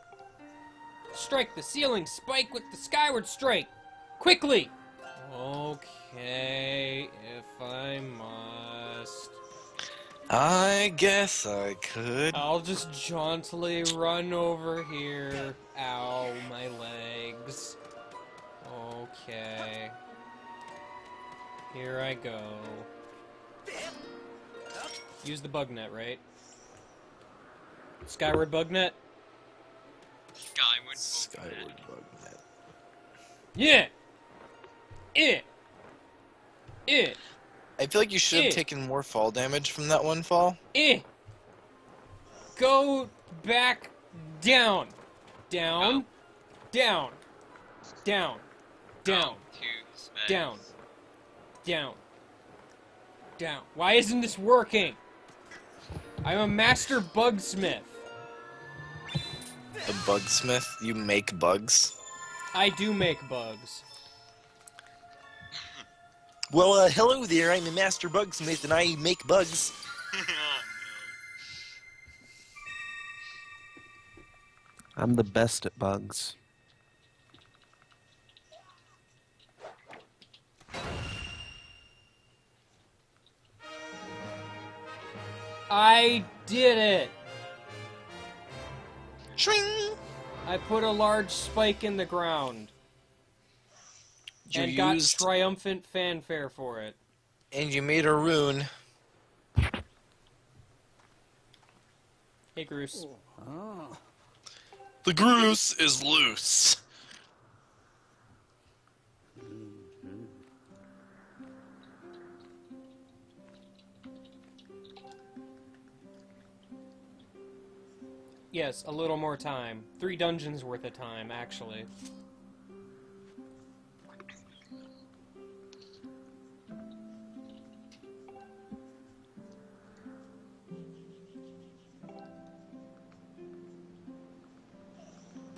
Strike the ceiling spike with the skyward strike! Quickly! Okay, if I must. I guess I could. I'll just jauntily run over here. Ow, my legs. Okay. Here I go. Use the bug net, right? Skyward bug net? Skyward bug net. Yeah! I feel like you should have taken more fall damage from that one fall. Go back down. Down. Down. Down. Down. Down. Down. Down. Why isn't this working? I'm a master bugsmith. A bugsmith? You make bugs? I do make bugs. Well, hello there. I'm a master bugsmith and I make bugs. I'm the best at bugs. I did it! Shring! I put a large spike in the ground. You and got used... triumphant fanfare for it. And you made a rune. Hey, Bruce. The goose is loose. Yes, a little more time. 3 dungeons worth of time, actually.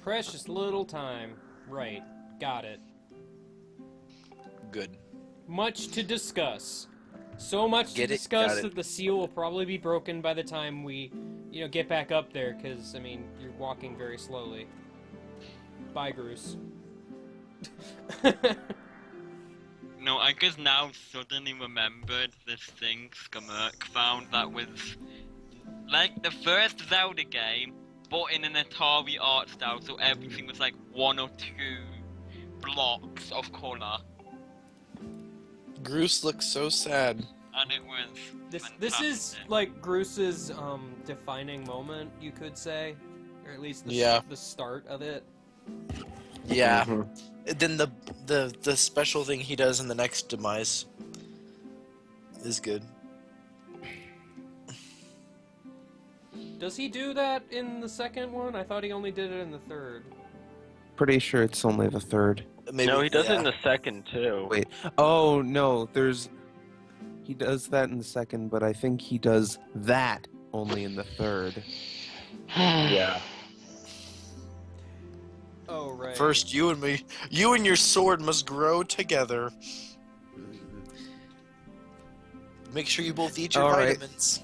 Precious little time. Right. Got it. Good. Much to discuss. So much to discuss that the seal will probably be broken by the time we, get back up there, because, I mean, you're walking very slowly. Bye, Bruce. No, I just now suddenly remembered this thing Skamerk found that was like the first Zelda game, but in an Atari art style, so everything was like 1 or 2 blocks of color. Groose looks so sad. And it was This is like Bruce's defining moment, you could say, or at least the start of it. Yeah. Then the special thing he does in the next demise is good. Does he do that in the second one? I thought he only did it in the third. Pretty sure it's only the third. Maybe, no, he does it in the second too. Wait. Oh no, he does that in the second, but I think he does that only in the third. Yeah. Oh right. First, you and your sword must grow together. Make sure you both eat your vitamins.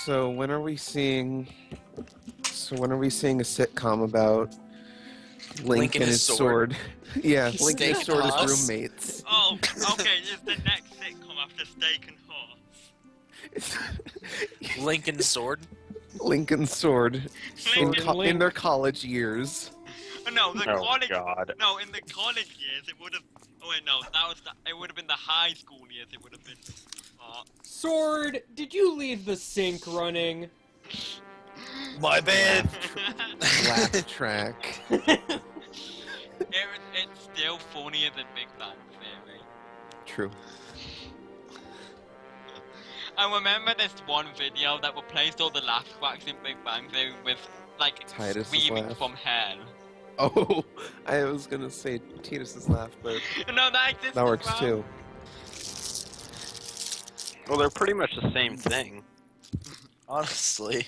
So when are we seeing? So when are we seeing a sitcom about Link and his sword? Yeah, Link and his sword as roommates. Oh, okay, is the next sitcom after Steak and Horse? Lincoln's sword? Lincoln's sword. In their college years. No, the college. God. No, in the college years, it would have. Oh wait, no, it would have been the high school years. It would have been. Sword, did you leave the sink running? My bad. Laugh track. It's still funnier than Big Bang Theory. True. I remember this one video that replaced all the laugh tracks in Big Bang Theory with, like, Titus's screaming laugh. from hell. Oh, I was gonna say Titus's laugh, but No, that exists that as works well. too. Well, they're pretty much the same thing. Honestly.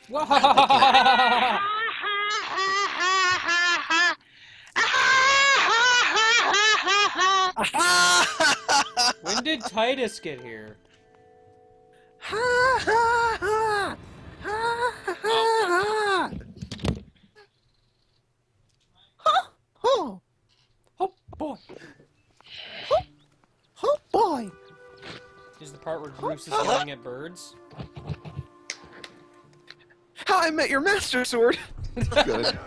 Wah! When did Titus get here? Oh, Oh boy! oh boy! Is the part where Bruce is yelling at birds? How I Met Your Master Sword. Good.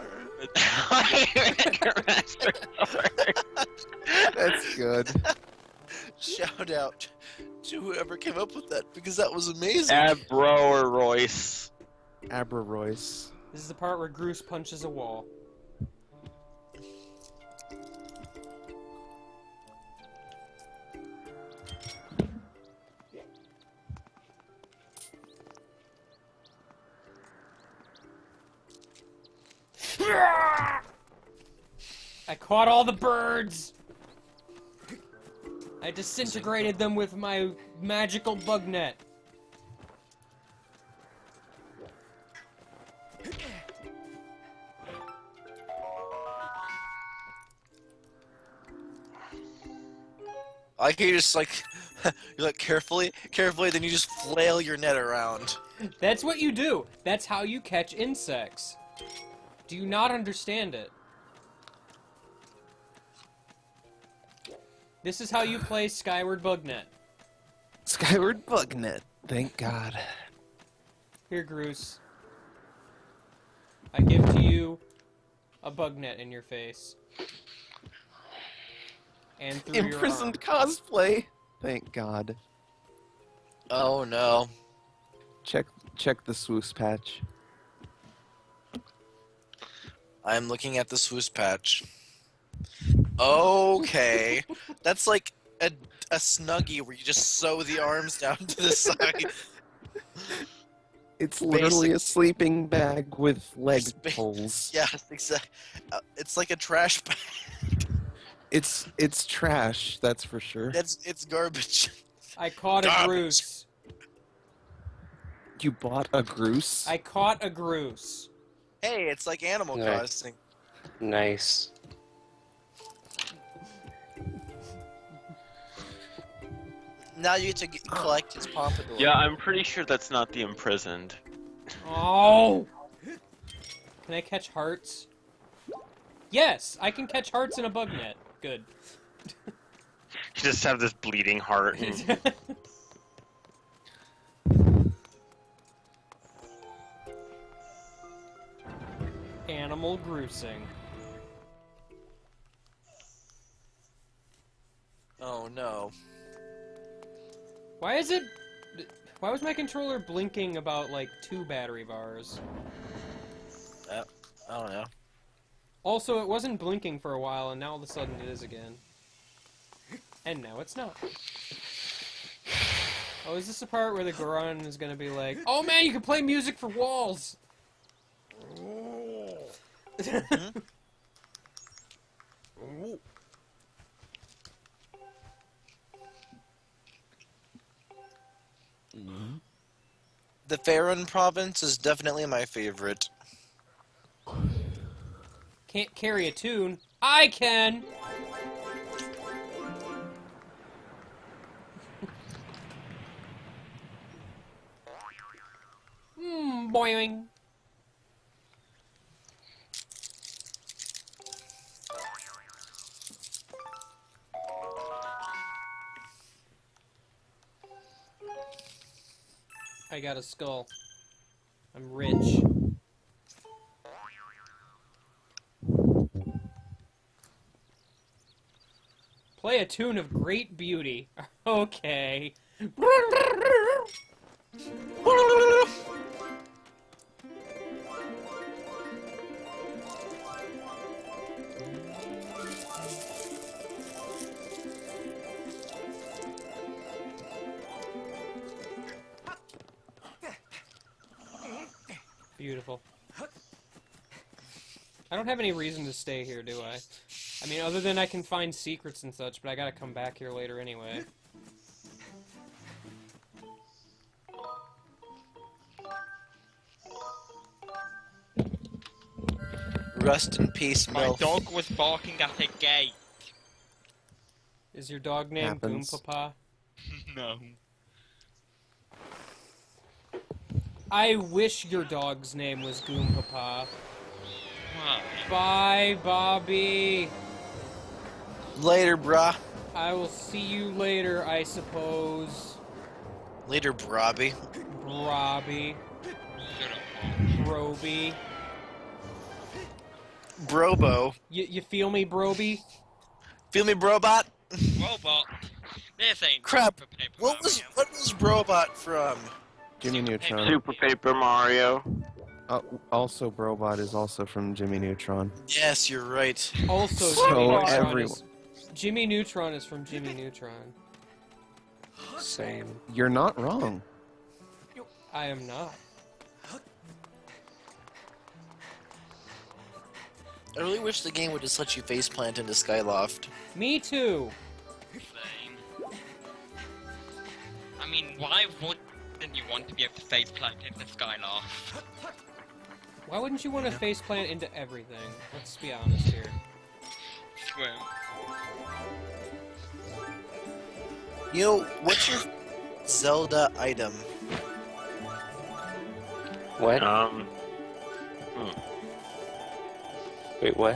That's good. Shout out to whoever came up with that because that was amazing. Abro or Royce. Abra Royce. This is the part where Bruce punches a wall. I caught all the birds! I disintegrated them with my magical bug net. I like you just like you like carefully, then you just flail your net around. That's what you do. That's how you catch insects. Do you not understand it? This is how you play Skyward Bugnet. Skyward Bugnet. Thank God. Here, Bruce. I give to you a bug net in your face. And through Imprisoned your arm. cosplay. Thank God. Oh no. Check the swoosh patch. I'm looking at the swoosh patch. Okay. That's like a snuggie where you just sew the arms down to the side. It's literally Basic- a sleeping bag with leg It's ba- holes. Yeah, exactly. It's like a trash bag. It's trash, that's for sure. It's garbage. I caught a Garbage. Bruce. You bought a Groose? I caught a Bruce. Hey, it's like Animal Nice. Crossing. Nice. Now you get to collect his pompadour. Yeah, I'm pretty sure that's not the imprisoned. Oh! Can I catch hearts? Yes, I can catch hearts in a bug net. Good. You just have this bleeding heart. And... Animal gruesing. Oh no. Why is it... Why was my controller blinking about, like, 2 battery bars? I don't know. Also, it wasn't blinking for a while, and now all of a sudden it is again. And now it's not. Oh, is this the part where the Goron is gonna be like, oh man, you can play music for walls! The Farron province is definitely my favorite. Can't carry a tune. I can! Boing. I got a skull. I'm rich. Play a tune of great beauty. Okay. Beautiful. I don't have any reason to stay here, do I? I mean, other than I can find secrets and such, but I gotta come back here later anyway. Rest in peace, My MILF. dog was barking at a gate. Is your dog named Happens. Goompapa? No. I wish your dog's name was Goompapa. Why? Bye, Bobby. Later, brah. I will see you later, I suppose. Later, Brobby. Robbie. Shut up, Mom. Broby. Brobo. You feel me, Broby? Feel me, Brobot? Robot. This ain't Crap. Super Paper What was Brobot from? Jimmy Neutron. Super Paper Mario. Also, Brobot is also from Jimmy Neutron. Yes, you're right. Also, So Jimmy Neutron everyone- is... Jimmy Neutron is from Jimmy Neutron. Same. You're not wrong. I am not. I really wish the game would just let you faceplant into Skyloft. Me too. Same. I mean, why wouldn't you want to be able to face plant into Skyloft? Why wouldn't you want to faceplant into everything? Let's be honest here. True. You know, what's your Zelda item? What? Wait, what?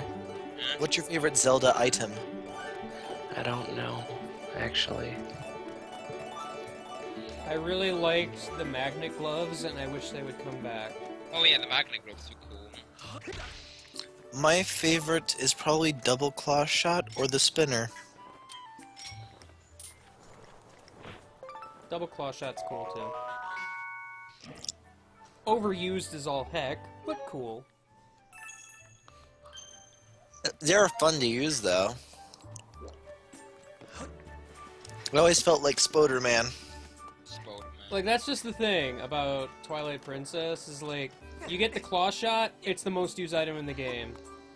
What's your favorite Zelda item? I don't know, actually. I really liked the magnet gloves, and I wish they would come back. Oh yeah, the magnet gloves are cool. My favorite is probably Double Claw Shot or the Spinner. Double claw shot's cool too. Overused as all heck, but cool. They're fun to use, though. I always felt like Spoderman. Like, that's just the thing about Twilight Princess, is like, you get the claw shot, it's the most used item in the game.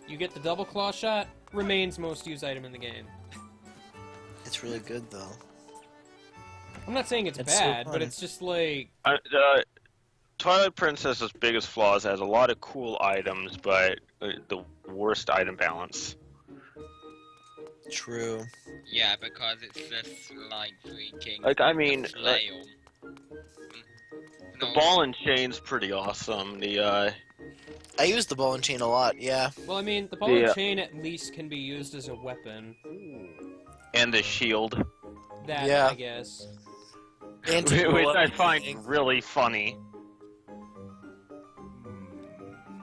You get the double claw shot, remains most used item in the game. It's really good, though. I'm not saying it's It's so bad, but fun. it's just like... Twilight Princess's biggest flaws has a lot of cool items, but the worst item balance. True. Yeah, because it's just like freaking. Like, I mean, flail. The ball and chain's pretty awesome. The I use the ball and chain a lot, yeah. Well, I mean, the ball and chain at least can be used as a weapon. and the shield, That, Yeah. I guess. And to which blow up I anything. find really funny.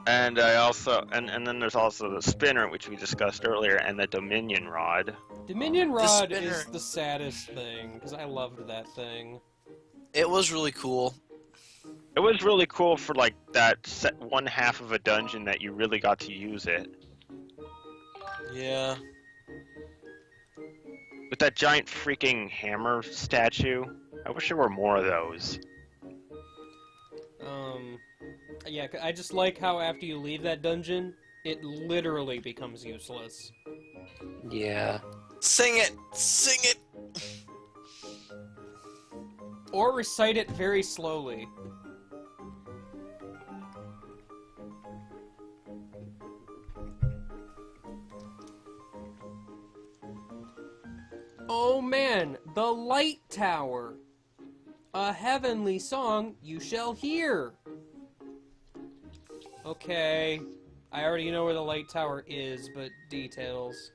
And I also, and then there's also the spinner, which we discussed earlier, and the Dominion Rod. Dominion Rod spinner- is the saddest thing, because I loved that thing. It was really cool. It was really cool for like that one half of a dungeon that you really got to use it. Yeah. With that giant freaking hammer statue. I wish there were more of those. Yeah, I just like how after you leave that dungeon, it literally becomes useless. Yeah. Sing it! Sing it! Or recite it very slowly. Oh man, the Light Tower! A heavenly song you shall hear! Okay, I already know where the Light Tower is, but details.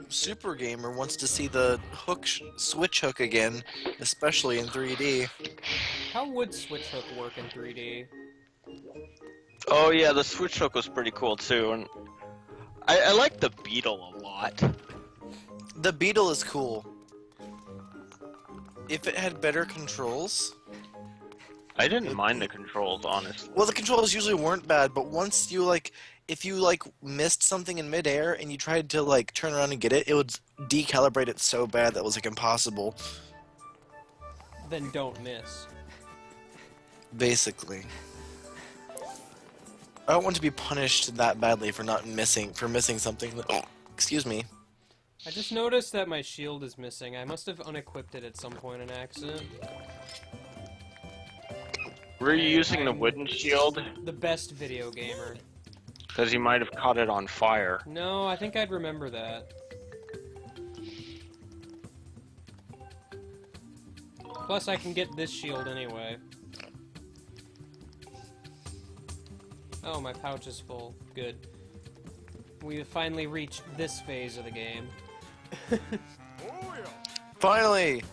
Super Gamer wants to see the switch hook again, especially in 3D. How would Switch Hook work in 3D? Oh yeah, the switch hook was pretty cool too, and I like the beetle a lot. The beetle is cool. if it had better controls. I didn't mind the controls, honestly. Well, the controls usually weren't bad, but once you like, if you like missed something in midair and you tried to like turn around and get it, it would decalibrate it so bad that it was like impossible. Then don't miss. Basically. I don't want to be punished that badly for missing something. Excuse me. I just noticed that my shield is missing. I must have unequipped it at some point in accident. Were you using the wooden shield? The best video gamer. Because you might have caught it on fire. No, I think I'd remember that. Plus, I can get this shield anyway. Oh, my pouch is full. Good. We have finally reached this phase of the game. Finally!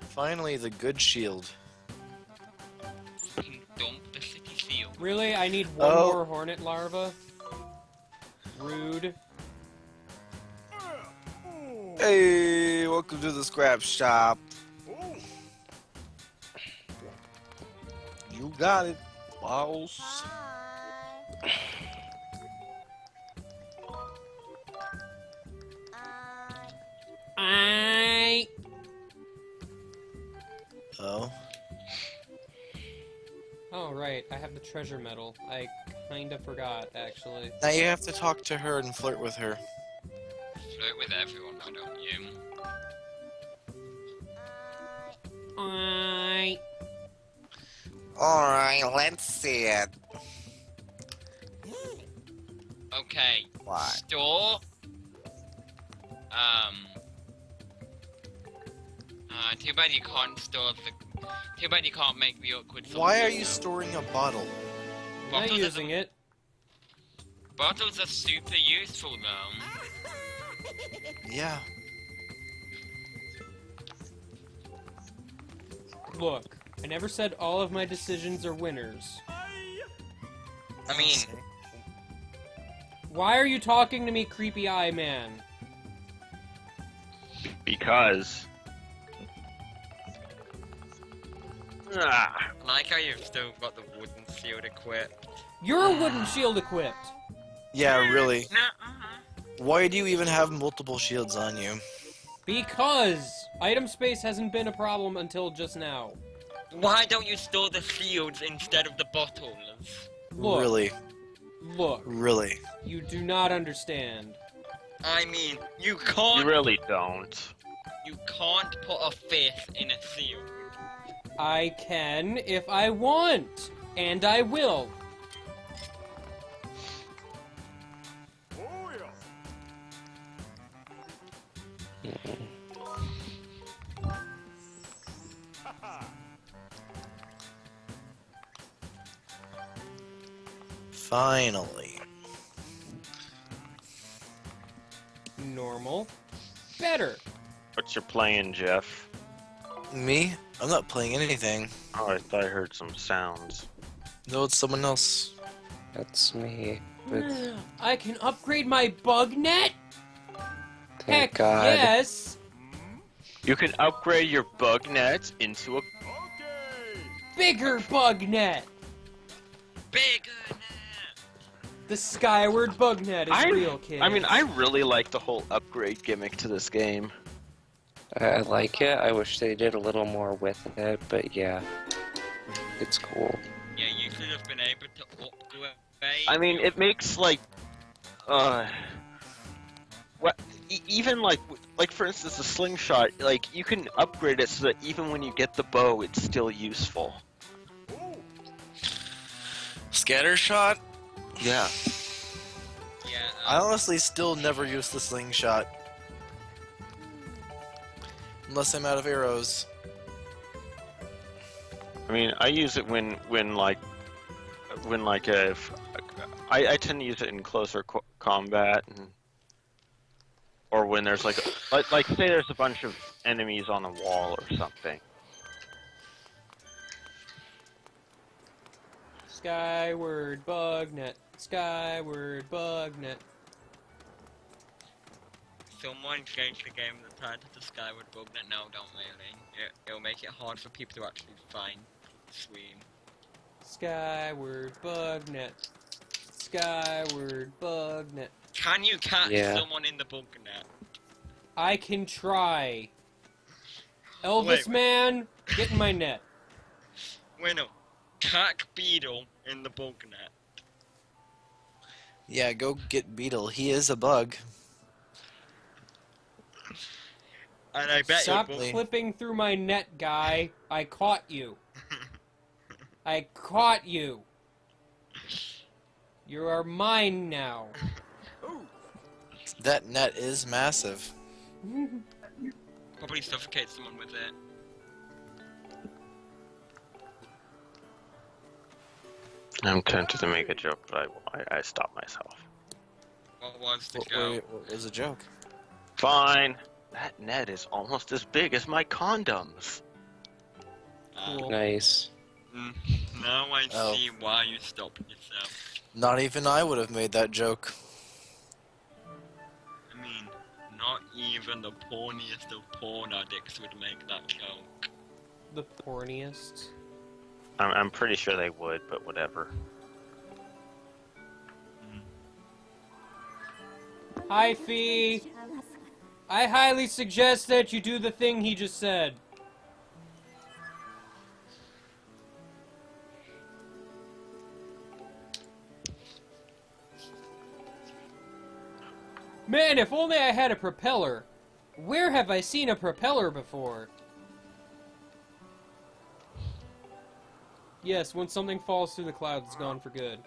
Finally, the good shield. Dump the city seal. Really? I need one Oh. more hornet larva? Rude. Hey, welcome to the scrap shop. You got it, boss. Oh. Oh, right. I have the treasure medal. I kinda forgot, actually. Now you have to talk to her and flirt with her. Flirt with everyone, why don't you? Alright, let's see it. Okay. What? Store. Too bad you can't store the. Too bad you can't make the awkward. Why are you storing a bottle? I'm not using it. Bottles are super useful though. Yeah. Look, I never said all of my decisions are winners. I mean, Why are you talking to me, creepy eye man? Because... I like how you've still got the wooden shield equipped. You're a wooden shield equipped. Yeah, really. Nuh-uh. Why do you even have multiple shields on you? Because item space hasn't been a problem until just now. Why don't you store the shields instead of the bottles? Look, Really? look, Really? you do not understand. I mean, you can't. You really don't. You can't put a fifth in a shield. I can if I want, and I will. Finally. Normal. Better. What you playing, Jeff? Me? I'm not playing anything. Oh, I thought I heard some sounds. No, it's someone else. That's me. With, I can upgrade my bug net? thank Heck God. yes! You can upgrade your bug net into a... Bigger bug net! Bigger now. The Skyward bug net is real, kids. I mean, I really like the whole upgrade gimmick to this game. I like it. I wish they did a little more with it, but yeah. It's cool. Yeah, you should have been able to upgrade. I mean, it makes, like... What... Even, like, for instance, the slingshot, like, you can upgrade it so that even when you get the bow, it's still useful. Scattershot? Yeah. Yeah. I honestly still never use the slingshot. Unless I'm out of arrows. I mean, I use it when if I tend to use it in closer combat, or when there's like say there's a bunch of enemies on the wall or something. Skyward bug net. Skyward bug net. someone changed the game that tied to the Skyward bug that no, don't really. It'll make it hard for people to actually find the stream. Skyward bug net. Skyward bug net. Can you catch Yeah. someone in the bug net? I can try. Elvis Wait. man, get in my net. Wait, no. Catch Beetle in the bug net. Yeah, go get Beetle. He is a bug. And I bet Stop you Probably. clipping through my net, guy. I caught you. I caught you. You are mine now. That net is massive. probably suffocate someone with it. I'm tempted to make a joke, but I stopped myself. What was the What, joke? what was the joke? Fine. That net is almost as big as my condoms. Cool. Nice. Now I Oh. see why you stopped yourself. Not even I would have made that joke. I mean, not even the porniest of porn addicts would make that joke. The porniest. I'm pretty sure they would, but whatever. Hi, Fee. I highly suggest that you do the thing he just said. Man, if only I had a propeller. Where have I seen a propeller before? Yes, when something falls through the clouds, it's gone for good.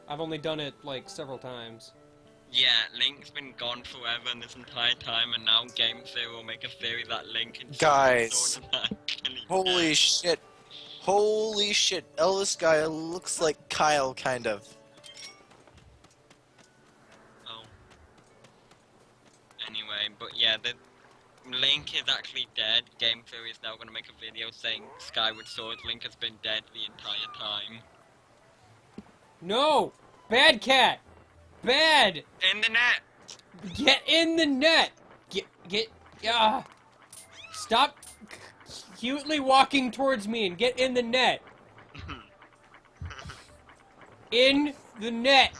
I've only done it, like, several times. Yeah, Link's been gone forever in this entire time, and now Game Theory will make a theory that Link and Guys. Sword are actually Holy dead. shit. Holy shit. Elvis guy looks like Kyle, kind of. Oh. Anyway, but yeah, the Link is actually dead. Game Theory is now going to make a video saying Skyward Sword Link has been dead the entire time. No! Bad cat! Bad! In the net! Get in the net! Yeah! Stop cutely walking towards me and get in the net! In the net!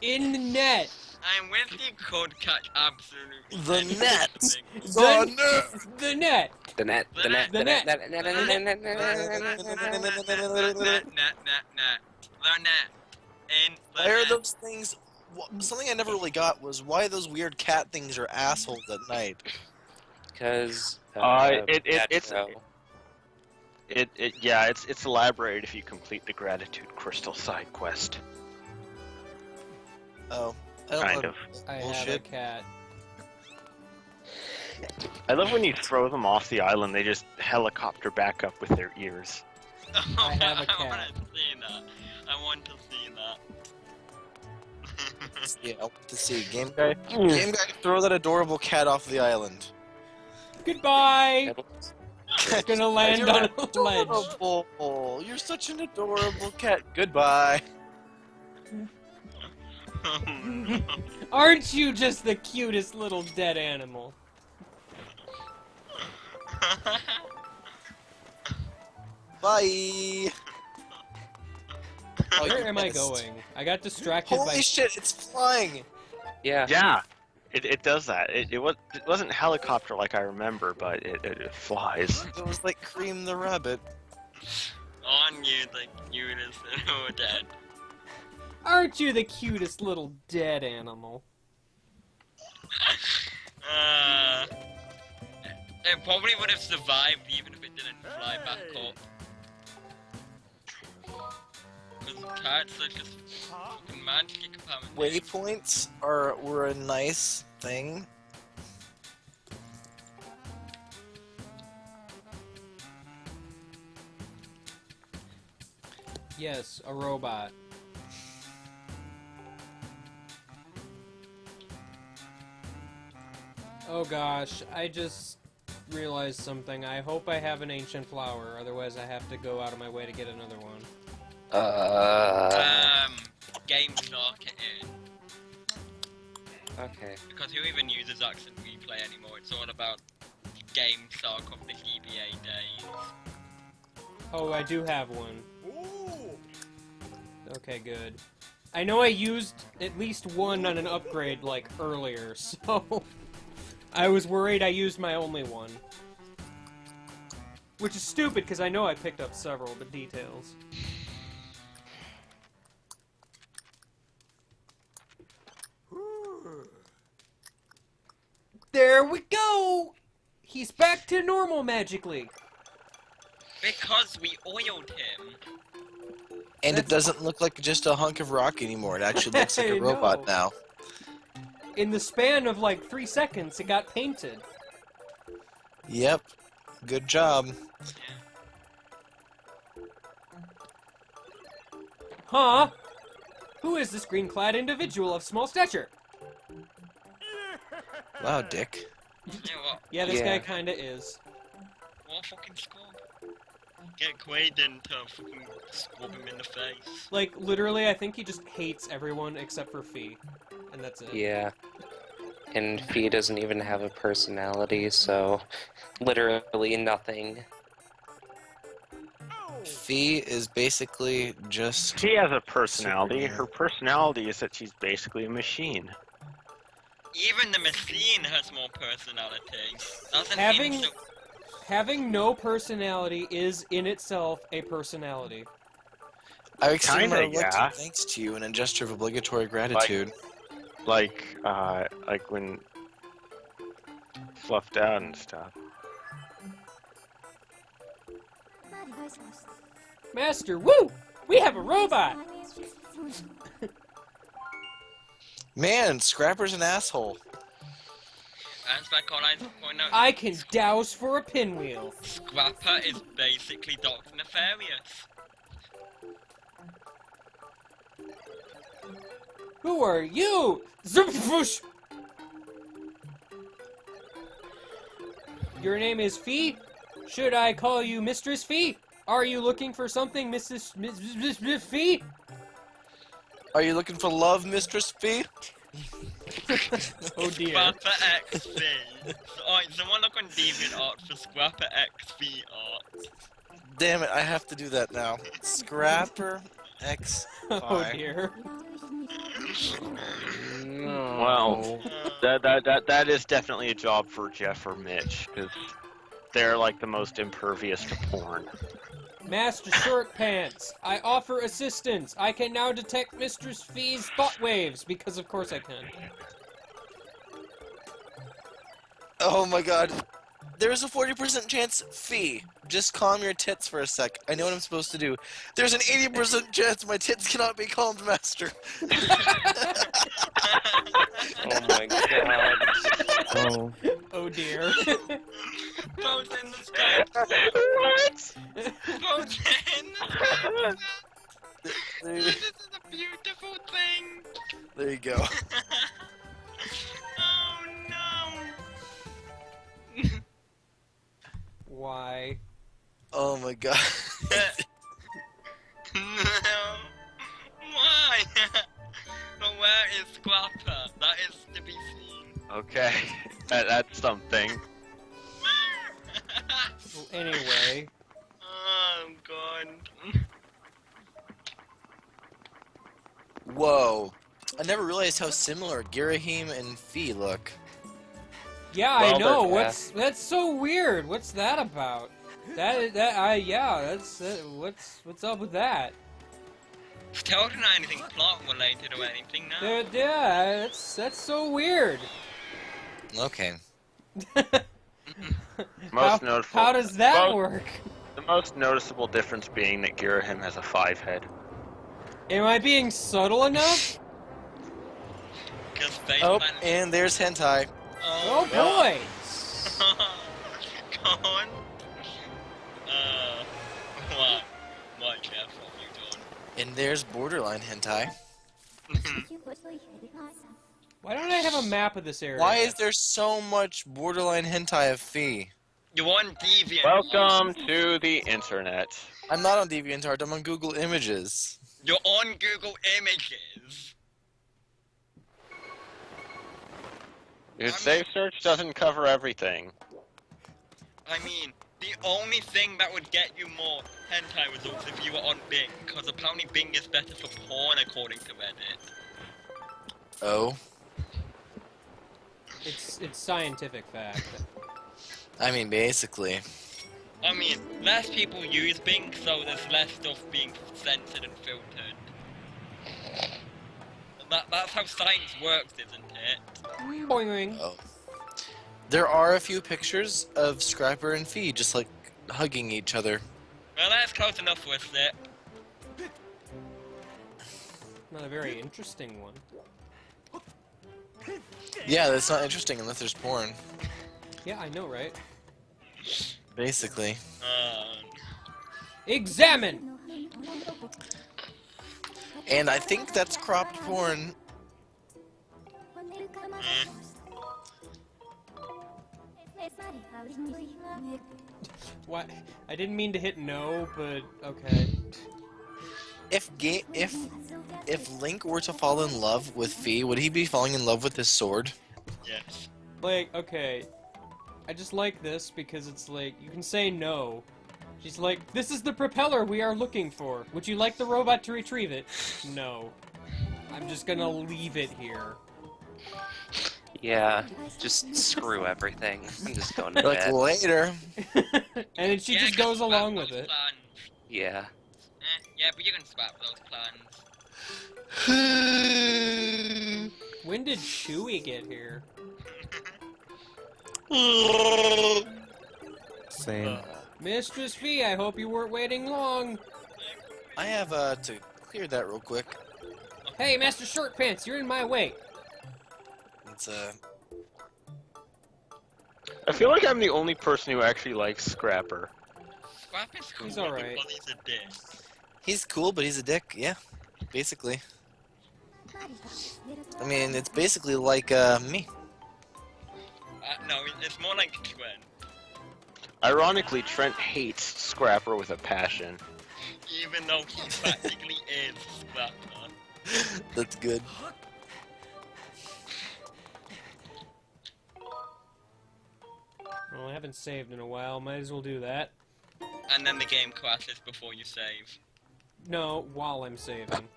In the net! I'm with you, could catch absolutely The anything. net! The net! The net. The net. The net. Net, net, net, net, the net. In the Why are net. those things... Something I never really got was why those weird cat things are assholes at night. Because. It's elaborated if you complete the gratitude crystal side quest. Oh. I don't Kind know. of. I have a Bullshit. cat. I love when you throw them off the island, they just helicopter back up with their ears. I have a I cat. want to see that. I want to see that. Yeah, I want to see. Game guy, throw that adorable cat off the island. Goodbye! Gonna land You're on a ledge. adorable. You're such an adorable cat. Goodbye. Aren't you just the cutest little dead animal? Bye. Oh, Where you am I missed. going? I got distracted Holy by... shit! It's flying. Yeah. Yeah, it does that. It wasn't helicopter like I remember, but it flies. It was like Cream the Rabbit. On you, the cutest little dead. Aren't you the cutest little dead animal? It probably would have survived even if it didn't fly back up. Because cats are just fucking magic apparently. Waypoints were a nice thing. Yes, a robot. Oh gosh, I just realized something. I hope I have an ancient flower, otherwise I have to go out of my way to get another one. Game knock it in. Okay. Because who even uses accent replay anymore? It's all about game stock of the GBA days. Oh, I do have one. Okay, good. I know I used at least one on an upgrade, like, earlier, so... I was worried I used my only one. Which is stupid, because I know I picked up several, but details. There we go! He's back to normal magically! Because we oiled him. And it doesn't look like just a hunk of rock anymore. It actually looks like I a robot know. now. In the span of like 3 seconds, it got painted. Yep. Good job. Huh? Who is this green-clad individual of small stature? Wow, Dick. Yeah, what? Yeah, this Yeah. guy kinda is. What fucking squab? Get Quaden to fucking squab him in the face. Like, literally, I think he just hates everyone except for Fee. And that's it. Yeah. And Fee doesn't even have a personality, so literally nothing. Fee is basically just... She has a personality. Superman. Her personality is that she's basically a machine. Even the machine has more personality. Doesn't Having- seem so... Having no personality is, in itself, a personality. I extend my Kinda, yeah. thanks to you in a gesture of obligatory gratitude. Like when fluffed out and stuff. Master, woo! We have a robot! Man, Scrapper's an asshole. As my colleagues point out, I can douse for a pinwheel. Scrapper is basically Dr. Nefarious. Who are you? Zupfush! Your name is Fee? Should I call you Mistress Fee? Are you looking for something, Mrs. Fee? Are you looking for love, Mistress Fee? Oh dear. Scrapper XV. Alright, someone look on DeviantArt for Scrapper XV art. Damn it, I have to do that now. Scrapper X. Oh dear. Well, that is definitely a job for Jeff or Mitch, because they're like the most impervious to porn. Master Short Pants, I offer assistance. I can now detect Mistress Fee's thought waves, because of course I can. Oh my god. There's a 40% chance, Fee. Just calm your tits for a sec. I know what I'm supposed to do. There's an 80% chance my tits cannot be calmed, Master. Oh my god. Oh. Oh dear. Both in the sky. What? Both in. There, This is a beautiful thing. there you go. Oh no. Why? Oh my god. No. Why? But where is Scrapper? That is to be seen. Okay, that's something. Well, anyway. Oh god. Whoa. I never realized how similar Girahim and Fee look. Yeah, Well, I know. they're That's so weird. What's that about? What's up with that? Tell her not anything plot related or anything now. Yeah, that's so weird. Okay. Most noticeable. How does that most- work? The most noticeable difference being that Girahim has a 5 head. Am I being subtle enough? Because they Oh, went- and there's hentai. Oh boy! Go on. What? What, Jeff? What have you done? And there's borderline hentai. Why don't I have a map of this area? Why is there so much borderline hentai of Fee? You want Deviant? Welcome to the internet. I'm not on DeviantArt, I'm on Google Images. You're on Google Images. Your safe search doesn't cover everything. I mean, the only thing that would get you more hentai results if you were on Bing, because apparently Bing is better for porn according to Reddit. Oh, It's scientific fact. I mean, basically. I mean, less people use Bing, so there's less stuff being censored and filtered. That's how science works, isn't it? Boing. Oh. There are a few pictures of Scrapper and Fee just like hugging each other. Well, that's close enough for a sip. Not a very interesting one. Yeah, that's not interesting unless there's porn. Yeah, I know, right? Basically. Examine! And I think that's cropped porn. What? I didn't mean to hit no, but okay. If Link were to fall in love with Fee, would he be falling in love with his sword? Yes. Like, okay. I just like this because it's like, you can say no. She's like, this is the propeller we are looking for. Would you like the robot to retrieve it? No. I'm just gonna leave it here. Yeah, just screw everything. I'm just going to Like bed. later. And then she just goes along with it. Yeah. Yeah, but you can swap those plans. When did Chewie get here? Same. Mistress Fee, I hope you weren't waiting long. I have to clear that real quick. Hey, Master Short Pants, you're in my way. It's I feel like I'm the only person who actually likes Scrapper. Swap is cool He's alright. because he's a dick. he's cool, but he's a dick. Yeah, basically. I mean, it's basically like me. No, it's more like Gwen. Ironically, Trent hates Scrapper with a passion. Even though he practically is Scrapper. That's good. Well, I haven't saved in a while. Might as well do that. And then the game crashes before you save. No, while I'm saving.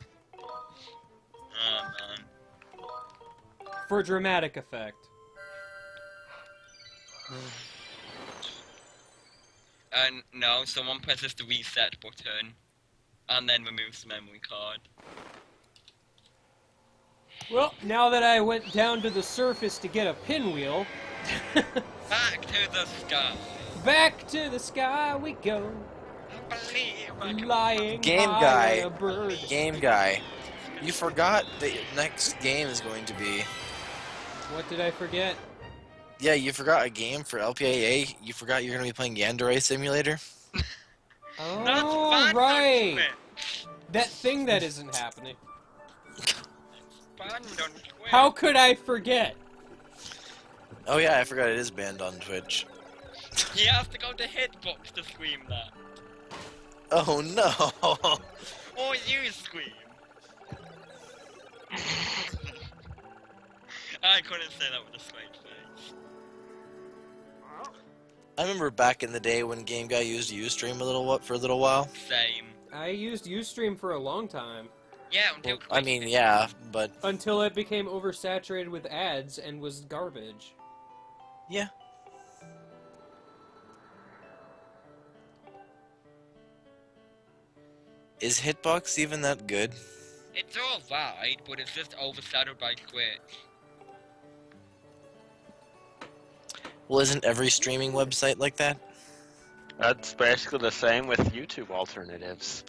Oh man. For dramatic effect. And no, someone presses the reset button and then removes the memory card. Well, now that I went down to the surface to get a pinwheel, Back to the sky. back to the sky we go. I believe I can Flying Game high guy. on a bird. Game guy. You forgot the next game is going to be. What did I forget? Yeah, you forgot a game for LPAA. You forgot you're going to be playing Yandere Simulator. Oh, That's fun, right. don't quit. That thing that isn't happening. Fun, don't quit. How could I forget? Oh yeah, I forgot it is banned on Twitch. He has to go to Hitbox to scream that. Oh no! Or you scream. I couldn't say that with a straight face. I remember back in the day when Game Guy used Ustream for a little while. Same. I used Ustream for a long time. Yeah, until I mean, yeah, but Until it became oversaturated with ads and was garbage. yeah. Is Hitbox even that good? It's alright, but it's just overshadowed by Twitch. Well, isn't every streaming website like that? That's basically the same with YouTube alternatives.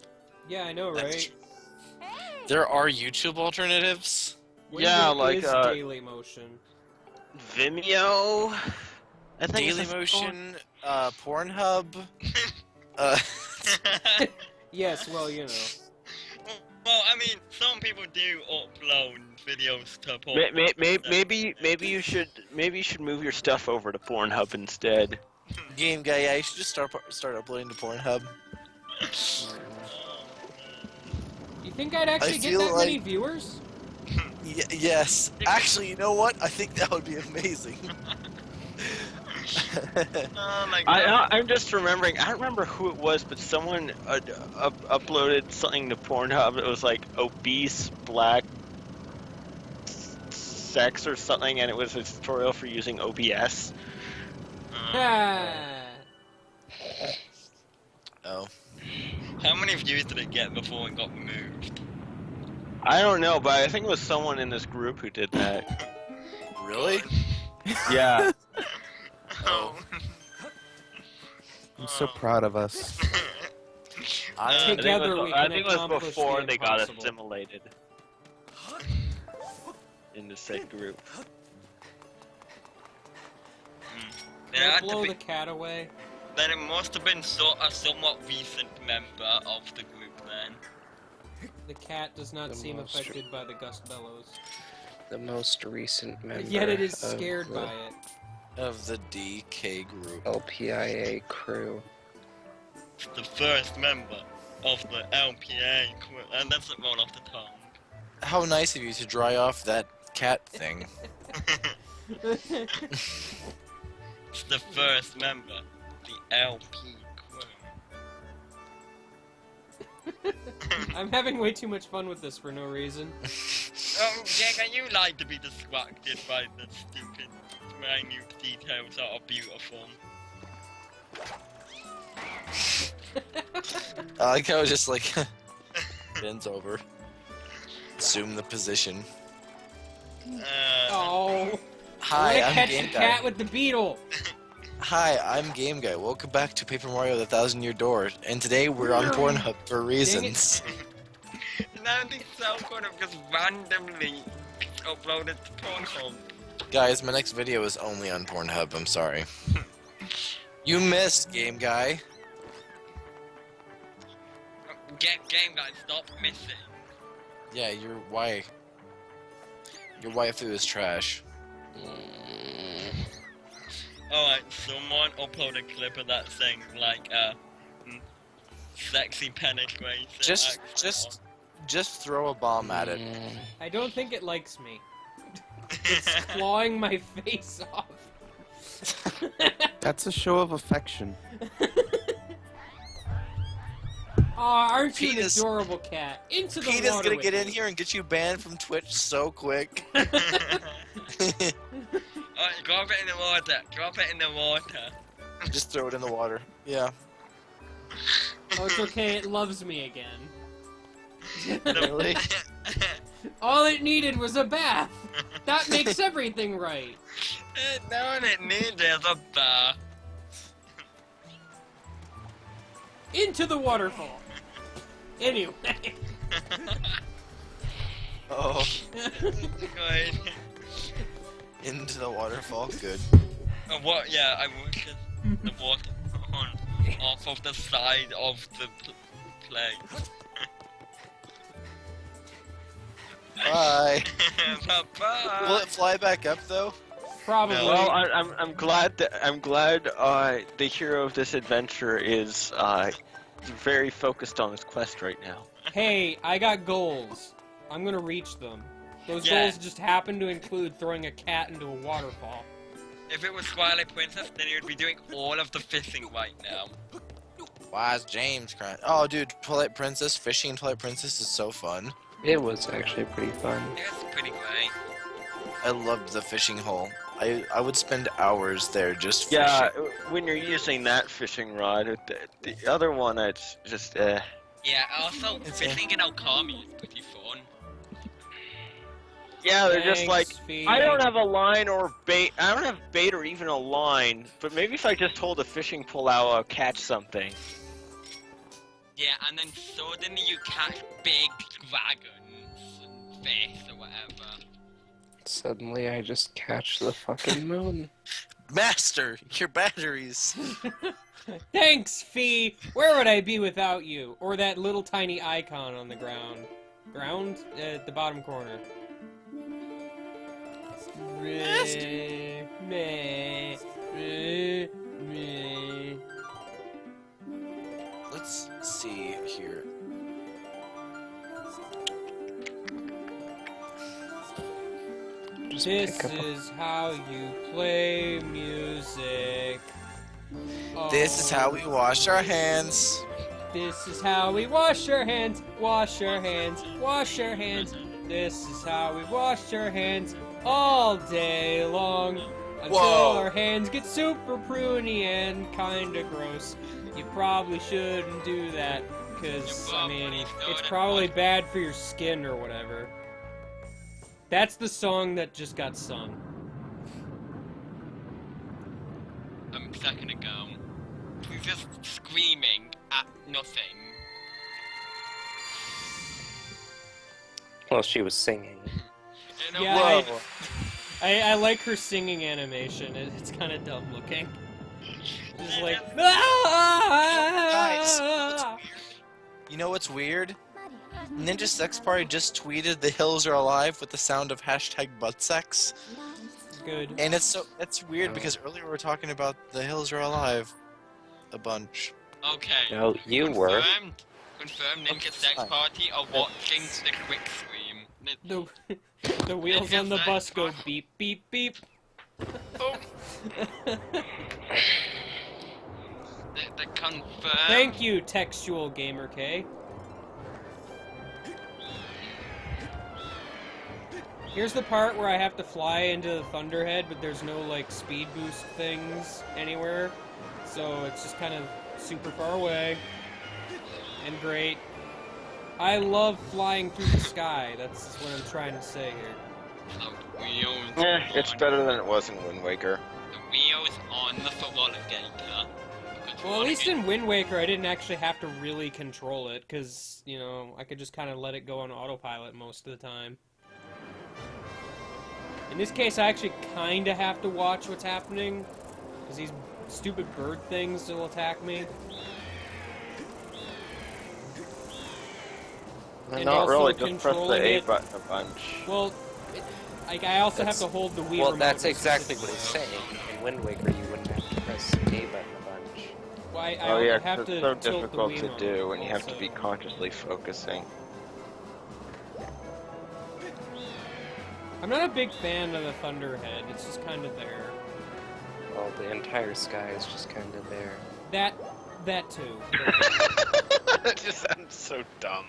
Yeah, I know, That's right? true. There are YouTube alternatives? When Yeah, there like, is Daily Motion. Vimeo? I think it's Dailymotion, Pornhub. Yes, well, you know. Well, I mean, some people do upload videos to porn. Maybe you should move your stuff over to Pornhub instead. Game Guy, yeah, you should just start uploading to Pornhub. You think I'd actually get feel that many like- viewers? Yes. Actually, you know what? I think that would be amazing. Oh my god. I'm just remembering. I don't remember who it was, but someone uploaded something to Pornhub. It was like obese black sex or something, and it was a tutorial for using OBS. Ah. Oh. How many views did it get before it got removed? I don't know, but I think it was someone in this group who did that. Really? Yeah. Oh. I'm so proud of us. Together we I can think it was accomplish before the they got impossible. assimilated in the said group. There had Don't to blow be, the cat away. then it must have been a somewhat recent member of the group then. The cat does not The seem most- affected by the gust bellows. The most recent member. Yet it is of scared the by it. Of the DK group. LPIA crew. It's the first member of the LPA crew, and that's not roll off the tongue. How nice of you to dry off that cat thing. It's the first member, the LP crew. I'm having way too much fun with this for no reason. Oh, yeah, you like to be distracted by the stupid, minute details that are beautiful. I like how it just like bends over. Assume the position. Oh. Hi, I I'm catch Game the Guy. cat with the beetle. Hi, I'm Game Guy. Welcome back to Paper Mario: The Thousand Year Door. And today we're on Pornhub for reasons. Now this so good of just randomly uploaded to Pornhub. Guys, my next video is only on Pornhub. I'm sorry. You missed, Game Guy. Game guy, stop missing. Yeah, your waifu is trash. Alright, someone upload a clip of that saying like sexy penetration. Just throw a bomb at it. I don't think it likes me. It's clawing my face off. That's a show of affection. Aw, aren't you Pete an is- adorable cat? Into the Pete is water gonna with get in me. here and get you banned from Twitch so quick. Alright, drop it in the water. Drop it in the water. Just throw it in the water. Yeah. Oh, it's okay, it loves me again. Really? All it needed was a bath. That makes everything right. No, it needs is a bath. Into the waterfall. Anyway. Oh, Good. into the waterfall. Good. What? Yeah, I wish the water on off of the side of the place. Bye. Bye-bye. Will it fly back up though? Probably. Well, I'm glad the hero of this adventure is very focused on his quest right now. Hey, I got goals. I'm gonna reach them. Those Yeah. goals just happen to include throwing a cat into a waterfall. If it was Twilight Princess, then you would be doing all of the fishing right now. Why is James crying? Oh, dude, Twilight Princess, fishing in Twilight Princess is so fun. It was actually pretty fun. It's pretty great. I loved the fishing hole. I would spend hours there just fishing. Yeah, when you're using that fishing rod, the other one, it's just Yeah, also, It's fishing in Alkami is pretty fun. Yeah, they're just like, Thanks, Fee. I don't have a line or bait. I don't have bait or even a line. But maybe if I just hold a fishing pole out, I'll catch something. Yeah, and then suddenly you catch big dragons, fish, or whatever. Suddenly I just catch the fucking moon. Master, your batteries. Thanks, Fee! Where would I be without you? Or that little tiny icon on the ground. Ground? At the bottom corner. Meh, meh, meh, meh. Let's see here. Just This pick up a- is how you play music. This is how we wash our hands. This is how we wash our hands, wash our hands, wash our hands. This is how we wash our hands all day long until Whoa. our hands get super pruny and kinda gross. You probably shouldn't do that because, I mean, it's probably bad for your skin or whatever. That's the song that just got sung. A second ago. He's just screaming at nothing. Well, she was singing. You know, Yeah, Whoa. I like her singing animation. It's kind of dumb looking. Just like, Guys, you know what's weird? Ninja Sex Party just tweeted "The hills are alive" with the sound of #buttsex. good. And that's weird because earlier we were talking about "The hills are alive" a bunch. Okay. No, you were. Confirmed Ninja Sex Party are watching the quick stream. The wheels on the bus go beep beep beep. Oh. The confirmed. Thank you, Textual Gamer K. Here's the part where I have to fly into the Thunderhead, but there's no, like, speed boost things anywhere. So it's just kind of super far away. And great. I love flying through the sky. That's what I'm trying to say here. The wheels. It's on- better than it was in Wind Waker. The wheels on the Feraligatr. Well, at least in Wind Waker, I didn't actually have to really control it, because, you know, I could just kind of let it go on autopilot most of the time. In this case, I actually kind of have to watch what's happening, because these stupid bird things will attack me. And Not also really, just press the controlling A it- button a bunch. Well, I also That's- have to hold the Wii Well, remote that's to exactly what specifically- he's saying. In Wind Waker, you wouldn't have to press A button a bunch. Well, I Oh yeah, have 'cause to it's so tilt the difficult Wii to remote do, and you have to also. be consciously focusing. I'm not a big fan of the Thunderhead. It's just kind of there. Well, the entire sky is just kind of there. That too. That just sounds so dumb.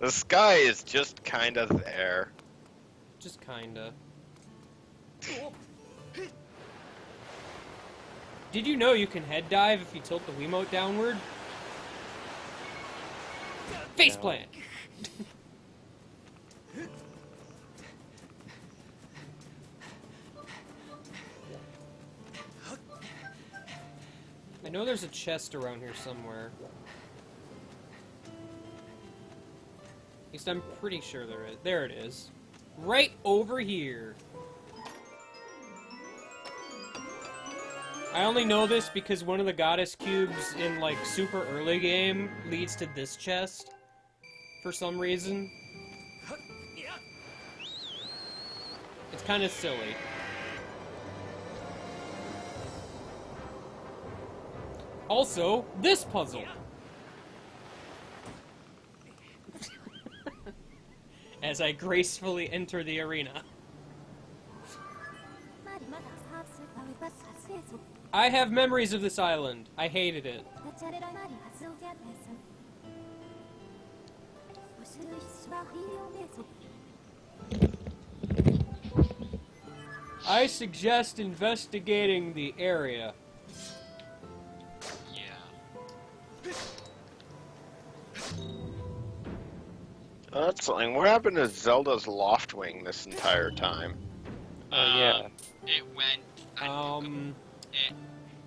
The sky is just kind of there. Just kinda. Did you know you can head dive if you tilt the Wiimote downward? Faceplant! I know there's a chest around here somewhere. At least I'm pretty sure there is. There it is. Right over here. I only know this because one of the goddess cubes in, like, super early game leads to this chest. For some reason. It's kind of silly. Also, this puzzle. As I gracefully enter the arena. I have memories of this island. I hated it. I suggest investigating the area. Yeah. That's something. What happened to Zelda's Loftwing this entire time? Oh, yeah. It went. It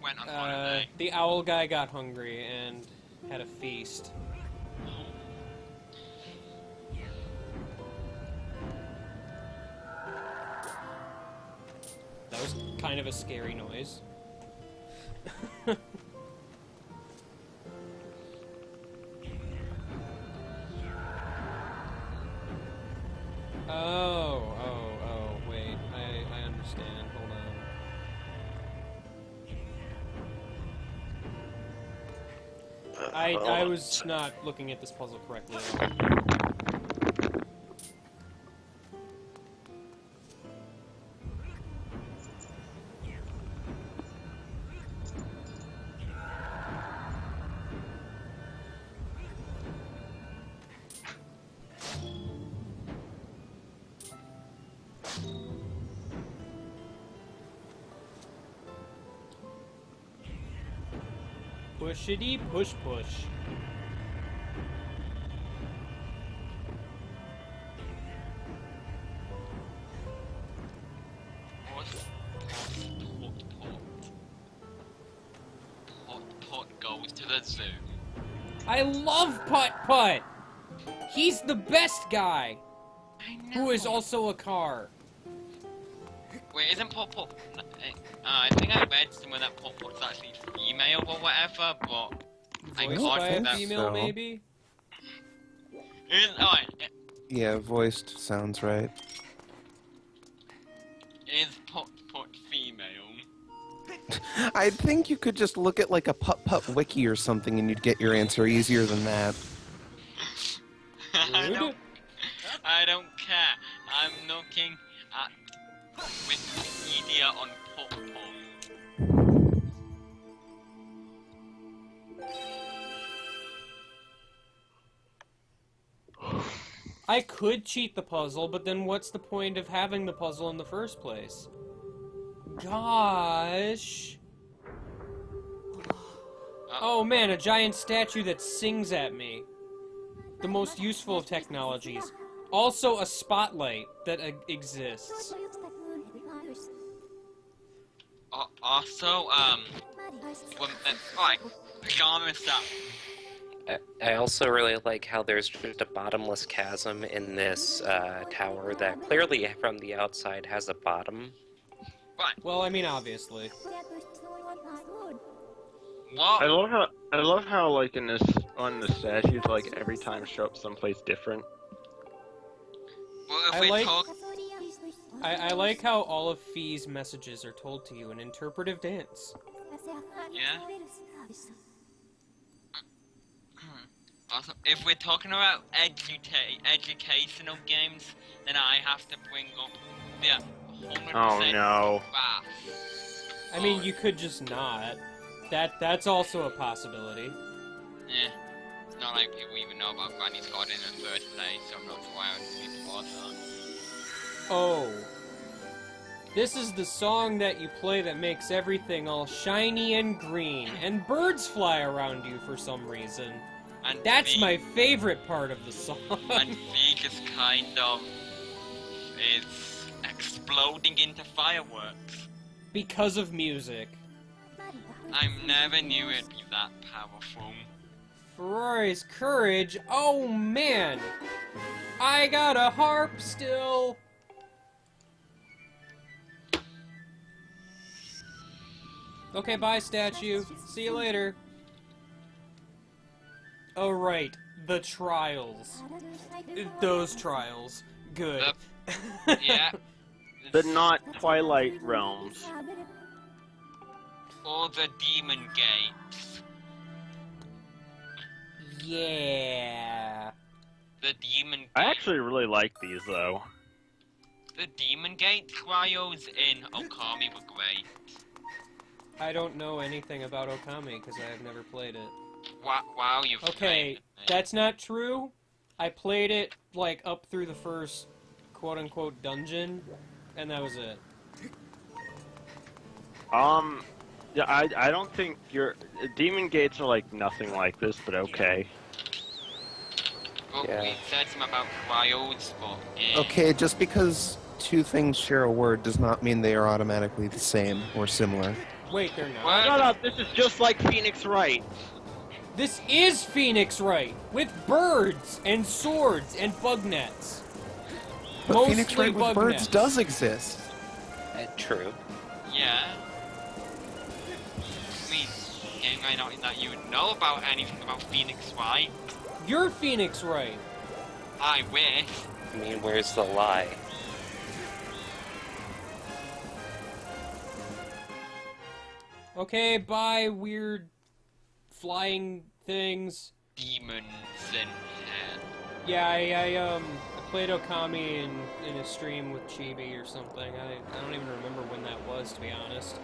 went on holiday. The owl guy got hungry and had a feast. That was kind of a scary noise. Oh, wait. I understand. Hold on. I was not looking at this puzzle correctly at all. Pushity push push. Pot goes to the zoo. I love Putt Putt! He's the best guy! I know. Who is also a car. Wait, isn't Pot? I think I read somewhere that Pot's actually female or whatever, but I Voiced can't by do a that. female, so. maybe? Alright, Yeah, voiced sounds right. is Pot female? I think you could just look at like a Putt wiki or something and you'd get your answer easier than that. I Rude. don't care. I'm looking at Wikipedia on Pot. I could cheat the puzzle, but then what's the point of having the puzzle in the first place? Gosh. Oh man, a giant statue that sings at me. The most useful of technologies. Also a spotlight that exists. Also, alright, genre stuff. I also really like how there's just a bottomless chasm in this tower that clearly from the outside has a bottom. Right. Well, I mean, obviously. I What? love how like in this on the statues like every time show up someplace different. Well, if I we like- talk, I like how all of Fee's messages are told to you in interpretive dance. yeah. Also, if we're talking about educational games, then I have to bring up the 100% Oh no. Bath. I mean, you could just not. That's also a possibility. Yeah. It's not like people even know about Granny's Garden in the first place, so I'm not sure why I would even bother. Oh. This is the song that you play that makes everything all shiny and green, and birds fly around you for some reason. And That's Vig- my favorite part of the song. And Vig is kind of is exploding into fireworks. Because of music. I never knew it'd be that powerful. Ferrari's courage, oh man! I got a harp still! Okay, bye, statue. See you later. Oh, right. The trials. Those trials. Good. Yeah. The not Twilight realms. Or the demon gates. Yeah. The demon I gate. actually really like these though. The demon gate trials in Okami were great. I don't know anything about Okami because I have never played it. Wow, you've Okay, played it. that's not true. I played it, like, up through the first quote-unquote dungeon, and that was it. Yeah, I don't think your demon gates are like nothing like this, but okay. Well, Yeah. we said some about trials, but yeah. Okay, just because two things share a word does not mean they are automatically the same or similar. Wait, they're not. What? No, no, this is just like Phoenix Wright. This is Phoenix Wright, with birds and swords and bug nets. But Phoenix Mostly Wright with bug birds nets. does exist. True. Yeah. I mean, getting right out that you would know about anything about Phoenix Wright. You're Phoenix Wright. I wish. I mean, where's the lie? Okay, bye, weird flying things. Demons and Yeah, I played Okami in a stream with Chibi or something. I don't even remember when that was, to be honest.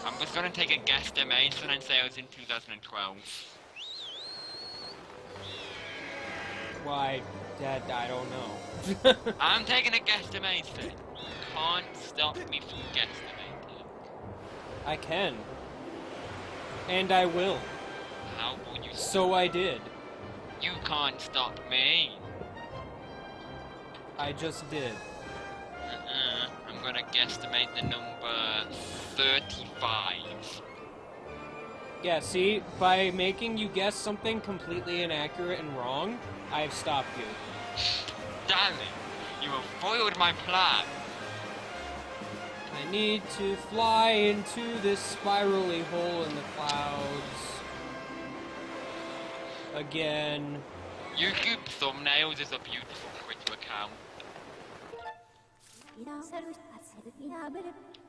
I'm just gonna take a guesstimation and say it was in 2012. Why, Dad, I don't know. I'm taking a guesstimation. Can't stop me from guesstimating. I can. And I will. How will you? So I did. You can't stop me. I just did. I'm gonna guesstimate the number 35. Yeah, see? By making you guess something completely inaccurate and wrong, I've stopped you. Damn it! You have foiled my plan. I need to fly into this spirally hole in the clouds. Again. YouTube thumbnails is a beautiful Twitter account.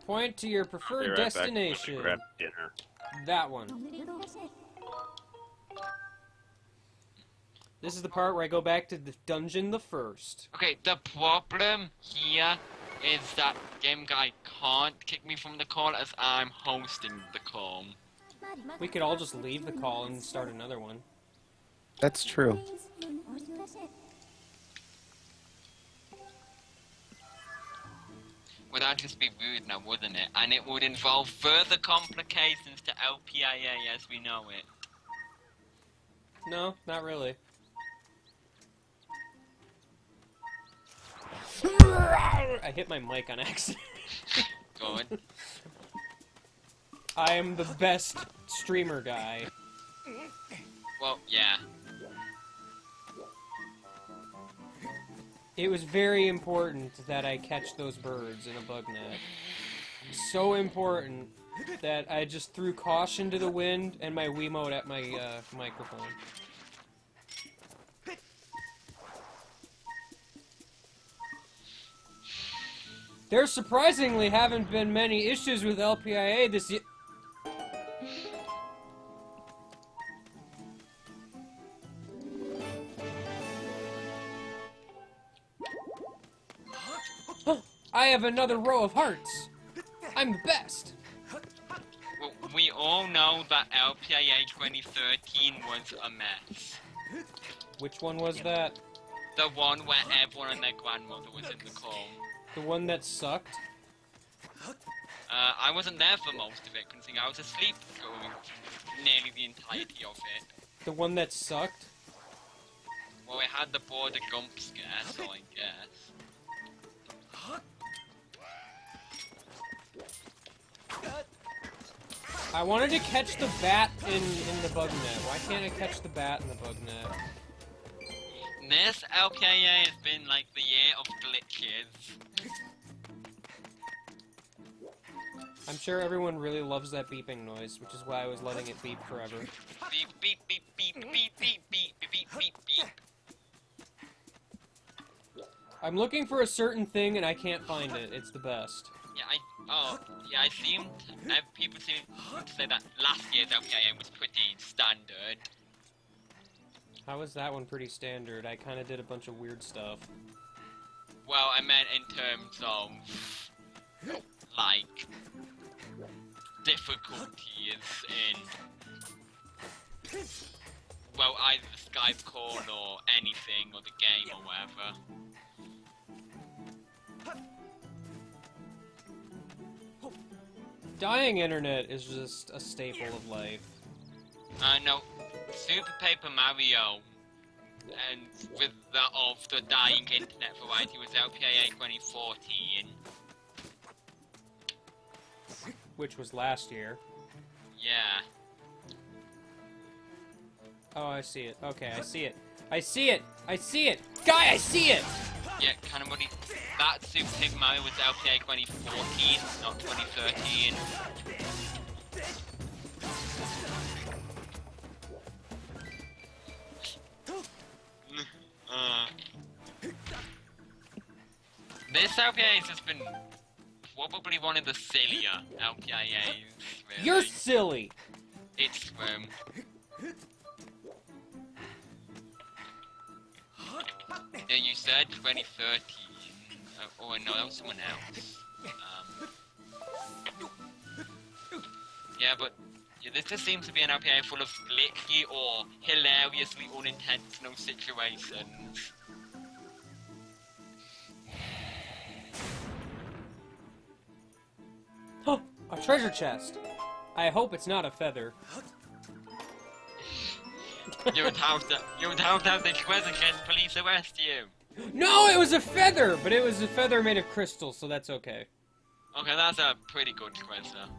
Point to your Be preferred right back. destination. Grab dinner. That one. This is the part where I go back to the dungeon the first. Okay, the problem here is that Game Guy can't kick me from the call as I'm hosting the call. We could all just leave the call and start another one. That's true. Would that just be rude now, wouldn't it? And it would involve further complications to LPIA as we know it. No, not really. I hit my mic on accident. Good. I am the best streamer guy. Well, yeah. It was very important that I catch those birds in a bug net. So important that I just threw caution to the wind and my Wiimote at my microphone. There surprisingly haven't been many issues with LPIA this year. I have another row of hearts. I'm the best. Well, we all know that LPIA 2013 was a mess. Which one was that? The one where everyone and their grandmother was in the call. The one that sucked? I wasn't there for most of it, considering I was asleep for nearly the entirety of it. The one that sucked? Well, it had the border gump scare, so I guess. I wanted to catch the bat in the bug net. Why can't I catch the bat in the bug net? This LKA has been like the year of glitches. I'm sure everyone really loves that beeping noise, which is why I was letting it beep forever. Beep, beep, beep, beep, beep, beep, beep, beep, beep, beep, beep. I'm looking for a certain thing and I can't find it. It's the best. Yeah, people seem to say that last year's LKA was pretty standard. How is that one pretty standard? I kind of did a bunch of weird stuff. Well, I meant in terms of, like, difficulties in, well, either the Skype call or anything, or the game or whatever. Dying internet is just a staple of life. No, Super Paper Mario, and with the dying internet variety was LPIA 2014. Which was last year. Yeah. Oh, I see it. Okay, I see it. I see it! I see it! Guy, I see it! Yeah, kind of money. That Super Paper Mario was LPIA 2014, not 2013. This LPIA has just been probably one of the sillier LPIAs. Really. You're silly! It's yeah, you said 2013. Oh no, that was someone else. Yeah, but yeah, this just seems to be an LPIA full of glitchy or hilariously unintentional situations. Oh, a treasure chest. I hope it's not a feather. You would have to have the quiz in case police arrest you. No, it was a feather, but it was a feather made of crystal, so that's okay. Okay, that's a pretty good quiz, though.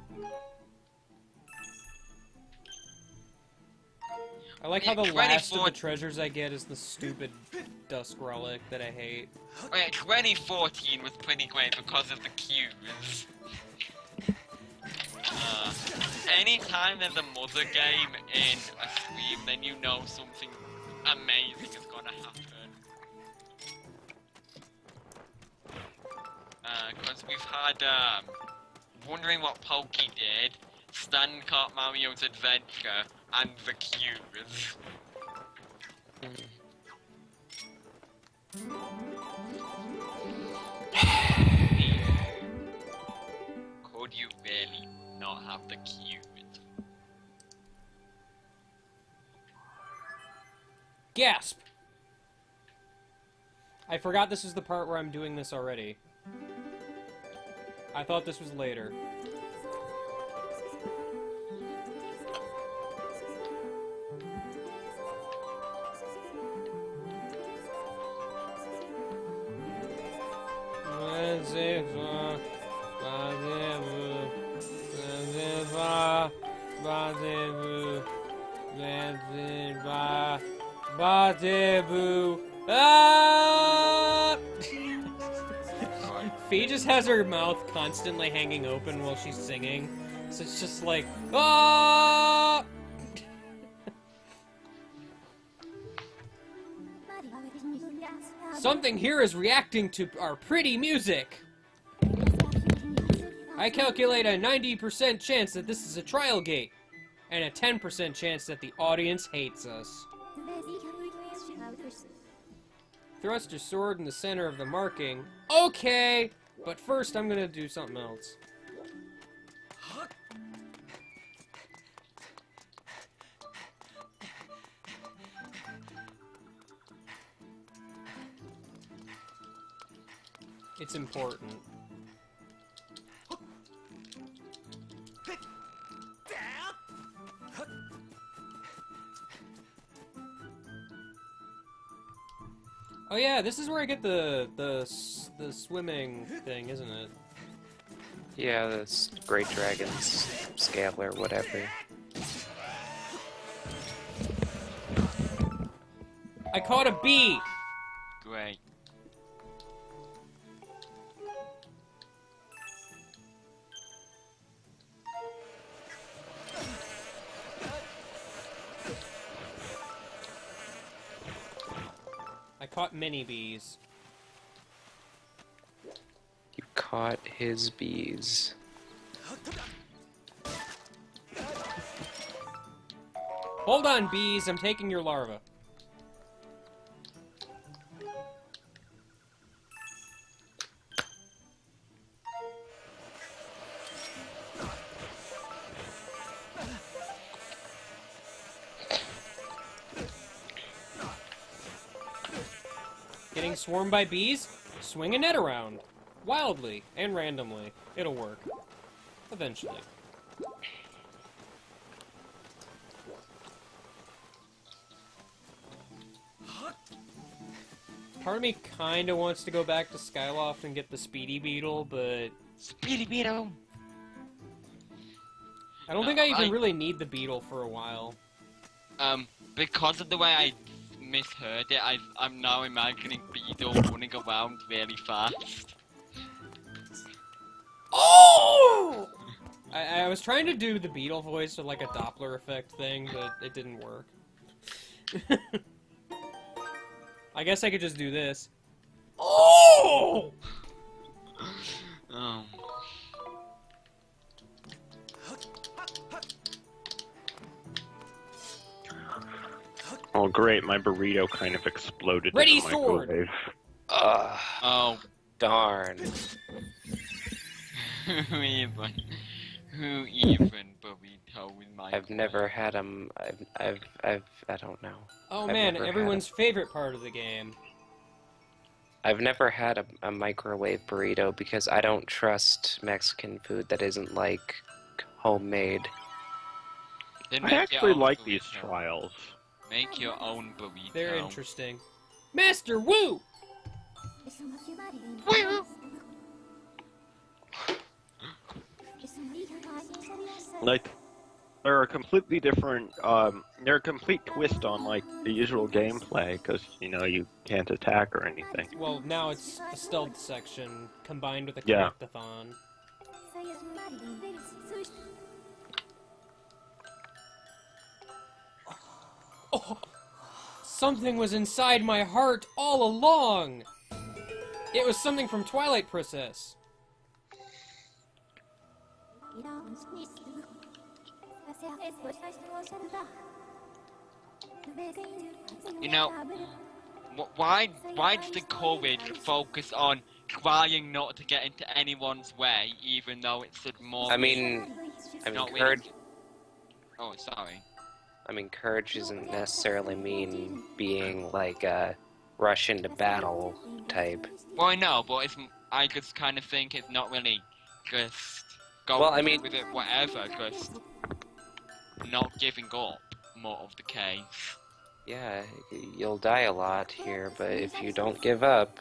I like how the last of the treasures I get is the stupid dusk relic that I hate. Wait, 2014 was pretty great because of the cubes. Anytime there's a mother game in a stream, then you know something amazing is gonna happen. Because we've had, Wondering What Pokey Did, Stan Caught Mario's Adventure, and the cubes. Could you really not have the cubes? Gasp! I forgot this is the part where I'm doing this already. I thought this was later. Ah! Fee just has her mouth constantly hanging open while she's singing, so it's just like, ah! Something here is reacting to our pretty music. I calculate a 90% chance that this is a trial gate, and a 10% chance that the audience hates us. Thrust your sword in the center of the marking. Okay, but first I'm gonna do something else. It's important. Oh yeah, this is where I get the swimming thing, isn't it? Yeah, this Great Dragon's scale or whatever. I caught a bee! Great. I caught mini bees. You caught his bees. Hold on, bees, I'm taking your larva. Getting swarmed by bees? Swing a net around. Wildly and randomly. It'll work. Eventually. Part of me kinda wants to go back to Skyloft and get the Speedy Beetle, but... Speedy Beetle! I don't think I even really need the beetle for a while. Because of the way I misheard it, I'm now imagining Beetle running around really fast. Oh! I was trying to do the beetle voice with like a Doppler effect thing, but it didn't work. I guess I could just do this. Oh! Oh. Oh great, my burrito kind of exploded Ready, in the sword! microwave. Oh. Darn. Who even burrito in my I've never had them. I don't know. Oh I've man, never had everyone's favorite part of the game. I've never had a microwave burrito because I don't trust Mexican food that isn't like homemade. Then I make your actually own like these burrito. trials. Make your own burrito. They're interesting. Master Wu! Woo! Like, they're a completely different, they're a complete twist on, like, the usual gameplay, because, you know, you can't attack or anything. Well, now it's a stealth section combined with a Yeah. connectathon. Oh, something was inside my heart all along! It was something from Twilight Princess. You know, why does the courage focus on trying not to get into anyone's way, even though it's more? I mean, not courage. Oh, sorry. I mean, courage doesn't necessarily mean being like a rush into battle type. Well, I know, but I just kind of think it's not really just go Well, I mean- with it, whatever, just not giving up more of the case. Yeah, you'll die a lot here, but if you don't give up,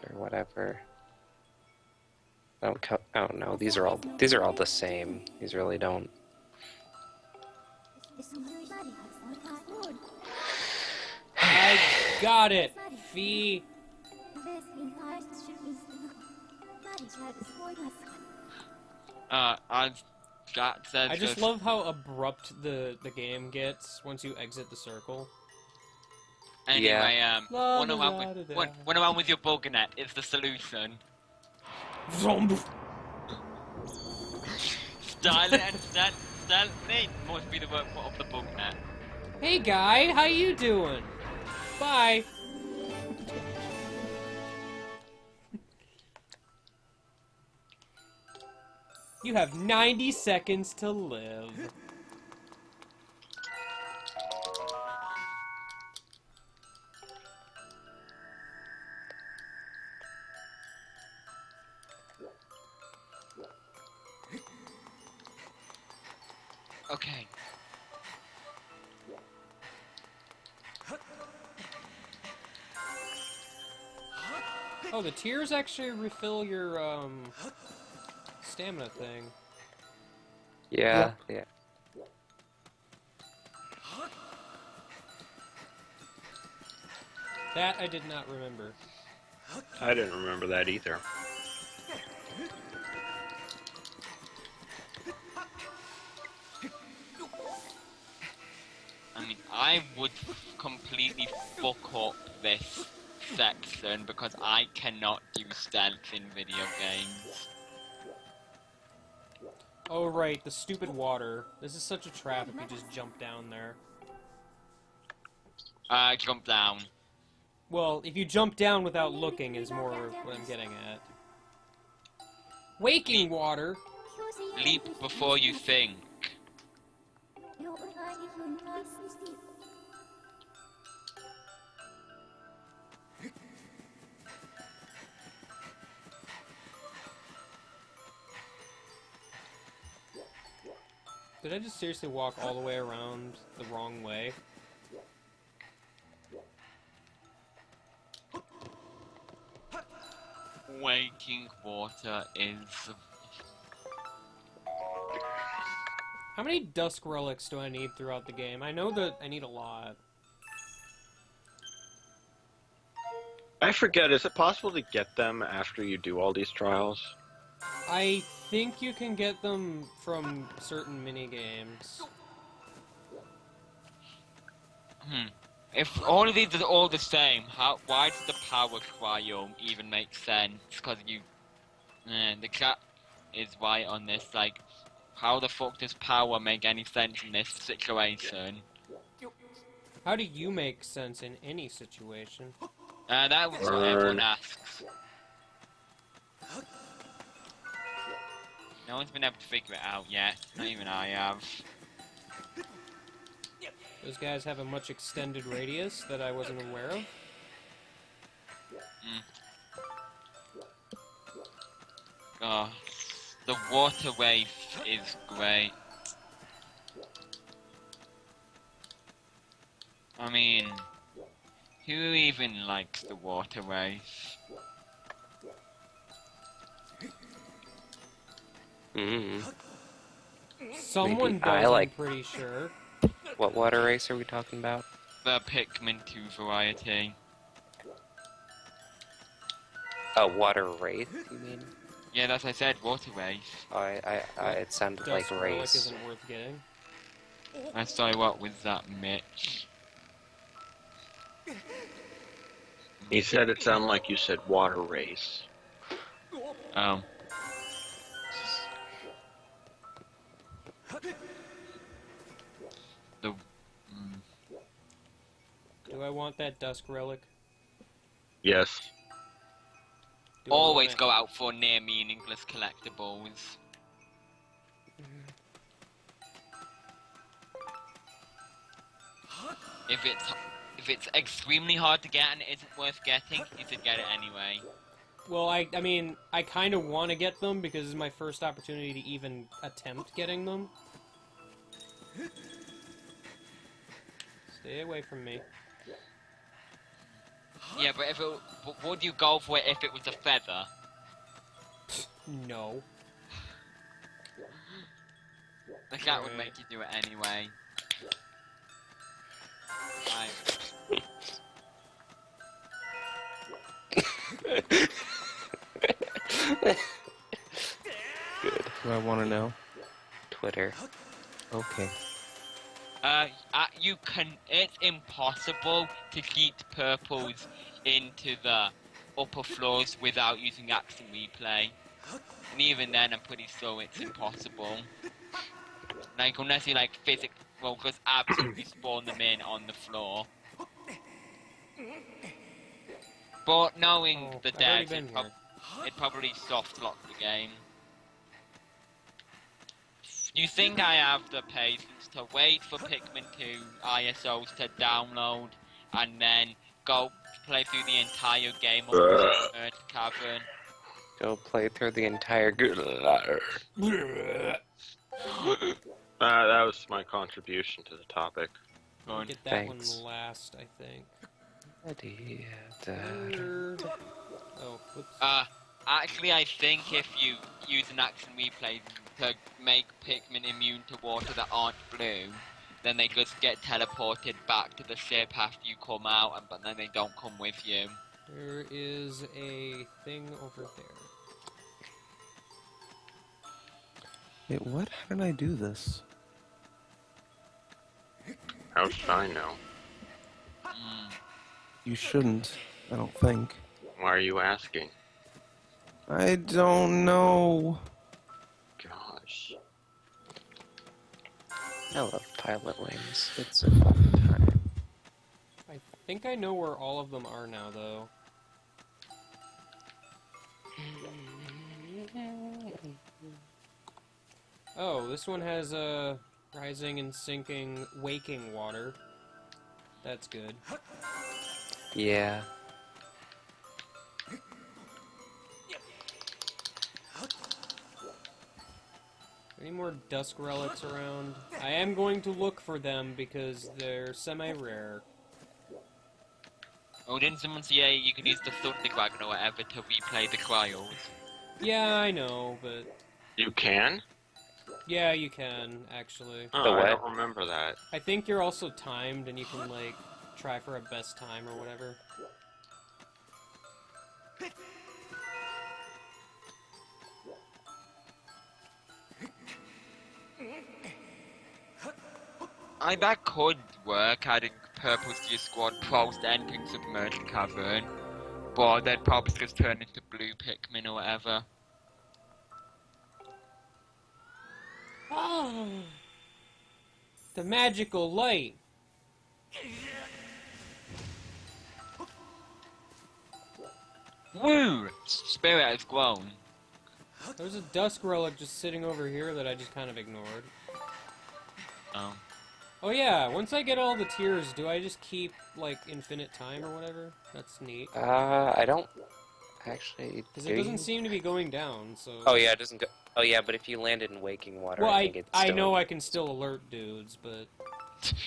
or whatever. I don't know. These are all the same. These really don't. I got it! Fee. I just love how abrupt the game gets once you exit the circle. Anyway, La, run da, around da, with da, run around with your bug net is the solution. Zombie. Style it and stealthy must be the work of the bug net. Hey guy, how you doing? Bye. You have 90 seconds to live. Okay. Oh, the tears actually refill your, stamina thing. Yeah. That I did not remember. I didn't remember that either. I mean, I would completely fuck up this section because I cannot do stealth in video games. Oh right, the stupid water. This is such a trap if you just jump down there. Jump down. Well, if you jump down without looking is more what I'm getting at. Waking water? Leap before you think. Did I just seriously walk all the way around the wrong way? Waking water is... How many dusk relics do I need throughout the game? I know that I need a lot. I forget, is it possible to get them after you do all these trials? I think you can get them from certain minigames. If all of these are all the same, why does the power triome even make sense? Because the cat is right on this, like, how the fuck does power make any sense in this situation? How do you make sense in any situation? That was what everyone asks. No one's been able to figure it out yet, not even I have. Those guys have a much extended radius that I wasn't aware of. Oh, the water wave is great. I mean, who even likes the water race? Mm. Someone Maybe does, I like- I'm pretty sure. What water race are we talking about? The Pikmin 2 variety. A water wraith, you mean? Yeah, that's what I said, water race. Oh, it sounded like Dust Relic race. isn't worth getting. I'm sorry, what was that, Mitch? He said it sounded like you said water race. The Do I want that Dusk Relic? Yes. Do I always want it? go out for near meaningless collectibles. If it's extremely hard to get and it isn't worth getting, you should get it anyway. Well, I mean, I kind of want to get them because it's my first opportunity to even attempt getting them. Stay away from me. Yeah, but would you go for it if it was a feather? No. Like that would make you do it anyway. Good. Do I want to know? Twitter. Okay. You can. It's impossible to get purples into the upper floors without using action replay. And even then, I'm pretty sure it's impossible. Like, unless you, like, well, just absolutely spawn them in on the floor. But knowing the I've already devs, been here. it probably soft locked the game. You think I have the patience to wait for Pikmin 2 ISOs to download and then go play through the entire game of Earth Cavern? Go play through the entire. That was my contribution to the topic. Get that Thanks. one last, I think. Oh, whoops. Actually, I think if you use an action replay to make Pikmin immune to water that aren't blue, then they just get teleported back to the ship after you come out, but then they don't come with you. There is a thing over there. Wait, what? How did I do this? How should I know? You shouldn't, I don't think. Why are you asking? I don't know. Gosh. I love Pilot Wings. It's a fun time. I think I know where all of them are now, though. Oh, this one has rising and sinking waking water. That's good. Yeah. Any more dusk relics around? I am going to look for them because they're semi-rare. Oh, didn't someone say you can use the Thunder Dragon or whatever to replay the trials? Yeah, I know, but... You can? Yeah, you can, actually. Oh, The I what? don't remember that. I think you're also timed and you can, like, try for a best time or whatever. That could work, adding purples to your squad post entering Submerged Cavern. But they'd probably just turn into blue Pikmin or whatever. Oh, the magical light. Woo! Spirit has grown. There's a dusk relic just sitting over here that I just kind of ignored. Oh. Oh yeah, once I get all the tiers, do I just keep, like, infinite time or whatever? That's neat. I don't actually. Because it doesn't seem to be going down, so... Oh yeah, it doesn't go. Oh yeah, but if you landed in waking water, Well, I think it's I still... know I can still alert dudes, but...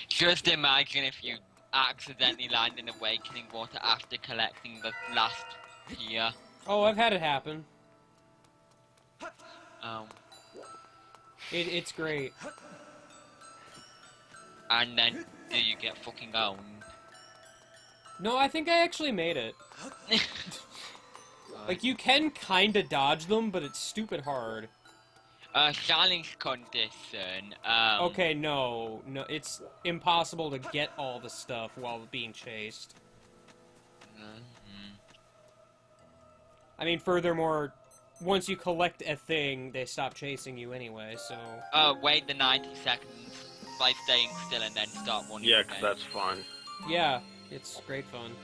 Just imagine if you accidentally land in awakening water after collecting the last tier. Oh, I've had it happen. It, It's great. and then do you get fucking owned? No, I think I actually made it. Like, you can kinda dodge them, but it's stupid hard. Challenge condition. Okay, no, it's impossible to get all the stuff while being chased. I mean, furthermore, once you collect a thing, they stop chasing you anyway, so... Wait the 90 seconds by staying still and then start one Yeah, again. 'cause that's fun. Yeah, it's great fun.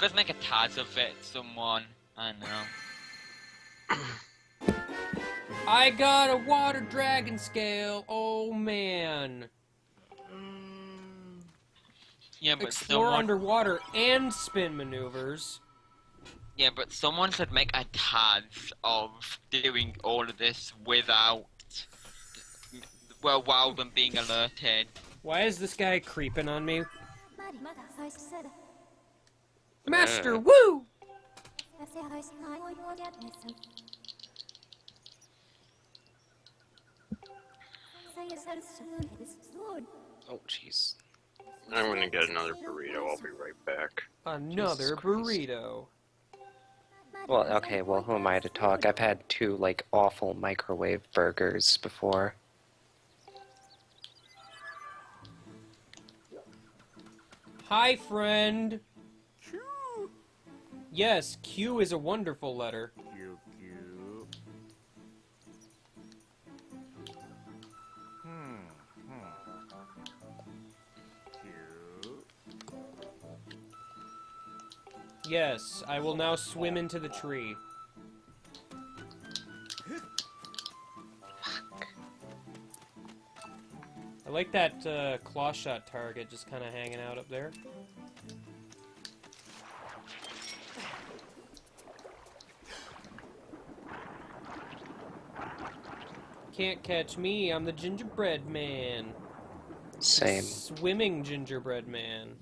Let's make a Taz of it, someone. I know. I got a water dragon scale, oh man. Yeah, but Explore someone... underwater and spin maneuvers. Yeah, but someone should make a Taz of doing all of this without... Well, while them being alerted. Why is this guy creeping on me? Master, woo! Oh, jeez. I'm gonna get another burrito. I'll be right back. Another Jesus Christ. burrito. Well, okay, well, who am I to talk? I've had 2, like, awful microwave burgers before. Hi, friend. Yes, Q is a wonderful letter. Yes, I will now swim into the tree. I like that claw shot target just kind of hanging out up there. Can't catch me, I'm the gingerbread man. Same. Swimming gingerbread man.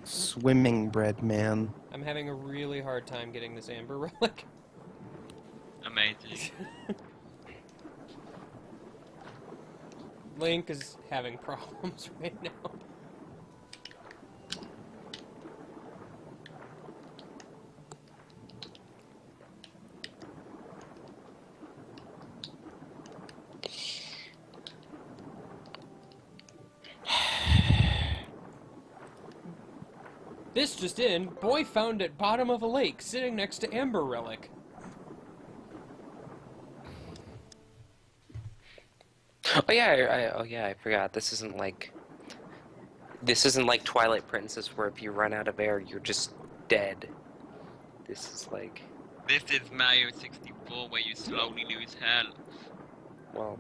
Swimming bread man. I'm having a really hard time getting this amber relic. Amazing. Link is having problems right now. This just in, boy found at bottom of a lake, sitting next to amber relic. Oh yeah, I forgot. This isn't like Twilight Princess where if you run out of air, you're just dead. This is like, This is Mario 64 where you slowly lose health. well,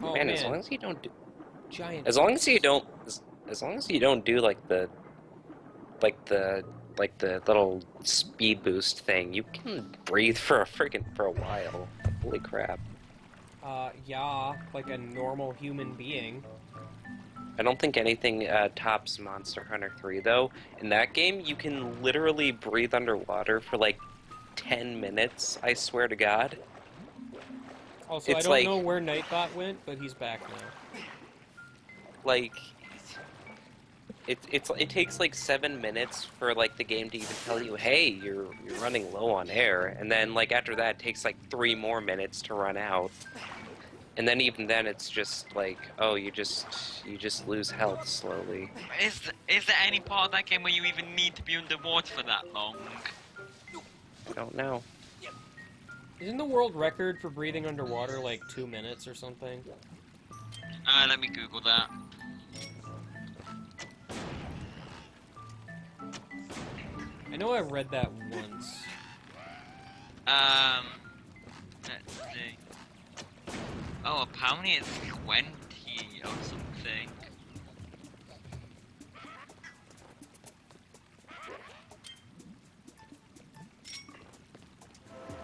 Oh man, man, as long as you don't do, giant. as long as you don't do like the little speed boost thing, you can breathe for a while. Holy crap! Yeah, like a normal human being. I don't think anything tops Monster Hunter 3 though. In that game, you can literally breathe underwater for like 10 minutes. I swear to God. Also, I It's don't like- know where Nightbot went, but he's back now. Like, it takes like 7 minutes for like the game to even tell you, hey, you're running low on air, and then like after that, it takes like 3 more minutes to run out, and then even then, it's just like, oh, you just lose health slowly. Is there any part of that game where you even need to be underwater for that long? I don't know. Isn't the world record for breathing underwater like 2 minutes or something? Let me Google that. I know I read that once. Let's see. Oh, apparently it's 20 or something.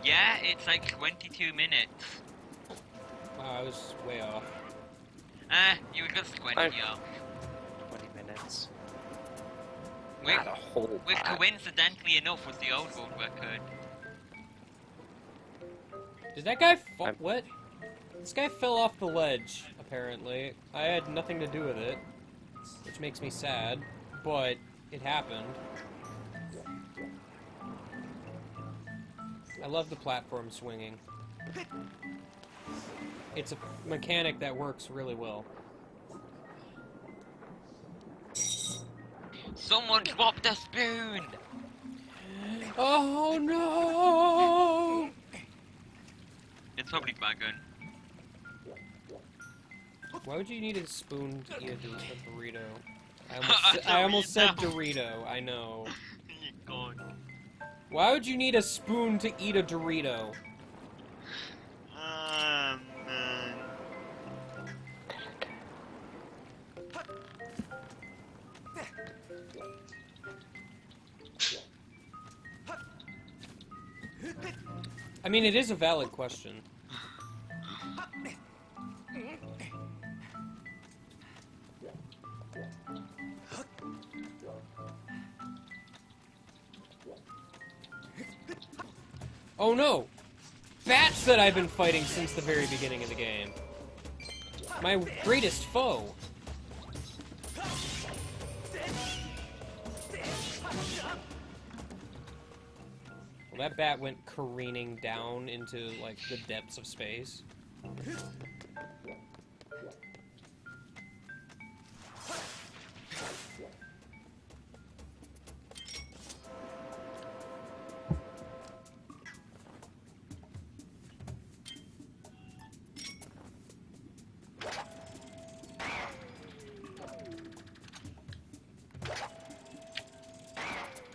Yeah, it's like 22 minutes. Wow, I was way off. You were just 20 off. 20 minutes. Which, Not a whole which lot. coincidentally enough was the old world record. Did that guy what? This guy fell off the ledge, apparently. I had nothing to do with it, which makes me sad, but it happened. I love the platform swinging. It's a mechanic that works really well. Someone dropped a spoon! Oh no! It's probably Bagon. Why would you need a spoon to eat a burrito? I almost said Dorito, I know. God. Why would you need a spoon to eat a Dorito? Man. I mean, it is a valid question. Oh no! Bats that I've been fighting since the very beginning of the game. My greatest foe. Well, that bat went careening down into, like, the depths of space.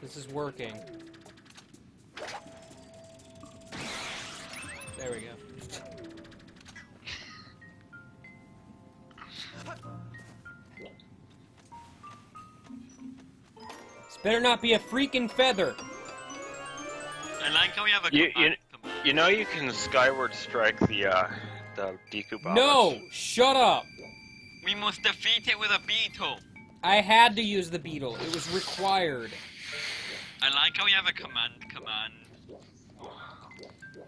This is working. There we go. This better not be a freaking feather. I like how we have a You know you can Skyward strike the Deku Bombers. No! Shut up! We must defeat it with a beetle. I had to use the beetle. It was required. I like how we have a command.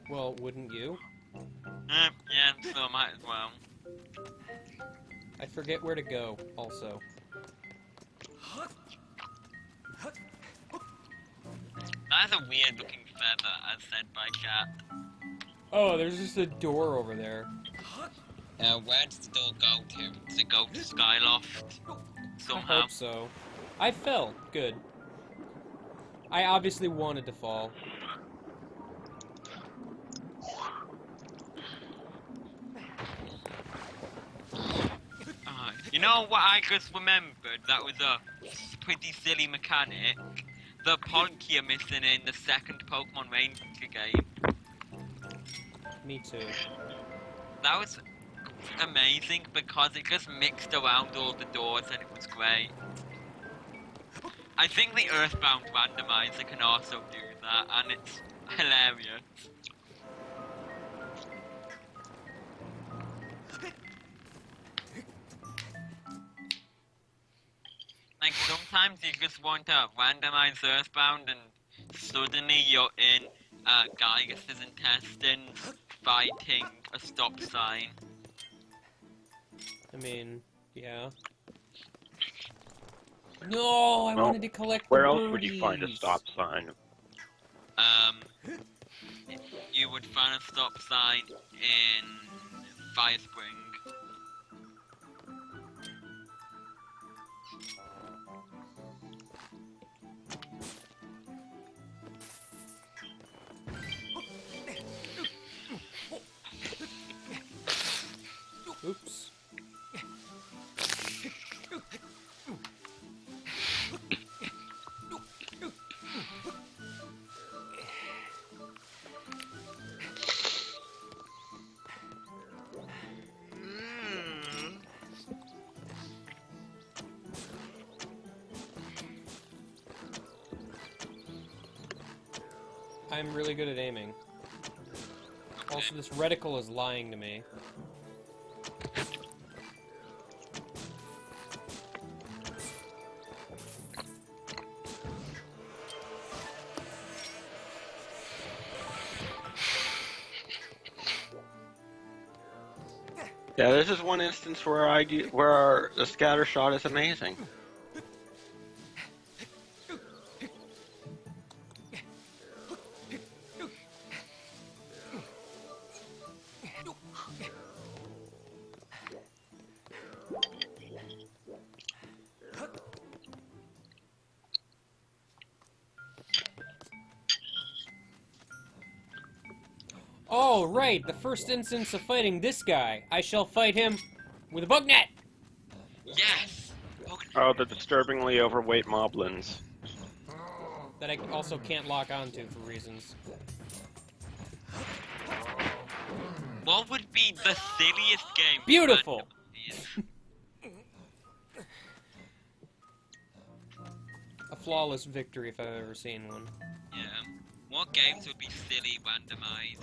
Well, wouldn't you? Yeah, so might as well. I forget where to go, also. That's a weird looking feather, as said by chat. Oh, there's just a door over there. Where does the door go to? Does it go to Skyloft? I Somehow. hope so. I fell. Good. I obviously wanted to fall. You know what I just remembered? That was a pretty silly mechanic. The Palkia missing in the second Pokemon Ranger game. Me too. That was amazing because it just mixed around all the doors and it was great. I think the Earthbound randomizer can also do that, and it's hilarious. Like, sometimes you just want to randomize Earthbound and suddenly you're in Gygas's intestines fighting a stop sign. I mean, yeah. No, I Well, wanted to collect Where the else would you find a birdies. stop sign? You would find a stop sign in Fire Spring. Oops. I'm really good at aiming. Also, this reticle is lying to me. Yeah, this is one instance where the scatter shot is amazing. Oh, right, the first instance of fighting this guy. I shall fight him with a bug net! Yes! Oh, the disturbingly overweight moblins. That I also can't lock onto for reasons. What would be the silliest game? Beautiful! A flawless victory if I've ever seen one. Yeah. What games would be silly randomized?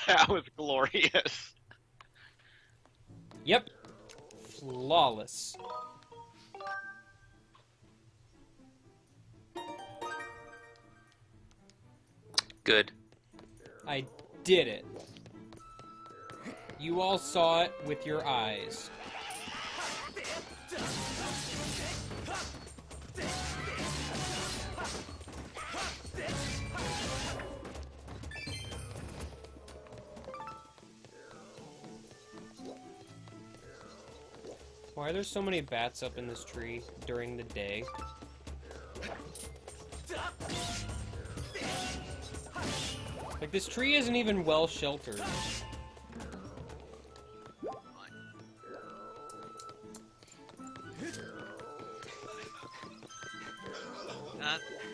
That was glorious. Yep. Flawless. Good. I did it. You all saw it with your eyes. Why are there so many bats up in this tree during the day? Like, this tree isn't even well sheltered.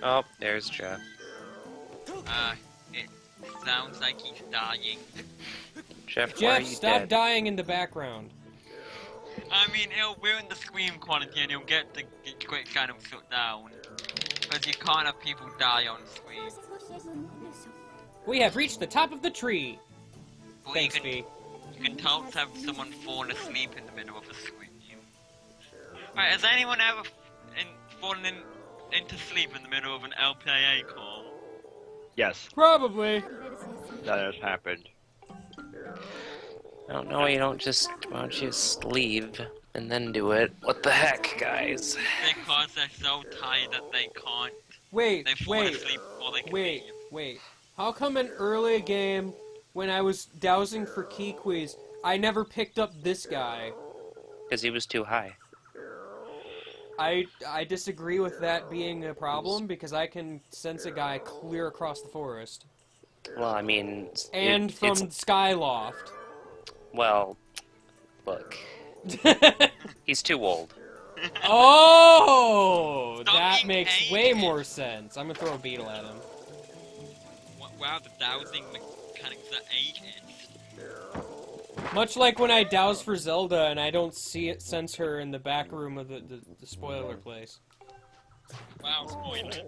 Oh, there's Jeff. It sounds like he's dying. Jeff, why are Jeff, you stop dead? dying in the background. I mean, it'll ruin the screen quality and you'll get the quick kind of shut down. Because you can't have people die on screen. We have reached the top of the tree. Or Thanks, you V. can tell to have someone fallen asleep in the middle of a screen. Right, has anyone ever fallen into sleep in the middle of an LPA call? Yes, Probably. that has happened. I don't know, why don't you just leave and then do it? What the heck, guys? Because they're so tired that they can't. Wait, They fall wait, asleep before they can wait, leave. wait. How come in early game, when I was dowsing for key quiz, I never picked up this guy? Because he was too high. I disagree with that being a problem, because I can sense a guy clear across the forest. Well, I mean... And from Skyloft. Well, look. He's too old. Oh! Stop That being makes way hated. more sense. I'm gonna throw a beetle at him. Wow, the dowsing mechanics are ages. Much like when I douse for Zelda and I don't sense her in the back room of the spoiler place. Wow, spoiler.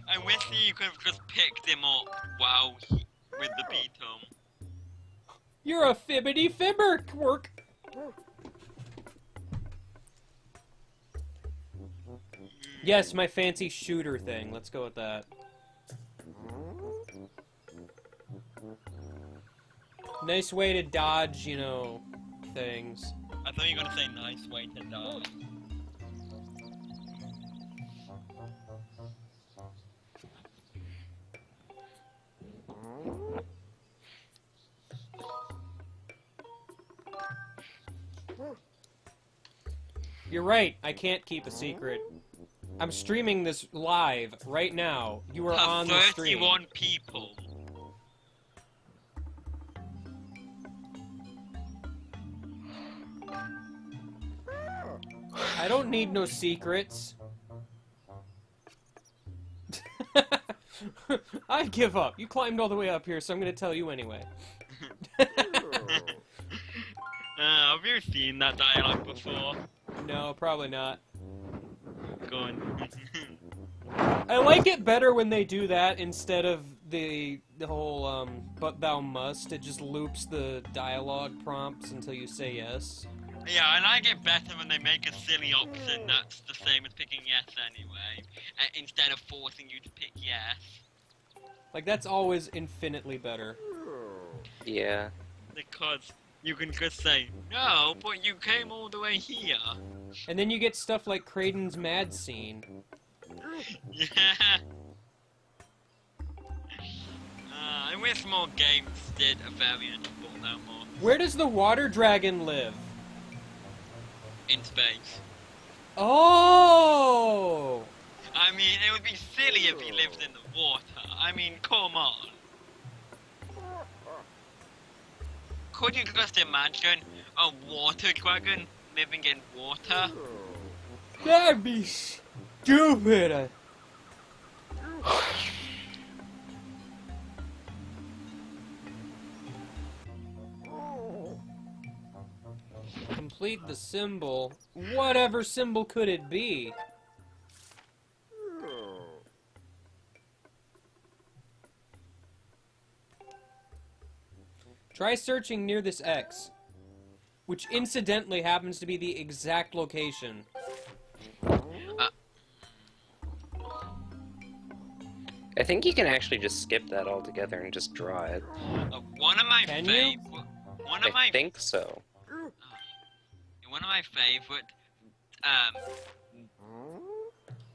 I wish you could have just picked him up with the beatum. You're a fibbity fibber, Quirk! Yes, my fancy shooter thing. Let's go with that. Nice way to dodge, you know, things. I thought you were gonna say nice way to die. You're right, I can't keep a secret. I'm streaming this live right now. You are on the stream. 31 people. I don't need no secrets. I give up. You climbed all the way up here, so I'm gonna tell you anyway. Have you seen that dialogue before? No, probably not. Go on. I like it better when they do that instead of the whole but thou must. It just loops the dialogue prompts until you say yes. Yeah, I like it better when they make a silly option that's the same as picking yes anyway, instead of forcing you to pick yes. Like, that's always infinitely better. Yeah. Because you can just say, no, but you came all the way here. And then you get stuff like Kraden's mad scene. Yeah. I wish more games did a variant of But Thou Must. Where does the water dragon live? In space. Oh! I mean, it would be silly if he lived in the water. I mean, come on. Could you just imagine a water dragon living in water? That'd be stupid. Complete the symbol. Whatever symbol could it be? Try searching near this X, which incidentally happens to be the exact location. I think you can actually just skip that altogether and just draw it. One of my Can you? favorite. I think so. One of my favorite.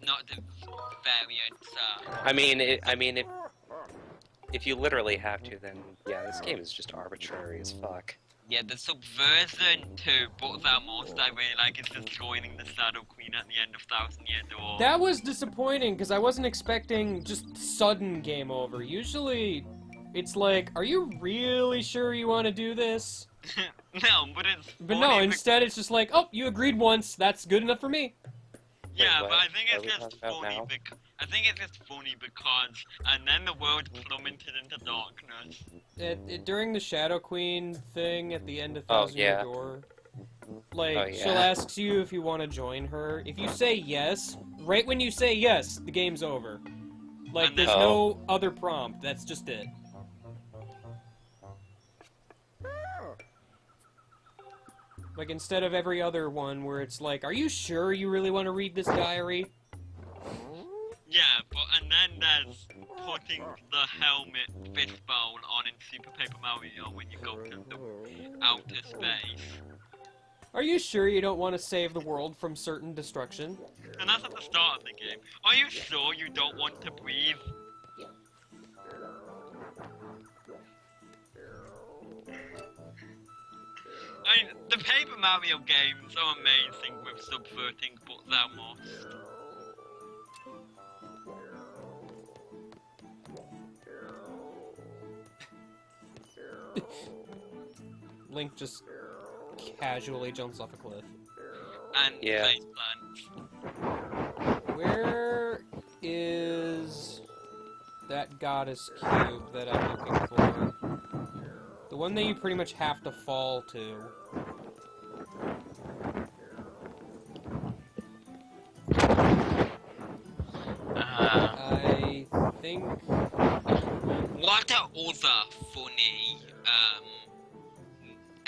Not the variants. I mean, if you literally have to, then yeah, this game is just arbitrary as fuck. Yeah, the subversion to But Thou Must I really like is just joining the Shadow Queen at the end of Thousand Year Door. That was disappointing, because I wasn't expecting just sudden game over. Usually, it's like, are you really sure you want to do this? No, but it's But funny no, instead it's just like, oh, you agreed once, that's good enough for me. Yeah, Wait, but I what? think What it's are we just talking about funny now? I think it's just funny because, and then the world plummeted into darkness. During the Shadow Queen thing at the end of Oh, Thousand Year yeah. Door, like, Oh, yeah. she'll ask you if you want to join her. If you say yes, right when you say yes, the game's over. Like, And then- there's no other prompt, that's just it. Like, instead of every other one where it's like, are you sure you really want to read this diary? Yeah, but and then there's putting the helmet fishbowl on in Super Paper Mario when you go to the outer space. Are you sure you don't want to save the world from certain destruction? And that's at the start of the game. Are you sure you don't want to breathe? I mean, the Paper Mario games are amazing with subverting But Thou Must. Link just casually jumps off a cliff. And Yeah. face plants. Where is that goddess cube that I'm looking for? The one that you pretty much have to fall to. I think... What are other funny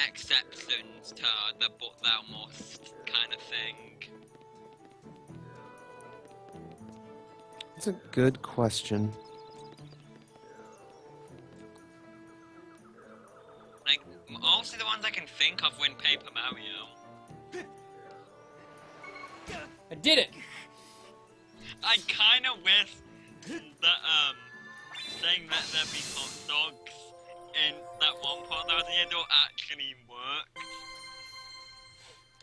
exceptions to the But Thou Must kind of thing? It's a good question. Like, mostly the ones I can think of win Paper Mario. I did it! I kind of wish that, saying that there be hot dogs in that one part that was the end actually worked.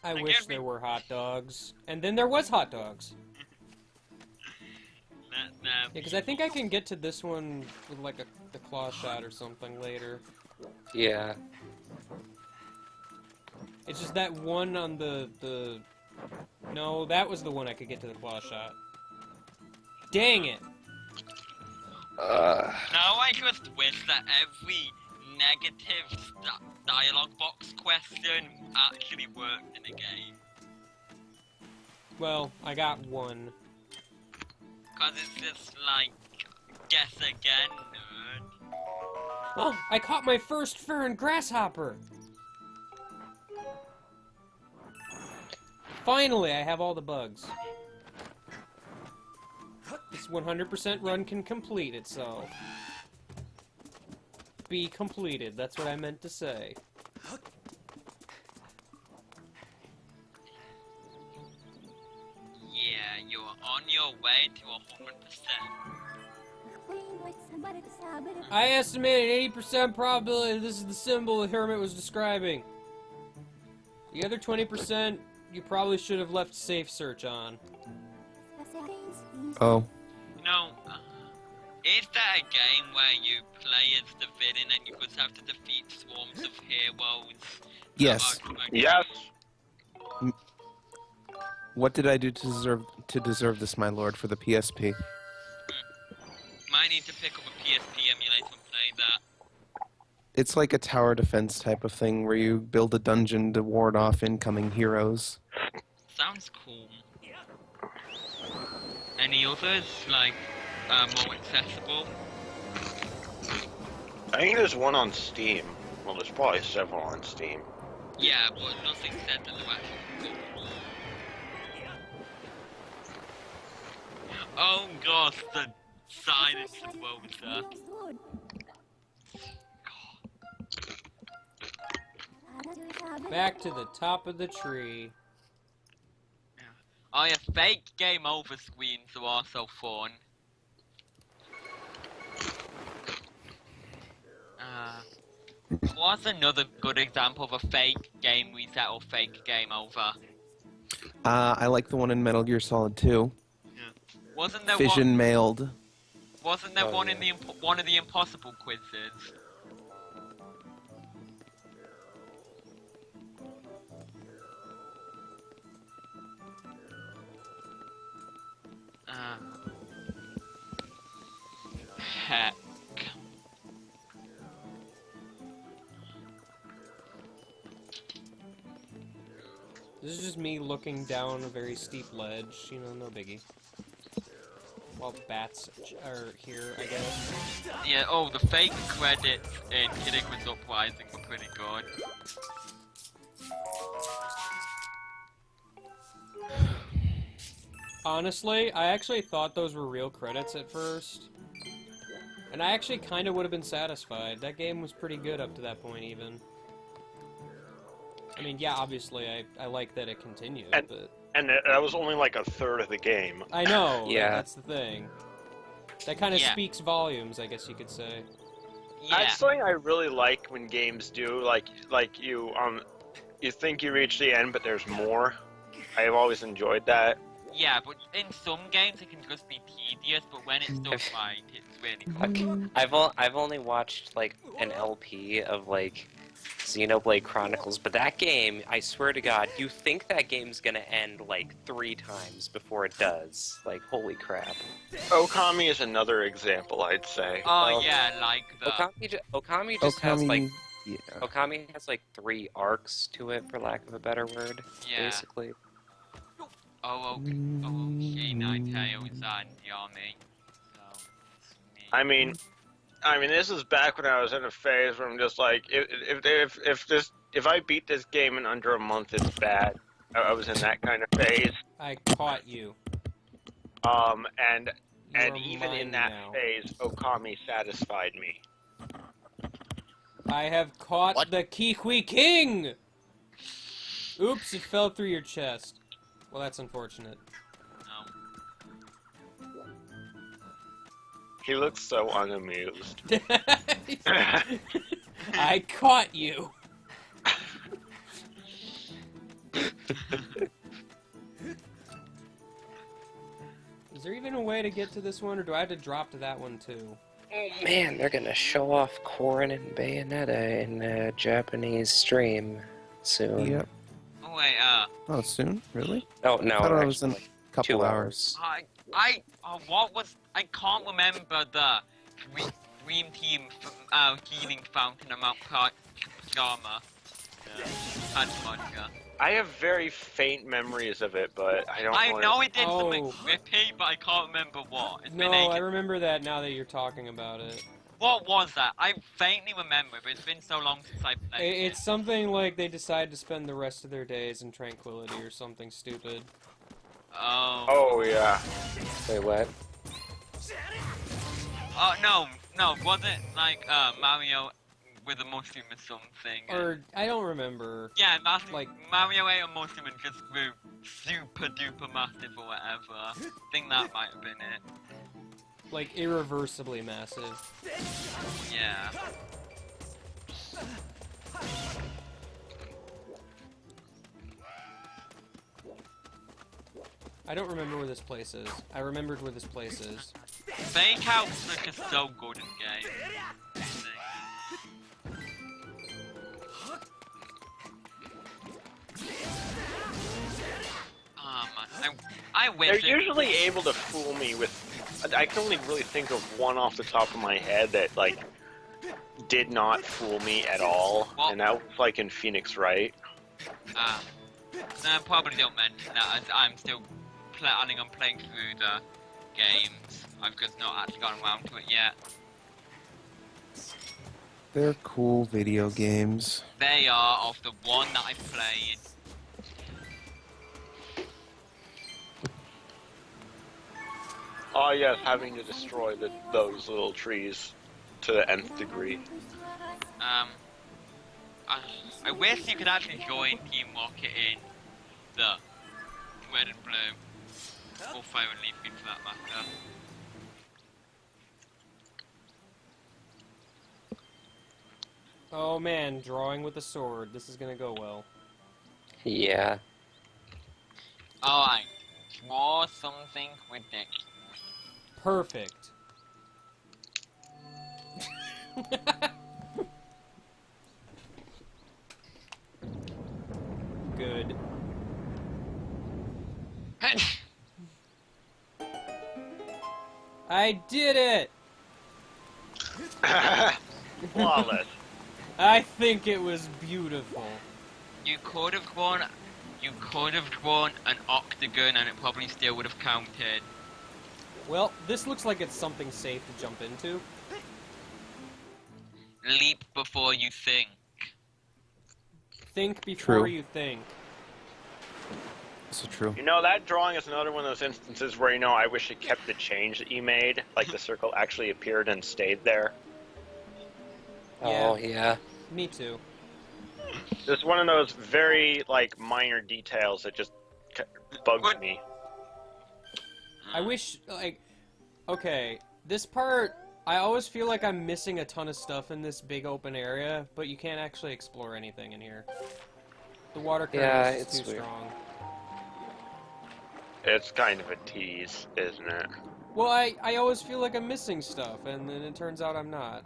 I I wish guess there we- were hot dogs. And then there was hot dogs. That there Yeah, because I think I can get to this one with like the claw shot or something later. Yeah. It's just that one on the... No, that was the one I could get to the claw shot. Dang it! Now I just wish that every negative dialogue box question actually worked in a game. Well, I got one. Cause it's just like, guess again, nerd. Oh, I caught my first fern grasshopper! Finally, I have all the bugs. This 100% run can complete itself. Be completed, that's what I meant to say. Yeah, you're on your way to 100%. I estimated 80% probability this is the symbol the hermit was describing. The other 20%, you probably should have left safe search on. Oh. No, is that a game where you play as the villain and you just have to defeat swarms of heroes? Yes. Yes. What did I do to deserve this, my lord, for the PSP? Might need to pick up a PSP emulator and play that. It's like a tower defense type of thing where you build a dungeon to ward off incoming heroes. Sounds cool. Any others, like, more accessible? I think there's one on Steam. Well, there's probably several on Steam. Yeah, but nothing said that they're actually cool. Oh gosh, the silence as well with that. Back to the top of the tree. Oh yeah, fake game over screens are also fun. What's another good example of a fake game reset or fake game over? I like the one in Metal Gear Solid 2. Wasn't there Fission mailed. Wasn't there one in the one of the impossible quizzes? Heck. This is just me looking down a very steep ledge, you know, no biggie. While bats are here, I guess. Yeah, oh, the fake credits in Killing with Uprising were pretty good. Honestly, I actually thought those were real credits at first. And I actually kind of would have been satisfied. That game was pretty good up to that point, even. I mean, yeah, obviously, I like that it continued, but... And that was only like a third of the game. I know, Yeah. that's the thing. That kind of Yeah. speaks volumes, I guess you could say. Yeah, That's something I really like when games do. Like you think you reach the end, but there's more. I've always enjoyed that. yeah, but in some games it can just be tedious, but when it's done right, it's really fun. Okay. I've only watched like an LP of like Xenoblade Chronicles, but that game, I swear to God, you think that game's gonna end like 3 times before it does. Like, holy crap. Okami is another example, I'd say. Oh yeah, like the... Okami just has like Yeah. Okami has like 3 arcs to it, for lack of a better word. Yeah. Basically. Oh, okay, Nine Tails and Yami. So, it's me. I mean, this is back when I was in a phase where I'm just like, if I beat this game in under a month, it's bad. I was in that kind of phase. I caught you. And You're even in mine that now. phase, Okami satisfied me. I have caught What? the Kiwi King! Oops, it fell through your chest. Well, that's unfortunate. No. He looks so unamused. I caught you! Is there even a way to get to this one, or do I have to drop to that one too? Oh man, they're gonna show off Corrin and Bayonetta in a Japanese stream soon. Yep. Oh wait, Oh, soon? Really? Oh no, I thought it actually, was in a like, couple 2 hours. what was, I can't remember the Dream Team Healing Fountain of Mount Pajama. I have very faint memories of it, but I don't. I know it did Oh. something trippy, but I can't remember what. It's been No, I ages. remember that now that you're talking about it. What was that? I faintly remember, but it's been so long since I played it. It's something like they decide to spend the rest of their days in tranquility or something stupid. Oh. Oh yeah. Wait, what? Oh no, was it like Mario with a mushroom or something? Or, I don't remember. Yeah, like- Mario ate a mushroom and just grew super duper massive or whatever. I think that might have been it. Like, irreversibly massive. Yeah. I don't remember where this place is. I remembered where this place is. Fake outs look is so good in game. I wish They're it- usually able to fool me with. I can only really think of one off the top of my head that like did not fool me at all, Well- and that was like in Phoenix Wright. No, I probably don't mention that as I'm still planning on playing through the games. I've just not actually gotten around to it yet. They're cool video games. They are of the one that I played. Oh yes, having to destroy those little trees to the nth degree. I wish you could actually join Team Rocket in the Red and Blue, or Fire and Leaf Green for that matter. Oh man, drawing with a sword. This is gonna go well. Yeah. Alright, draw something ridiculous. Perfect. Good. I did it! Flawless. I think it was beautiful. You could have drawn an octagon and it probably still would have counted. Well, this looks like it's something safe to jump into. Leap before you think. Think before True. you think. This is true. You know, that drawing is another one of those instances where, you know, I wish it kept the change that you made. Like, the circle actually appeared and stayed there. Oh, yeah. Me too. There's one of those very, like, minor details that just bugs me. I wish, like, okay, this part, I always feel like I'm missing a ton of stuff in this big open area, but you can't actually explore anything in here. The water current Yeah, is it's too weird. strong. It's kind of a tease, isn't it? Well, I always feel like I'm missing stuff, and then it turns out I'm not.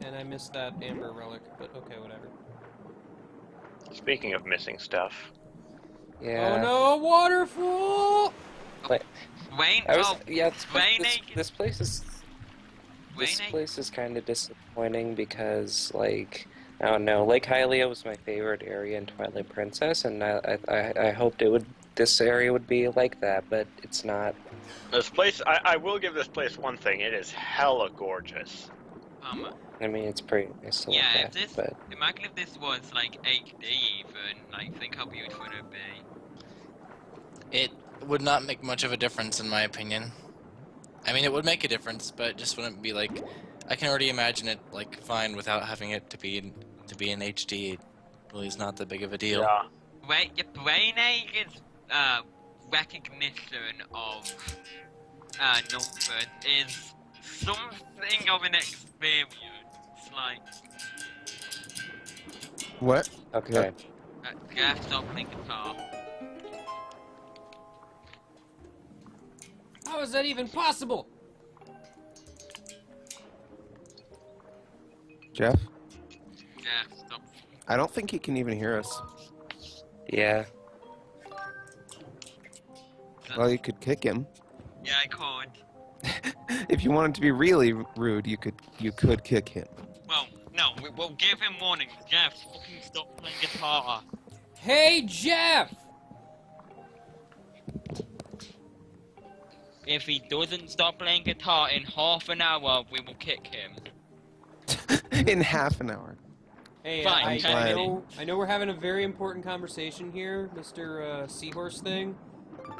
And I missed that amber relic, but okay, whatever. Speaking of missing stuff. Yeah. Oh no, waterfall! Wayne, I was, oh, yeah, Wayne, this place is this Wayne, place is kind of disappointing because, like, I don't know, Lake Hylia was my favorite area in Twilight Princess, and I hoped this area would be like that, but it's not. This place, I will give this place one thing. It is hella gorgeous. I mean, it's pretty nice to look yeah, if at, this, but imagine if this was like HD even, like, think how beautiful it would be. It would not make much of a difference, in my opinion. I mean, it would make a difference, but it just wouldn't be like. I can already imagine it like fine without having it to be in HD. It really is not that big of a deal. Yeah. Wait, your brain age's recognition of numbers is something of an experience. Like, What? okay. Jeff, stop playing guitar. How is that even possible? Jeff? Jeff, stop. I don't think he can even hear us. Yeah. Well, you could kick him. Yeah, I could. If you wanted to be really rude, you could kick him. Well, no, we'll give him warning. Jeff, fucking stop playing guitar. Hey, Jeff! If he doesn't stop playing guitar in half an hour, we will kick him. In half an hour. Hey, Fine, I know we're having a very important conversation here, Mr. Seahorse thing,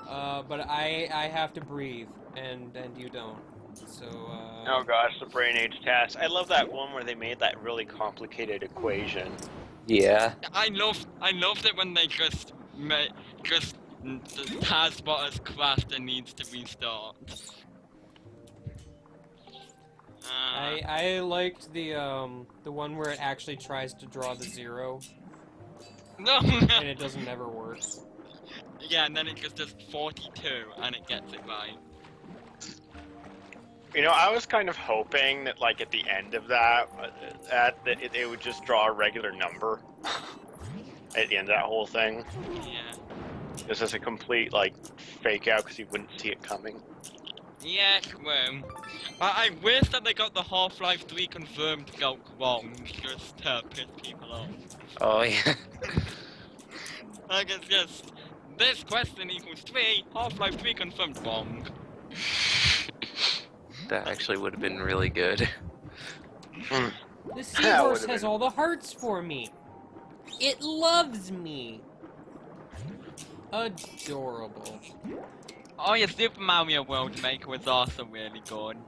but I have to breathe, and you don't. So, Oh gosh, the brain age task. I love that one where they made that really complicated equation. Yeah. I love it when they just the taskbar has crashed and needs to restart. I liked the one where it actually tries to draw the 0, No, and it doesn't ever work. Yeah, and then it just does 42 and it gets it right. You know, I was kind of hoping that, like, at the end of that, it would just draw a regular number at the end of that whole thing. Yeah. This is a complete, like, fake out because you wouldn't see it coming. Yeah, well, I wish that they got the Half-Life 3 confirmed joke wrong, just to piss people off. Oh yeah. Like, it's just, this question equals 3, Half-Life 3 confirmed wrong. That actually would have been really good. The seahorse has all the hearts for me. It loves me. Adorable. Oh yeah, Super Mario World Maker was also really good.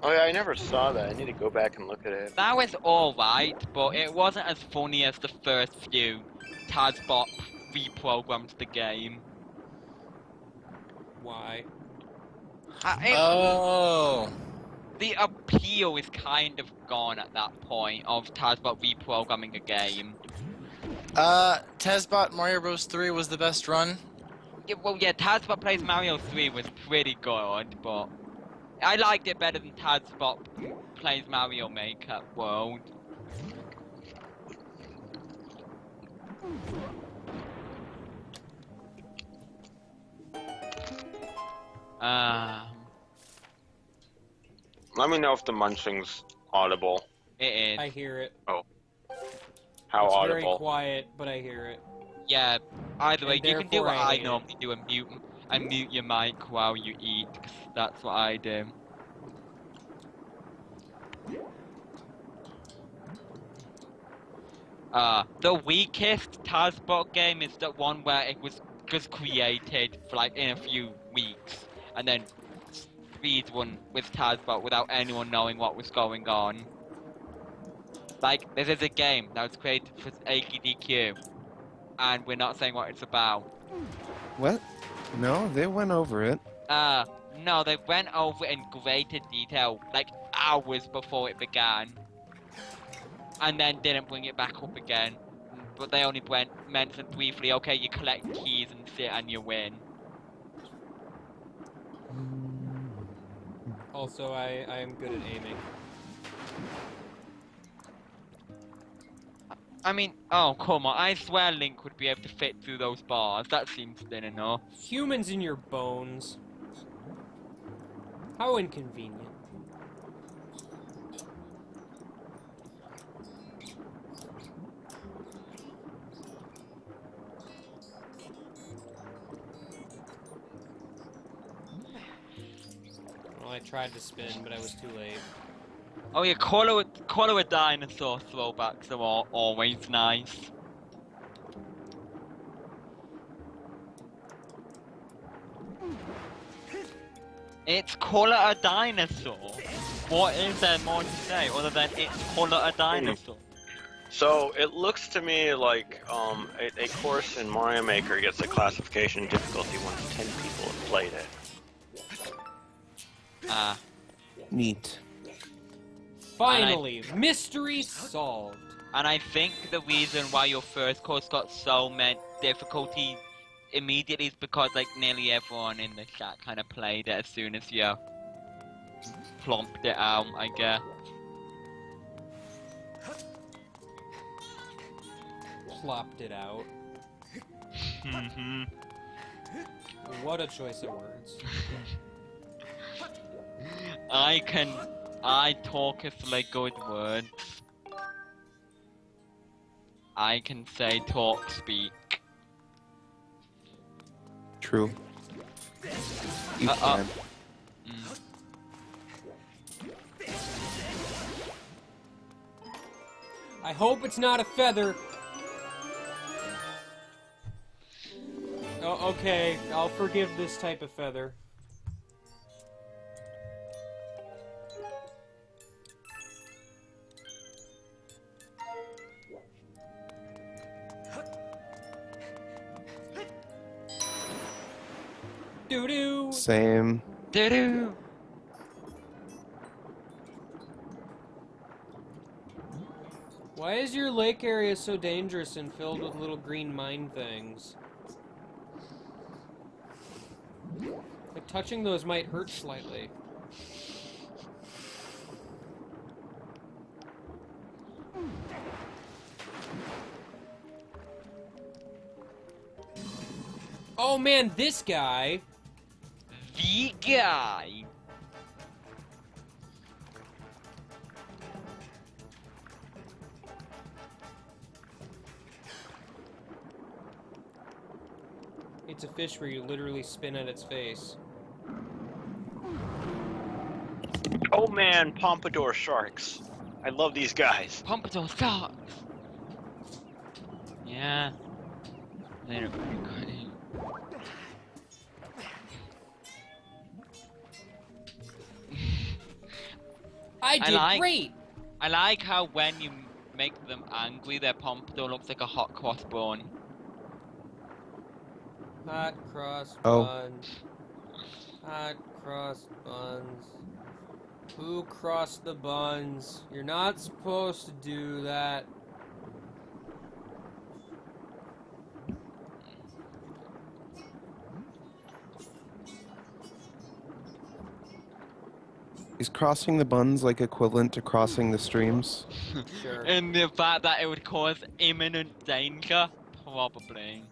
Oh yeah, I never saw that. I need to go back and look at it. That was alright, but it wasn't as funny as the first few. Tazbot reprogrammed the game. Why? Oh. The appeal is kind of gone at that point of Tazbot reprogramming a game. Tazbot Mario Bros. 3 was the best run. Yeah, well, yeah, Tazbot Plays Mario 3 was pretty good, but I liked it better than Tazbot Plays Mario Maker World. Let me know if the munching's audible. It is. I hear it. How It's audible? very quiet, but I hear it. Yeah, either way, And you can do therefore what I I hate it. normally do and mute your mic while you eat, 'cause that's what I do. The weakest Tazbot game is the one where it was just created for like in a few weeks, and then speedrun with Tazbot without anyone knowing what was going on. Like, this is a game that was created for AGDQ, and we're not saying what it's about. What? No, they went over it. No, they went over it in greater detail, like hours before it began. And then didn't bring it back up again. But they only mentioned briefly, okay, you collect keys and sit and you win. Also, I am good at aiming. I mean, oh, come on, I swear Link would be able to fit through those bars. That seems thin enough. Humans in your bones. How inconvenient. Well, I tried to spin, but I was too late. Oh yeah, color a dinosaur throwbacks are always nice. It's color a dinosaur. What is there more to say other than it's color a dinosaur? So it looks to me like a course in Mario Maker gets a classification difficulty once 10 people have played it. Neat. Finally, mystery solved. And I think the reason why your first course got so much difficulty immediately is because like nearly everyone in the chat kind of played it as soon as you plomped it out, I guess. Plopped it out. What a choice of words. I talketh like good words. I can say talk, speak. True. You can. I hope it's not a feather. Oh, okay, I'll forgive this type of feather. Doo-doo! Same. Doo-doo! Why is your lake area so dangerous and filled with little green mine things? Like, touching those might hurt slightly. Oh man, this guy! The guy! It's a fish where you literally spin at its face. Oh man, pompadour sharks. I love these guys. Pompadour sharks! Yeah. They don't really good. I did great! I like how when you make them angry, their pompadour looks like a hot cross bun. Hot cross Oh. buns. Hot cross buns. Who crossed the buns? You're not supposed to do that. Is crossing the buns like equivalent to crossing the streams? Sure. And the fact that it would cause imminent danger? Probably.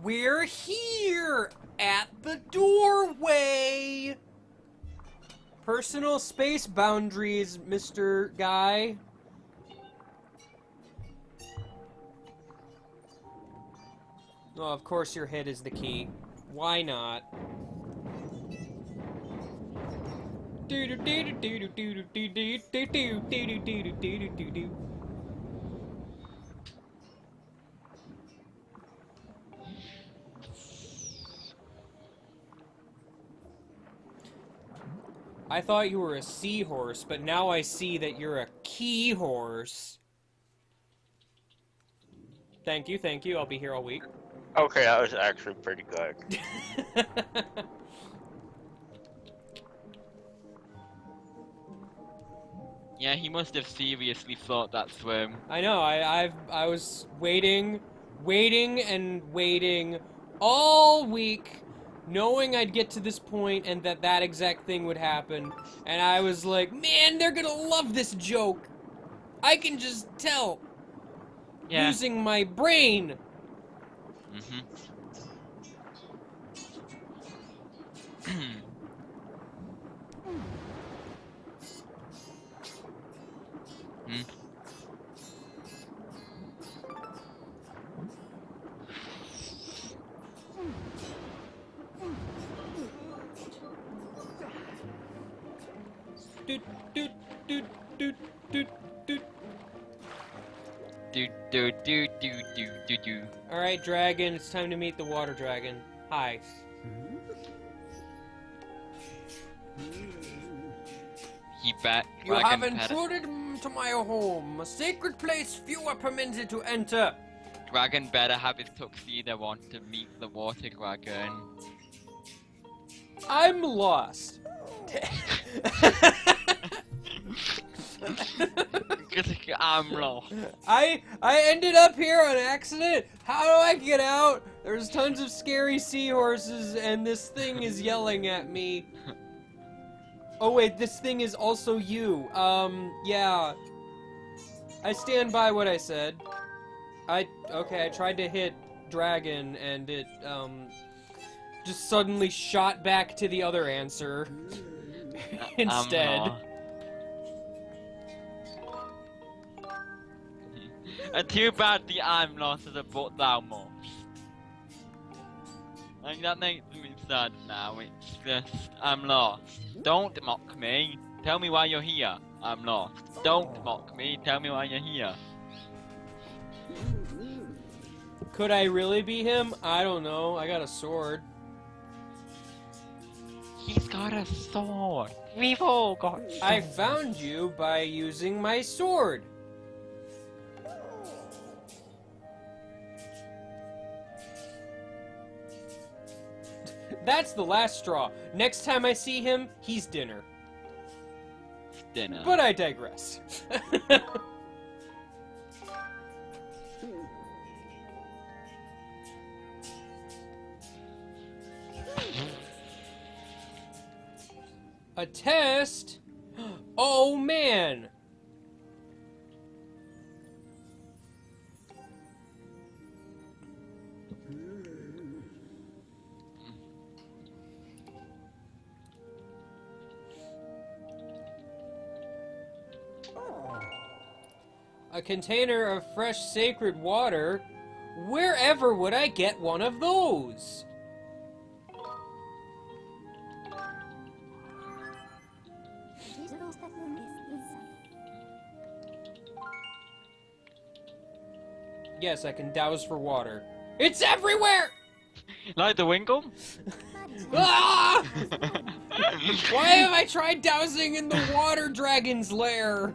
We're here at the doorway. Personal space boundaries, Mr. Guy. Oh, of course your head is the key. Why not? I thought you were a seahorse, but now I see that you're a key horse. Thank you, thank you. I'll be here all week. Okay, that was actually pretty good. Yeah, he must have seriously thought that through. I know. I was waiting and waiting all week, knowing I'd get to this point and that exact thing would happen. And I was like, man, they're gonna love this joke. I can just tell. Yeah. Using my brain. Mm-hmm. Doot, doot, doot, doot, doot, doot. Do. Alright, dragon, it's time to meet the water dragon. Hi. He bet. You have intruded into my home, a sacred place few are permitted to enter. Dragon better have his tuxedo on to meet the water dragon. I'm lost. I'm lost. I ended up here on accident. How do I get out? There's tons of scary seahorses and this thing is yelling at me. Oh wait, this thing is also you. Yeah. I stand by what I said. I tried to hit dragon and it, just suddenly shot back to the other answer. instead. Too bad the I'm lost is a but thou must. Like, that makes me sad now. It's just, I'm lost. Don't mock me. Tell me why you're here. I'm lost. Don't mock me. Tell me why you're here. Could I really be him? I don't know. I got a sword. He's got a sword. We've all got swords. I found you by using my sword. That's the last straw. Next time I see him, he's dinner. Dinner. But I digress. A test? Oh man! A container of fresh sacred water? Wherever would I get one of those? Yes, I can douse for water. It's everywhere! Like the Winkle? Ah! Why have I tried dousing in the water dragon's lair?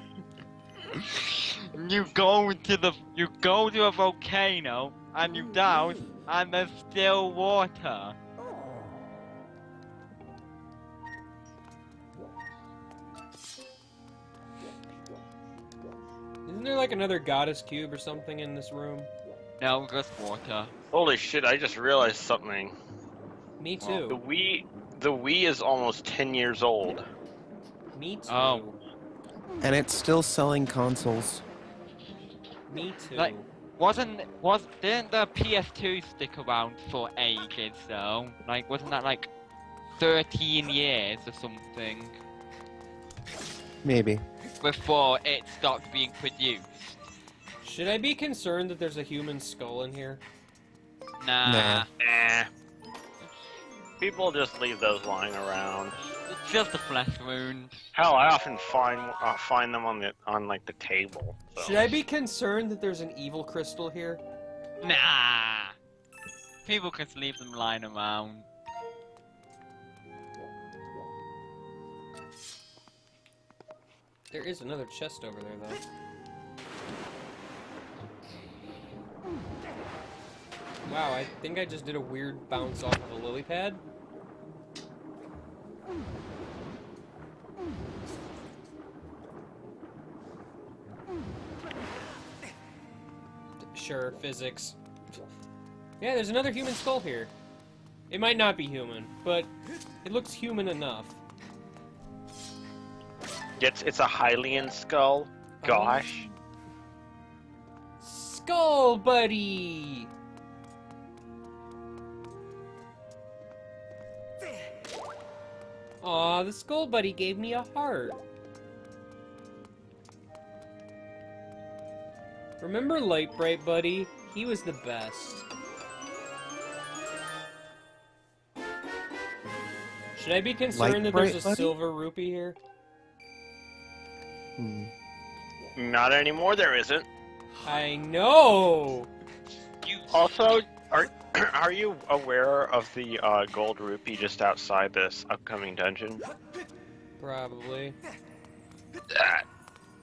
You go to a volcano and you douse and there's still water. Isn't there like another goddess cube or something in this room? No, just water. Holy shit! I just realized something. Me The too. Wii is almost 10 years old. Me too. Oh. And it's still selling consoles. Me too. Like, didn't the PS2 stick around for ages though? Like, wasn't that like 13 years or something Maybe. before it stopped being produced? Should I be concerned that there's a human skull in here? Nah. Nah. Eh. People just leave those lying around. It's just a flesh wound. Hell, I often find them on like the table. So. Should I be concerned that there's an evil crystal here? Nah. People can leave them lying around. There is another chest over there, though. Wow, I think I just did a weird bounce off of a lily pad. Sure, physics. Yeah, there's another human skull here. It might not be human, but it looks human enough. It's a Hylian skull. Gosh. Skull buddy! Aw, the skull buddy gave me a heart. Remember Light Bright Buddy? He was the best. Should I be concerned that there's a Buddy? silver rupee here? Not anymore. There isn't. I know! Also, are you aware of the gold rupee just outside this upcoming dungeon? Probably.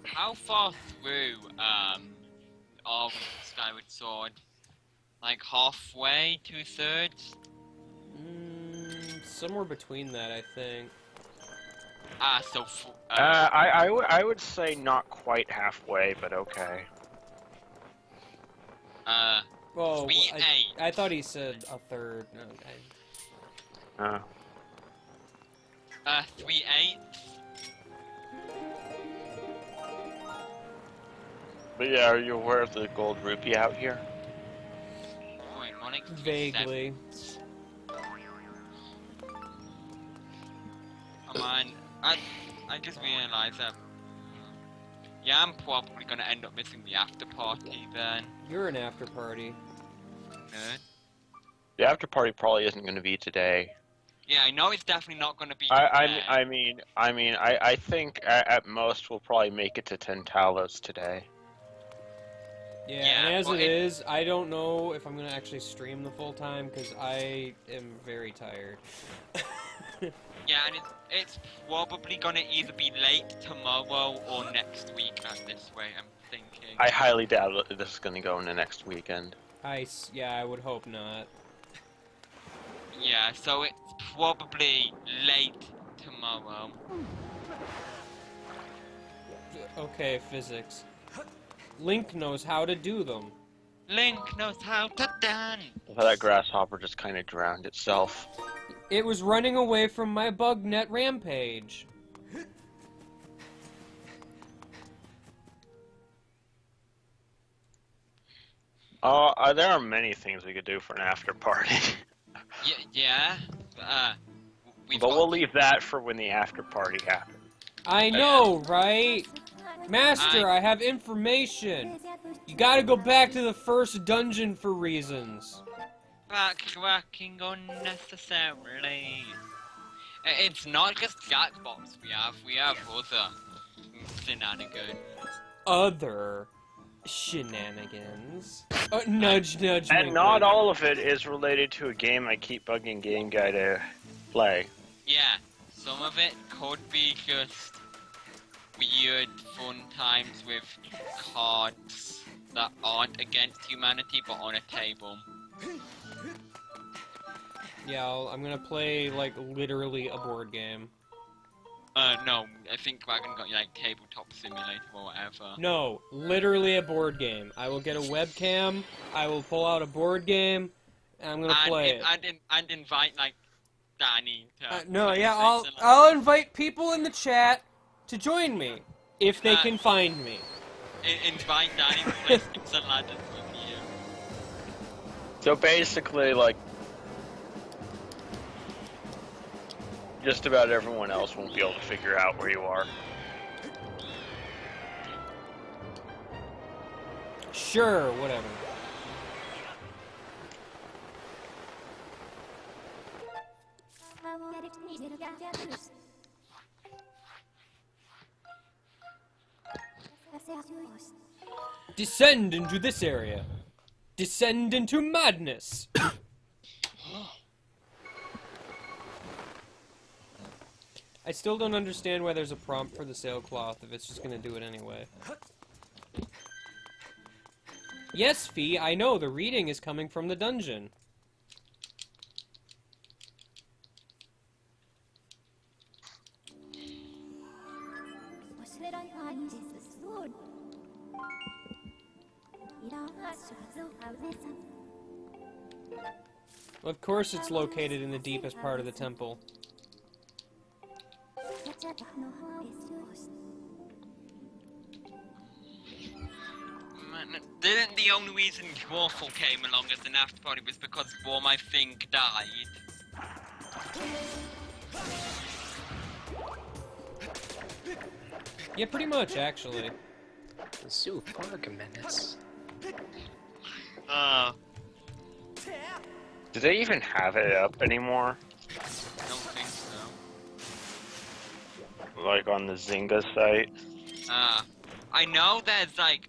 How far through of Skyward Sword? Like halfway, 2/3? Somewhere between that, I think. I would say not quite halfway, but okay. Well, 3/8. I thought he said a third. No, 3/8. But yeah, are you aware of the gold rupee out here? Wait, Monix, vaguely. Come on. I just realised that. Yeah, I'm probably gonna end up missing the after party then. You're an after party. Nerd. The after party probably isn't going to be today. Yeah, I know it's definitely not gonna be I today. I think at most we'll probably make it to Tentalos today. Yeah, Yeah, and as well, it is, I don't know if I'm gonna actually stream the full time because I am very tired. Yeah, and it's probably gonna either be late tomorrow or next week at this rate, I'm thinking. I highly doubt this is going to go into next weekend. Yeah, I would hope not. Yeah, so it's probably late tomorrow. Okay, physics. Link knows how to do them. Link knows how to dance. That grasshopper just kind of drowned itself. It was running away from my bug net rampage. There are many things we could do for an after party. Yeah. But we'll leave that for when the after party happens. I know, right? Master, I have information. You gotta go back to the first dungeon for reasons. Backtracking unnecessarily. It's not just Jackbox we have other shenanigans. Other shenanigans. Nudge, nudge. And wink, not wink. all of it is related to a game I keep bugging Game Guy to play. Yeah, some of it could be just weird fun times with cards that aren't against humanity but on a table. Yeah, I'm gonna play, like, literally a board game. No, I think Dragon got like Tabletop Simulator or whatever. No, literally a board game. I will get a webcam, I will pull out a board game, and I'm gonna play it. And invite like Danny to No, play yeah, something like I'll invite people in the chat to join me, if they can find me. invite Danny to play Sticks and Ladders with you. So basically, like, just about everyone else won't be able to figure out where you are. Sure, whatever. Descend into this area. Descend into madness. I still don't understand why there's a prompt for the sailcloth if it's just gonna do it anyway. Yes, Fee, I know, the reading is coming from the dungeon. Well, of course it's located in the deepest part of the temple. Didn't the only reason Dwarfle came along as an after party was because Warm I think died? Yeah, pretty much, actually. Zoo Park Menace. Do they even have it up anymore? I don't think so. Like on the Zynga site? I know there's like,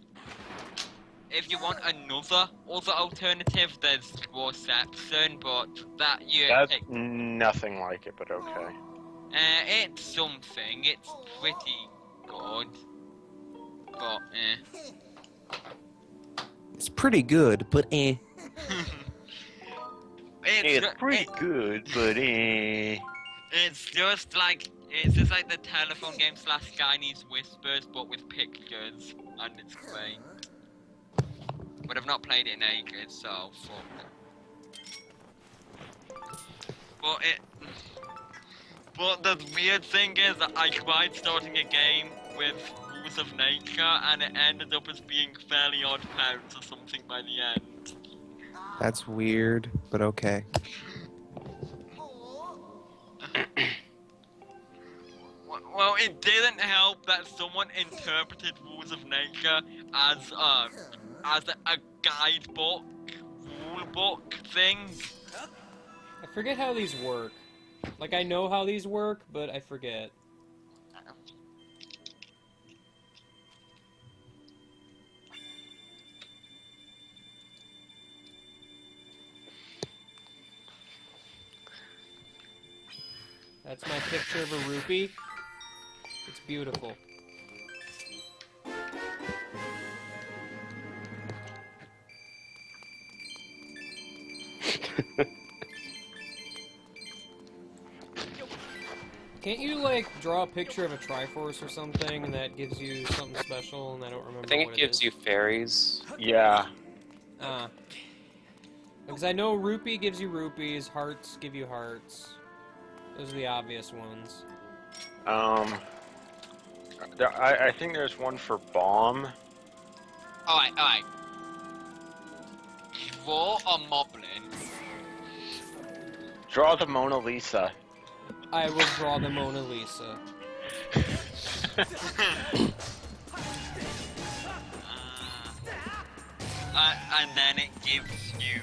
if you want another alternative, there's Warception, but that you That's nothing like it, but okay. it's something. It's pretty good, but It's pretty good, but eh. It's pretty good, but eh. It's just like the telephone game / Chinese Whispers, but with pictures, and it's great. But I've not played it in ages, so fuck. But the weird thing is that I tried starting a game with Rules of Nature, and it ended up as being Fairly Odd Parents or something by the end. That's weird, but okay. Well, it didn't help that someone interpreted rules of nature as a guidebook, rule book thing. I forget how these work. Like, I know how these work, but I forget. That's my picture of a rupee. It's beautiful. Can't you, like, draw a picture of a Triforce or something, and that gives you something special, and I don't remember I think what it gives is? you fairies. Yeah. Because I know rupee gives you rupees, hearts give you hearts. Those are the obvious ones. I think there's one for bomb. Alright. Draw a moblin. Draw the Mona Lisa. I will draw the Mona Lisa. And then it gives you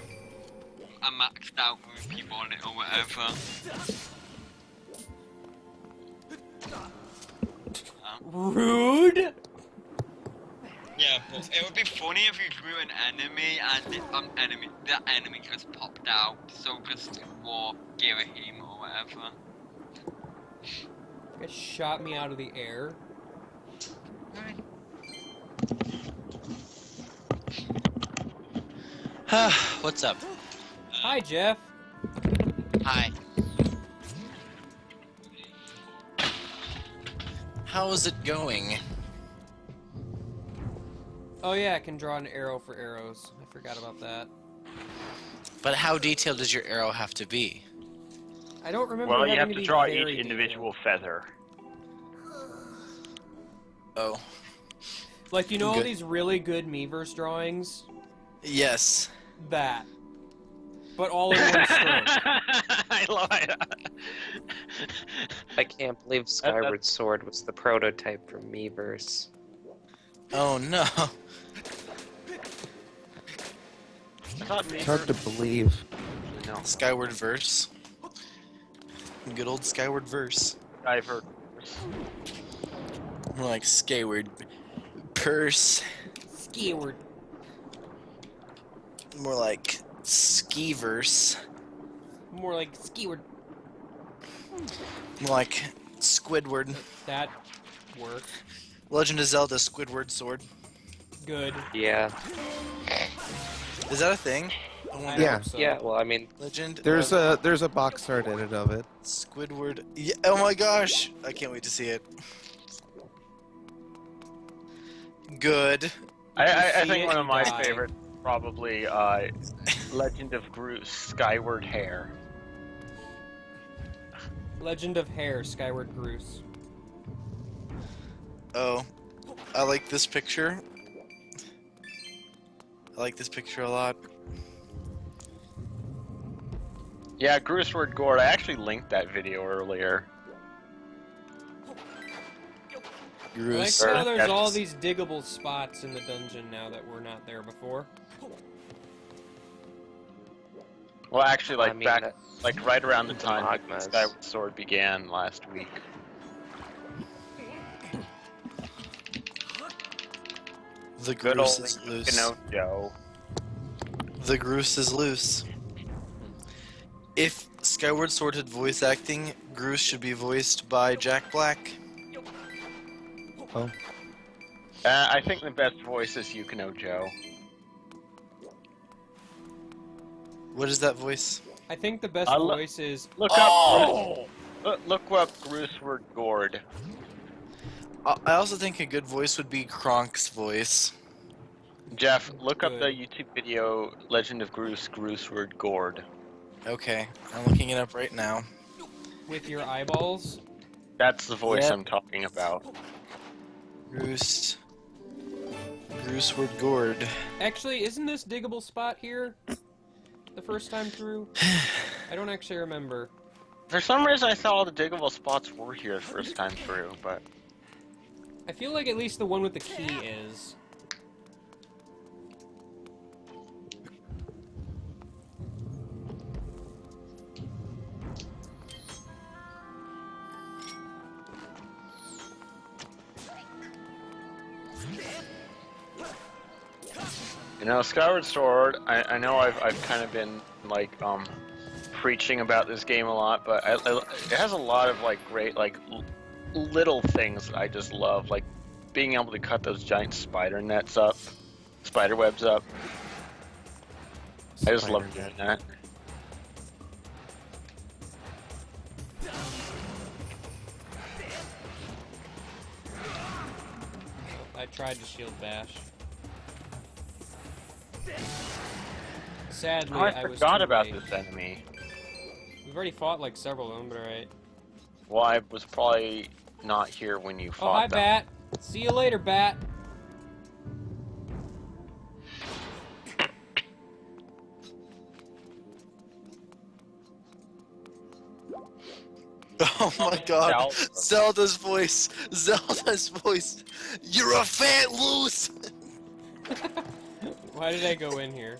a maxed out rupee wallet or whatever. Rude? Yeah, but it would be funny if you drew an enemy and the enemy just popped out. So just war Girahim or whatever. It shot me out of the air. What's up? Hi, Jeff. Hi. How is it going? Oh yeah, I can draw an arrow for arrows. I forgot about that. But how detailed does your arrow have to be? I don't remember Well, you having have to be draw very each individual detailed. feather. Oh. Like, you know all Good. these really good Miiverse drawings? Yes. That. But all in one stroke. I love it. I can't believe Skyward Sword was the prototype for Miiverse. Oh no. It's hard to believe. No. Skyward verse. Good old Skyward verse. Diver. More like Skyward purse. Skyward. More like ski-verse. More like Skyward. More like Squidward. That worked. Legend of Zelda Squidward sword. Good. Yeah. Is that a thing? I wonder. Yeah. hope so. Yeah, well, I mean, Legend There's of a box art edit of it. Squidward. Yeah, oh my gosh! I can't wait to see it. Good. I see think it, one of you my die. favorites probably Legend of Groot Skyward Hair. Legend of Hair, Skyward Groose. Oh, I like this picture. I like this picture a lot. Yeah, Grooseward Gord. I actually linked that video earlier. I like Groose. how there's That's- all these diggable spots in the dungeon now that were not there before. Well, actually, like I mean, back, like right around the the time that magmas. Skyward Sword began last week. The Good old Groose is loose. Joe. The Groose is loose. If Skyward Sword had voice acting, Groose should be voiced by Jack Black. Oh. I think the best voice is Yukino Joe. What is that voice? I think the best Look- voice is Look Oh! up. Look up Grooseward Gord. I also think a good voice would be Kronk's voice. Jeff, look up Good. the YouTube video Legend of Grooseward Gord. Okay, I'm looking it up right now. with your eyeballs. That's the voice Yep. I'm talking about. Grooseward Gord. Actually, isn't this diggable spot here? The first time through? I don't actually remember. For some reason, I thought all the diggable spots were here the first time through, but I feel like at least the one with the key is. you know, Skyward Sword. I know I've kind of been like preaching about this game a lot, but it has a lot of like great like little things that I just love, like being able to cut those giant spider webs up. I just love doing that. I tried to shield bash. Sadly, Oh, I I was forgot too about late. this enemy. We've already fought like several of them, but alright. Well, I was probably not here when you Oh, fought hi, them. Bat. See you later, Bat. Oh my god. Zelda's voice. Zelda's voice. You're a fat loose. Why did I go in here?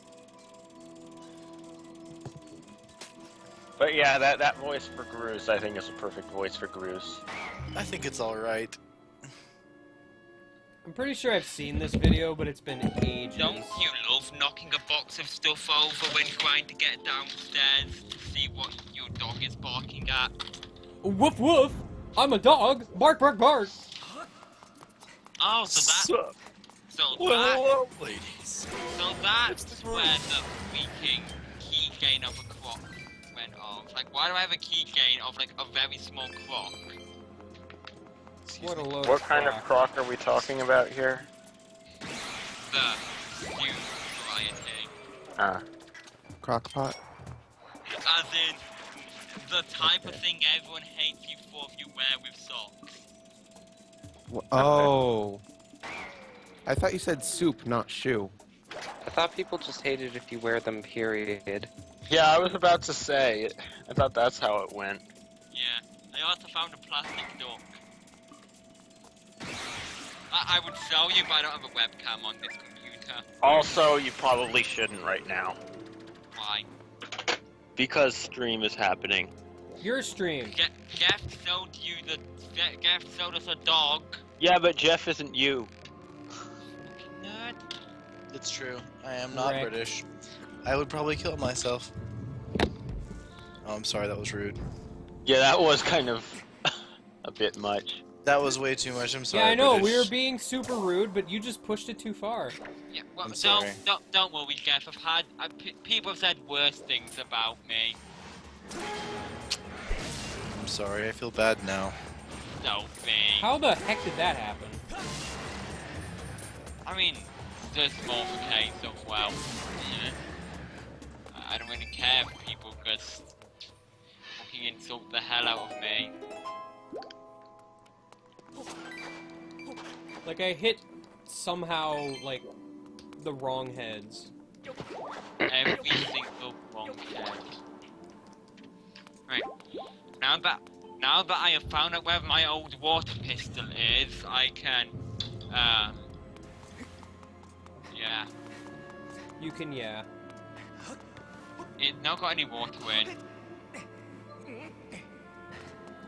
But yeah, that voice for Groose, I think is a perfect voice for Groose. I think it's alright. I'm pretty sure I've seen this video, but it's been ages. Don't you love knocking a box of stuff over when trying to get downstairs to see what your dog is barking at? Woof woof! I'm a dog! Bark bark bark! Oh, so ladies. that's where the freaking key gain of a croc went off. Like, why do I have a key gain of like a very small croc? What a load What kind of croc are we talking about here? The new variety. Crockpot. As in, the type of thing everyone hates you for if you wear with socks. Oh. I thought you said soup, not shoe. I thought people just hated if you wear them, period. Yeah, I was about to say. I thought that's how it went. Yeah, I also found a plastic duck. I would sell you, but I don't have a webcam on this computer. Also, you probably shouldn't right now. Why? Because stream is happening. Your stream. Jeff sold you the... Jeff sold us a dog. Yeah, but Jeff isn't you. Nerd. It's true. I am not Rick. British. I would probably kill myself. Oh, I'm sorry, that was rude. Yeah, that was kind of a bit much. That was way too much. I'm sorry. Yeah, I know, we British. were being super rude, but you just pushed it too far. Yeah, well, I'm sorry. don't worry, Jeff. I've had... people have said worse things about me. I'm sorry. I feel bad now. Don't be. How the heck did that happen? I mean, the small case of, well, yeah. I don't really care if people just fucking insult the hell out of me. Like, I hit somehow, like, the wrong heads. Every single wrong head. Right. Now that I have found out where my old water pistol is, I can, yeah. You can, yeah. It's not got any water in.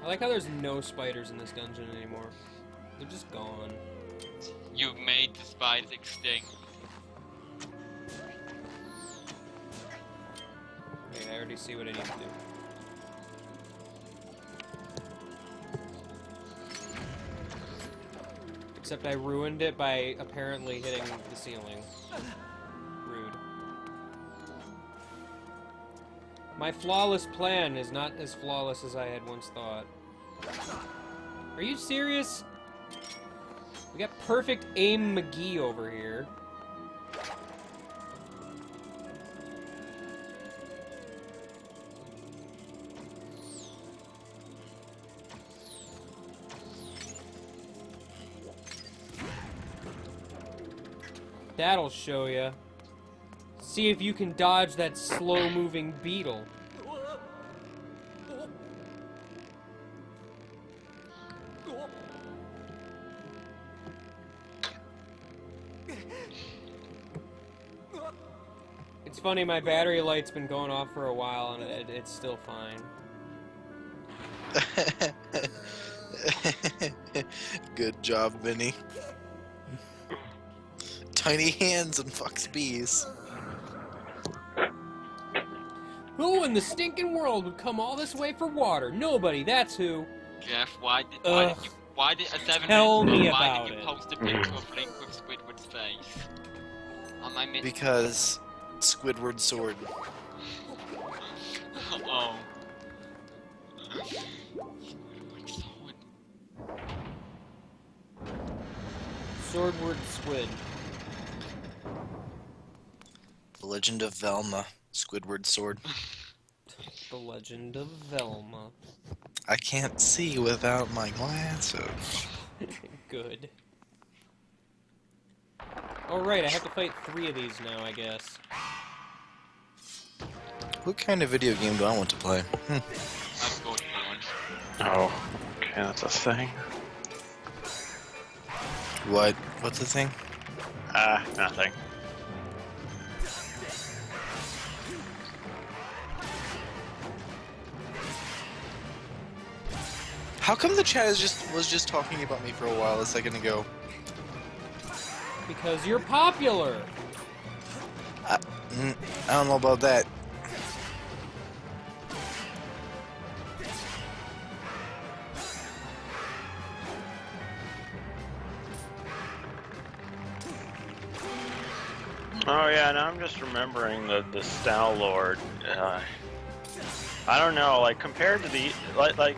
I like how there's no spiders in this dungeon anymore. They're just gone. You've made the spiders extinct. Okay, I already see what I need to do. Except I ruined it by apparently hitting the ceiling. Rude. My flawless plan is not as flawless as I had once thought. Are you serious? We got perfect aim McGee over here. That'll show ya. See if you can dodge that slow-moving beetle. It's funny, my battery light's been going off for a while, and it's still fine. Good job, Vinny. Tiny hands and fucks bees. Who in the stinking world would come all this way for water? Nobody, that's who. Jeff, why did a 7 Tell me why about did you it. post a picture of Link with Squidward's face? On my mid- Because Squidward sword. Oh. Swordward Squid. The Legend of Velma. Squidward sword. The Legend of Velma. I can't see without my glasses. Good. Oh right, I have to fight 3 of these now, I guess. What kind of video game do I want to play? I've got one. Oh, okay, that's a thing. What? What's the thing? Nothing. How come the chat was just talking about me for a while a second ago? Because you're popular! I don't know about that. Oh yeah, now I'm just remembering the Star-Lord. I don't know, like compared to the like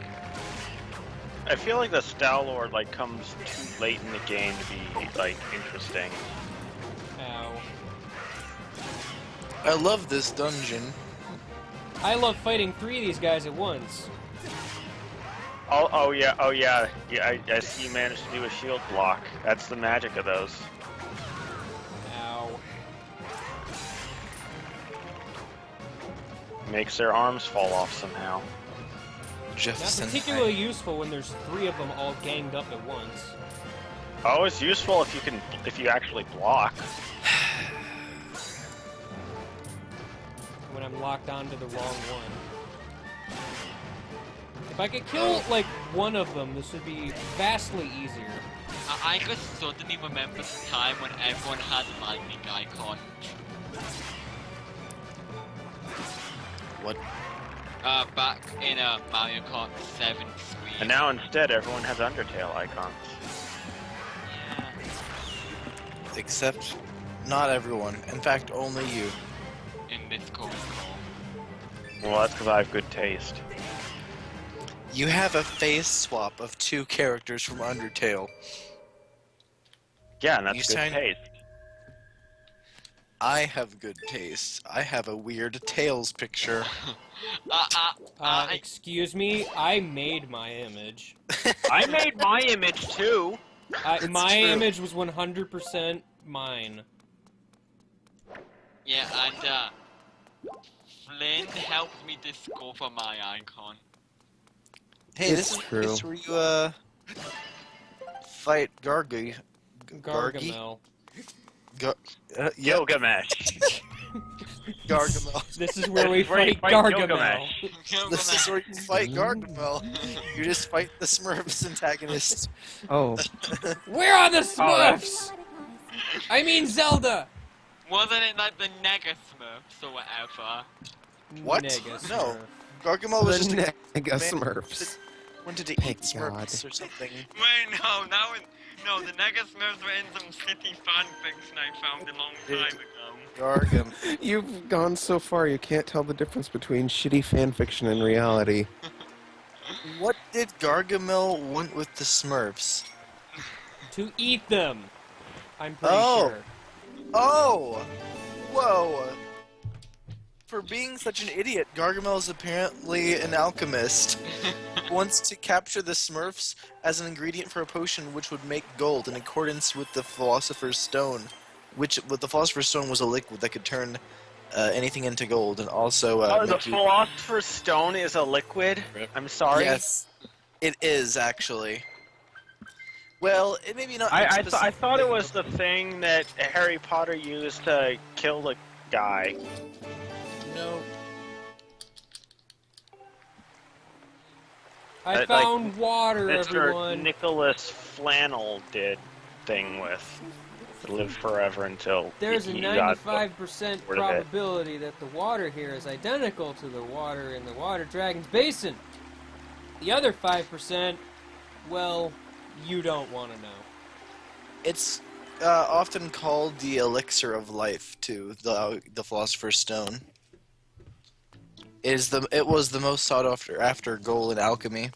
I feel like the Star-Lord like comes too late in the game to be like interesting. Ow. I love this dungeon. I love fighting 3 of these guys at once. Oh yeah, I see you managed to do a shield block. That's the magic of those. Ow. Makes their arms fall off somehow. Jefferson. Not particularly useful when there's 3 of them all ganged up at once. Oh, it's useful if you actually block. When I'm locked onto the wrong one. If I could kill, like, one of them, this would be vastly easier. I just suddenly remember the time when everyone had lightning icon. What? Back in Mario Kart 7 Swede. And now instead everyone has Undertale icons. Yeah. Except not everyone. In fact, only you. In this cold call. Well, that's because I have good taste. You have a face swap of 2 characters from Undertale. Yeah, and that's You good sign- taste. I have good taste. I have a weird Tails picture. Excuse me, I made my image. I made my image too. My true. image was 100% mine. Yeah, and Flynn helped me discover my icon. Hey, It's this is true. this where you fight Gargi. Gargamel. Yep, Gilgamesh. Gargamel. This is where we Where you fight fight Gargamel. This is where you fight Gargamel. You just fight the Smurfs antagonist. Oh, Where are the Smurfs? I mean Zelda! Wasn't it like the Nega Smurfs or whatever? What? Nega No. Smurf. Gargamel was just the a Nega man Smurfs. wanted to Thank eat Smurfs God. or something. Wait, no, the Nega Smurfs were in some shitty fanfiction I found a long time ago. Gargam. You've gone so far you can't tell the difference between shitty fanfiction and reality. What did Gargamel want with the Smurfs? To eat them! I'm pretty Oh. sure. Oh! Whoa! For being such an idiot, Gargamel is apparently an alchemist. Wants to capture the Smurfs as an ingredient for a potion which would make gold in accordance with the Philosopher's Stone. The Philosopher's Stone was a liquid that could turn anything into gold and also The make you... Philosopher's Stone is a liquid? I'm sorry? Yes, it is actually. Well, it maybe not. I thought it was the thing that Harry Potter used to kill the guy. No. I Like, found water, Mr. everyone. Nicholas Flannel did thing with live forever until There's a he got 95% rid of it. probability that the water here is identical to the water in the Water Dragon's Basin. The other 5%, well, you don't want to know. It's often called the elixir of life, too, the Philosopher's Stone. It was the most sought after goal in alchemy.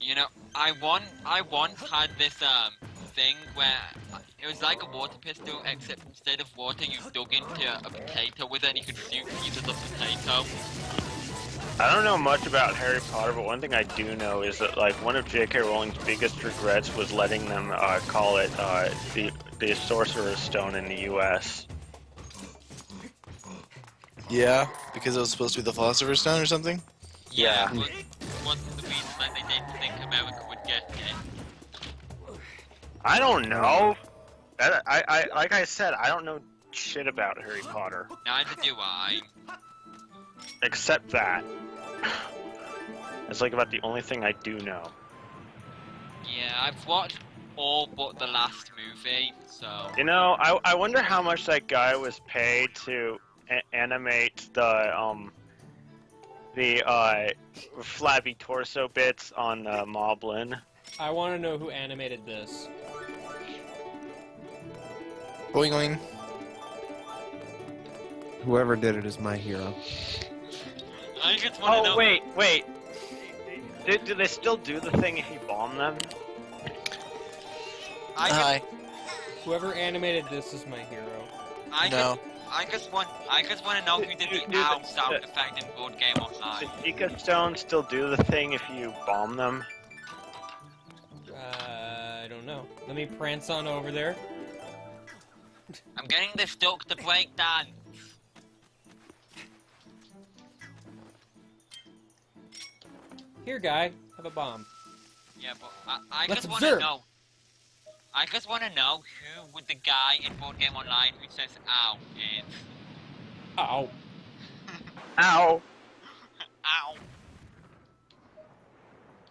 You know, I once had this thing where it was like a water pistol, except instead of water, you dug into a potato with it, and you could shoot pieces of potato. I don't know much about Harry Potter, but one thing I do know is that like one of J.K. Rowling's biggest regrets was letting them call it the Sorcerer's Stone in the U.S. Yeah, because it was supposed to be the Philosopher's Stone or something? Yeah. One of the reasons that they didn't think America would get it. I don't know. I like I said, I don't know shit about Harry Potter Neither do I. except that. It's like about the only thing I do know. Yeah, I've watched all but the last movie, so... You know, I wonder how much that guy was paid to animate the flabby torso bits on Moblin. I want to know who animated this. Going, going. Whoever did it is my hero. I just want to know... Oh wait. Do they still do the thing if you bomb them? Hi. Whoever animated this is my hero. No. I just want to know who did the owl sound effect in Board Game Online. Does Pika Stone still do the thing if you bomb them? I don't know. Let me prance on over there. I'm getting this stuck to break down. Here, guy, have a bomb. Yeah, but I Let's just want to observe. know. I just want to know who would the guy in Board Game Online who says "ow" is. Ow. Ow!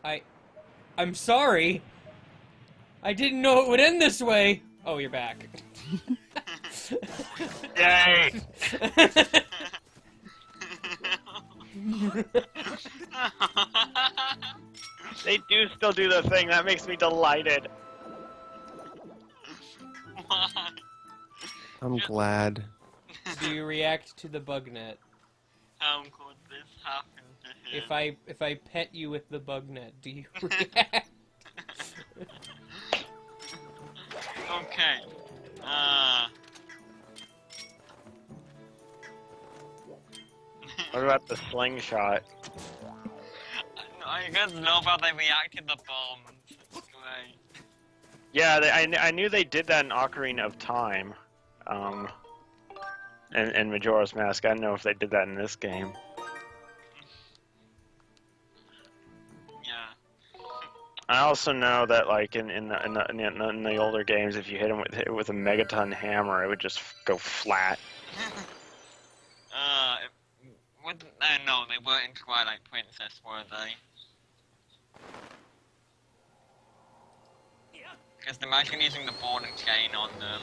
Ow. I'm sorry. I didn't know it would end this way. Oh, you're back. Yay! They do still do the thing. That makes me delighted. Why? I'm glad. Do you react to the bug net? How could this happen to him? If I pet you with the bug net, do you react? Okay. What about the slingshot? I just know how they react to the bombs. It's great. Yeah, I knew they did that in Ocarina of Time. And Majora's Mask. I don't know if they did that in this game. Yeah. I also know that, like in the older games, if you hit him with a megaton hammer, it would just go flat. No, they weren't in Twilight Princess, were they? Because imagine using the ball and chain on them.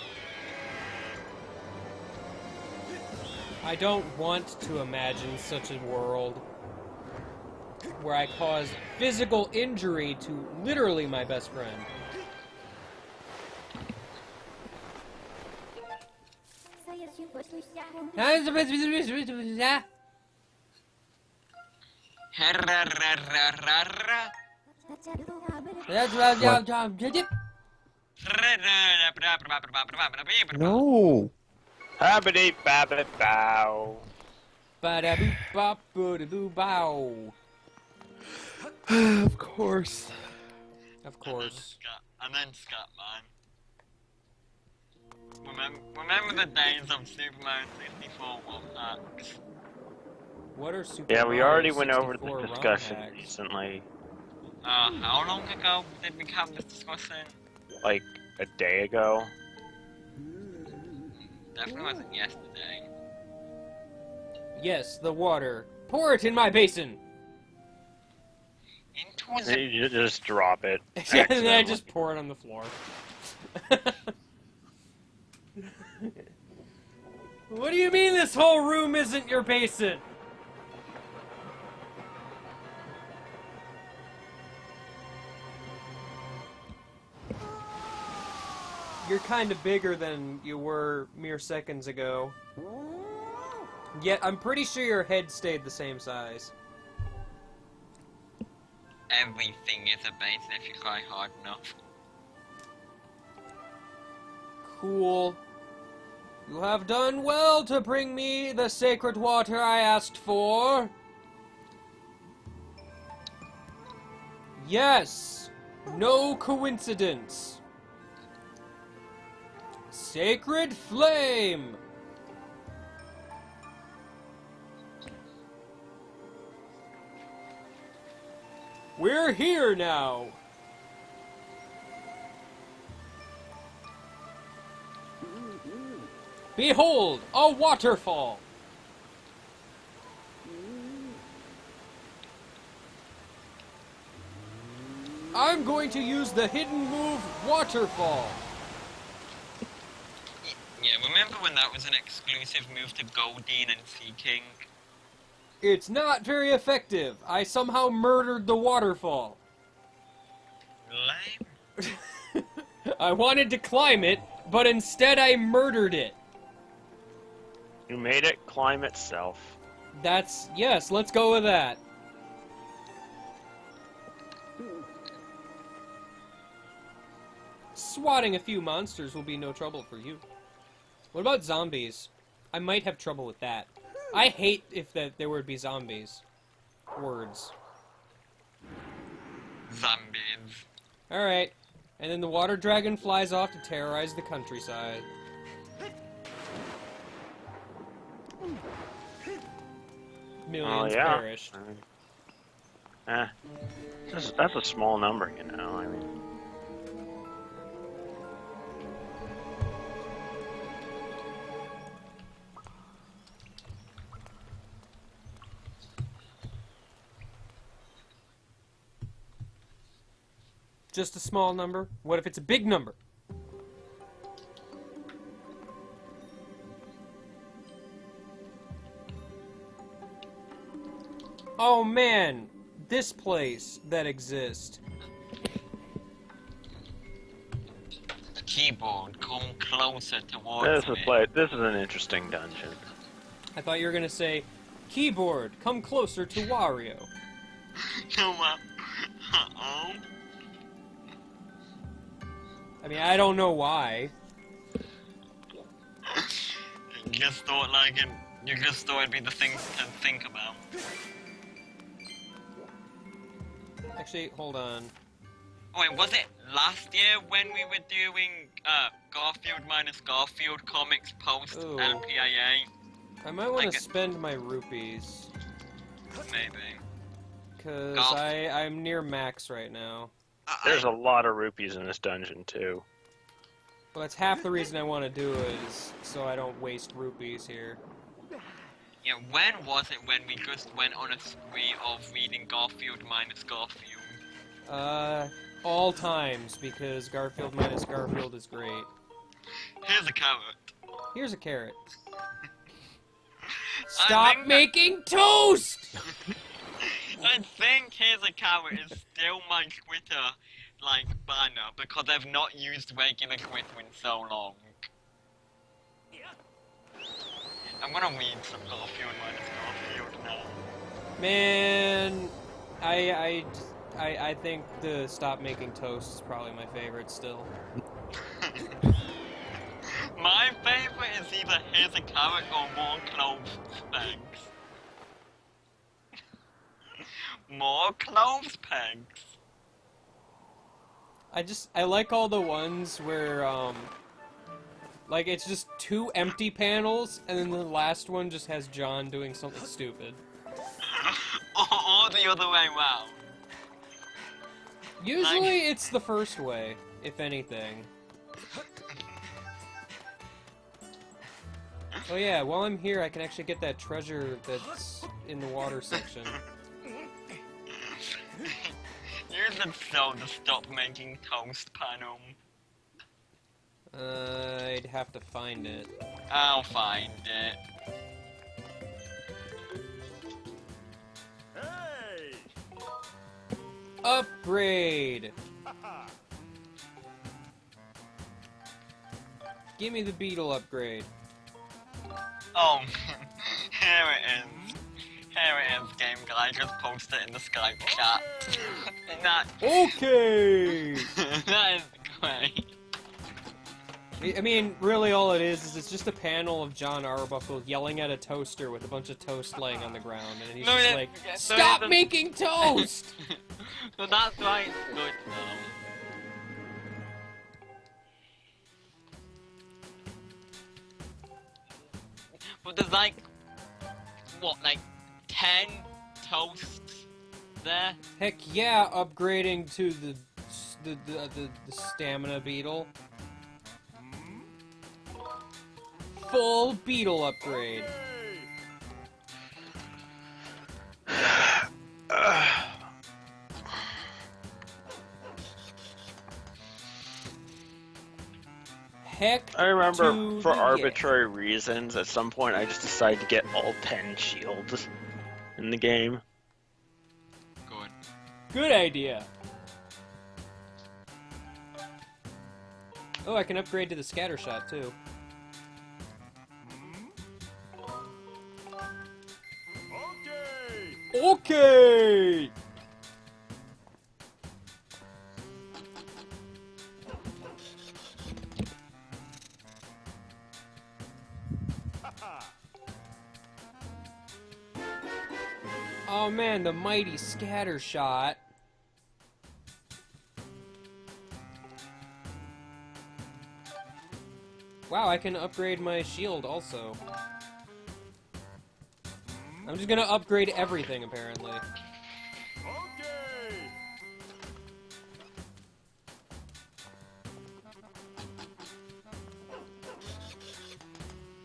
I don't want to imagine such a world where I cause physical injury to literally my best friend. No. Habbity babbit bow. Ba-da-boop-bop-boo-da-boo-bow. Of course. Of course. And then Scatman. Remember the days of Super Mario 64 ROM hacks? What are Super Yeah, we Mario already went over 64 the ROM discussion hacks? recently, How long ago did we have this discussion? like a day ago. Definitely wasn't yesterday. Yes, the water. Pour it in my basin. Into the... You just drop it. And then I accidentally. just pour it on the floor. What do you mean this whole room isn't your basin? You're kind of bigger than you were mere seconds ago. Yet I'm pretty sure your head stayed the same size. Everything is a basin if you try hard enough. Cool. You have done well to bring me the sacred water I asked for. Yes, no coincidence. Sacred flame. We're here now. Behold, a waterfall. I'm going to use the hidden move Waterfall. Yeah, remember when that was an exclusive move to Goldeen and Sea King? It's not very effective. I somehow murdered the waterfall. Lame. I wanted to climb it, but instead I murdered it. You made it climb itself. Yes, let's go with that. Swatting a few monsters will be no trouble for you. What about zombies? I might have trouble with that. I hate if there would be zombies. Words. Zombies. Alright. And then the water dragon flies off to terrorize the countryside. Millions perished. That's a small number, you know. I mean, Just a small number? What if it's a big number? Oh man, this place that exists. Keyboard, come closer towards me. this is an interesting dungeon. I thought you were gonna say, keyboard, come closer to Wario. No, uh-oh. I mean, I don't know why. You just thought it'd be the thing to think about. Actually, hold on. Oh, wait, was it last year when we were doing Garfield minus Garfield comics post Ooh. LPIA? I might want Like to a- spend my rupees. Maybe. Because Golf. I'm near max right now. There's a lot of rupees in this dungeon too. Well, that's half the reason I want to do it, is so I don't waste rupees here. Yeah, when was it when we just went on a spree of reading Garfield minus Garfield? All times, because Garfield minus Garfield is great. Here's a carrot. Here's a carrot. I Stop think making toast! I think Here's a Carrot is still my Twitter, like, banner, because I've not used regular Twitter in so long. I'm gonna read some Garfield minus Garfield now. Man, I think the Stop Making Toast is probably my favorite still. My favorite is either Here's a Carrot or More Clothes Pegs. More Clothes Pegs. I like all the ones where, like, it's just two empty panels, and then the last one just has John doing something stupid. or the other way round. Usually it's the first way, if anything. Oh yeah, while I'm here, I can actually get that treasure that's in the water section. Use the stove to stop making toast, Panom. I'd have to find it. I'll find it. Upgrade! Give me the beetle upgrade. Oh, here it is. Here it is, game guy. I just posted it in the Skype chat. That, Okay! that is great. I mean, really all it is it's just a panel of John Arbuckle yelling at a toaster with a bunch of toast laying on the ground, and he's No, just it- like, so STOP it- MAKING TOAST! So that's why it's good though. But there's like, what, like 10 toasts there? Heck yeah, upgrading to the stamina beetle. Full beetle upgrade. Heck I remember to for the arbitrary reasons, at some point I just decided to get all 10 shields in the game. Good. Good idea. Oh, I can upgrade to the scatter shot too. Okay! Oh man, the mighty scatter shot. Wow, I can upgrade my shield also. I'm just gonna upgrade everything, apparently.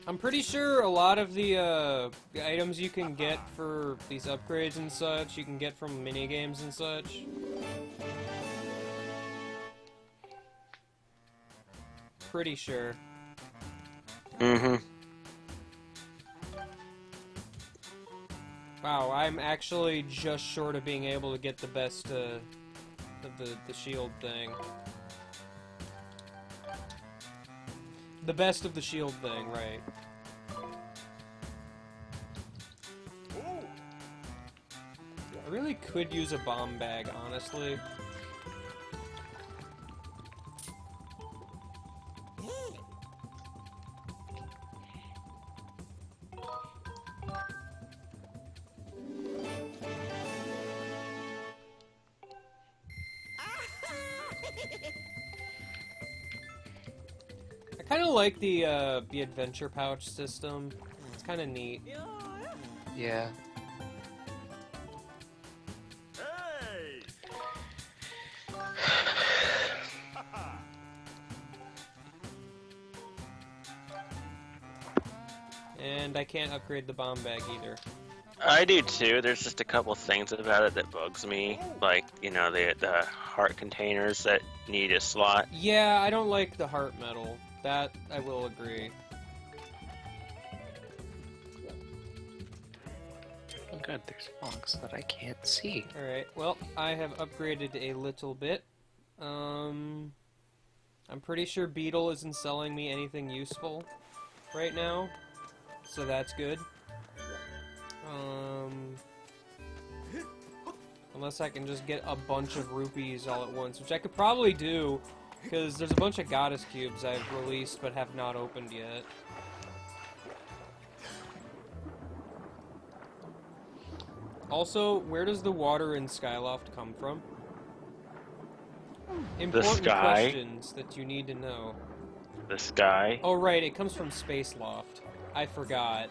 I'm pretty sure a lot of the items you can get for these upgrades and such, you can get from minigames and such. Pretty sure. Mm-hmm. Wow, I'm actually just short of being able to get the best of the shield thing. The best of the shield thing, right. I really could use a bomb bag, honestly. I kind of like the adventure pouch system. It's kind of neat. Yeah. And I can't upgrade the bomb bag either. I do too. There's just a couple things about it that bugs me, like the heart containers that need a slot. Yeah, I don't like the heart metal. That I will agree. Oh god, there's logs that I can't see. Alright, well, I have upgraded a little bit. I'm pretty sure Beetle isn't selling me anything useful right now, so that's good. Unless I can just get a bunch of rupees all at once, which I could probably do, because there's a bunch of goddess cubes I've released but have not opened yet. Also, where does the water in Skyloft come from? Important sky. questions that you need to know. The sky. Oh right, it comes from Space Loft. I forgot.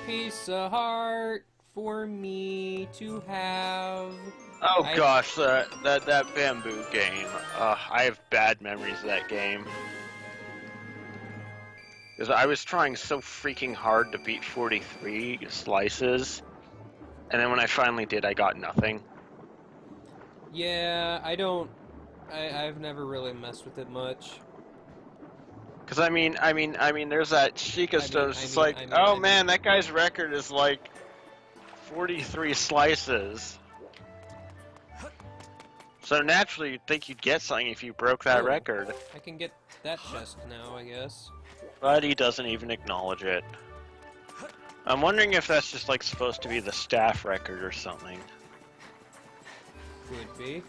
Piece of heart for me to have. Oh gosh, that bamboo game. I have bad memories of that game. Because I was trying so freaking hard to beat 43 slices, and then when I finally did, I got nothing. Yeah, I've never really messed with it much. Because I mean, there's that Sheikah stuff. It's just like, oh man, that guy's record is like 43 slices. So naturally, you'd think you'd get something if you broke that record. I can get that chest now, I guess. But he doesn't even acknowledge it. I'm wondering if that's just like supposed to be the staff record or something. Could be.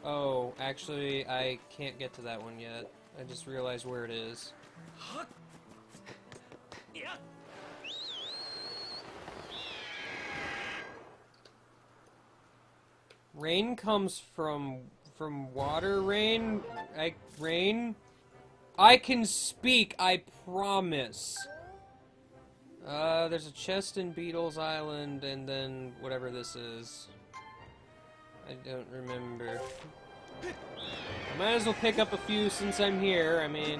Oh, actually, I can't get to that one yet. I just realized where it is. Rain comes from water. Rain. I can speak. I promise. There's a chest in Beatles Island, and then whatever this is. I don't remember. I might as well pick up a few since I'm here. I mean,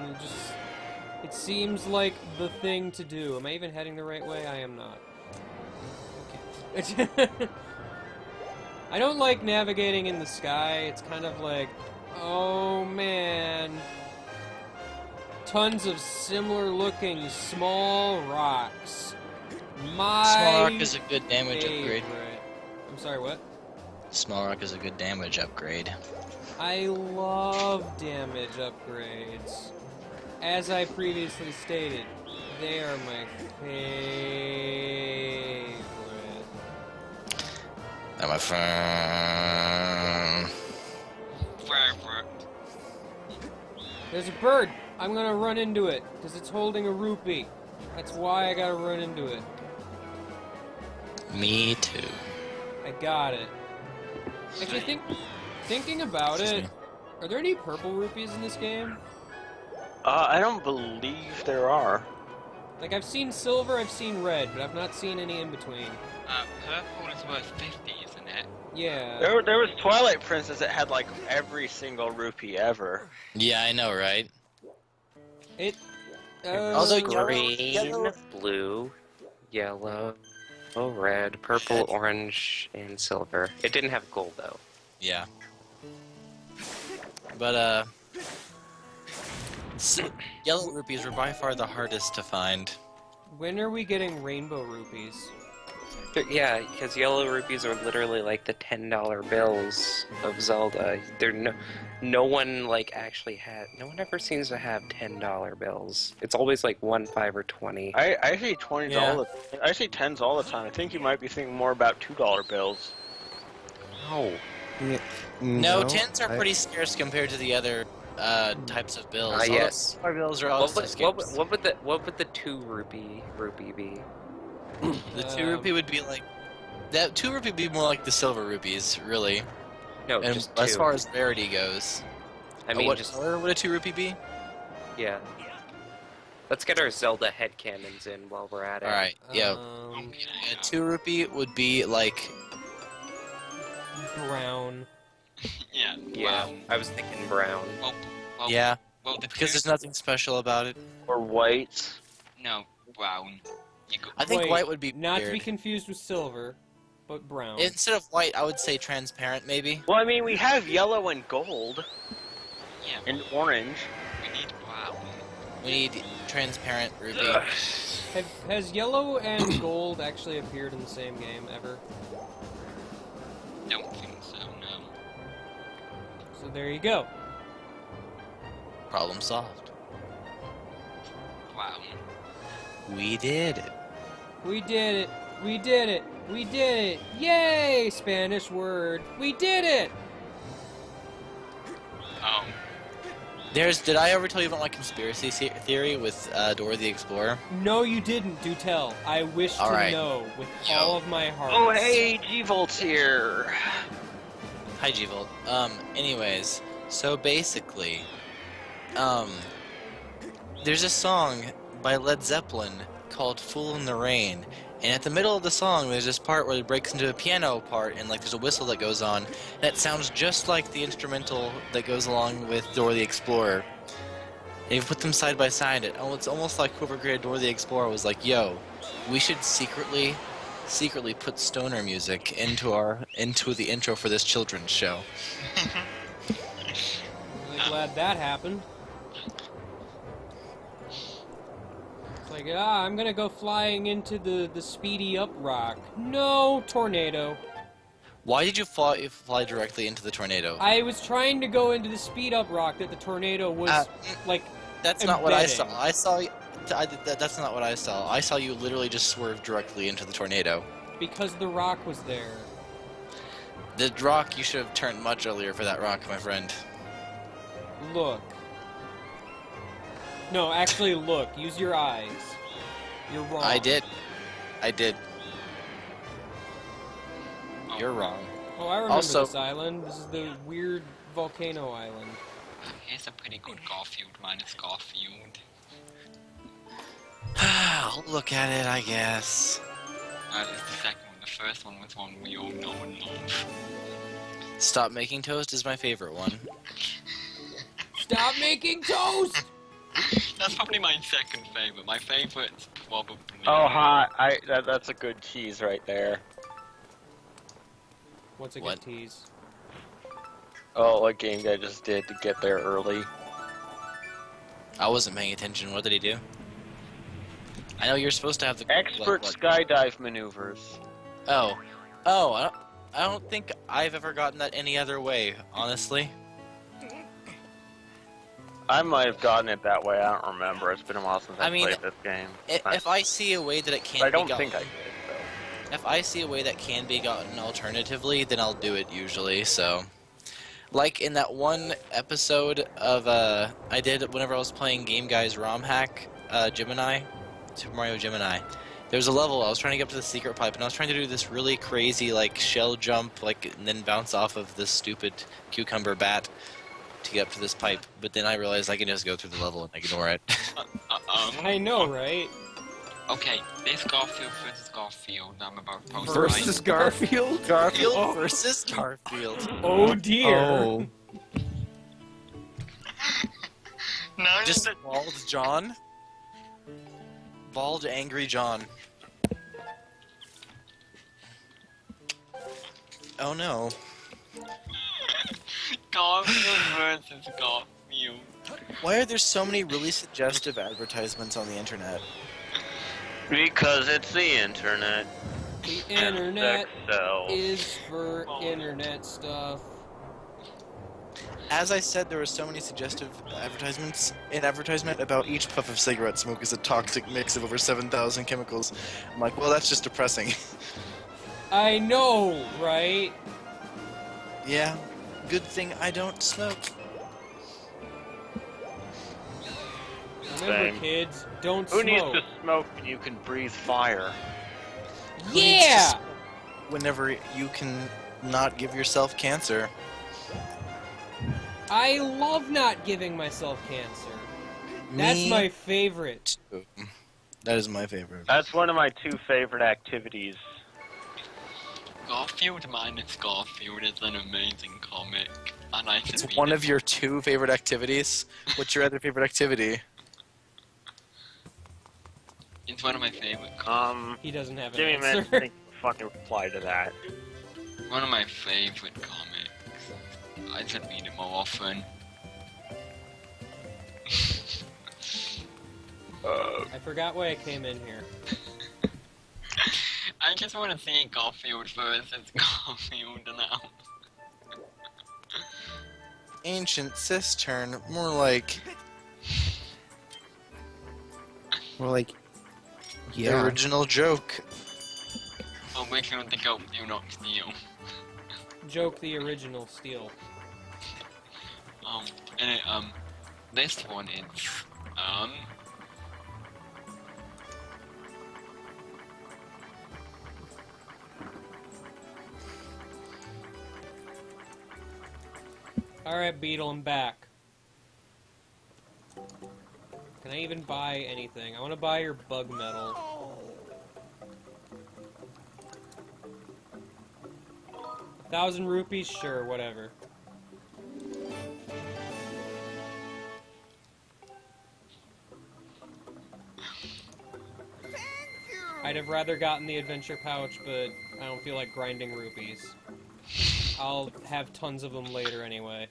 it seems like the thing to do. Am I even heading the right way? I am not. Okay. I don't like navigating in the sky. It's kind of like, oh man. Tons of similar looking small rocks. Small rock is a good damage upgrade. I'm sorry, what? Small rock is a good damage upgrade. I love damage upgrades. As I previously stated, they are my favorite. Now, my friend. There's a bird. I'm gonna run into it because it's holding a rupee. That's why I gotta run into it. Me too. I got it. Actually, thinking about it, are there any purple rupees in this game? I don't believe there are. Like, I've seen silver, I've seen red, but I've not seen any in between. Purple is worth 50, isn't it? Yeah. There was Twilight Princess that had like every single rupee ever. Yeah, I know, right? It. Also, green, blue, yellow, red, purple, orange, and silver. It didn't have gold though. Yeah. But yellow rupees were by far the hardest to find. When are we getting rainbow rupees? Yeah, because yellow rupees are literally like the $10 bills of Zelda. No one like actually no one ever seems to have $10 bills. It's always like 1, 5, or 20. I see $20. Yeah. I see 10s all the time. I think you might be thinking more about $2 bills. No. Yeah, no, 10s are pretty scarce compared to the other types of bills. Yes. All bills are also scarce. What would the 2 rupee be? The 2 rupee would be like that. 2 rupee would be more like the silver rupees, really. No, and just as 2. far as rarity goes. I mean, what would a 2 rupee be? Yeah. Let's get our Zelda headcanons in while we're at it. Alright, yeah. A 2 rupee would be like brown. Yeah. Yeah. Brown. I was thinking brown. Well, yeah. Well, because there's nothing special about it. Or white. No, brown. I think white would be not weird. to be confused with silver, but brown. Instead of white, I would say transparent, maybe. Well, I mean, we have yellow and gold. Yeah. And orange. We need brown. We need transparent rupee. Has yellow and gold actually appeared in the same game ever? Don't think so, no. So there you go. Problem solved. Brown. We did it. We did it. We did it. We did it. Yay! Spanish word. We did it! Did I ever tell you about my conspiracy theory with Dora the Explorer? No, you didn't. Do tell. I wish to know with all of my heart. Oh, hey, G-Volt's here. Hi, G-Volt. Anyways, so basically, there's a song by Led Zeppelin called "Fool in the Rain," and at the middle of the song, there's this part where it breaks into a piano part, and like there's a whistle that goes on that sounds just like the instrumental that goes along with Dora the Explorer. They've put them side by side. It's almost like whoever created Dora the Explorer was like, "Yo, we should secretly put stoner music into the intro for this children's show." Really glad that happened. It's like, I'm gonna go flying into the speedy up rock. No, tornado. Why did you fly directly into the tornado? I was trying to go into the speed up rock that the tornado was, like, That's not what I embedding. saw. That's not what I saw. I saw you literally just swerve directly into the tornado. Because the rock was there. The rock, you should have turned much earlier for that rock, my friend. Look. No, actually look. Use your eyes. You're wrong. I did. You're wrong. Oh, I remember Also- this island. This is the weird volcano island. Here's a pretty good Garfield minus Garfield. I'll look at it, I guess. That is the second one. The first one was one we all know and love. Stop Making Toast is my favorite one. Stop making toast! That's probably my second favorite. My favorite's probably... Oh, hi. That's a good cheese right there. What's a What? good tease? Oh, what Game Guy just did to get there early. I wasn't paying attention. What did he do? I know you're supposed to have the Expert what? skydive maneuvers. Oh, I don't think I've ever gotten that any other way, honestly. I might have gotten it that way. I don't remember. It's been a while since I mean, played this game. If I see a way that it can I be don't gotten, think I did, though. if I see a way that can be gotten alternatively, then I'll do it usually. So, like in that one episode of I did whenever I was playing Game Guy's ROM hack, Gemini, Super Mario Gemini. There was a level I was trying to get up to the secret pipe, and I was trying to do this really crazy like shell jump, and then bounce off of this stupid cucumber bat to get up to this pipe. But then I realized I can just go through the level and ignore it. I know, right? Okay, this Garfield versus Garfield I'm about to post Versus Garfield? Garfield Oh. versus Garfield. Oh dear. Oh. No, Just bald John. Bald, angry John. Oh no. Garfield versus Garfield. Why are there so many really suggestive advertisements on the internet? Because it's the internet. The internet Excel. is for internet stuff. As I said, there were so many suggestive advertisements. An advertisement about each puff of cigarette smoke is a toxic mix of over 7,000 chemicals. I'm like, well, that's just depressing. I know, right? Yeah, good thing I don't smoke. Remember, Same. kids, don't Who smoke. needs to smoke when you can breathe fire? Yeah! Whenever you can not give yourself cancer. I love not giving myself cancer. That's Me my favorite. too. That is my favorite. That's one of my two favorite activities. Garfield minus Garfield is an amazing comic, and I should It's read one it. of your two favorite activities. What's your other favorite activity? It's one of my favorite. He doesn't have an Jimmy answer. Man, think fucking reply to that. One of my favorite comics. I should read it more often. I forgot why I came in here. I just want to see Garfield versus Garfield now. Ancient cistern, more like the Yeah. original joke. Original to go, do not steal. Joke the original steal. And it, this one is, Alright, Beetle, I'm back. Can I even buy anything? I want to buy your bug metal. ₹1,000? Sure, whatever. I'd have rather gotten the adventure pouch, but I don't feel like grinding rupees. I'll have tons of them later anyway.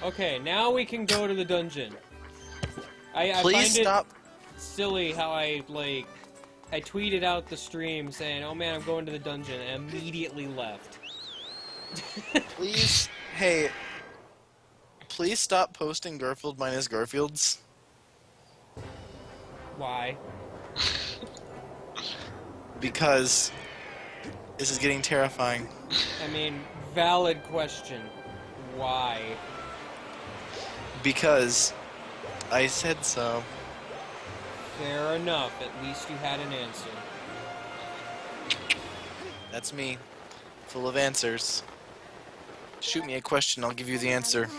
Okay, now we can go to the dungeon. I Please find stop. it silly how I tweeted out the stream saying, "Oh man, I'm going to the dungeon," and immediately left. Please, hey, please stop posting Garfield minus Garfields. Why? Because this is getting terrifying. I mean, valid question. Why? Because I said so. Fair enough. At least you had an answer. That's me, full of answers. Shoot me a question, I'll give you the answer.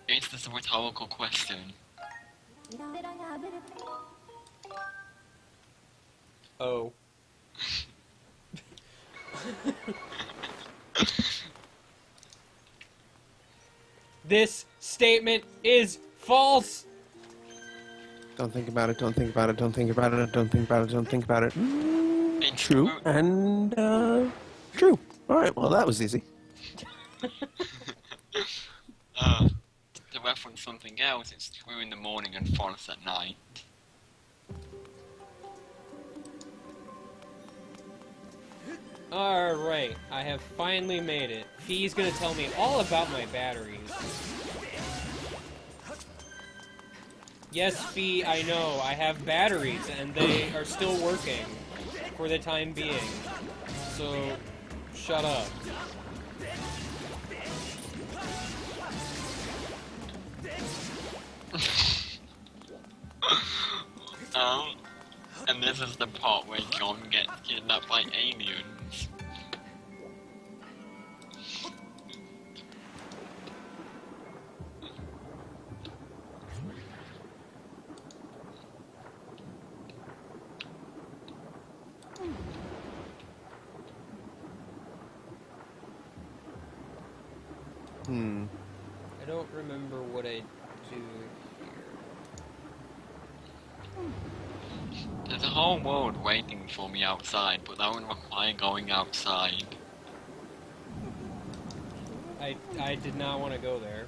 Is this a rhetorical question? Oh. This statement is false! Don't think about it, don't think about it, don't think about it, don't think about it, don't think about it. It's True, and, true. Alright, well that was easy. To reference something else, it's true in the morning and false at night. Alright, I have finally made it. Fee's gonna tell me all about my batteries. Yes, Fee, I know, I have batteries, and they are still working. For the time being. So, shut up. And this is the part where John gets kidnapped by aliens. I don't remember what I do here. There's a whole world waiting for me outside, but that would require going outside. I did not want to go there.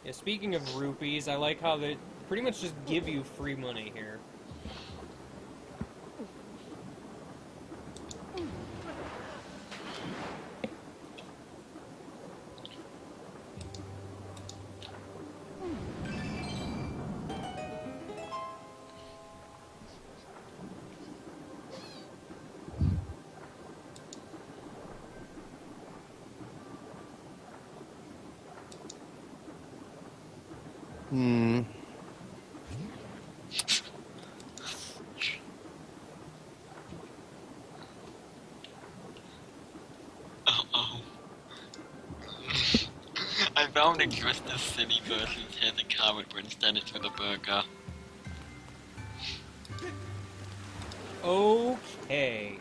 Yeah, speaking of rupees, I like how they pretty much just give you free money here. I found a just as silly versus here's a carrot, but instead it's with a burger. Okay.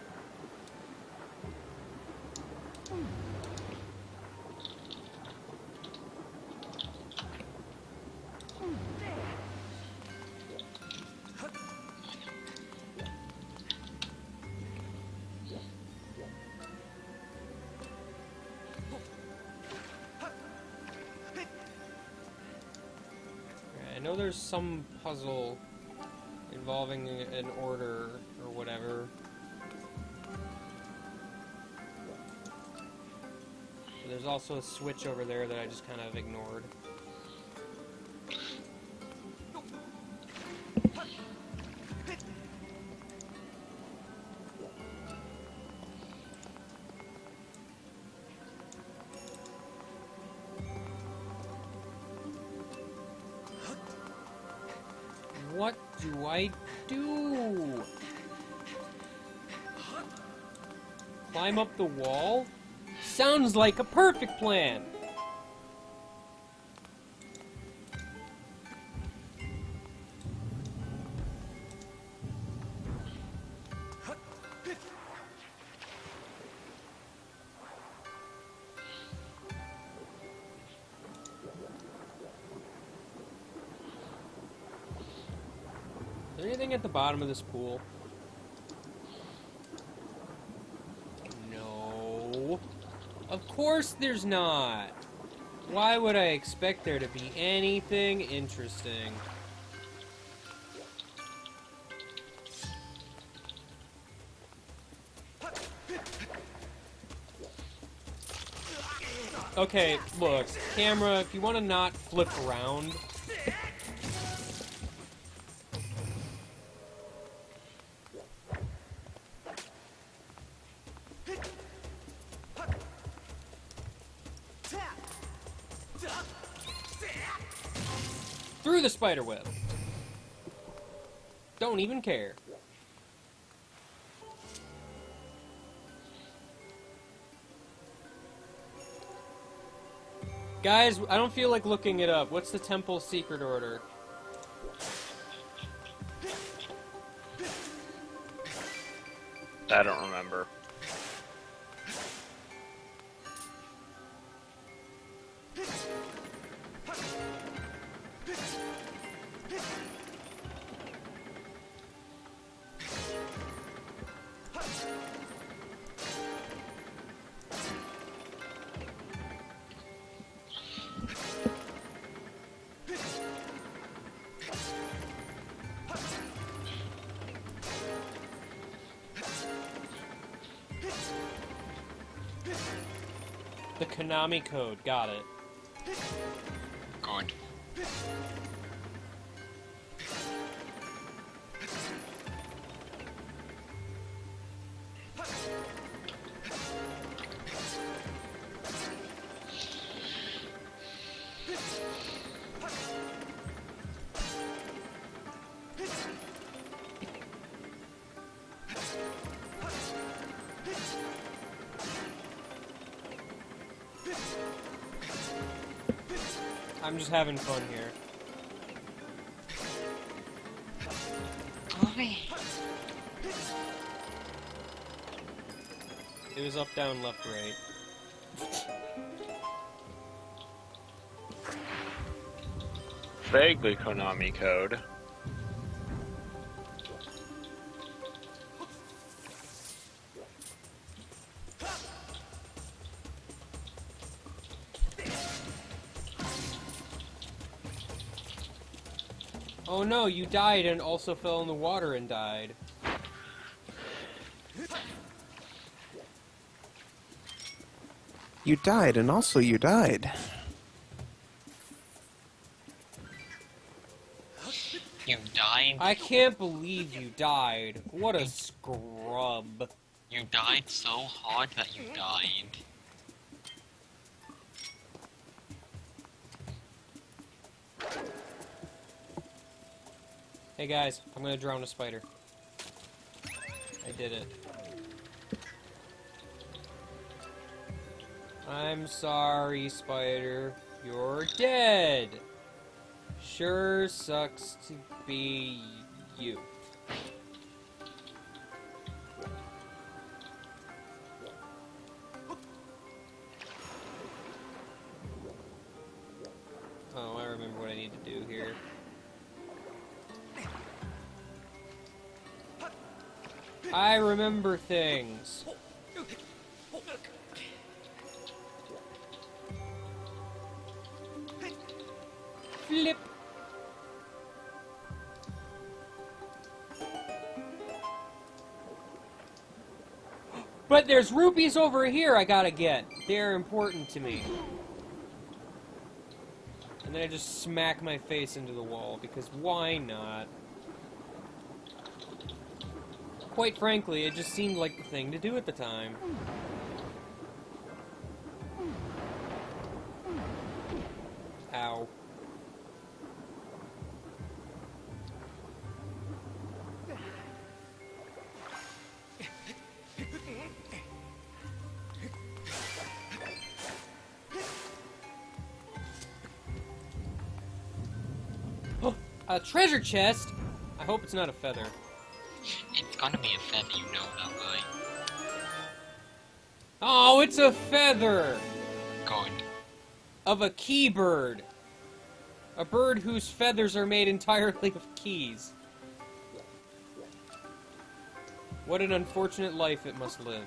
I know there's some puzzle involving an order or whatever. But there's also a switch over there that I just kind of ignored. do I do? Climb up the wall? Sounds like a perfect plan! Is there anything at the bottom of this pool? No. Of course there's not. Why would I expect there to be anything interesting? Okay, look, camera, if you want to not flip around. Through the spider web. Don't even care. Guys, I don't feel like looking it up. What's the temple secret order? I don't remember. The Konami code, got it. Good. I'm just having fun here. It was up, down, left, right. Vaguely Konami code. Oh no, you died and also fell in the water and died. You died, and also you died. You died? I can't believe you died. What a scrub. You died so hard that you died. Hey guys, I'm gonna drown a spider. I did it. I'm sorry, spider. You're dead. Sure sucks to be you. Oh, I remember what I need to do here. I remember things. Flip. But there's rupees over here I gotta get. They're important to me. And then I just smack my face into the wall, because why not? Quite frankly, it just seemed like the thing to do at the time. Ow. A treasure chest? I hope it's not a feather. It's gonna be a feather, you know that, right? Oh, it's a feather! Good. Of a key bird. A bird whose feathers are made entirely of keys. What an unfortunate life it must live.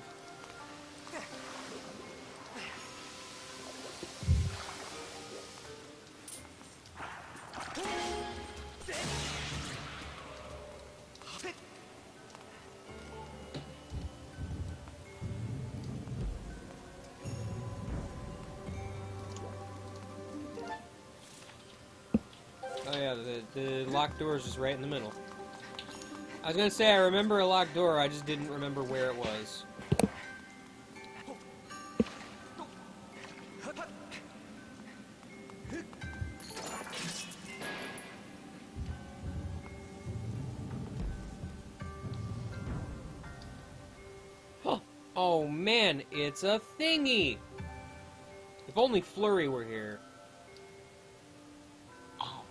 Oh yeah, the locked door is just right in the middle. I was gonna say I remember a locked door, I just didn't remember where it was. Oh man, it's a thingy! If only Flurry were here. Oh,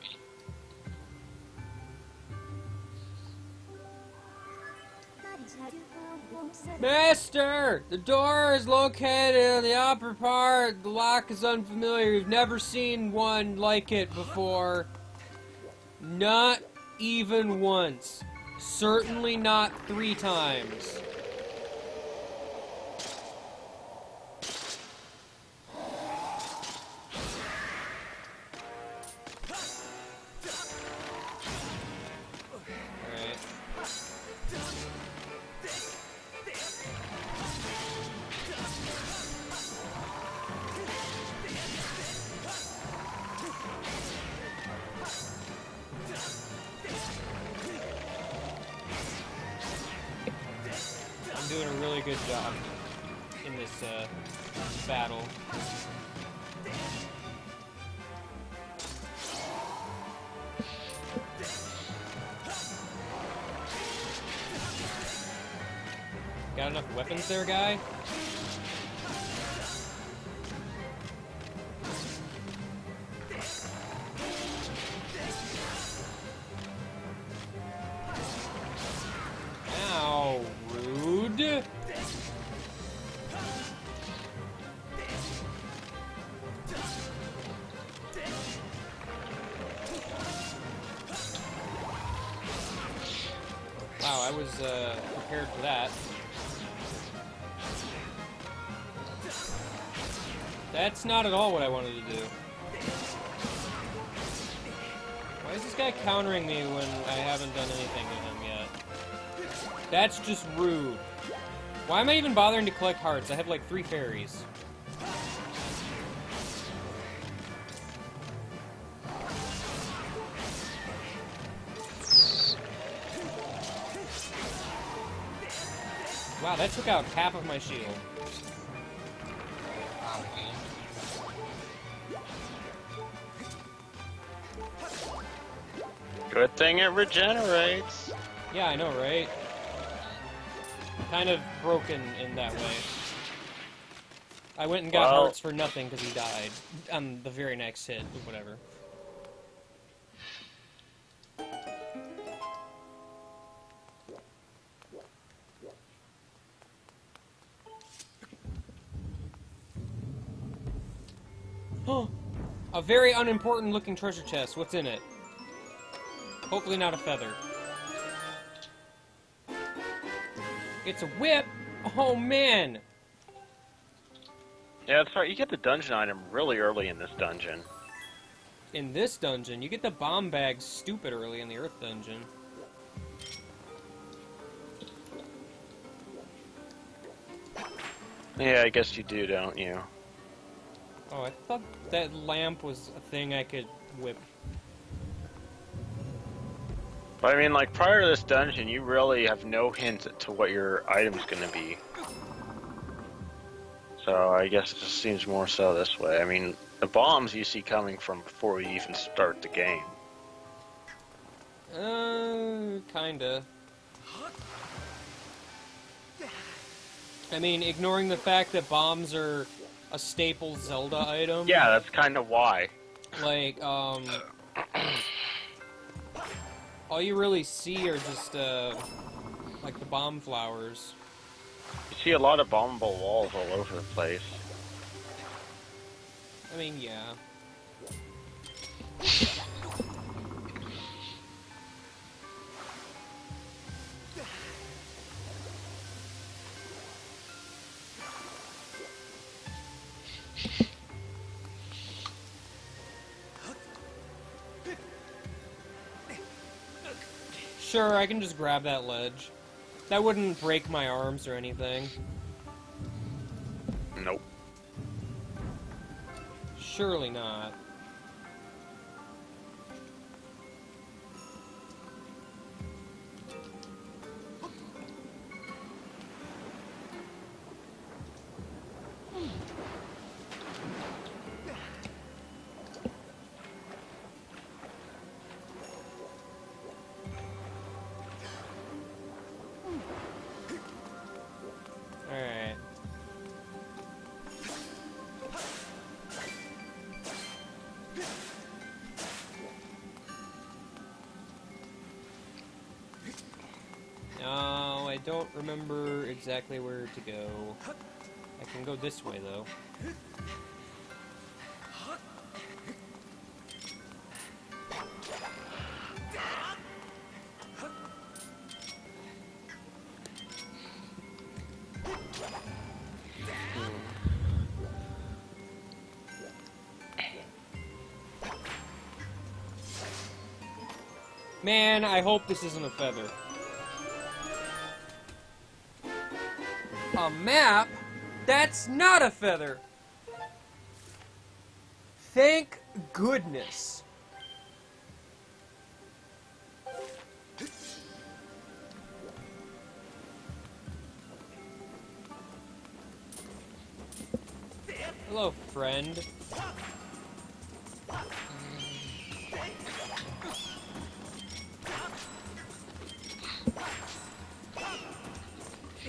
Master! The door is located in the upper part. The lock is unfamiliar. You've never seen one like it before. Not even once. Certainly not 3 times. Alright. I'm doing a really good job in this battle. Got enough weapons there, guy? Ow, rude. Wow, I was prepared for that. That's not at all what I wanted to do. Why is this guy countering me when I haven't done anything to him yet? That's just rude. Why am I even bothering to collect hearts? I have like 3 fairies. Wow, that took out half of my shield. Good thing it regenerates. Yeah, I know, right? Kind of broken in that way. I went and got Well- hearts for nothing because he died on the very next hit, whatever. Oh, a very unimportant looking treasure chest. What's in it? Hopefully not a feather. It's a whip? Oh man! Yeah, that's right. You get the dungeon item really early in this dungeon. In this dungeon, you get the bomb bag stupid early in the Earth dungeon. Yeah, I guess you do, don't you? Oh, I thought that lamp was a thing I could whip. But I mean, like, prior to this dungeon, you really have no hint to what your item's gonna be. So I guess it just seems more so this way. I mean, the bombs you see coming from before you even start the game. Kinda. I mean, ignoring the fact that bombs are a staple Zelda item. Yeah, that's kind of why. Like, All you really see are just, like the bomb flowers. You see a lot of bombable walls all over the place. I mean, yeah. Sure, I can just grab that ledge. That wouldn't break my arms or anything. Nope. Surely not. Alright. No, I don't remember exactly where to go. I can go this way, though. Man, I hope this isn't a feather. A map? That's not a feather! Thank goodness. Hello, friend.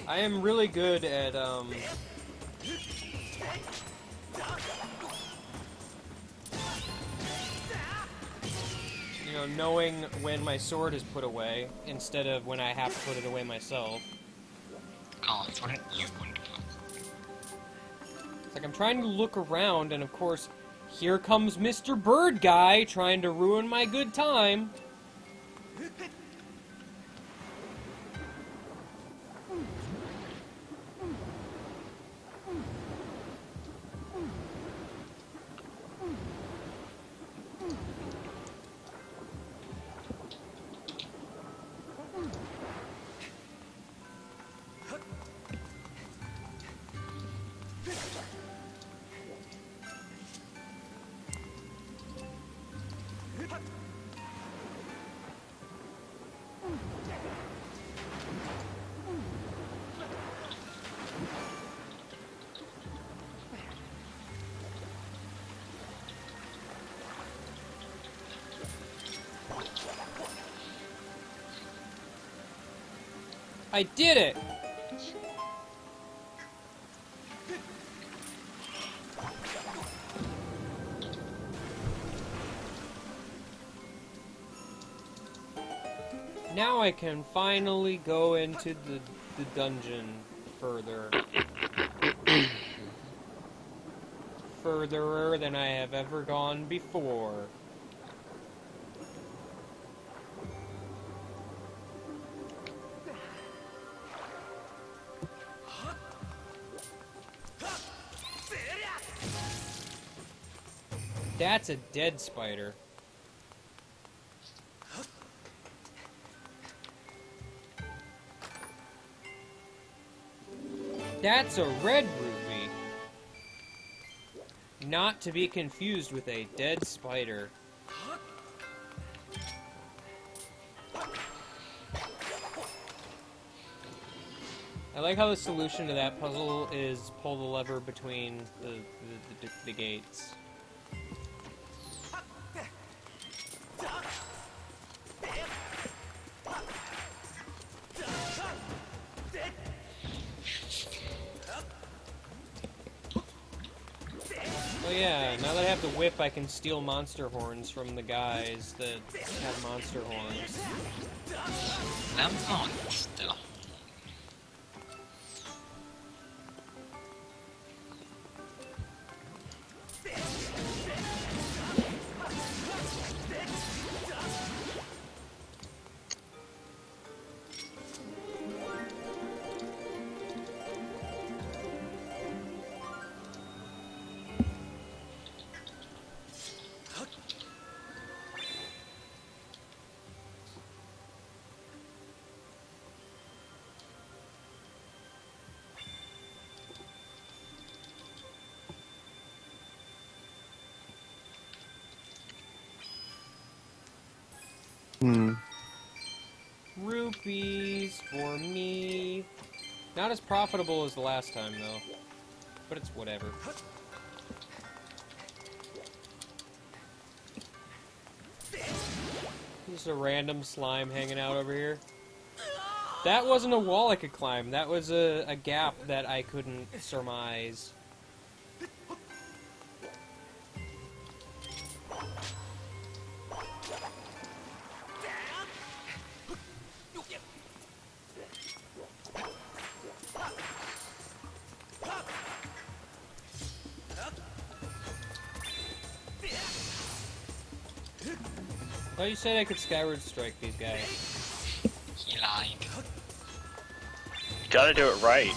I am really good at, you know, knowing when my sword is put away, instead of when I have to put it away myself. God, what are you going to put? It's like I'm trying to look around, and of course, here comes Mr. Bird Guy trying to ruin my good time. I did it! Now I can finally go into the dungeon further. Furtherer than I have ever gone before. That's a dead spider. That's a red ruby. Not to be confused with a dead spider. I like how the solution to that puzzle is pull the lever between the gates. Oh yeah, now that I have the whip, I can steal monster horns from the guys that have monster horns. That monster. Hmm. Rupees for me. Not as profitable as the last time, though. But it's whatever. Just a random slime hanging out over here. That wasn't a wall I could climb. That was a gap that I couldn't surmise. Oh, you said I could Skyward strike these guys. He lied. You gotta do it right.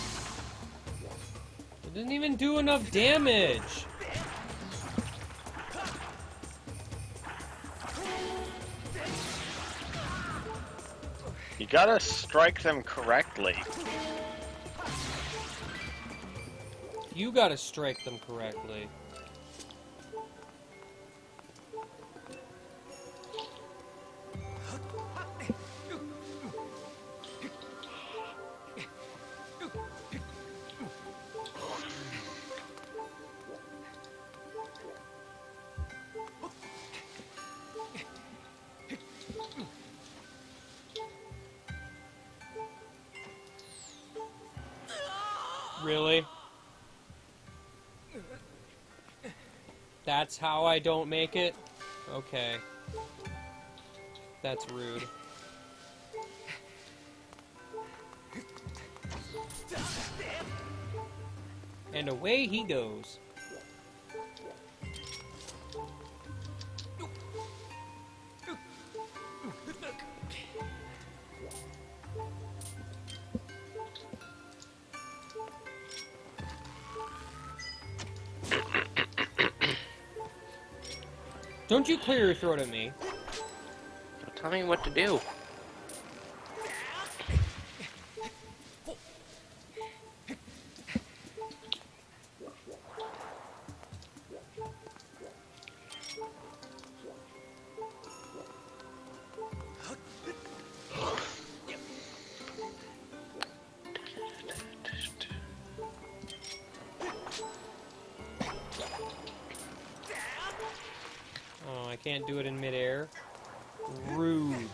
It didn't even do enough damage! You gotta strike them correctly. You gotta strike them correctly. Really? That's how I don't make it? Okay. That's rude. And away he goes. Don't you clear your throat at me. Don't tell me what to do. Oh, I can't do it in midair. Rude.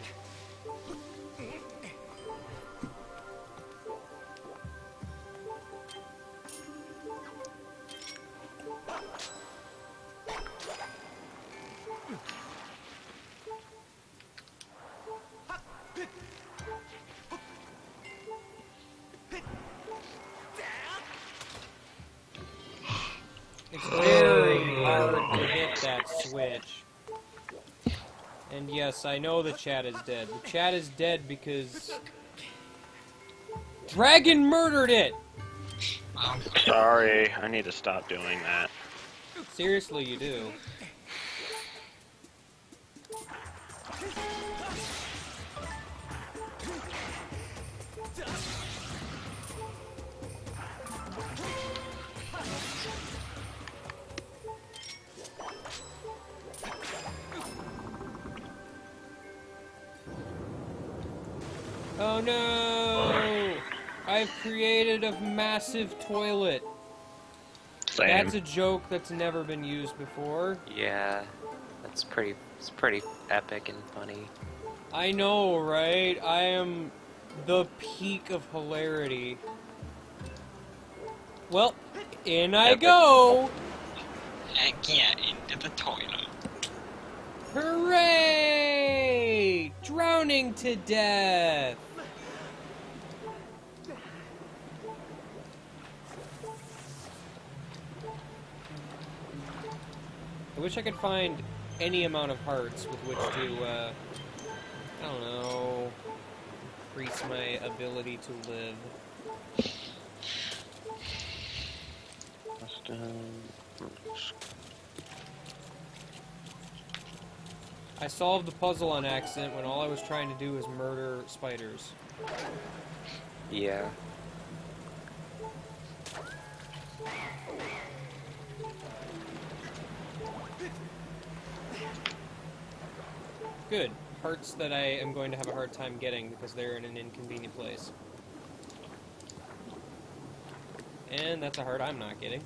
It's very hard to hit that switch. And yes, I know the chat is dead. The chat is dead because Dragon murdered it! Sorry, I need to stop doing that. Seriously, you do. Oh no! I've created a massive toilet. Same. That's a joke that's never been used before. Yeah, it's pretty epic and funny. I know, right? I am the peak of hilarity. Well, in I Epic. go! Get into the toilet. Hooray! Drowning to death! I wish I could find any amount of hearts with which to, I don't know, increase my ability to live. I solved the puzzle on accident when all I was trying to do was murder spiders. Yeah. Good. Hearts that I am going to have a hard time getting because they're in an inconvenient place. And that's a heart I'm not getting.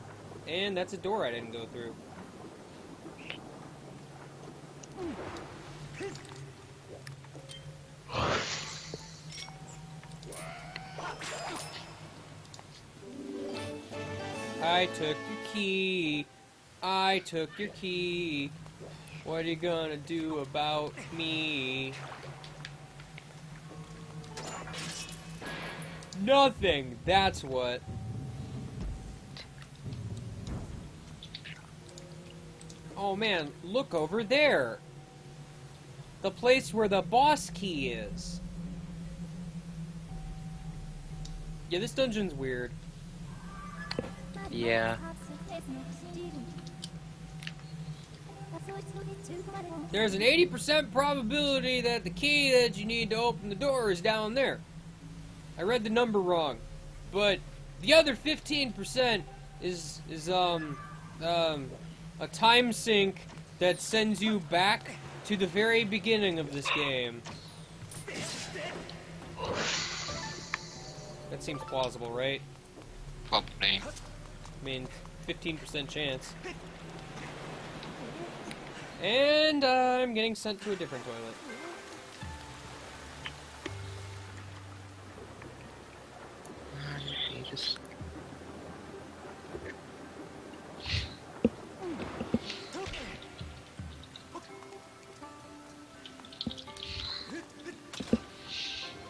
And that's a door I didn't go through. I took your key. I took your key. What are you gonna do about me? Nothing! That's what. Oh man, look over there! The place where the boss key is. Yeah, this dungeon's weird. Yeah. There's an 80% probability that the key that you need to open the door is down there. I read the number wrong, but the other 15% is a time sink that sends you back to the very beginning of this game. That seems plausible, right? Probably. I mean, 15% chance. And I'm getting sent to a different toilet.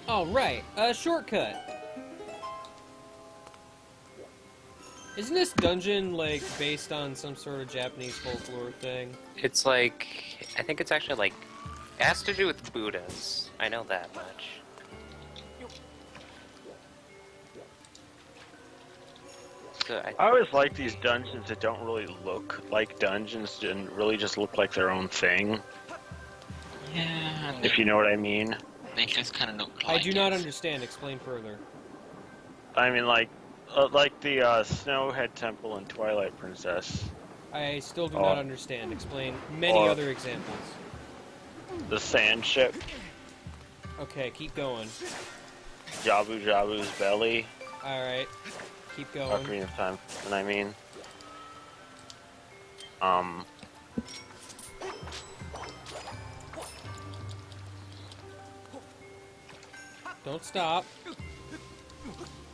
Oh, right. A shortcut. Isn't this dungeon, like, based on some sort of Japanese folklore thing? It's like, I think it's actually like, it has to do with Buddhas. I know that much. So I always like these dungeons that don't really look like dungeons and really just look like their own thing. Yeah. If you know what I mean. They just kind of look I like do not it. understand. Explain further. I mean, like the Snowhead Temple in Twilight Princess. I still do not understand. Explain many Or- other examples. The Sand Ship, Okay, keep going. Jabu Jabu's Belly, Alright, keep going. Ocarina of Time, and I mean, Don't stop.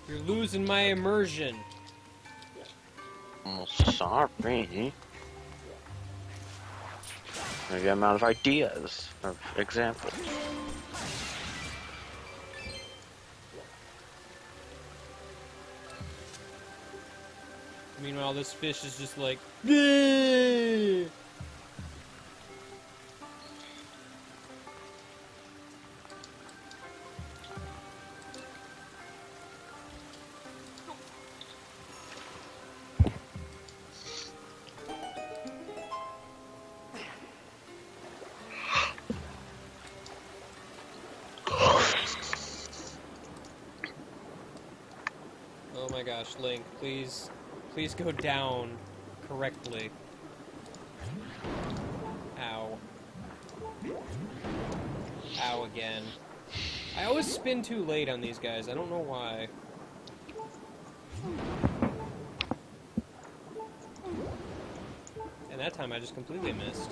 You're losing my immersion. well, sorry. Maybe I'm out of ideas, of examples. Meanwhile, this fish is just like, "Bleh." Oh my gosh, Link, please go down correctly. Ow. Ow again. I always spin too late on these guys, I don't know why. And that time I just completely missed.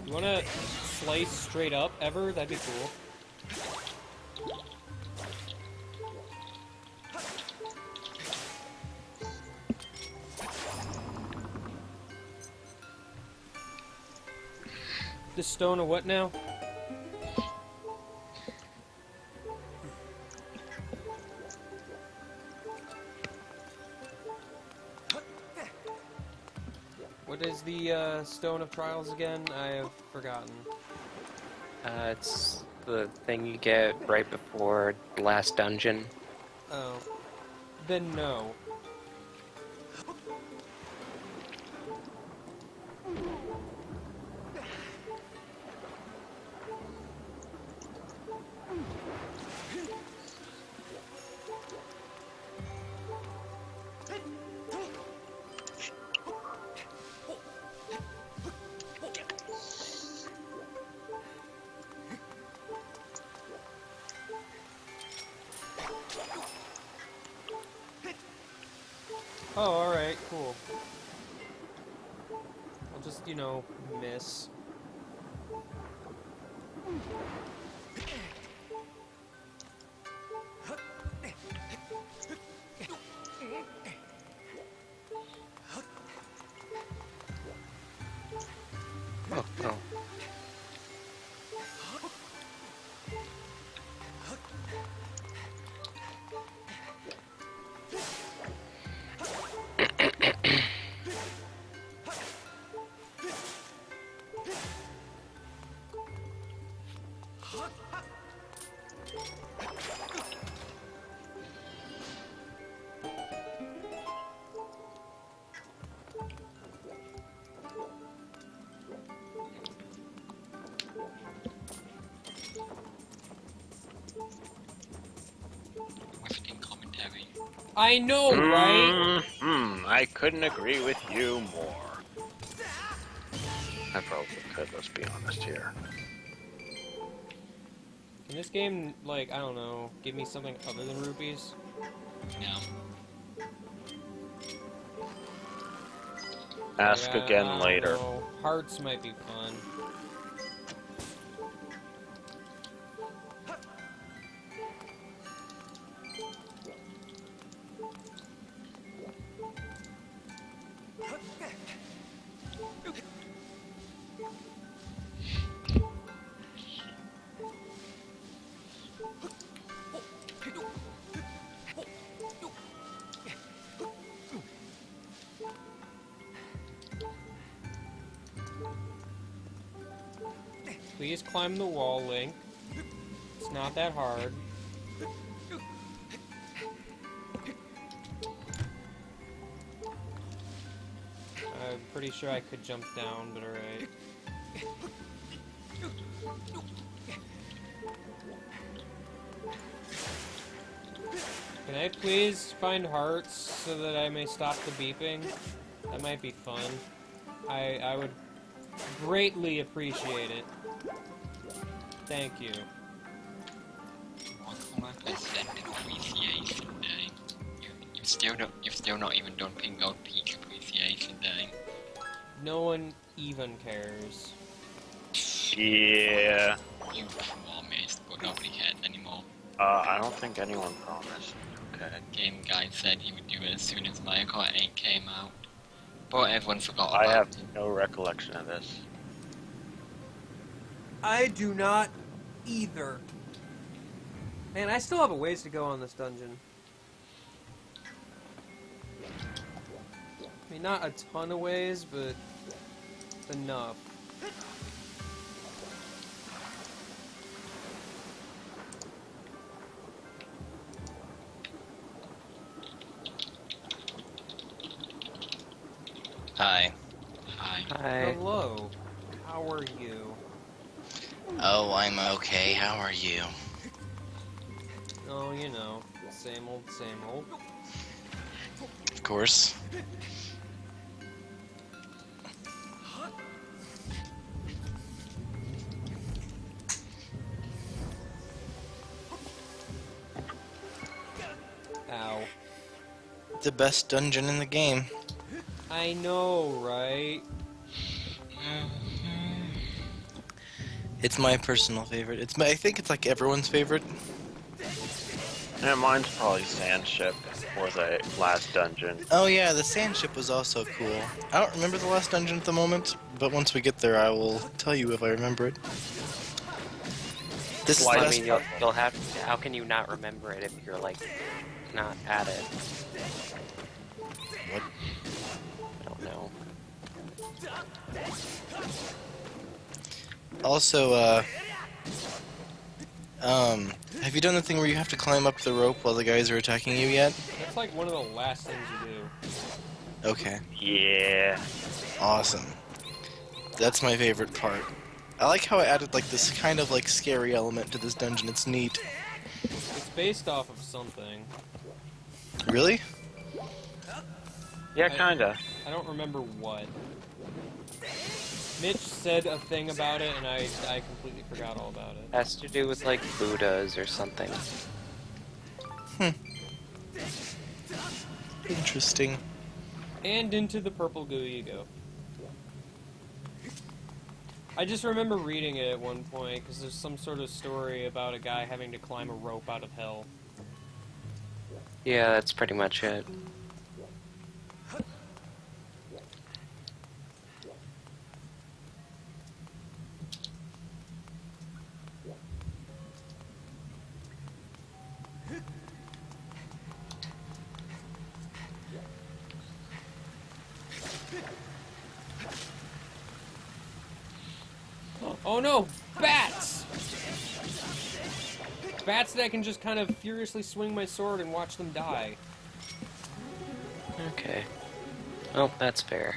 You wanna slice straight up ever? That'd be cool. The stone of what now? What is the stone of trials again? I have forgotten. It's the thing you get right before the last dungeon. Oh. Then no. Oh, alright, cool. I'll just, you know, miss. Oh, no. Wifting commentary. I know, right? I couldn't agree with you more. I probably could, let's be honest here. Can this game, like, I don't know, give me something other than rupees? No. Ask Like, again I don't later. know. Hearts might be fun. Please climb the wall, Link. It's not that hard. I'm pretty sure I could jump down, but alright. Can I please find hearts so that I may stop the beeping? That might be fun. I would greatly appreciate it. Thank you. 1% appreciation day. You've still not even done Pink Gold Peak appreciation day. No one even cares. Yeah. You promised, but nobody cares anymore. I don't think anyone promised. Okay. Game Guy said he would do it as soon as Mario Kart 8 came out. But everyone forgot about I have it. no recollection of this. I do not either. Man, I still have a ways to go on this dungeon. I mean, not a ton of ways, but enough. Hi. Hi. Hi. Hello. How are you? Oh, I'm okay. How are you? Oh, you know, same old, same old. Of course. Ow. The best dungeon in the game. I know, right? It's my personal favorite. I think it's like everyone's favorite. Yeah, mine's probably Sand Ship or the last dungeon. Oh yeah, the sand ship was also cool. I don't remember the last dungeon at the moment, but once we get there, I will tell you if I remember it. This is Well, I last- mean, you'll have. How can you not remember it if you're like not at it? What? I don't know. Also, have you done the thing where you have to climb up the rope while the guys are attacking you yet? That's like one of the last things you do. Okay, Yeah. awesome. That's my favorite part. I like how I added like this kind of like scary element to this dungeon. It's neat. It's based off of something. Really? Yeah, kinda. I don't remember what. Mitch said a thing about it, and I completely forgot all about it. Has to do with like Buddhas or something. Interesting. And into the purple goo you go. I just remember reading it at one point, because there's some sort of story about a guy having to climb a rope out of hell. Yeah, that's pretty much it. Oh no! Bats! Bats that I can just kind of furiously swing my sword and watch them die. Okay. Well, that's fair.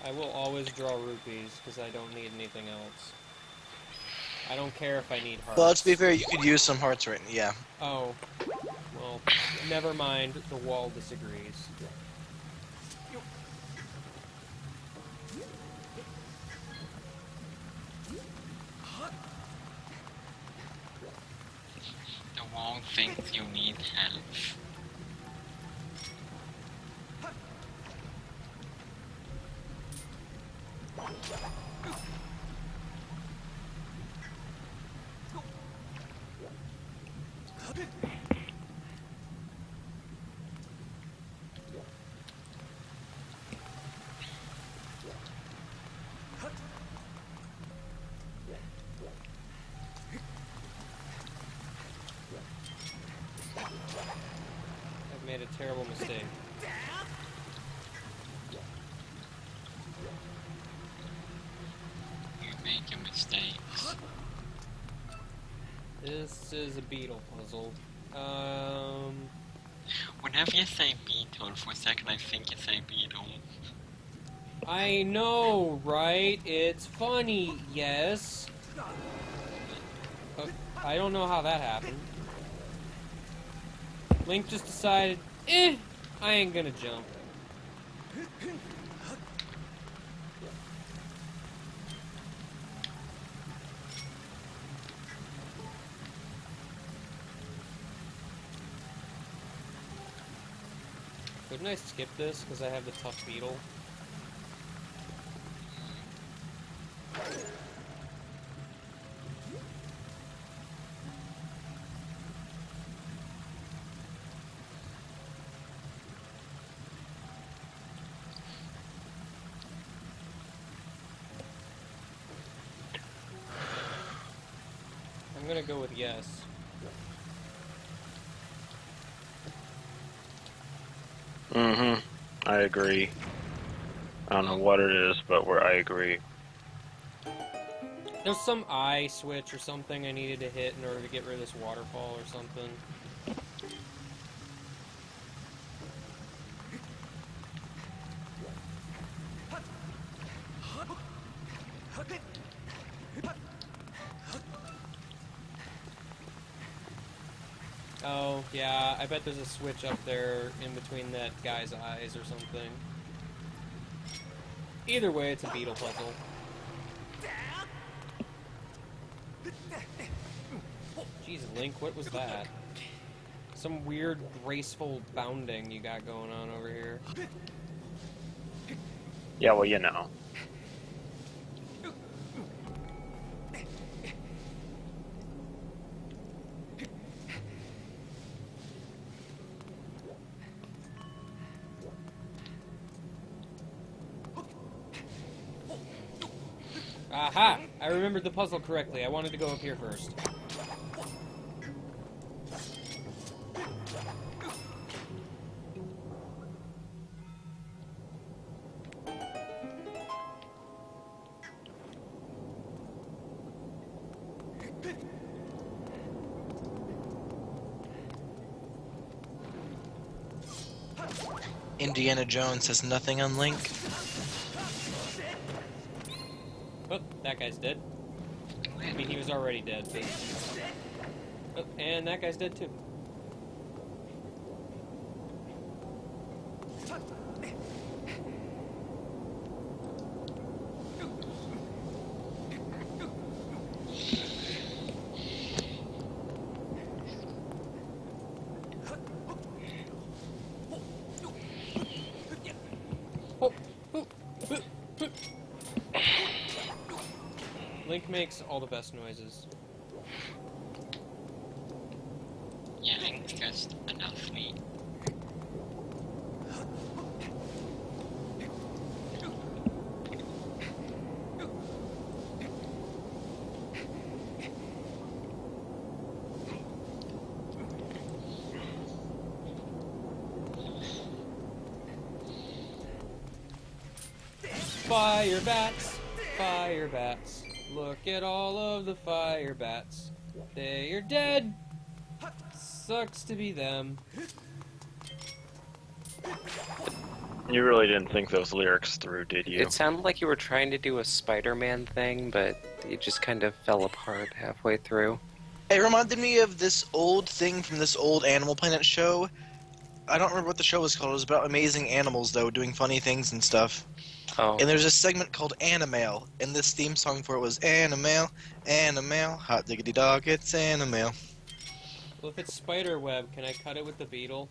I will always draw rupees, because I don't need anything else. I don't care if I need hearts. Well, to be fair, you could use some hearts right now. Yeah. Oh. Well, never mind. The wall disagrees. The wall thinks you need help. I've made a terrible mistake. You make a mistake. This is a beetle puzzle. Whenever you say beetle, for a second I think you say beetle. I know, right? It's funny, yes. I don't know how that happened. Link just decided, I ain't gonna jump. Couldn't I skip this because I have the tough beetle? I'm gonna go with yes. Mm-hmm. I agree. I don't know what it is, but I agree. There's some eye switch or something I needed to hit in order to get rid of this waterfall or something. Oh, yeah, I bet there's a switch up there in between that guy's eyes or something. Either way, it's a beetle puzzle. Jeez, Link, what was that? Some weird, graceful bounding you got going on over here. Yeah, well, you know. Aha! I remembered the puzzle correctly. I wanted to go up here first. Indiana Jones has nothing on Link. Oh, that guy's dead. I mean, he was already dead, but... Oh, and that guy's dead too. Link makes all the best noises. Yeah, Link's just an athlete. Fire bats! Fire bats! Look at all of the fire bats. They are dead! Sucks to be them. You really didn't think those lyrics through, did you? It sounded like you were trying to do a Spider-Man thing, but it just kind of fell apart halfway through. It reminded me of this old thing from this old Animal Planet show. I don't remember what the show was called. It was about amazing animals, though, doing funny things and stuff. Oh. And there's a segment called Animal, and this theme song for it was Animal, Animal, hot diggity dog, it's Animal. Well, if it's spider web, can I cut it with the beetle?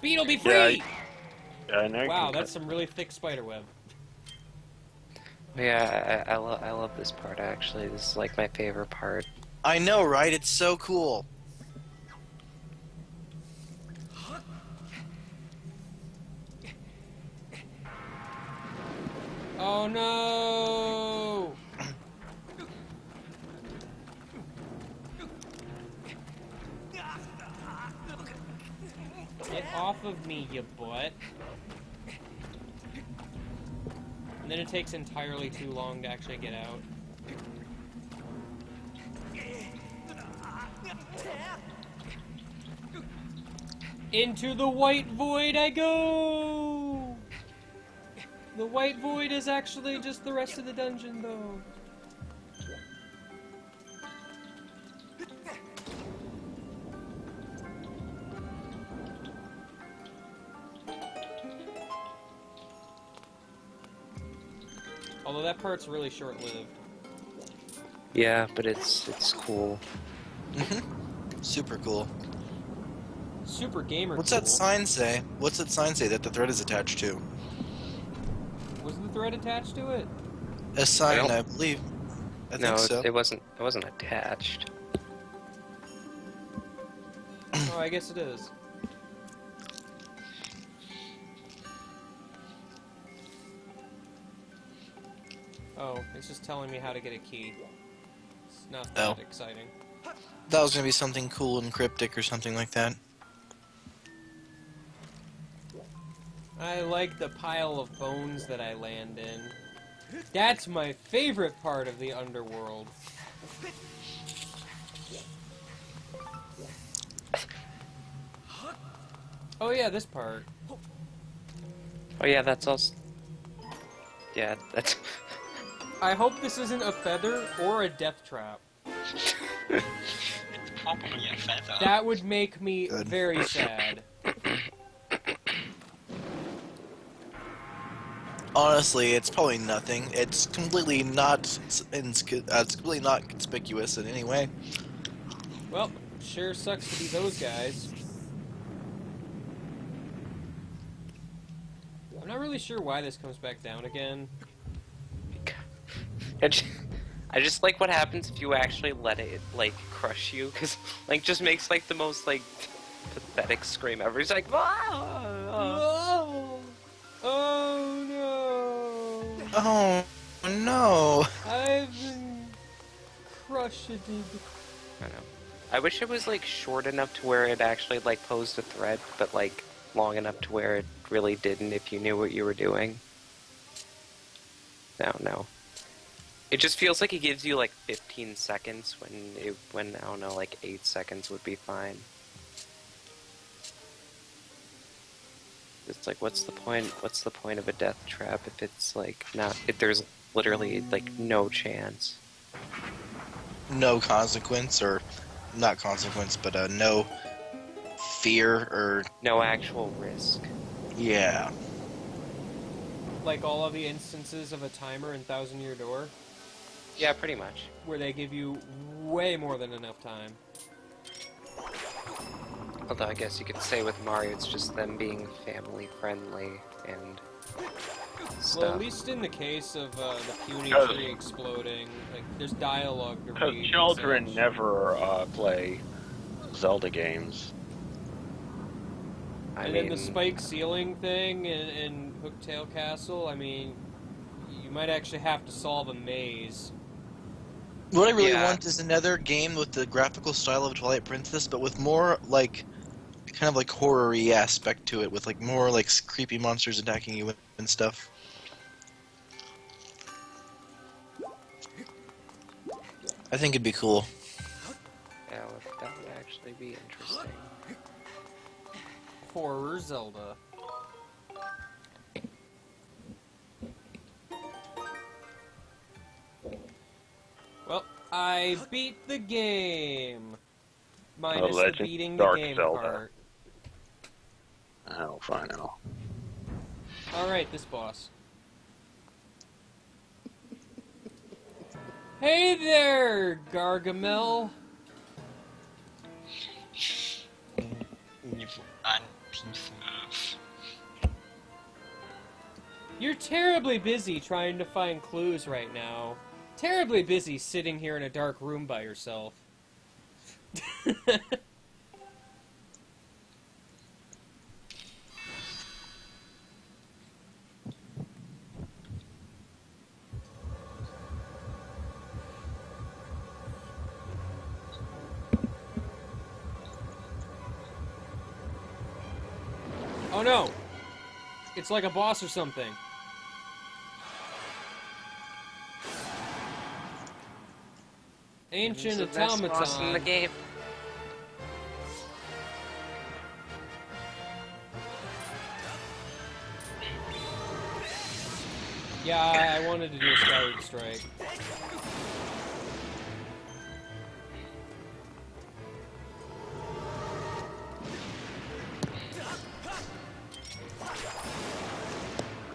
Beetle be free! Yeah, I know you Wow, can that's some really thick spider web. Yeah, I love this part, actually. This is, like, my favorite part. I know, right? It's so cool. Oh no! Get off of me, you butt. And then it takes entirely too long to actually get out. Into the white void I go! The white void is actually just the rest of the dungeon, though. Although that part's really short-lived. Yeah, but it's cool. Super cool. Super gamer What's cool. that sign say? What's that sign say that the thread is attached to? Was the thread attached to it? A sign, don't- I believe. I No, think so. it wasn't attached. Oh, I guess it is. Oh, it's just telling me how to get a key. It's not that exciting. That was gonna be something cool and cryptic or something like that. I like the pile of bones that I land in. That's my favorite part of the underworld. Oh yeah, this part. Oh yeah, that's also... Yeah, that's... I hope this isn't a feather or a death trap. Probably a feather. That would make me Good. very sad. Honestly, it's probably nothing. It's completely not it's completely not conspicuous in any way. Well, sure sucks to be those guys. I'm not really sure why this comes back down again. I just like what happens if you actually let it like crush you, because like just makes like the most like pathetic scream ever. He's like, "Ah!" Oh, oh no! Oh no! I've been crushed. I know. I wish it was like short enough to where it actually like posed a threat, but like long enough to where it really didn't if you knew what you were doing. No. It just feels like it gives you like 15 seconds when I don't know, like 8 seconds would be fine. It's like, what's the point? What's the point of a death trap if it's like not? If there's literally like no chance. No consequence, or not consequence, but no fear or No actual risk. yeah. Like all of the instances of a timer in Thousand Year Door, Yeah, pretty much. where they give you way more than enough time. Although I guess you could say with Mario, it's just them being family friendly and stuff. Well, at least in the case of the puny Because- tree exploding, like there's dialogue to Because read. and children such. never play Zelda games. I And mean, then the spike ceiling thing in Hooktail Castle, I mean, you might actually have to solve a maze. What I really Yeah. want is another game with the graphical style of Twilight Princess, but with more like kind of like horror-y aspect to it, with like more like creepy monsters attacking you and stuff. I think it'd be cool. yeah, that would actually be interesting. Horror Zelda. Well, I beat the game. Minus the Legend beating Dark the game Zelda. part. Oh, fine now. Alright, this boss. Hey there, Gargamel. You're terribly busy trying to find clues right now. Terribly busy sitting here in a dark room by yourself. Oh no! It's like a boss or something. Ancient It's the best boss in the automaton. game. Yeah, I wanted to do a Skyward Strike.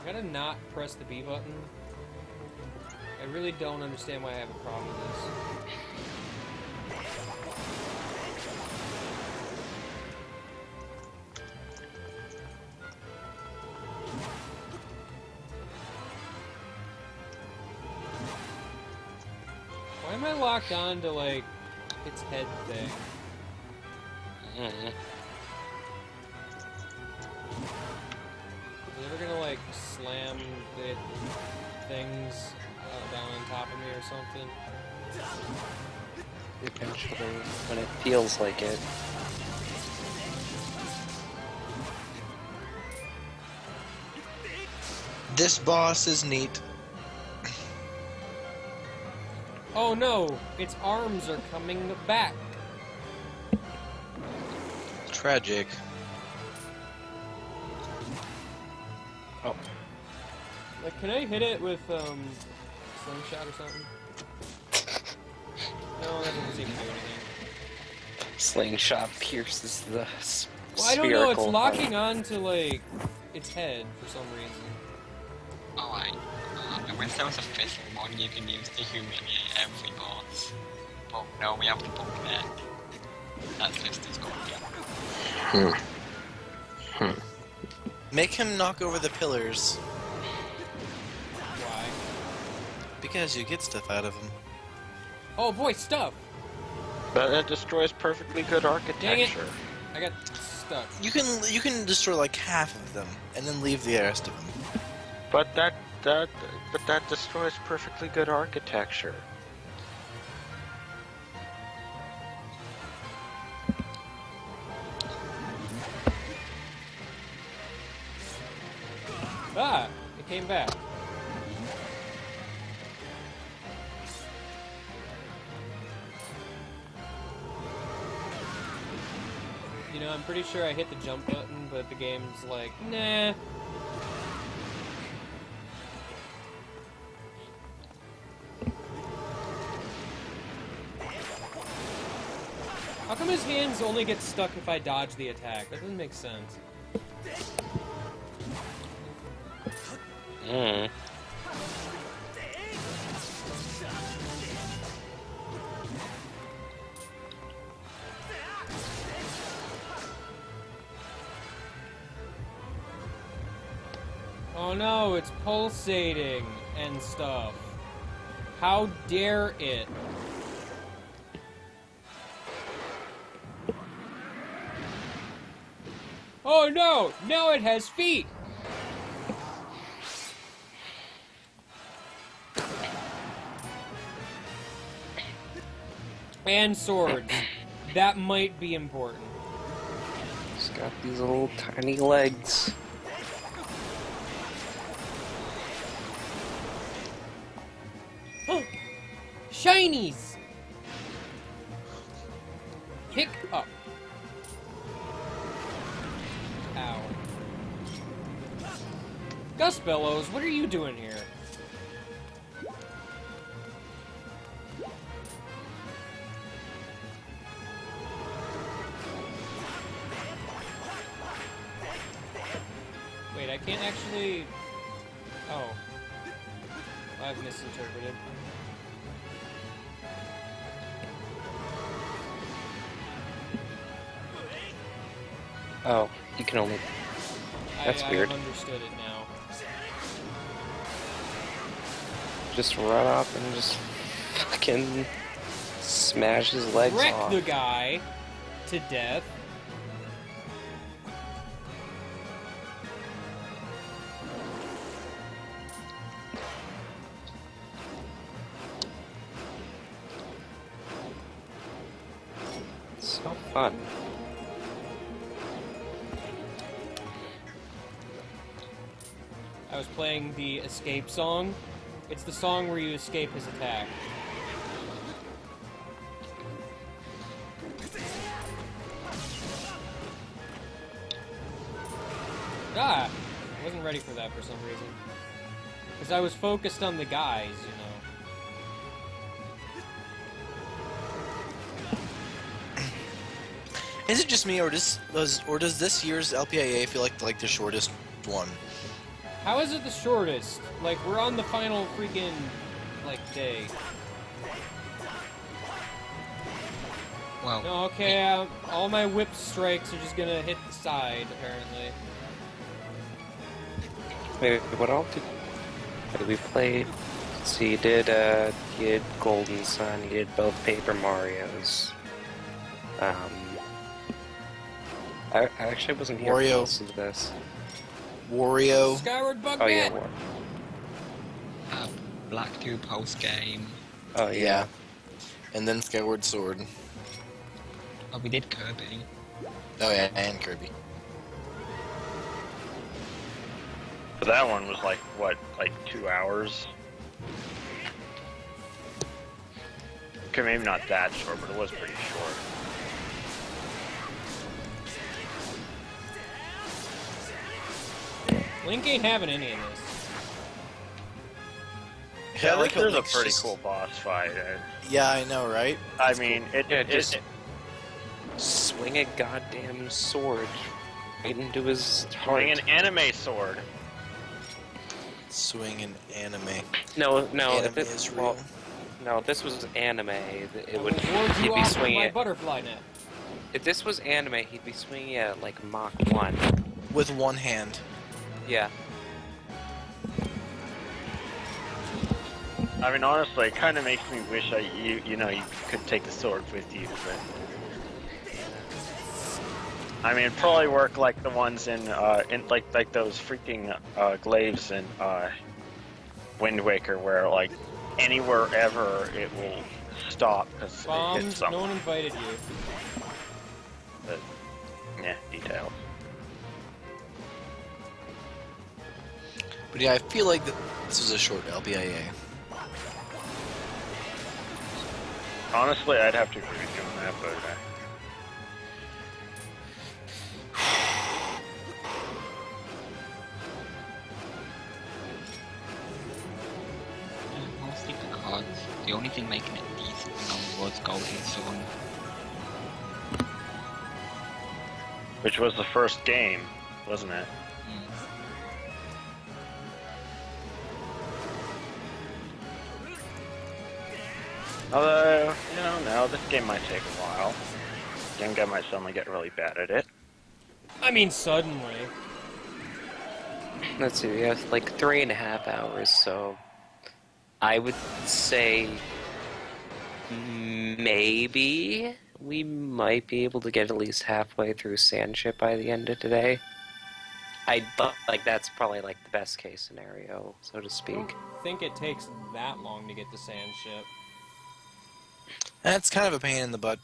I gotta not press the B button. I really don't understand why I have a problem with this. Why am I locked on to, like, its head thing? Mhm. Is it ever gonna, like, slam the things down on top of me or something? Eventually, when it feels like it. This boss is neat. Oh no! Its arms are coming back! Tragic. Like, can I hit it with, slingshot or something? No, that doesn't seem to do anything. Slingshot pierces the Well, I don't know, it's spherical locking on to, like, its head for some reason. Alright. I wish there was a fifth one you can use to humiliate every boss. But no, we have the book net. That's list is gone. Make him knock over the pillars, Why? because you get stuff out of him. Oh boy, stuff! But that destroys perfectly good architecture. I got stuck. You can destroy like half of them, and then leave the rest of them. But that destroys perfectly good architecture. Ah! It came back. You know, I'm pretty sure I hit the jump button, but the game's like, nah. How come his hands only get stuck if I dodge the attack? That doesn't make sense. Oh no, it's pulsating and stuff. How dare it? Oh no! Now it has feet! And swords. That might be important. It's got these little tiny legs. Shinies! Pick up. Ow. Gus Bellows, what are you doing here? Wait, I can't actually... Oh. I've misinterpreted. Oh, you can only... That's weird. I understood it now. Just run up and just fucking smash his legs Wreck off. the guy to death. So fun. I was playing the escape song. It's the song where you escape his attack. Ah! I wasn't ready for that for some reason. Because I was focused on the guys, you know. Is it just me, or does this year's LPIA feel like the shortest one? How is it the shortest? Like, we're on the final freaking, like, day. Well, No, okay, all my whip strikes are just gonna hit the side, apparently. Wait, what all did we play? So you did Golden Sun, you did both Paper Marios. I actually wasn't here for Wario. most of this. Wario. Skyward Bug Oh yeah, Net! Black 2 post game. oh yeah. And then Skyward Sword. Oh, we did Kirby. Oh yeah, and Kirby. But that one was like, what, like 2 hours? Okay, maybe not that short, but it was pretty short. Link ain't having any of this. Yeah, I like how there's a Link's pretty just- cool boss fight. Yeah, I know, right? I mean, Just swing a goddamn sword right into his heart. swing an anime sword. swing in anime. No, Anime if is it, real. well, no, if this was anime, it would Warned he'd you be off with swinging my it. butterfly net. If this was anime, he'd be swinging it at like Mach 1. With one hand. Yeah. I mean, honestly, it kind of makes me wish you could take the sword with you, but I mean, it'd probably work like the ones in like those freaking glaives in Wind Waker, where like anywhere ever it will stop because it hits Bombs, something. no one invited you. But, yeah, details. But yeah, I feel like this was a short LBIA. Honestly, I'd have to agree with you on that, but Mostly because the only thing making it decent was Golden Sun. which was the first game, wasn't it? Although, no, this game might take a while. Young guy might suddenly get really bad at it. I mean, suddenly. Let's see, we have like 3.5 hours, so I would say maybe we might be able to get at least halfway through Sandship by the end of today. But like that's probably like the best case scenario, so to speak. I think it takes that long to get to Sand Ship. That's kind of a pain in the butt.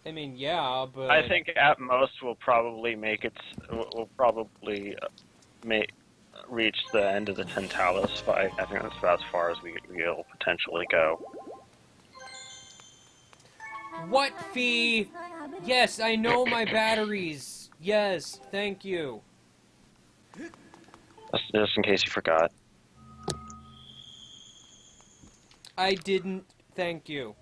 I mean, yeah, but I think at most we'll probably reach the end of the Tentalis fight. I think that's about as far as we'll potentially go. What, Fee? Yes, I know my batteries. Yes, thank you. Just in case you forgot. I didn't. Thank you.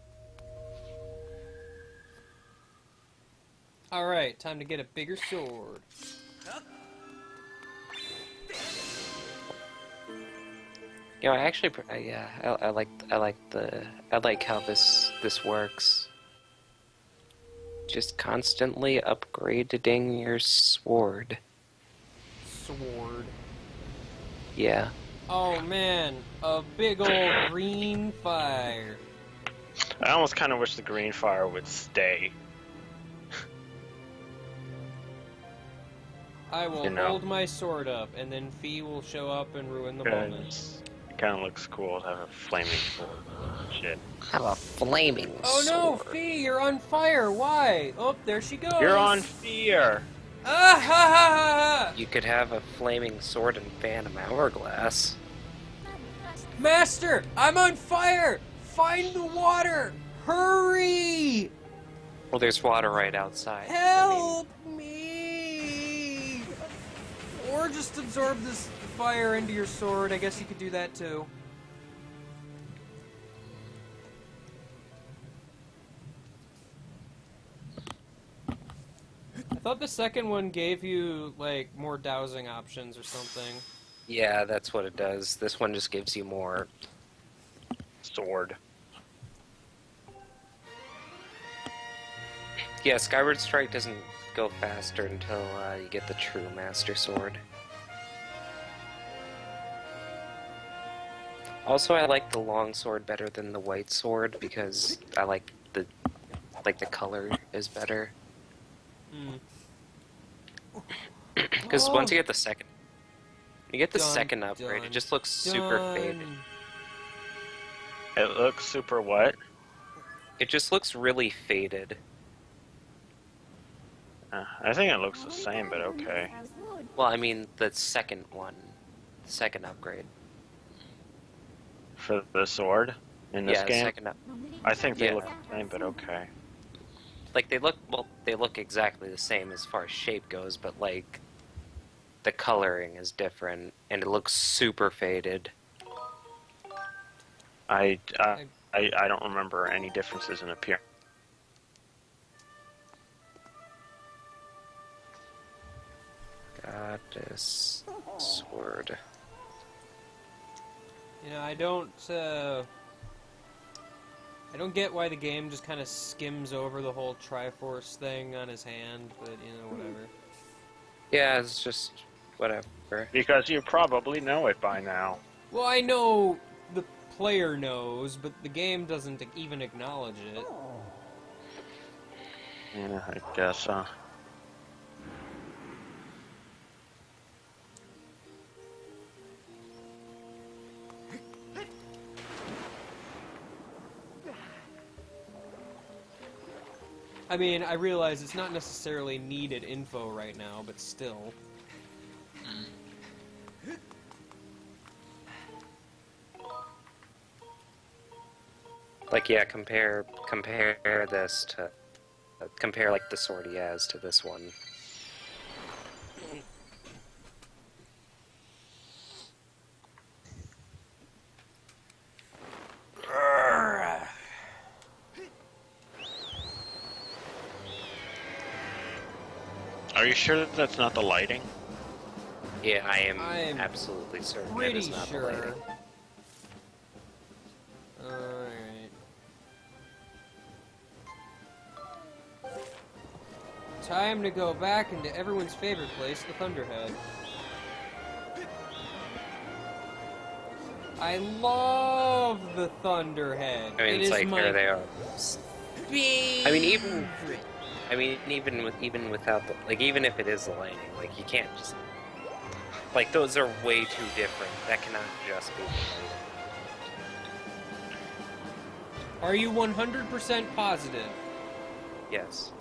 Alright, time to get a bigger sword. I actually, yeah, I like how this works. Just constantly upgrading your sword. Sword. Yeah. Oh man, a big old green fire. I almost kind of wish the green fire would stay. I will hold my sword up, and then Fee will show up and ruin the moment. It kind of looks cool to have a flaming sword. Shit. Have a flaming Oh no, sword. Fee, you're on fire. Why? Oh, there she goes. You're on fire. Ah ha ha ha ha! You could have a flaming sword in Phantom Hourglass. Master, I'm on fire! Find the water! Hurry! Well, there's water right outside. Help me! Or just absorb this fire into your sword. I guess you could do that too. I thought the second one gave you, like, more dowsing options or something. Yeah, that's what it does. This one just gives you more sword. Yeah, Skyward Strike doesn't go faster until you get the true Master Sword. Also, I like the long sword better than the white sword because I like the color is better. Because once you get the second, second upgrade, it just looks super faded. It looks super what? It just looks really faded. I think it looks the same, but okay. Well, I mean the second one, the second upgrade. For the sword in this game? Second up. I think they look the same, but okay. Like they look exactly the same as far as shape goes, but like the coloring is different and it looks super faded. I don't remember any differences in appearance. Goddess sword. You know, I don't get why the game just kind of skims over the whole Triforce thing on his hand, but, you know, whatever. Yeah, it's just whatever. Because you probably know it by now. Well, I know the player knows, but the game doesn't even acknowledge it. Yeah, I guess. I mean, I realize it's not necessarily needed info right now, but still. Like, yeah, compare this to compare like the sword he has to this one. Are you sure that that's not the lighting? Yeah, I am I'm absolutely certain it Pretty is not the sure. lighting. Alright. Time to go back into everyone's favorite place, the Thunderhead. I love the Thunderhead. I mean, It it's is like my there they are. I mean, favorite. even without the, like, even if it is the lighting, like, you can't just, like, those are way too different. That cannot just be the lighting. Are you 100% positive? Yes.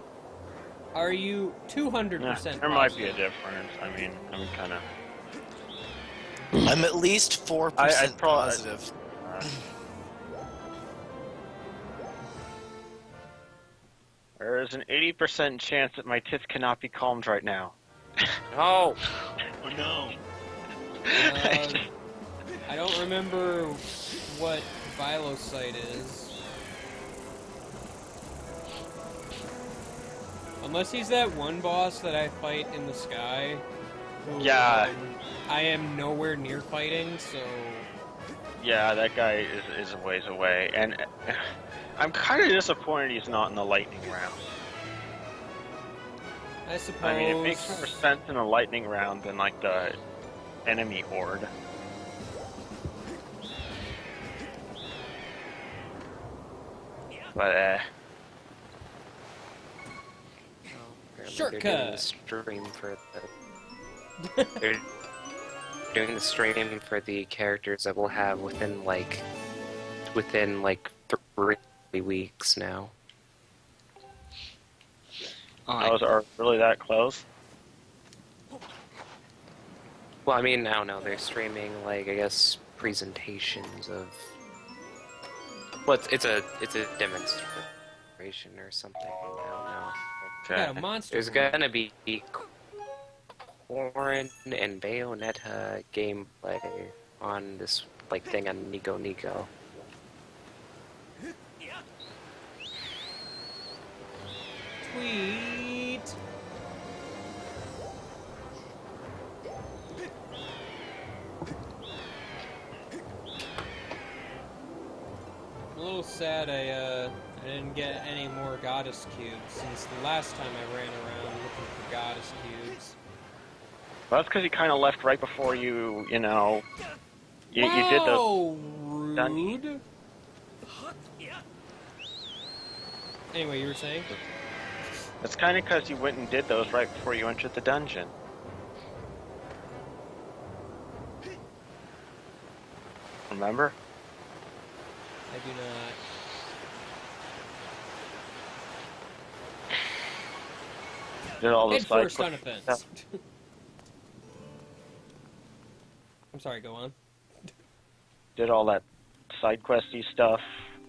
Are you 200% positive? There might be a difference. I mean, I'm kind of. I'm at least 4% positive. There is an 80% chance that my tits cannot be calmed right now. No! Oh no. I don't remember what Vilosite is. Unless he's that one boss that I fight in the sky. Who, Yeah. I am nowhere near fighting, so... Yeah, that guy is a ways away, and I'm kind of disappointed he's not in the lightning round. I suppose... I mean, it makes more sense in a lightning round than, like, the enemy horde. But, Apparently Shortcut! They're doing the stream for the... They're doing the stream for the characters that we'll have within, like 3 weeks now. those are really that close? Well, I mean, I don't know. They're streaming, like, I guess, presentations of. Well, it's a demonstration or something. I don't know. Yeah, monster. There's gonna be Corrin and Bayonetta gameplay on this like thing on Nico Nico. Tweet! I'm a little sad I didn't get any more goddess cubes since the last time I ran around looking for goddess cubes. Well, that's because you kind of left right before you did those. Rude. Anyway, you were saying? That's kind of because you went and did those right before you entered the dungeon. Remember? I do not. Did all the Head side first on quests offense. stuff. I'm sorry, go on. Did all that side questy stuff,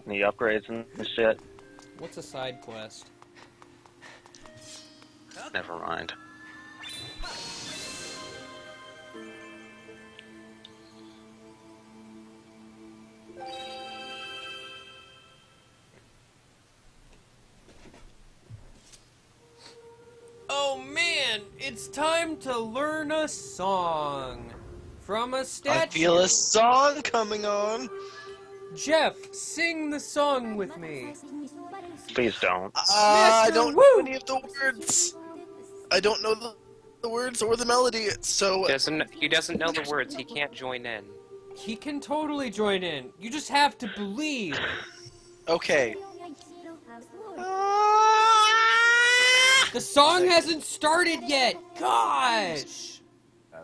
and the upgrades and shit. What's a side quest? Never mind. Oh man, it's time to learn a song from a statue. I feel a song coming on. Jeff, sing the song with me. Please don't. I Mr. don't Woo! know any of the words. I don't know the words or the melody, so... He doesn't know the words. He can't join in. He can totally join in. You just have to believe. Okay. The song hasn't started yet. Gosh. My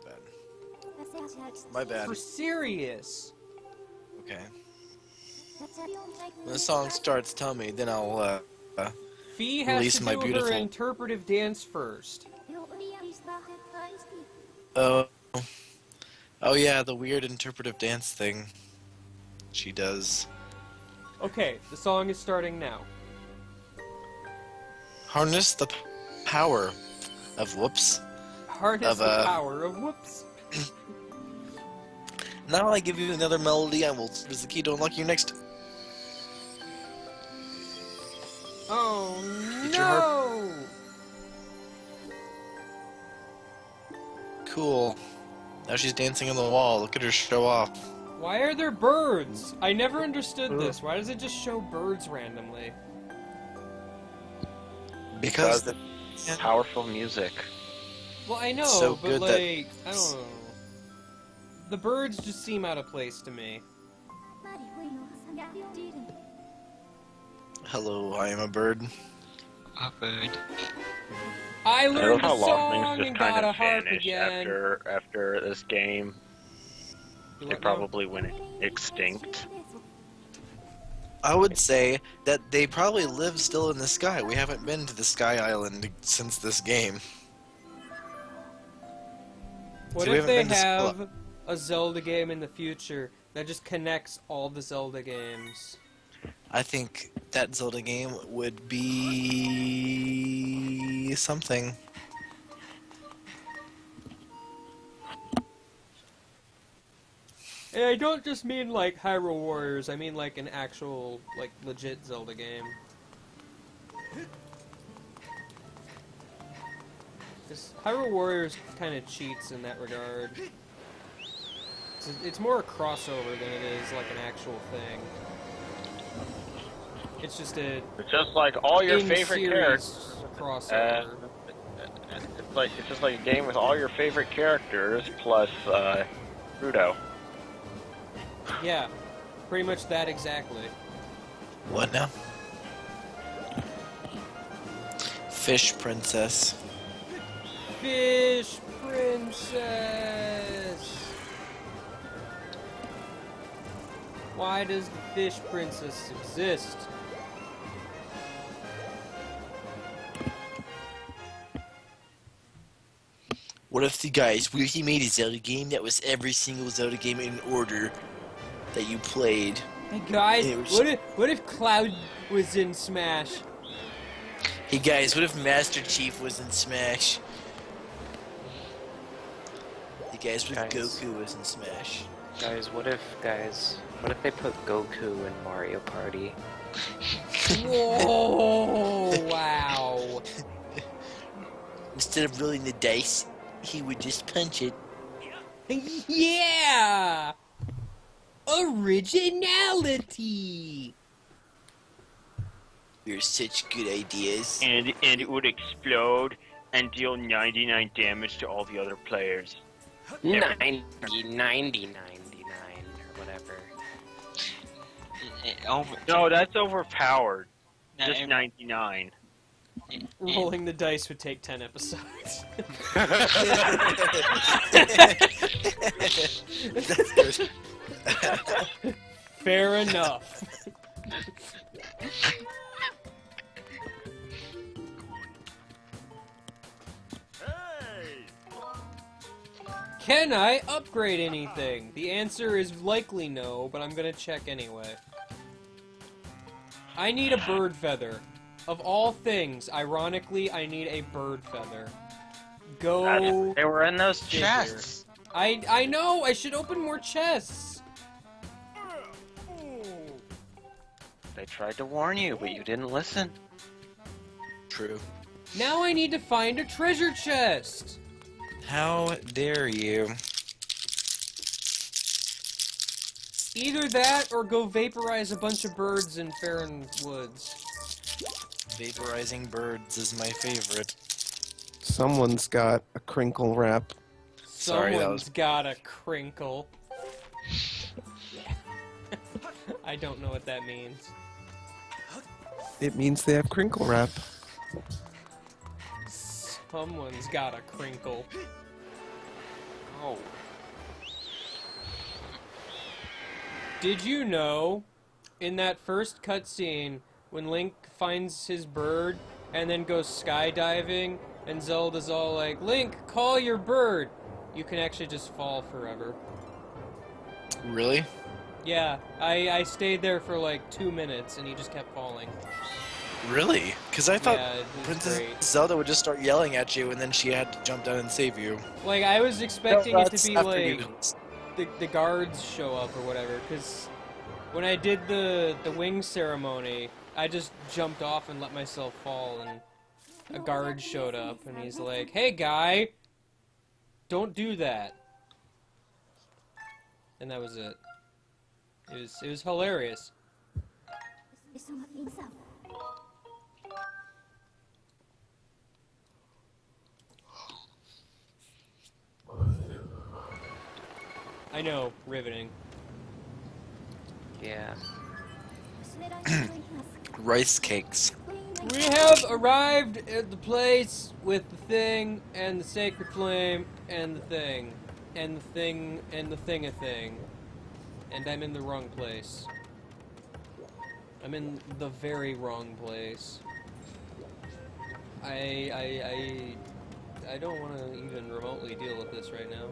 bad. My bad. For serious. Okay. When the song starts, tell me, then I'll, Fee has release to my do her beautiful... interpretive dance first. Oh yeah, the weird interpretive dance thing she does. Okay, the song is starting now. Harness the power of whoops. Harness the power of whoops. Now I give you another melody and we'll use the key to unlock your next... Oh Get your harp. no! Cool. Now she's dancing on the wall. Look at her show off. Why are there birds? I never understood this. Why does it just show birds randomly? Because it's powerful music. Well, I know, So but good like, that- I don't know. The birds just seem out of place to me. Hello, I am a bird. A bird. I I love learned how the long song things and just got kind a of harp vanish again. after this game. You They what now? probably went extinct. I would say that they probably live still in the sky. We haven't been to the Sky Island since this game. What So we if haven't they been to Skull- have a Zelda game in the future that just connects all the Zelda games? I think that Zelda game would be... something. And I don't just mean like Hyrule Warriors, I mean like an actual, like, legit Zelda game. Because Hyrule Warriors kind of cheats in that regard. It's more a crossover than it is like an actual thing. It's just a It's just like all your favorite characters. in-series crossover. It's just like a game with all your favorite characters plus Rudo. Yeah, pretty much that exactly. What now? Fish Princess. Fish Princess! Why does the Fish Princess exist? What if he made a Zelda game that was every single Zelda game in order that you played? Hey guys, It was- what if Cloud was in Smash? Hey guys, what if Master Chief was in Smash? Hey guys, what if Guys. Goku was in Smash? What if they put Goku in Mario Party? Whoa! Wow! Instead of rolling the dice, he would just punch it. Yeah! Originality! You're such good ideas. And it would explode and deal 99 damage to all the other players. 90, 99, or whatever. No, that's overpowered. No, Just 99. Rolling the dice would take 10 episodes. That's good. Fair enough. Can I upgrade anything? The answer is likely no, but I'm gonna check anyway. I need a bird feather. Of all things, ironically, I need a bird feather. Go. They were in those figure. chests. I know! I should open more chests! They tried to warn you, but you didn't listen. True. Now I need to find a treasure chest! How dare you? Either that or go vaporize a bunch of birds in Farron Woods. Vaporizing birds is my favorite. Someone's got a crinkle wrap. Sorry, that Someone's was- got a crinkle. I don't know what that means. It means they have crinkle wrap. Someone's got a crinkle. Oh. Did you know, in that first cutscene, when Link finds his bird and then goes skydiving, and Zelda's all like, Link, call your bird! You can actually just fall forever. Really? Yeah, I stayed there for like 2 minutes and he just kept falling. Really? Because I thought Yeah, it was Princess great. Zelda would just start yelling at you and then she had to jump down and save you. Like, I was expecting it That's to be after like you- the guards show up or whatever, because when I did the wing ceremony, I just jumped off and let myself fall, and a guard showed up, and he's like, "Hey, guy, don't do that." And that was it. It was hilarious. I know, riveting. Yeah. Rice cakes. We have arrived at the place with the thing, and the sacred flame, and the thing, and the thing, and the thing-a-thing. And I'm in the wrong place. I'm in the very wrong place. I don't want to even remotely deal with this right now.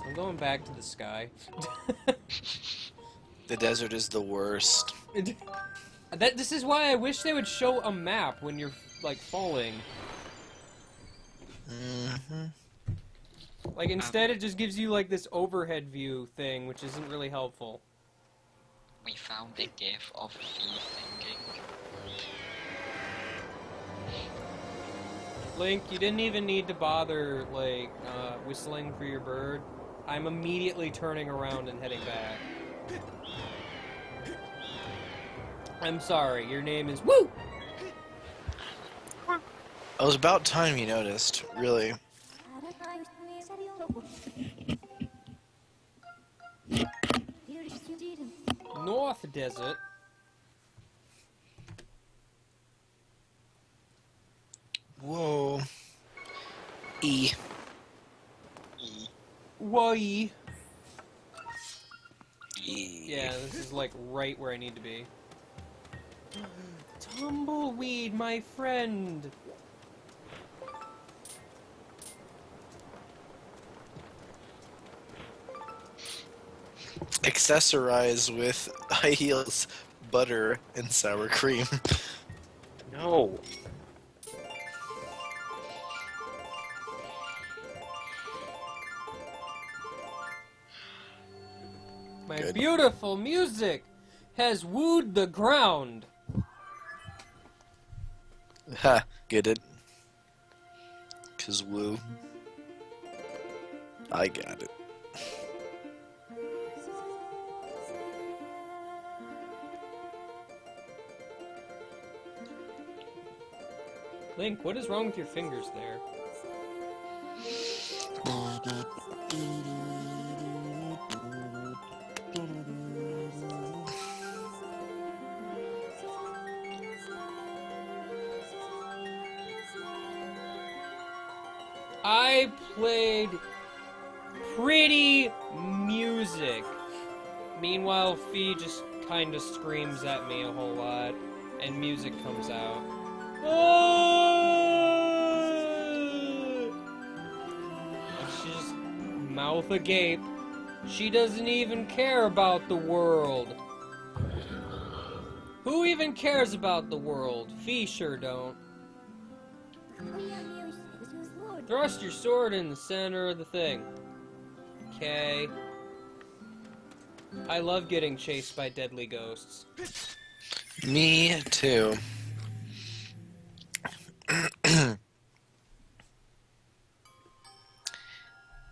I'm going back to the sky. The desert is the worst. This is why I wish they would show a map when you're, like, falling. Mm-hmm. Like, instead it just gives you, like, this overhead view thing, which isn't really helpful. We found a gif of Fee singing. Link, you didn't even need to bother, like, whistling for your bird. I'm immediately turning around and heading back. I'm sorry, your name is Woo! It was about time you noticed, really. North Desert. Whoa. E. Why? E. Yeah, this is like right where I need to be. Tumbleweed, my friend. Accessorize with high heels, butter, and sour cream. No. My Good. beautiful music has wooed the ground. Ha, get it? 'Cause woo. I got it. Link, what is wrong with your fingers there? I played pretty music. Meanwhile, Fee just kind of screams at me a whole lot, and music comes out. And she's just mouth agape. She doesn't even care about the world. Who even cares about the world? Fee sure don't. Thrust your sword in the center of the thing. Okay. I love getting chased by deadly ghosts. Me too.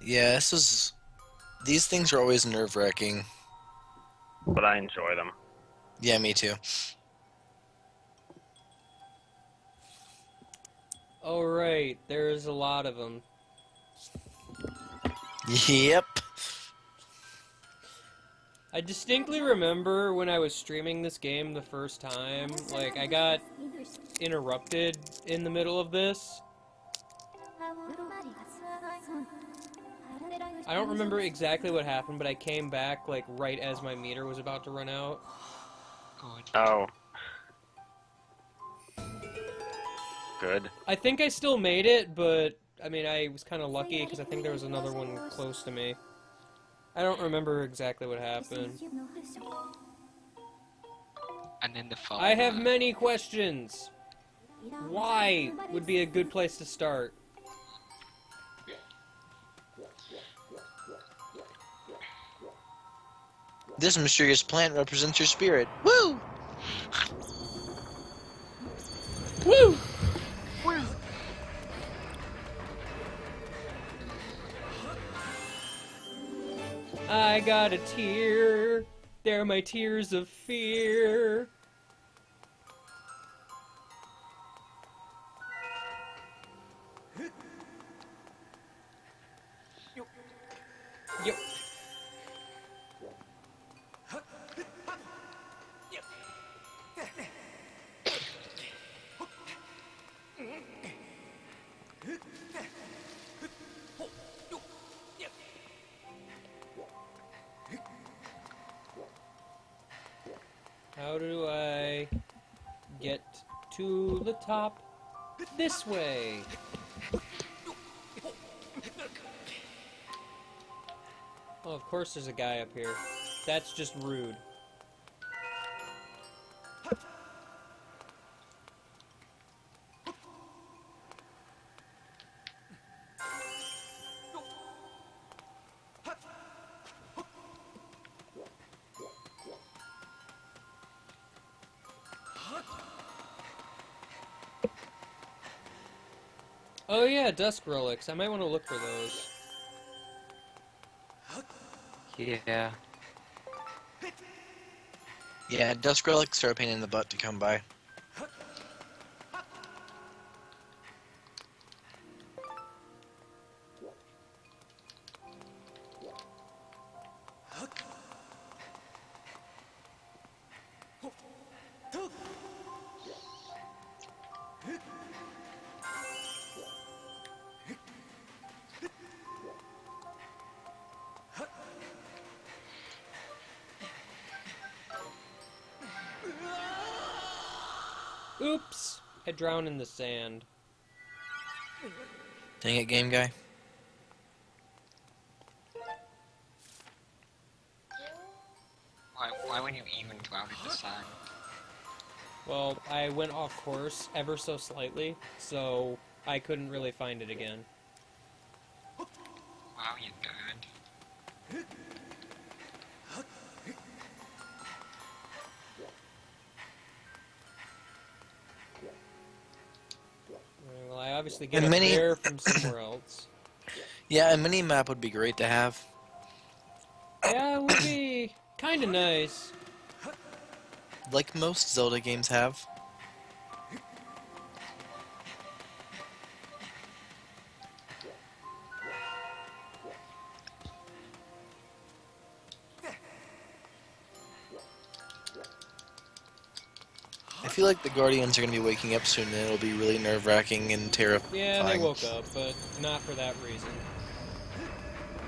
Yeah, this was These things are always nerve-wracking. But I enjoy them. Yeah, me too. Oh, right. There's a lot of them. Yep. I distinctly remember when I was streaming this game the first time, like, I got interrupted in the middle of this. I don't remember exactly what happened, but I came back, like, right as my meter was about to run out. Oh. Good. I think I still made it, but, I mean, I was kind of lucky, because I think there was another one close to me. I don't remember exactly what happened. And then the phone. I have many questions. Why would be a good place to start? This mysterious plant represents your spirit. Woo! Woo! I got a tear. They're my tears of fear. Yep. How do I get to the top? This way. Oh, of course there's a guy up here. That's just rude. Oh yeah, dusk relics. I might want to look for those. Yeah. Yeah, dusk relics are a pain in the butt to come by. Oops! I drowned in the sand. Dang it, game guy. Why would you even drown in the sand? Well, I went off course ever so slightly, so I couldn't really find it again. Wow, you're good. Well, I obviously get And up many- there from somewhere else. Yeah, a mini-map would be great to have. Yeah, it would be kind of nice. Like most Zelda games have. I feel like the Guardians are going to be waking up soon and it'll be really nerve-wracking and terrifying. Yeah, they woke up, but not for that reason.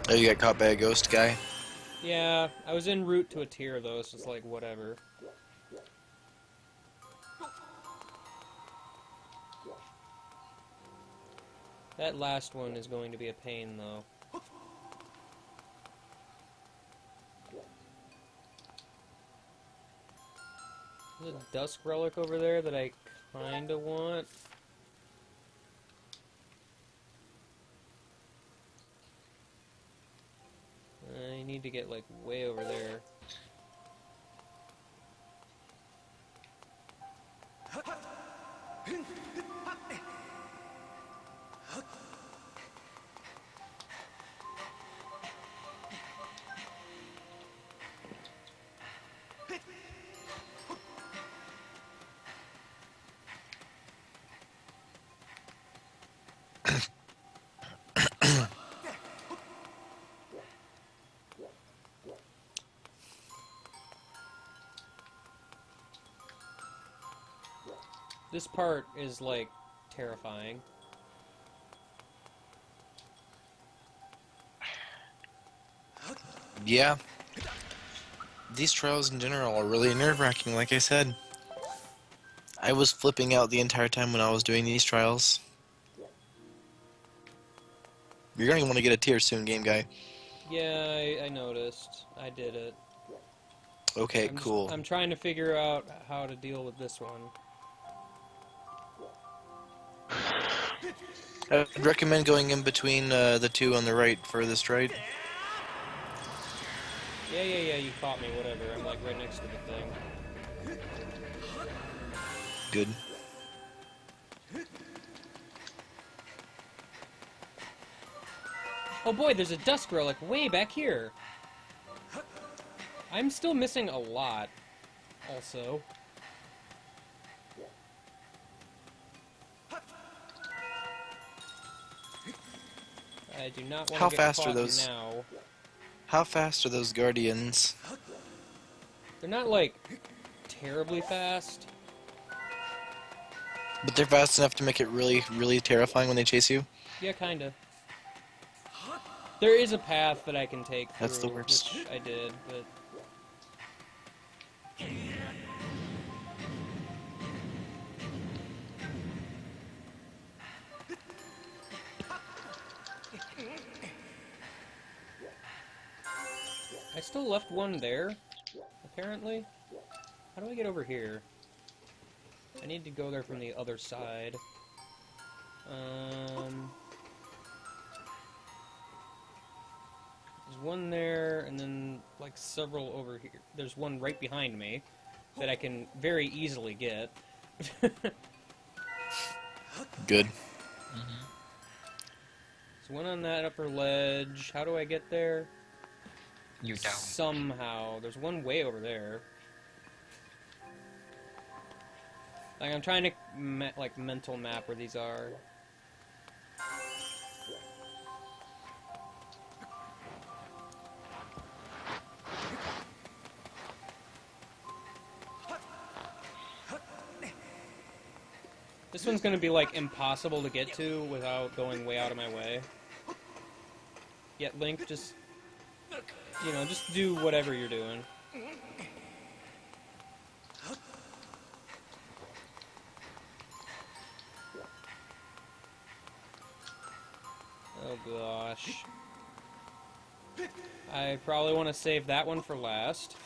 Oh, you got caught by a ghost guy? Yeah, I was en route to a tier though, so it's like, whatever. That last one is going to be a pain though. There's a dusk relic over there that I kinda want. I need to get like way over there. This part is, like, terrifying. Yeah. These trials in general are really nerve-wracking, like I said. I was flipping out the entire time when I was doing these trials. You're gonna want to get a tier soon, game guy. Yeah, I noticed. I did it. Okay, cool. I'm trying to figure out how to deal with this one. I'd recommend going in between the two on the right, furthest right. Yeah, you caught me, whatever. I'm, like, right next to the thing. Good. Oh boy, there's a dusk relic way back here. I'm still missing a lot, also. I do not want How to get fast are caught those? now. How fast are those guardians? They're not, like, terribly fast. But they're fast enough to make it really, really terrifying when they chase you? Yeah, kinda. There is a path that I can take through, That's the worst. which I did, but... I still left one there, apparently. How do I get over here? I need to go there from the other side. There's one there, and then, like, several over here. There's one right behind me that I can very easily get. Good. There's one on that upper ledge. How do I get there? You down. Somehow. There's one way over there. Like, I'm trying to, like, mental map where these are. This one's gonna be, like, impossible to get to without going way out of my way. Yet, Link, just, you know, just do whatever you're doing. Oh gosh. I probably want to save that one for last.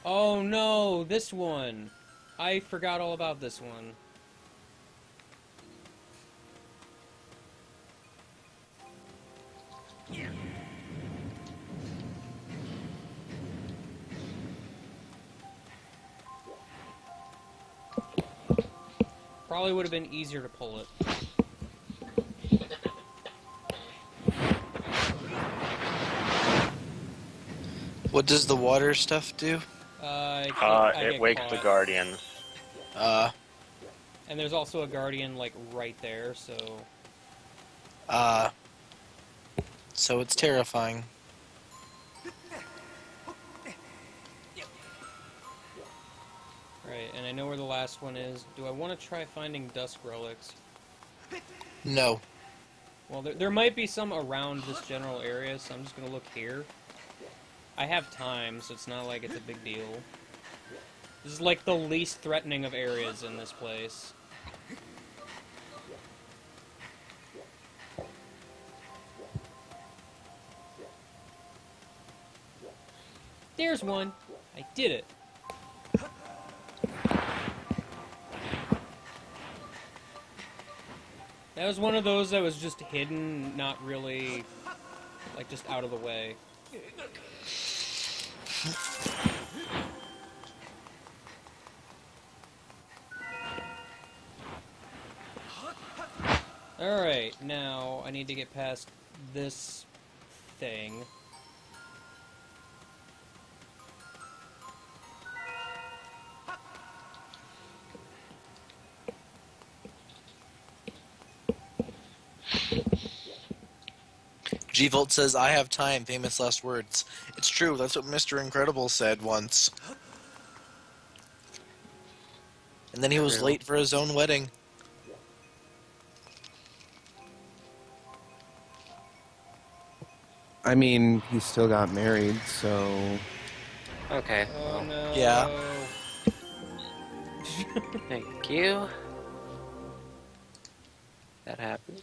Oh no, this one. I forgot all about this one. Probably would have been easier to pull it. What does the water stuff do? It wakes the guardians. And there's also a guardian, like, right there, so... So it's terrifying. Right, and I know where the last one is. Do I want to try finding dusk relics? No. Well, there might be some around this general area, so I'm just gonna look here. I have time, so it's not like it's a big deal. This is like the least threatening of areas in this place. There's one! I did it! That was one of those that was just hidden, not really, like, just out of the way. Alright, now I need to get past this thing. G-Volt says, I have time, famous last words. It's true, that's what Mr. Incredible said once. And then he was True. late for his own wedding. I mean, he still got married, so... Okay. Oh Well, no. Yeah. thank you. That happened.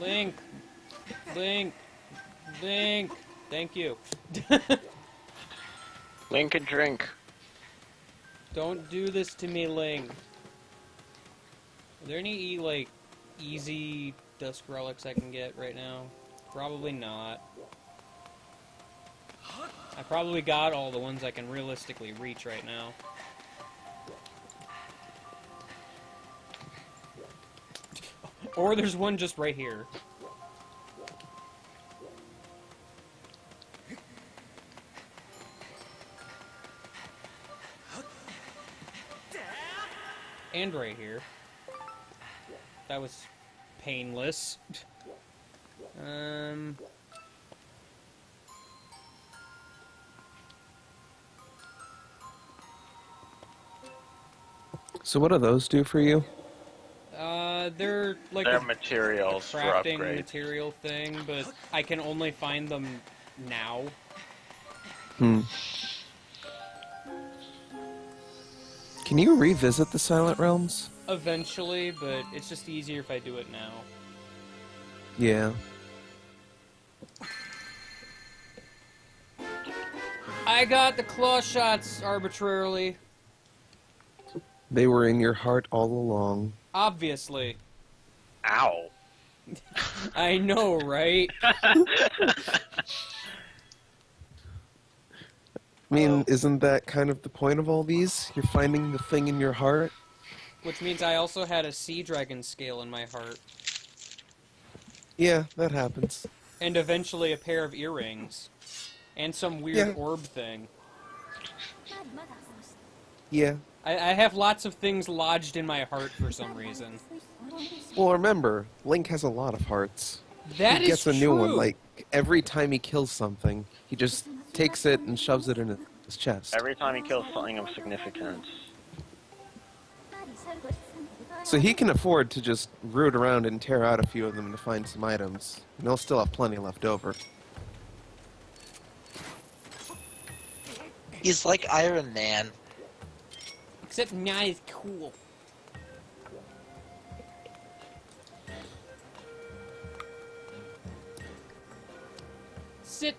Link. Link. Link. Thank you. Link and drink. Don't do this to me, Link. Are there any, like, easy dusk relics I can get right now? Probably not. I probably got all the ones I can realistically reach right now. Or there's one just right here. And right here. That was painless. So what do those do for you? They're like They're a materials for crafting upgrades. material thing, but I can only find them now. Hmm. Can you revisit the Silent Realms? Eventually, but it's just easier if I do it now. Yeah. I got the claw shots arbitrarily. They were in your heart all along. Obviously. Ow. I know, right? I mean, isn't that kind of the point of all these? You're finding the thing in your heart? Which means I also had a sea dragon scale in my heart. Yeah, that happens. And eventually a pair of earrings. And some weird orb thing. Yeah. I have lots of things lodged in my heart for some reason. Well, remember, Link has a lot of hearts. That he is gets a new one, true. like, every time he kills something, he just takes it and shoves it in his chest. Every time he kills something of significance. So he can afford to just root around and tear out a few of them to find some items. And he'll still have plenty left over. He's like Iron Man. Except not as cool. Sit.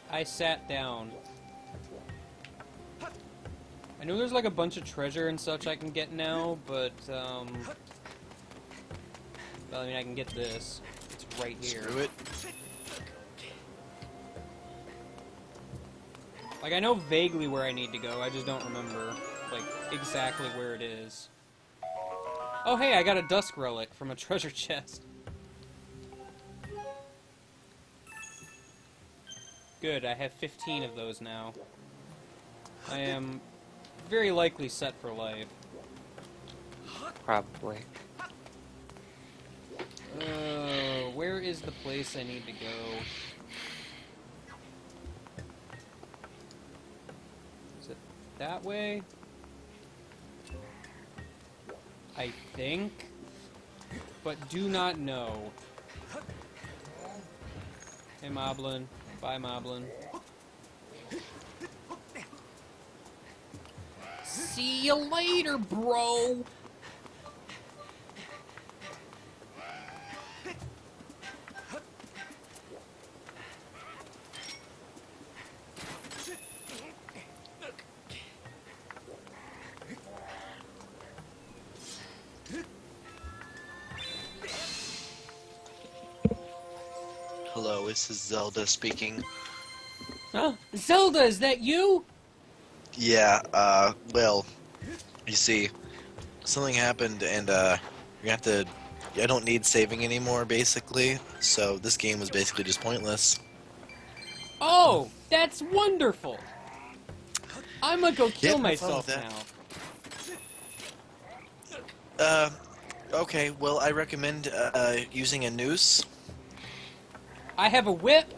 I sat down. I know there's like a bunch of treasure and such I can get now, but well, I mean, I can get this. It's right here. Screw it. Like, I know vaguely where I need to go, I just don't remember, like, exactly where it is. Oh, hey, I got a dusk relic from a treasure chest. Good, I have 15 of those now. I am very likely set for life. Probably. Where is the place I need to go? Is it that way? I think, but do not know. Hey, Moblin. Bye, Moblin. See you later, bro! Hello, this is Zelda speaking. Huh? Zelda, is that you? Yeah, well, you see, something happened and, you're gonna have to I don't need saving anymore, basically. So this game was basically just pointless. Oh, that's wonderful! I'm gonna go kill Yep, have fun myself with now. Okay, well, I recommend using a noose. I have a whip.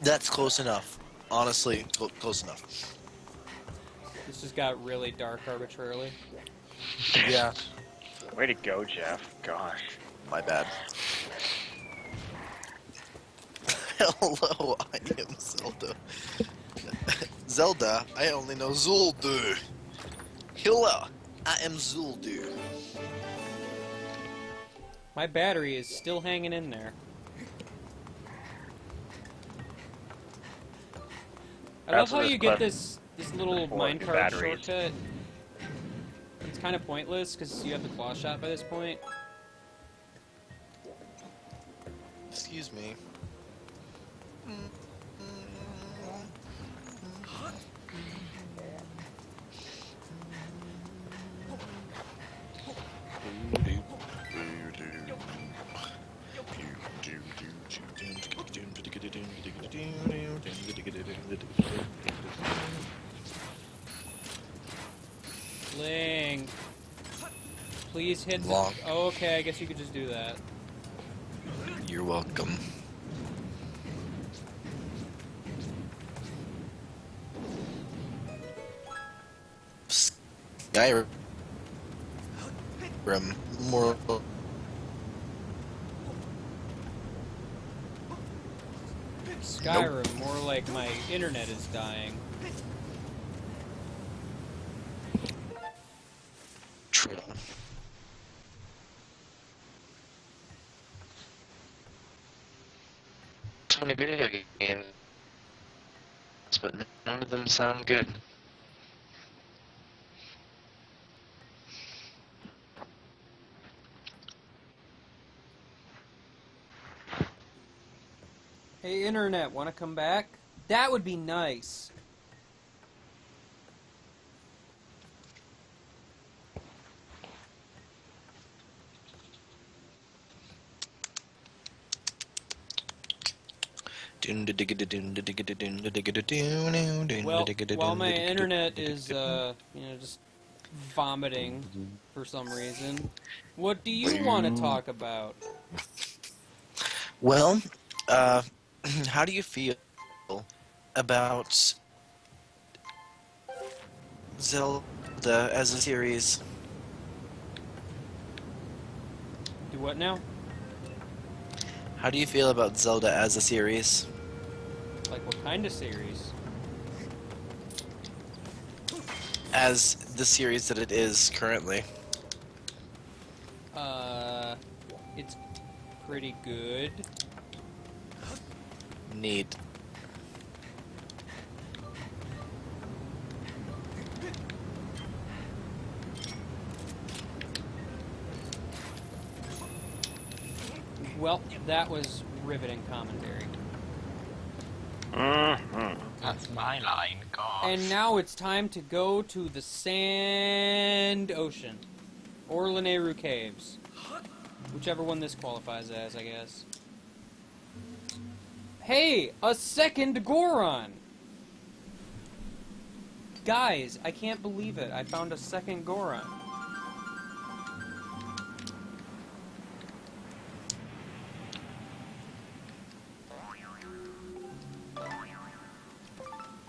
That's close enough. Honestly, close enough. This just got really dark arbitrarily. Yeah, Way to go, Jeff. Gosh. my bad. Hello, I am Zelda. Zelda, I only know Zuldu. Hello, I am Zuldu. My battery is still hanging in there. I love how you get this little minecart batteries. shortcut. It's kind of pointless because you have the claw shot by this point. Excuse me. Link, please hit the... Long. Oh, okay, I guess you could just do that. You're welcome. Skyrim. More. Skyrim, more like my internet is dying. True. So many video games, but none of them sound good. Hey, internet, want to come back? That would be nice. Well, while my internet is, just vomiting for some reason, what do you want to talk about? Well, how do you feel about Zelda as a series? Do what now? How do you feel about Zelda as a series? Like, what kind of series? As the series that it is currently. It's pretty good. Neat. Well, that was riveting commentary. That's my line, gosh. And now it's time to go to the Sand Ocean. Or Lanayru Caves. Whichever one this qualifies as, I guess. Hey! A second Goron! Guys, I can't believe it. I found a second Goron.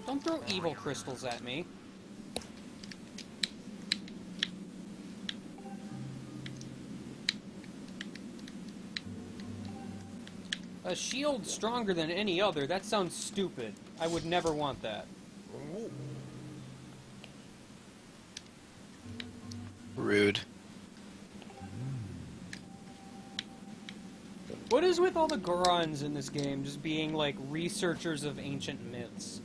Don't throw evil crystals at me. A shield stronger than any other? That sounds stupid. I would never want that. Rude. What is with all the Gorons in this game just being like researchers of ancient myths?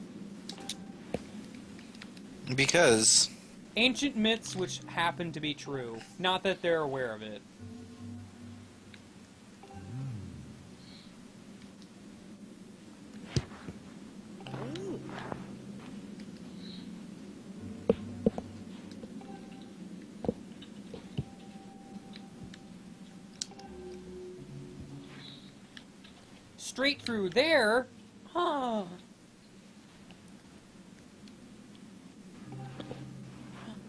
Because Ancient myths which happen to be true. Not that they're aware of it. straight through there. Huh.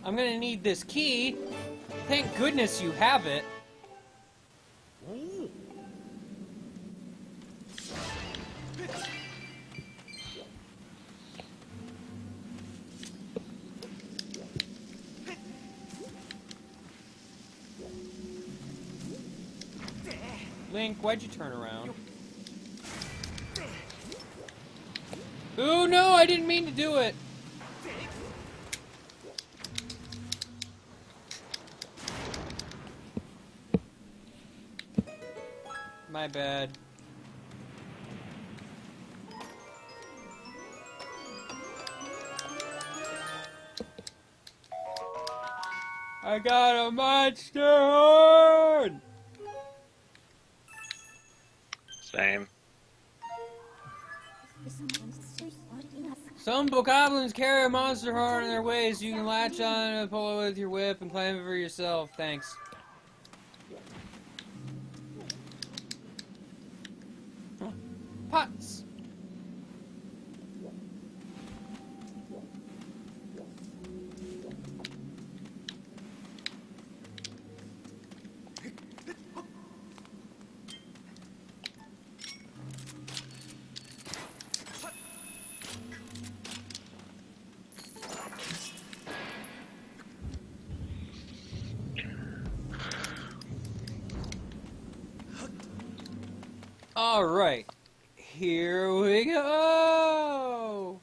I'm gonna need this key. Thank goodness you have it. Link, why'd you turn around? Ooh, no, I didn't mean to do it. My bad. I got a monster horn! Same. Some bokoblins carry a monster horn in their waist. You can latch on and pull it with your whip and claim it for yourself. Thanks. Pots. All right. Here we go!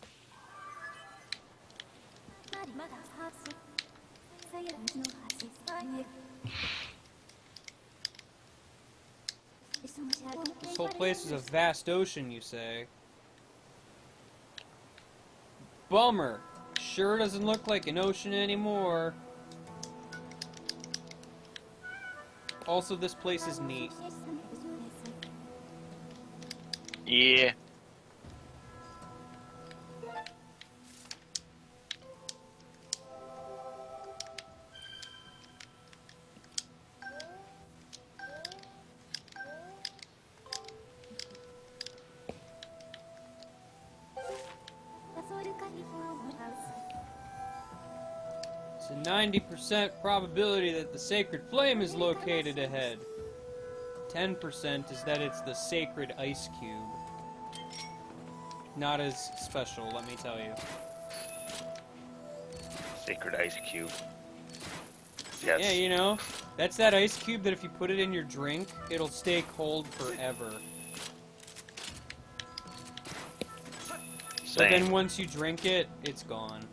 This whole place is a vast ocean, you say? Bummer. Sure doesn't look like an ocean anymore. Also, this place is neat. Yeah. It's a 90% probability that the sacred flame is located ahead. 10% is that it's the sacred ice cube. Not as special, let me tell you. Sacred ice cube. Yes. Yeah, you know, that's that ice cube that if you put it in your drink, it'll stay cold forever. But then once you drink it, it's gone.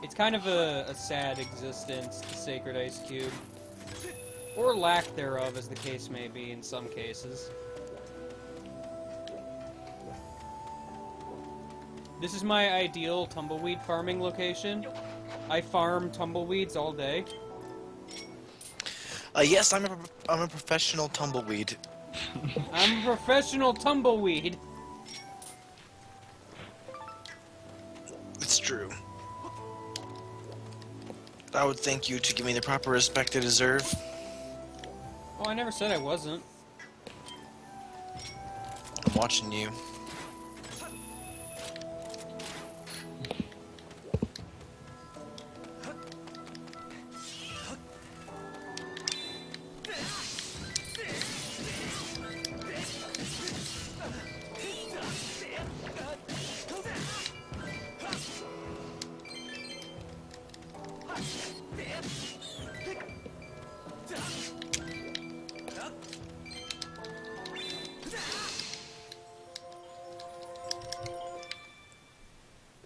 It's kind of a sad existence, the sacred ice cube. Or lack thereof, as the case may be in some cases. This is my ideal tumbleweed farming location. I farm tumbleweeds all day. Yes, I'm a professional tumbleweed. I'm a professional tumbleweed. It's true. I would thank you to give me the proper respect I deserve. Oh, I never said I wasn't. I'm watching you.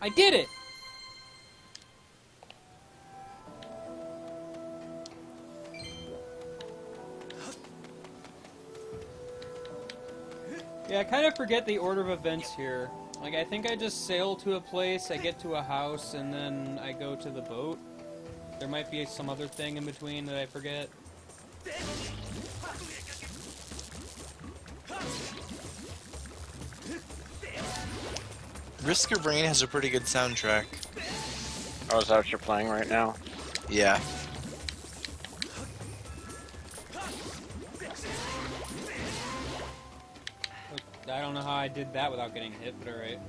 I did it! Yeah, I kind of forget the order of events here. Like, I think I just sail to a place, I get to a house, and then I go to the boat. There might be some other thing in between that I forget. Risk of Rain has a pretty good soundtrack. Oh, is that what you're playing right now? Yeah. I don't know how I did that without getting hit, but alright.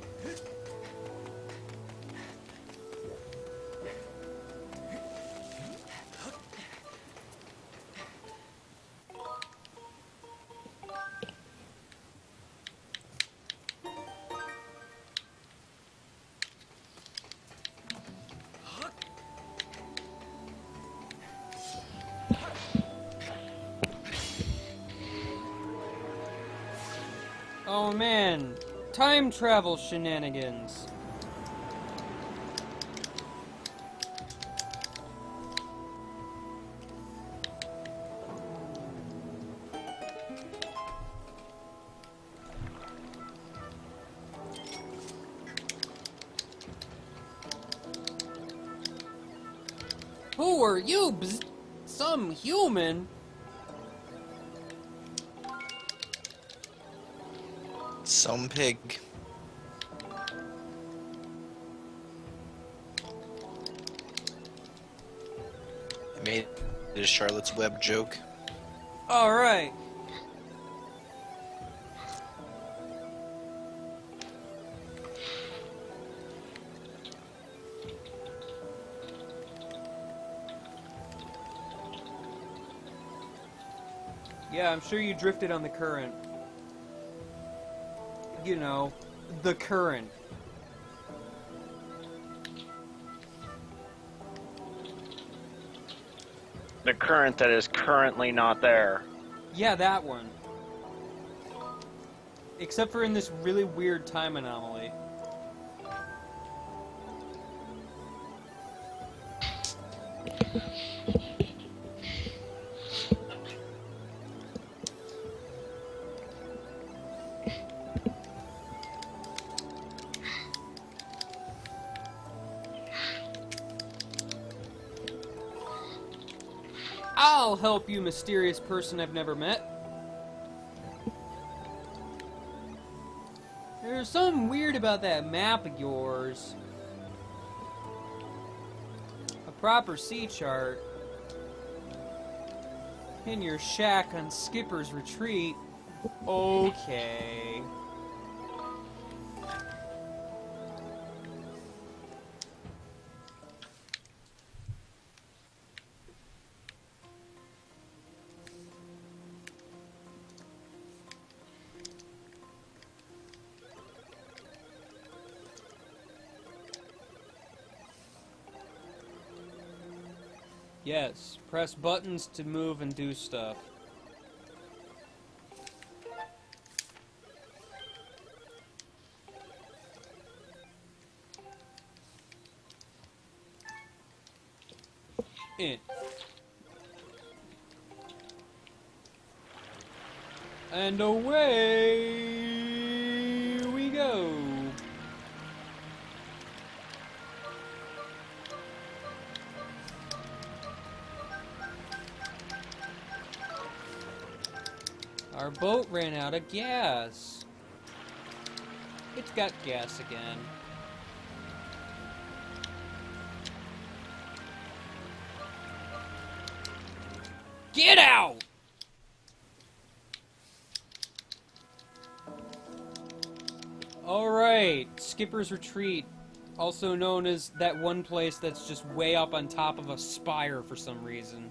Oh man, time travel shenanigans. Who are you? Bzz, some human? Some pig. I made a Charlotte's Web joke. Alright. Yeah, I'm sure you drifted on the current. You know, the current. The current that is currently not there. Yeah, that one. Except for in this really weird time anomaly. I'll help you, mysterious person I've never met. There's something weird about that map of yours. A proper sea chart. In your shack on Skipper's Retreat. Okay. Yes, press buttons to move and do stuff. In. And away we go. Our boat ran out of gas. It's got gas again. Get out! Alright, Skipper's Retreat. Also known as that one place that's just way up on top of a spire for some reason.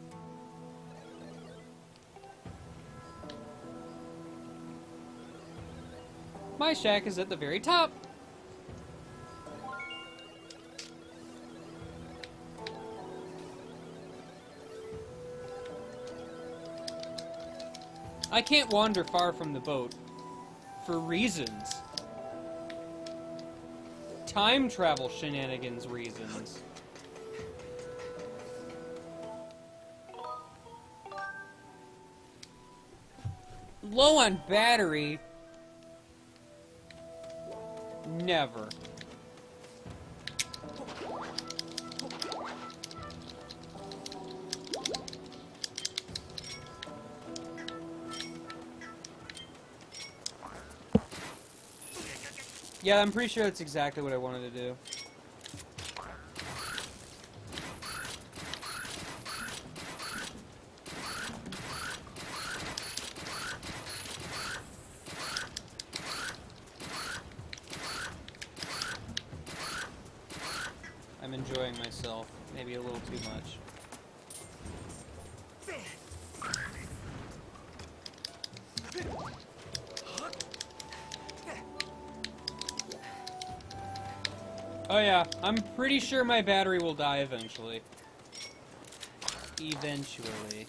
My shack is at the very top. I can't wander far from the boat. For reasons. Time travel shenanigans reasons. Low on battery. Never. Yeah, I'm pretty sure that's exactly what I wanted to do. enjoying myself. Maybe a little too much. Oh yeah, I'm pretty sure my battery will die eventually. Eventually.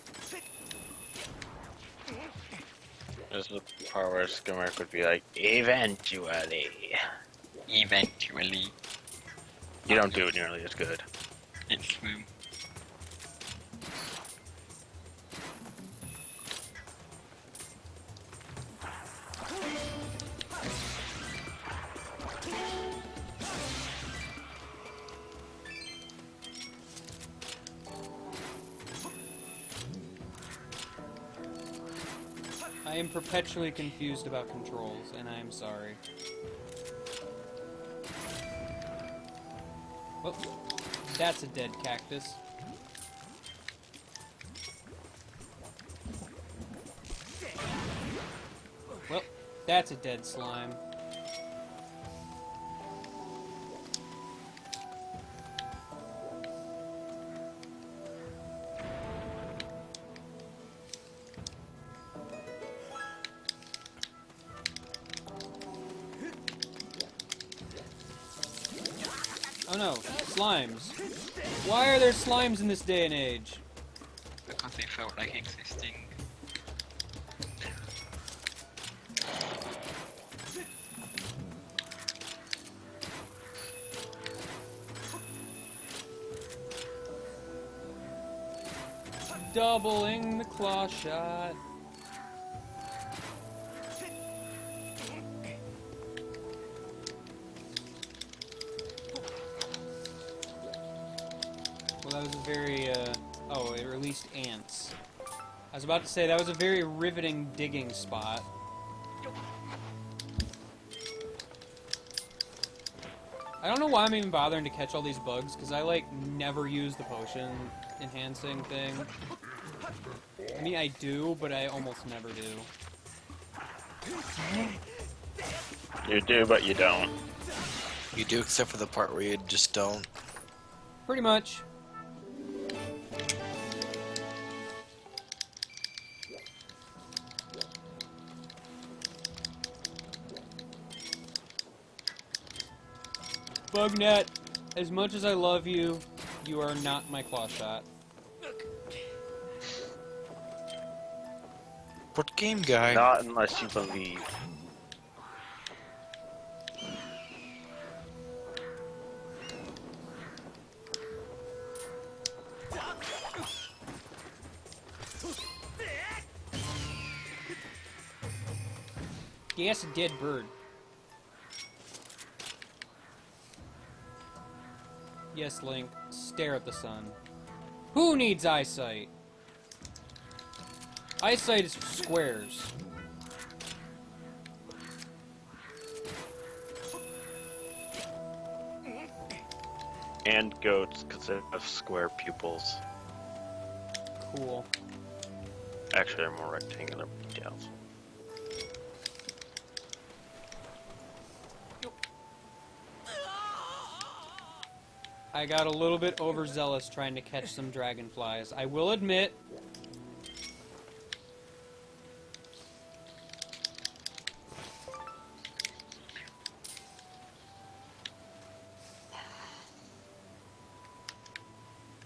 This is the part where Skimmerk would be like, eventually. Eventually. You don't do it nearly as good. It's true. I am perpetually confused about controls, and I am sorry. Well, that's a dead cactus. Well, that's a dead slime. Oh no, slimes. Why are there slimes in this day and age? Because they felt like existing. Doubling the claw shot. Well, that was a very, oh, it released ants. I was about to say, that was a very riveting digging spot. I don't know why I'm even bothering to catch all these bugs, because I, like, never use the potion enhancing thing. I mean, I do, but I almost never do. You do, but you don't. You do, except for the part where you just don't. Pretty much. Bugnet, as much as I love you, you are not my claw shot. But game guy. Not unless you believe. Yes, a dead bird. Yes, Link, stare at the sun. Who needs eyesight? Eyesight is for squares. And goats, because they have square pupils. Cool. Actually, they're more rectangular details. I got a little bit overzealous trying to catch some dragonflies. I will admit.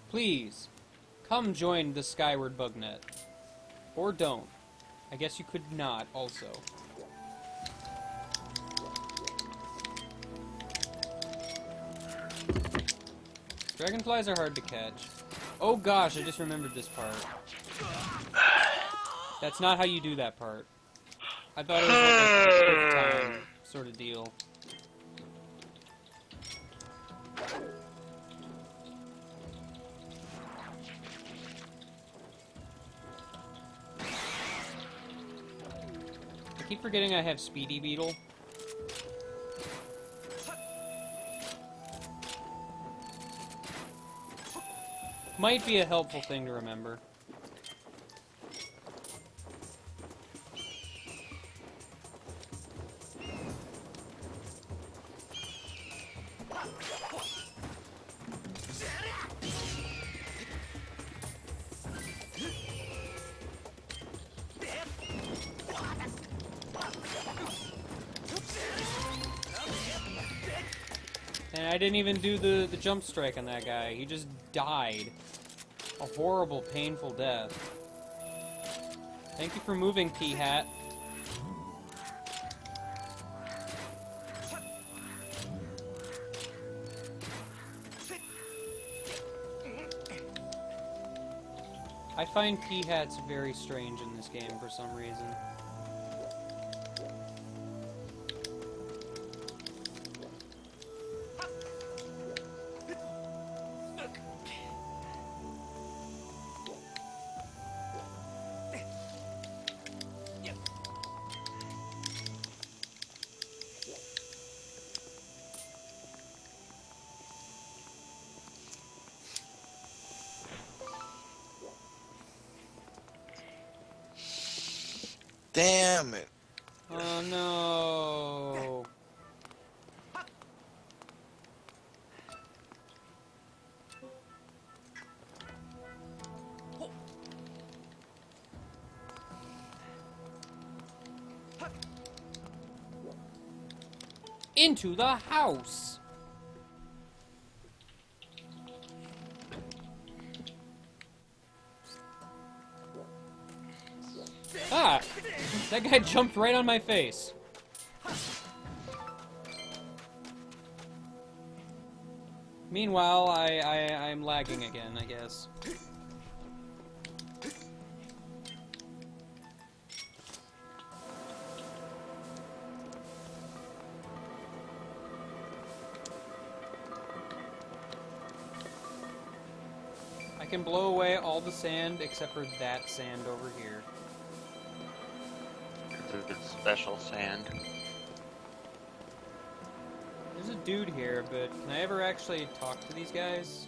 Please, come join the Skyward Bugnet. Or don't. I guess you could not, also. Dragonflies are hard to catch. Oh gosh, I just remembered this part. That's not how you do that part. I thought it was like a quick time sort of deal. I keep forgetting I have Speedy Beetle. Might be a helpful thing to remember. And I didn't even do the jump strike on that guy. He just died. A horrible, painful death. Thank you for moving, P-Hat. I find P-Hats very strange in this game for some reason. Damn it. Oh no. Into the house. Ah! That guy jumped right on my face. Meanwhile, I'm lagging again, I guess. I can blow away all the sand except for that sand over here. It's special sand. There's a dude here, but can I ever actually talk to these guys?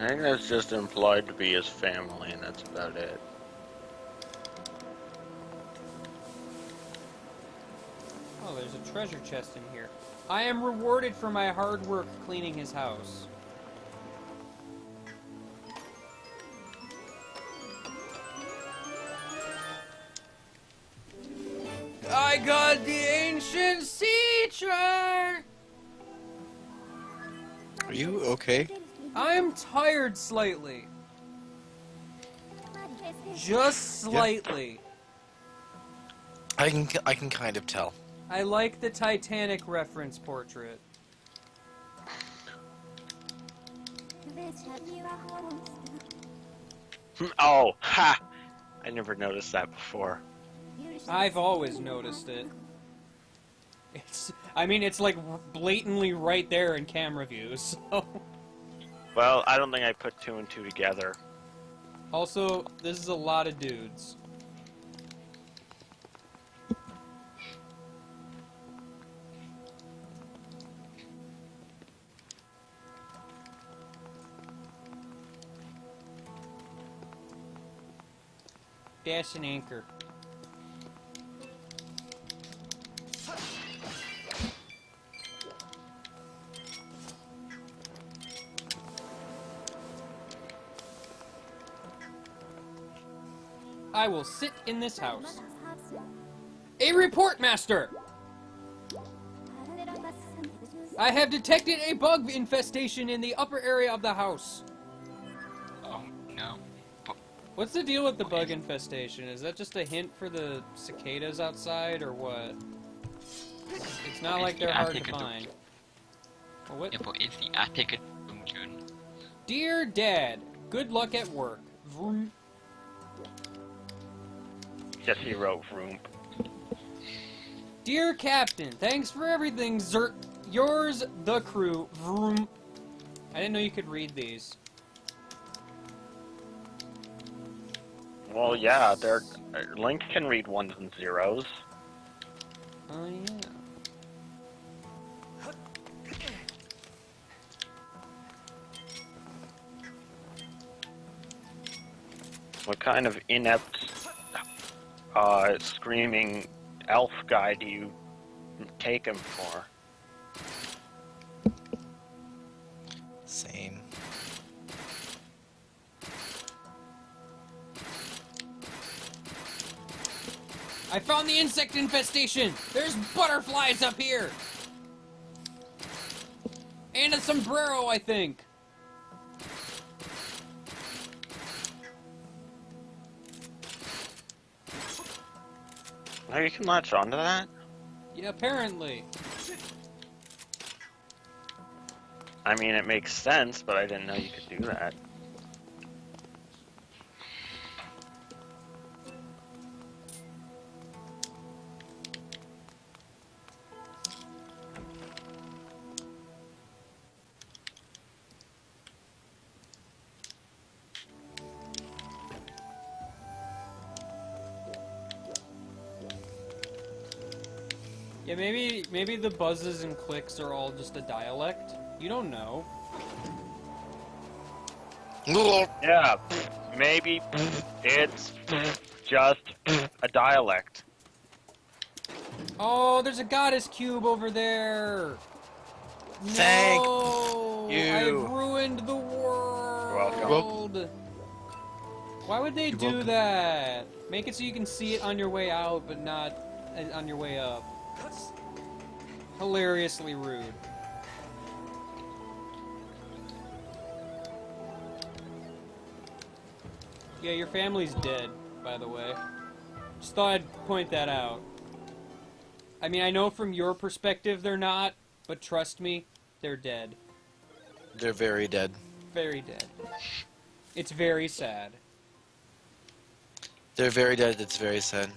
I think that's just implied to be his family, and that's about it. Oh, there's a treasure chest in here. I am rewarded for my hard work cleaning his house. I got the ancient sea treasure! Are you okay? I'm tired slightly. Just slightly. I can kind of tell. I like the Titanic reference portrait. Oh, ha! I never noticed that before. I've always noticed it. I mean, it's like blatantly right there in camera views, so... Well, I don't think I put two and two together. Also, this is a lot of dudes. Dash and anchor. I will sit in this house. A report, master! I have detected a bug infestation in the upper area of the house. Oh no. What's the deal with the bug infestation? Is that just a hint for the cicadas outside, or what? It's not like they're hard to find. Well, what? Yeah, but it's the attic a dungeon. Dear Dad, good luck at work. Vroom. Yes, he wrote room. Dear Captain, thanks for everything, yours, the crew. Vroom. I didn't know you could read these. Well, yeah, Link can read ones and zeros. Oh, yeah. What kind of inept, screaming elf guy do you take him for? Same. I found the insect infestation! There's butterflies up here! And a sombrero, I think! Now you can latch onto that? Yeah, apparently. I mean, it makes sense, but I didn't know you could do that. Yeah, maybe the buzzes and clicks are all just a dialect. You don't know. Yeah, maybe it's just a dialect. Oh, there's a goddess cube over there! Thank No! you. I've ruined the world! welcome. Why would they You're do welcome. that? Make it so you can see it on your way out, but not on your way up. That's hilariously rude. Yeah, your family's dead, by the way. Just thought I'd point that out. I mean, I know from your perspective they're not, but trust me, they're dead. They're very dead. Very dead. It's very sad. They're very dead. It's very sad.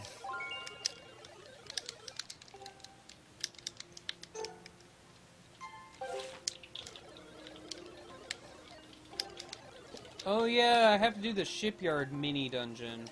Oh yeah, I have to do the shipyard mini dungeon.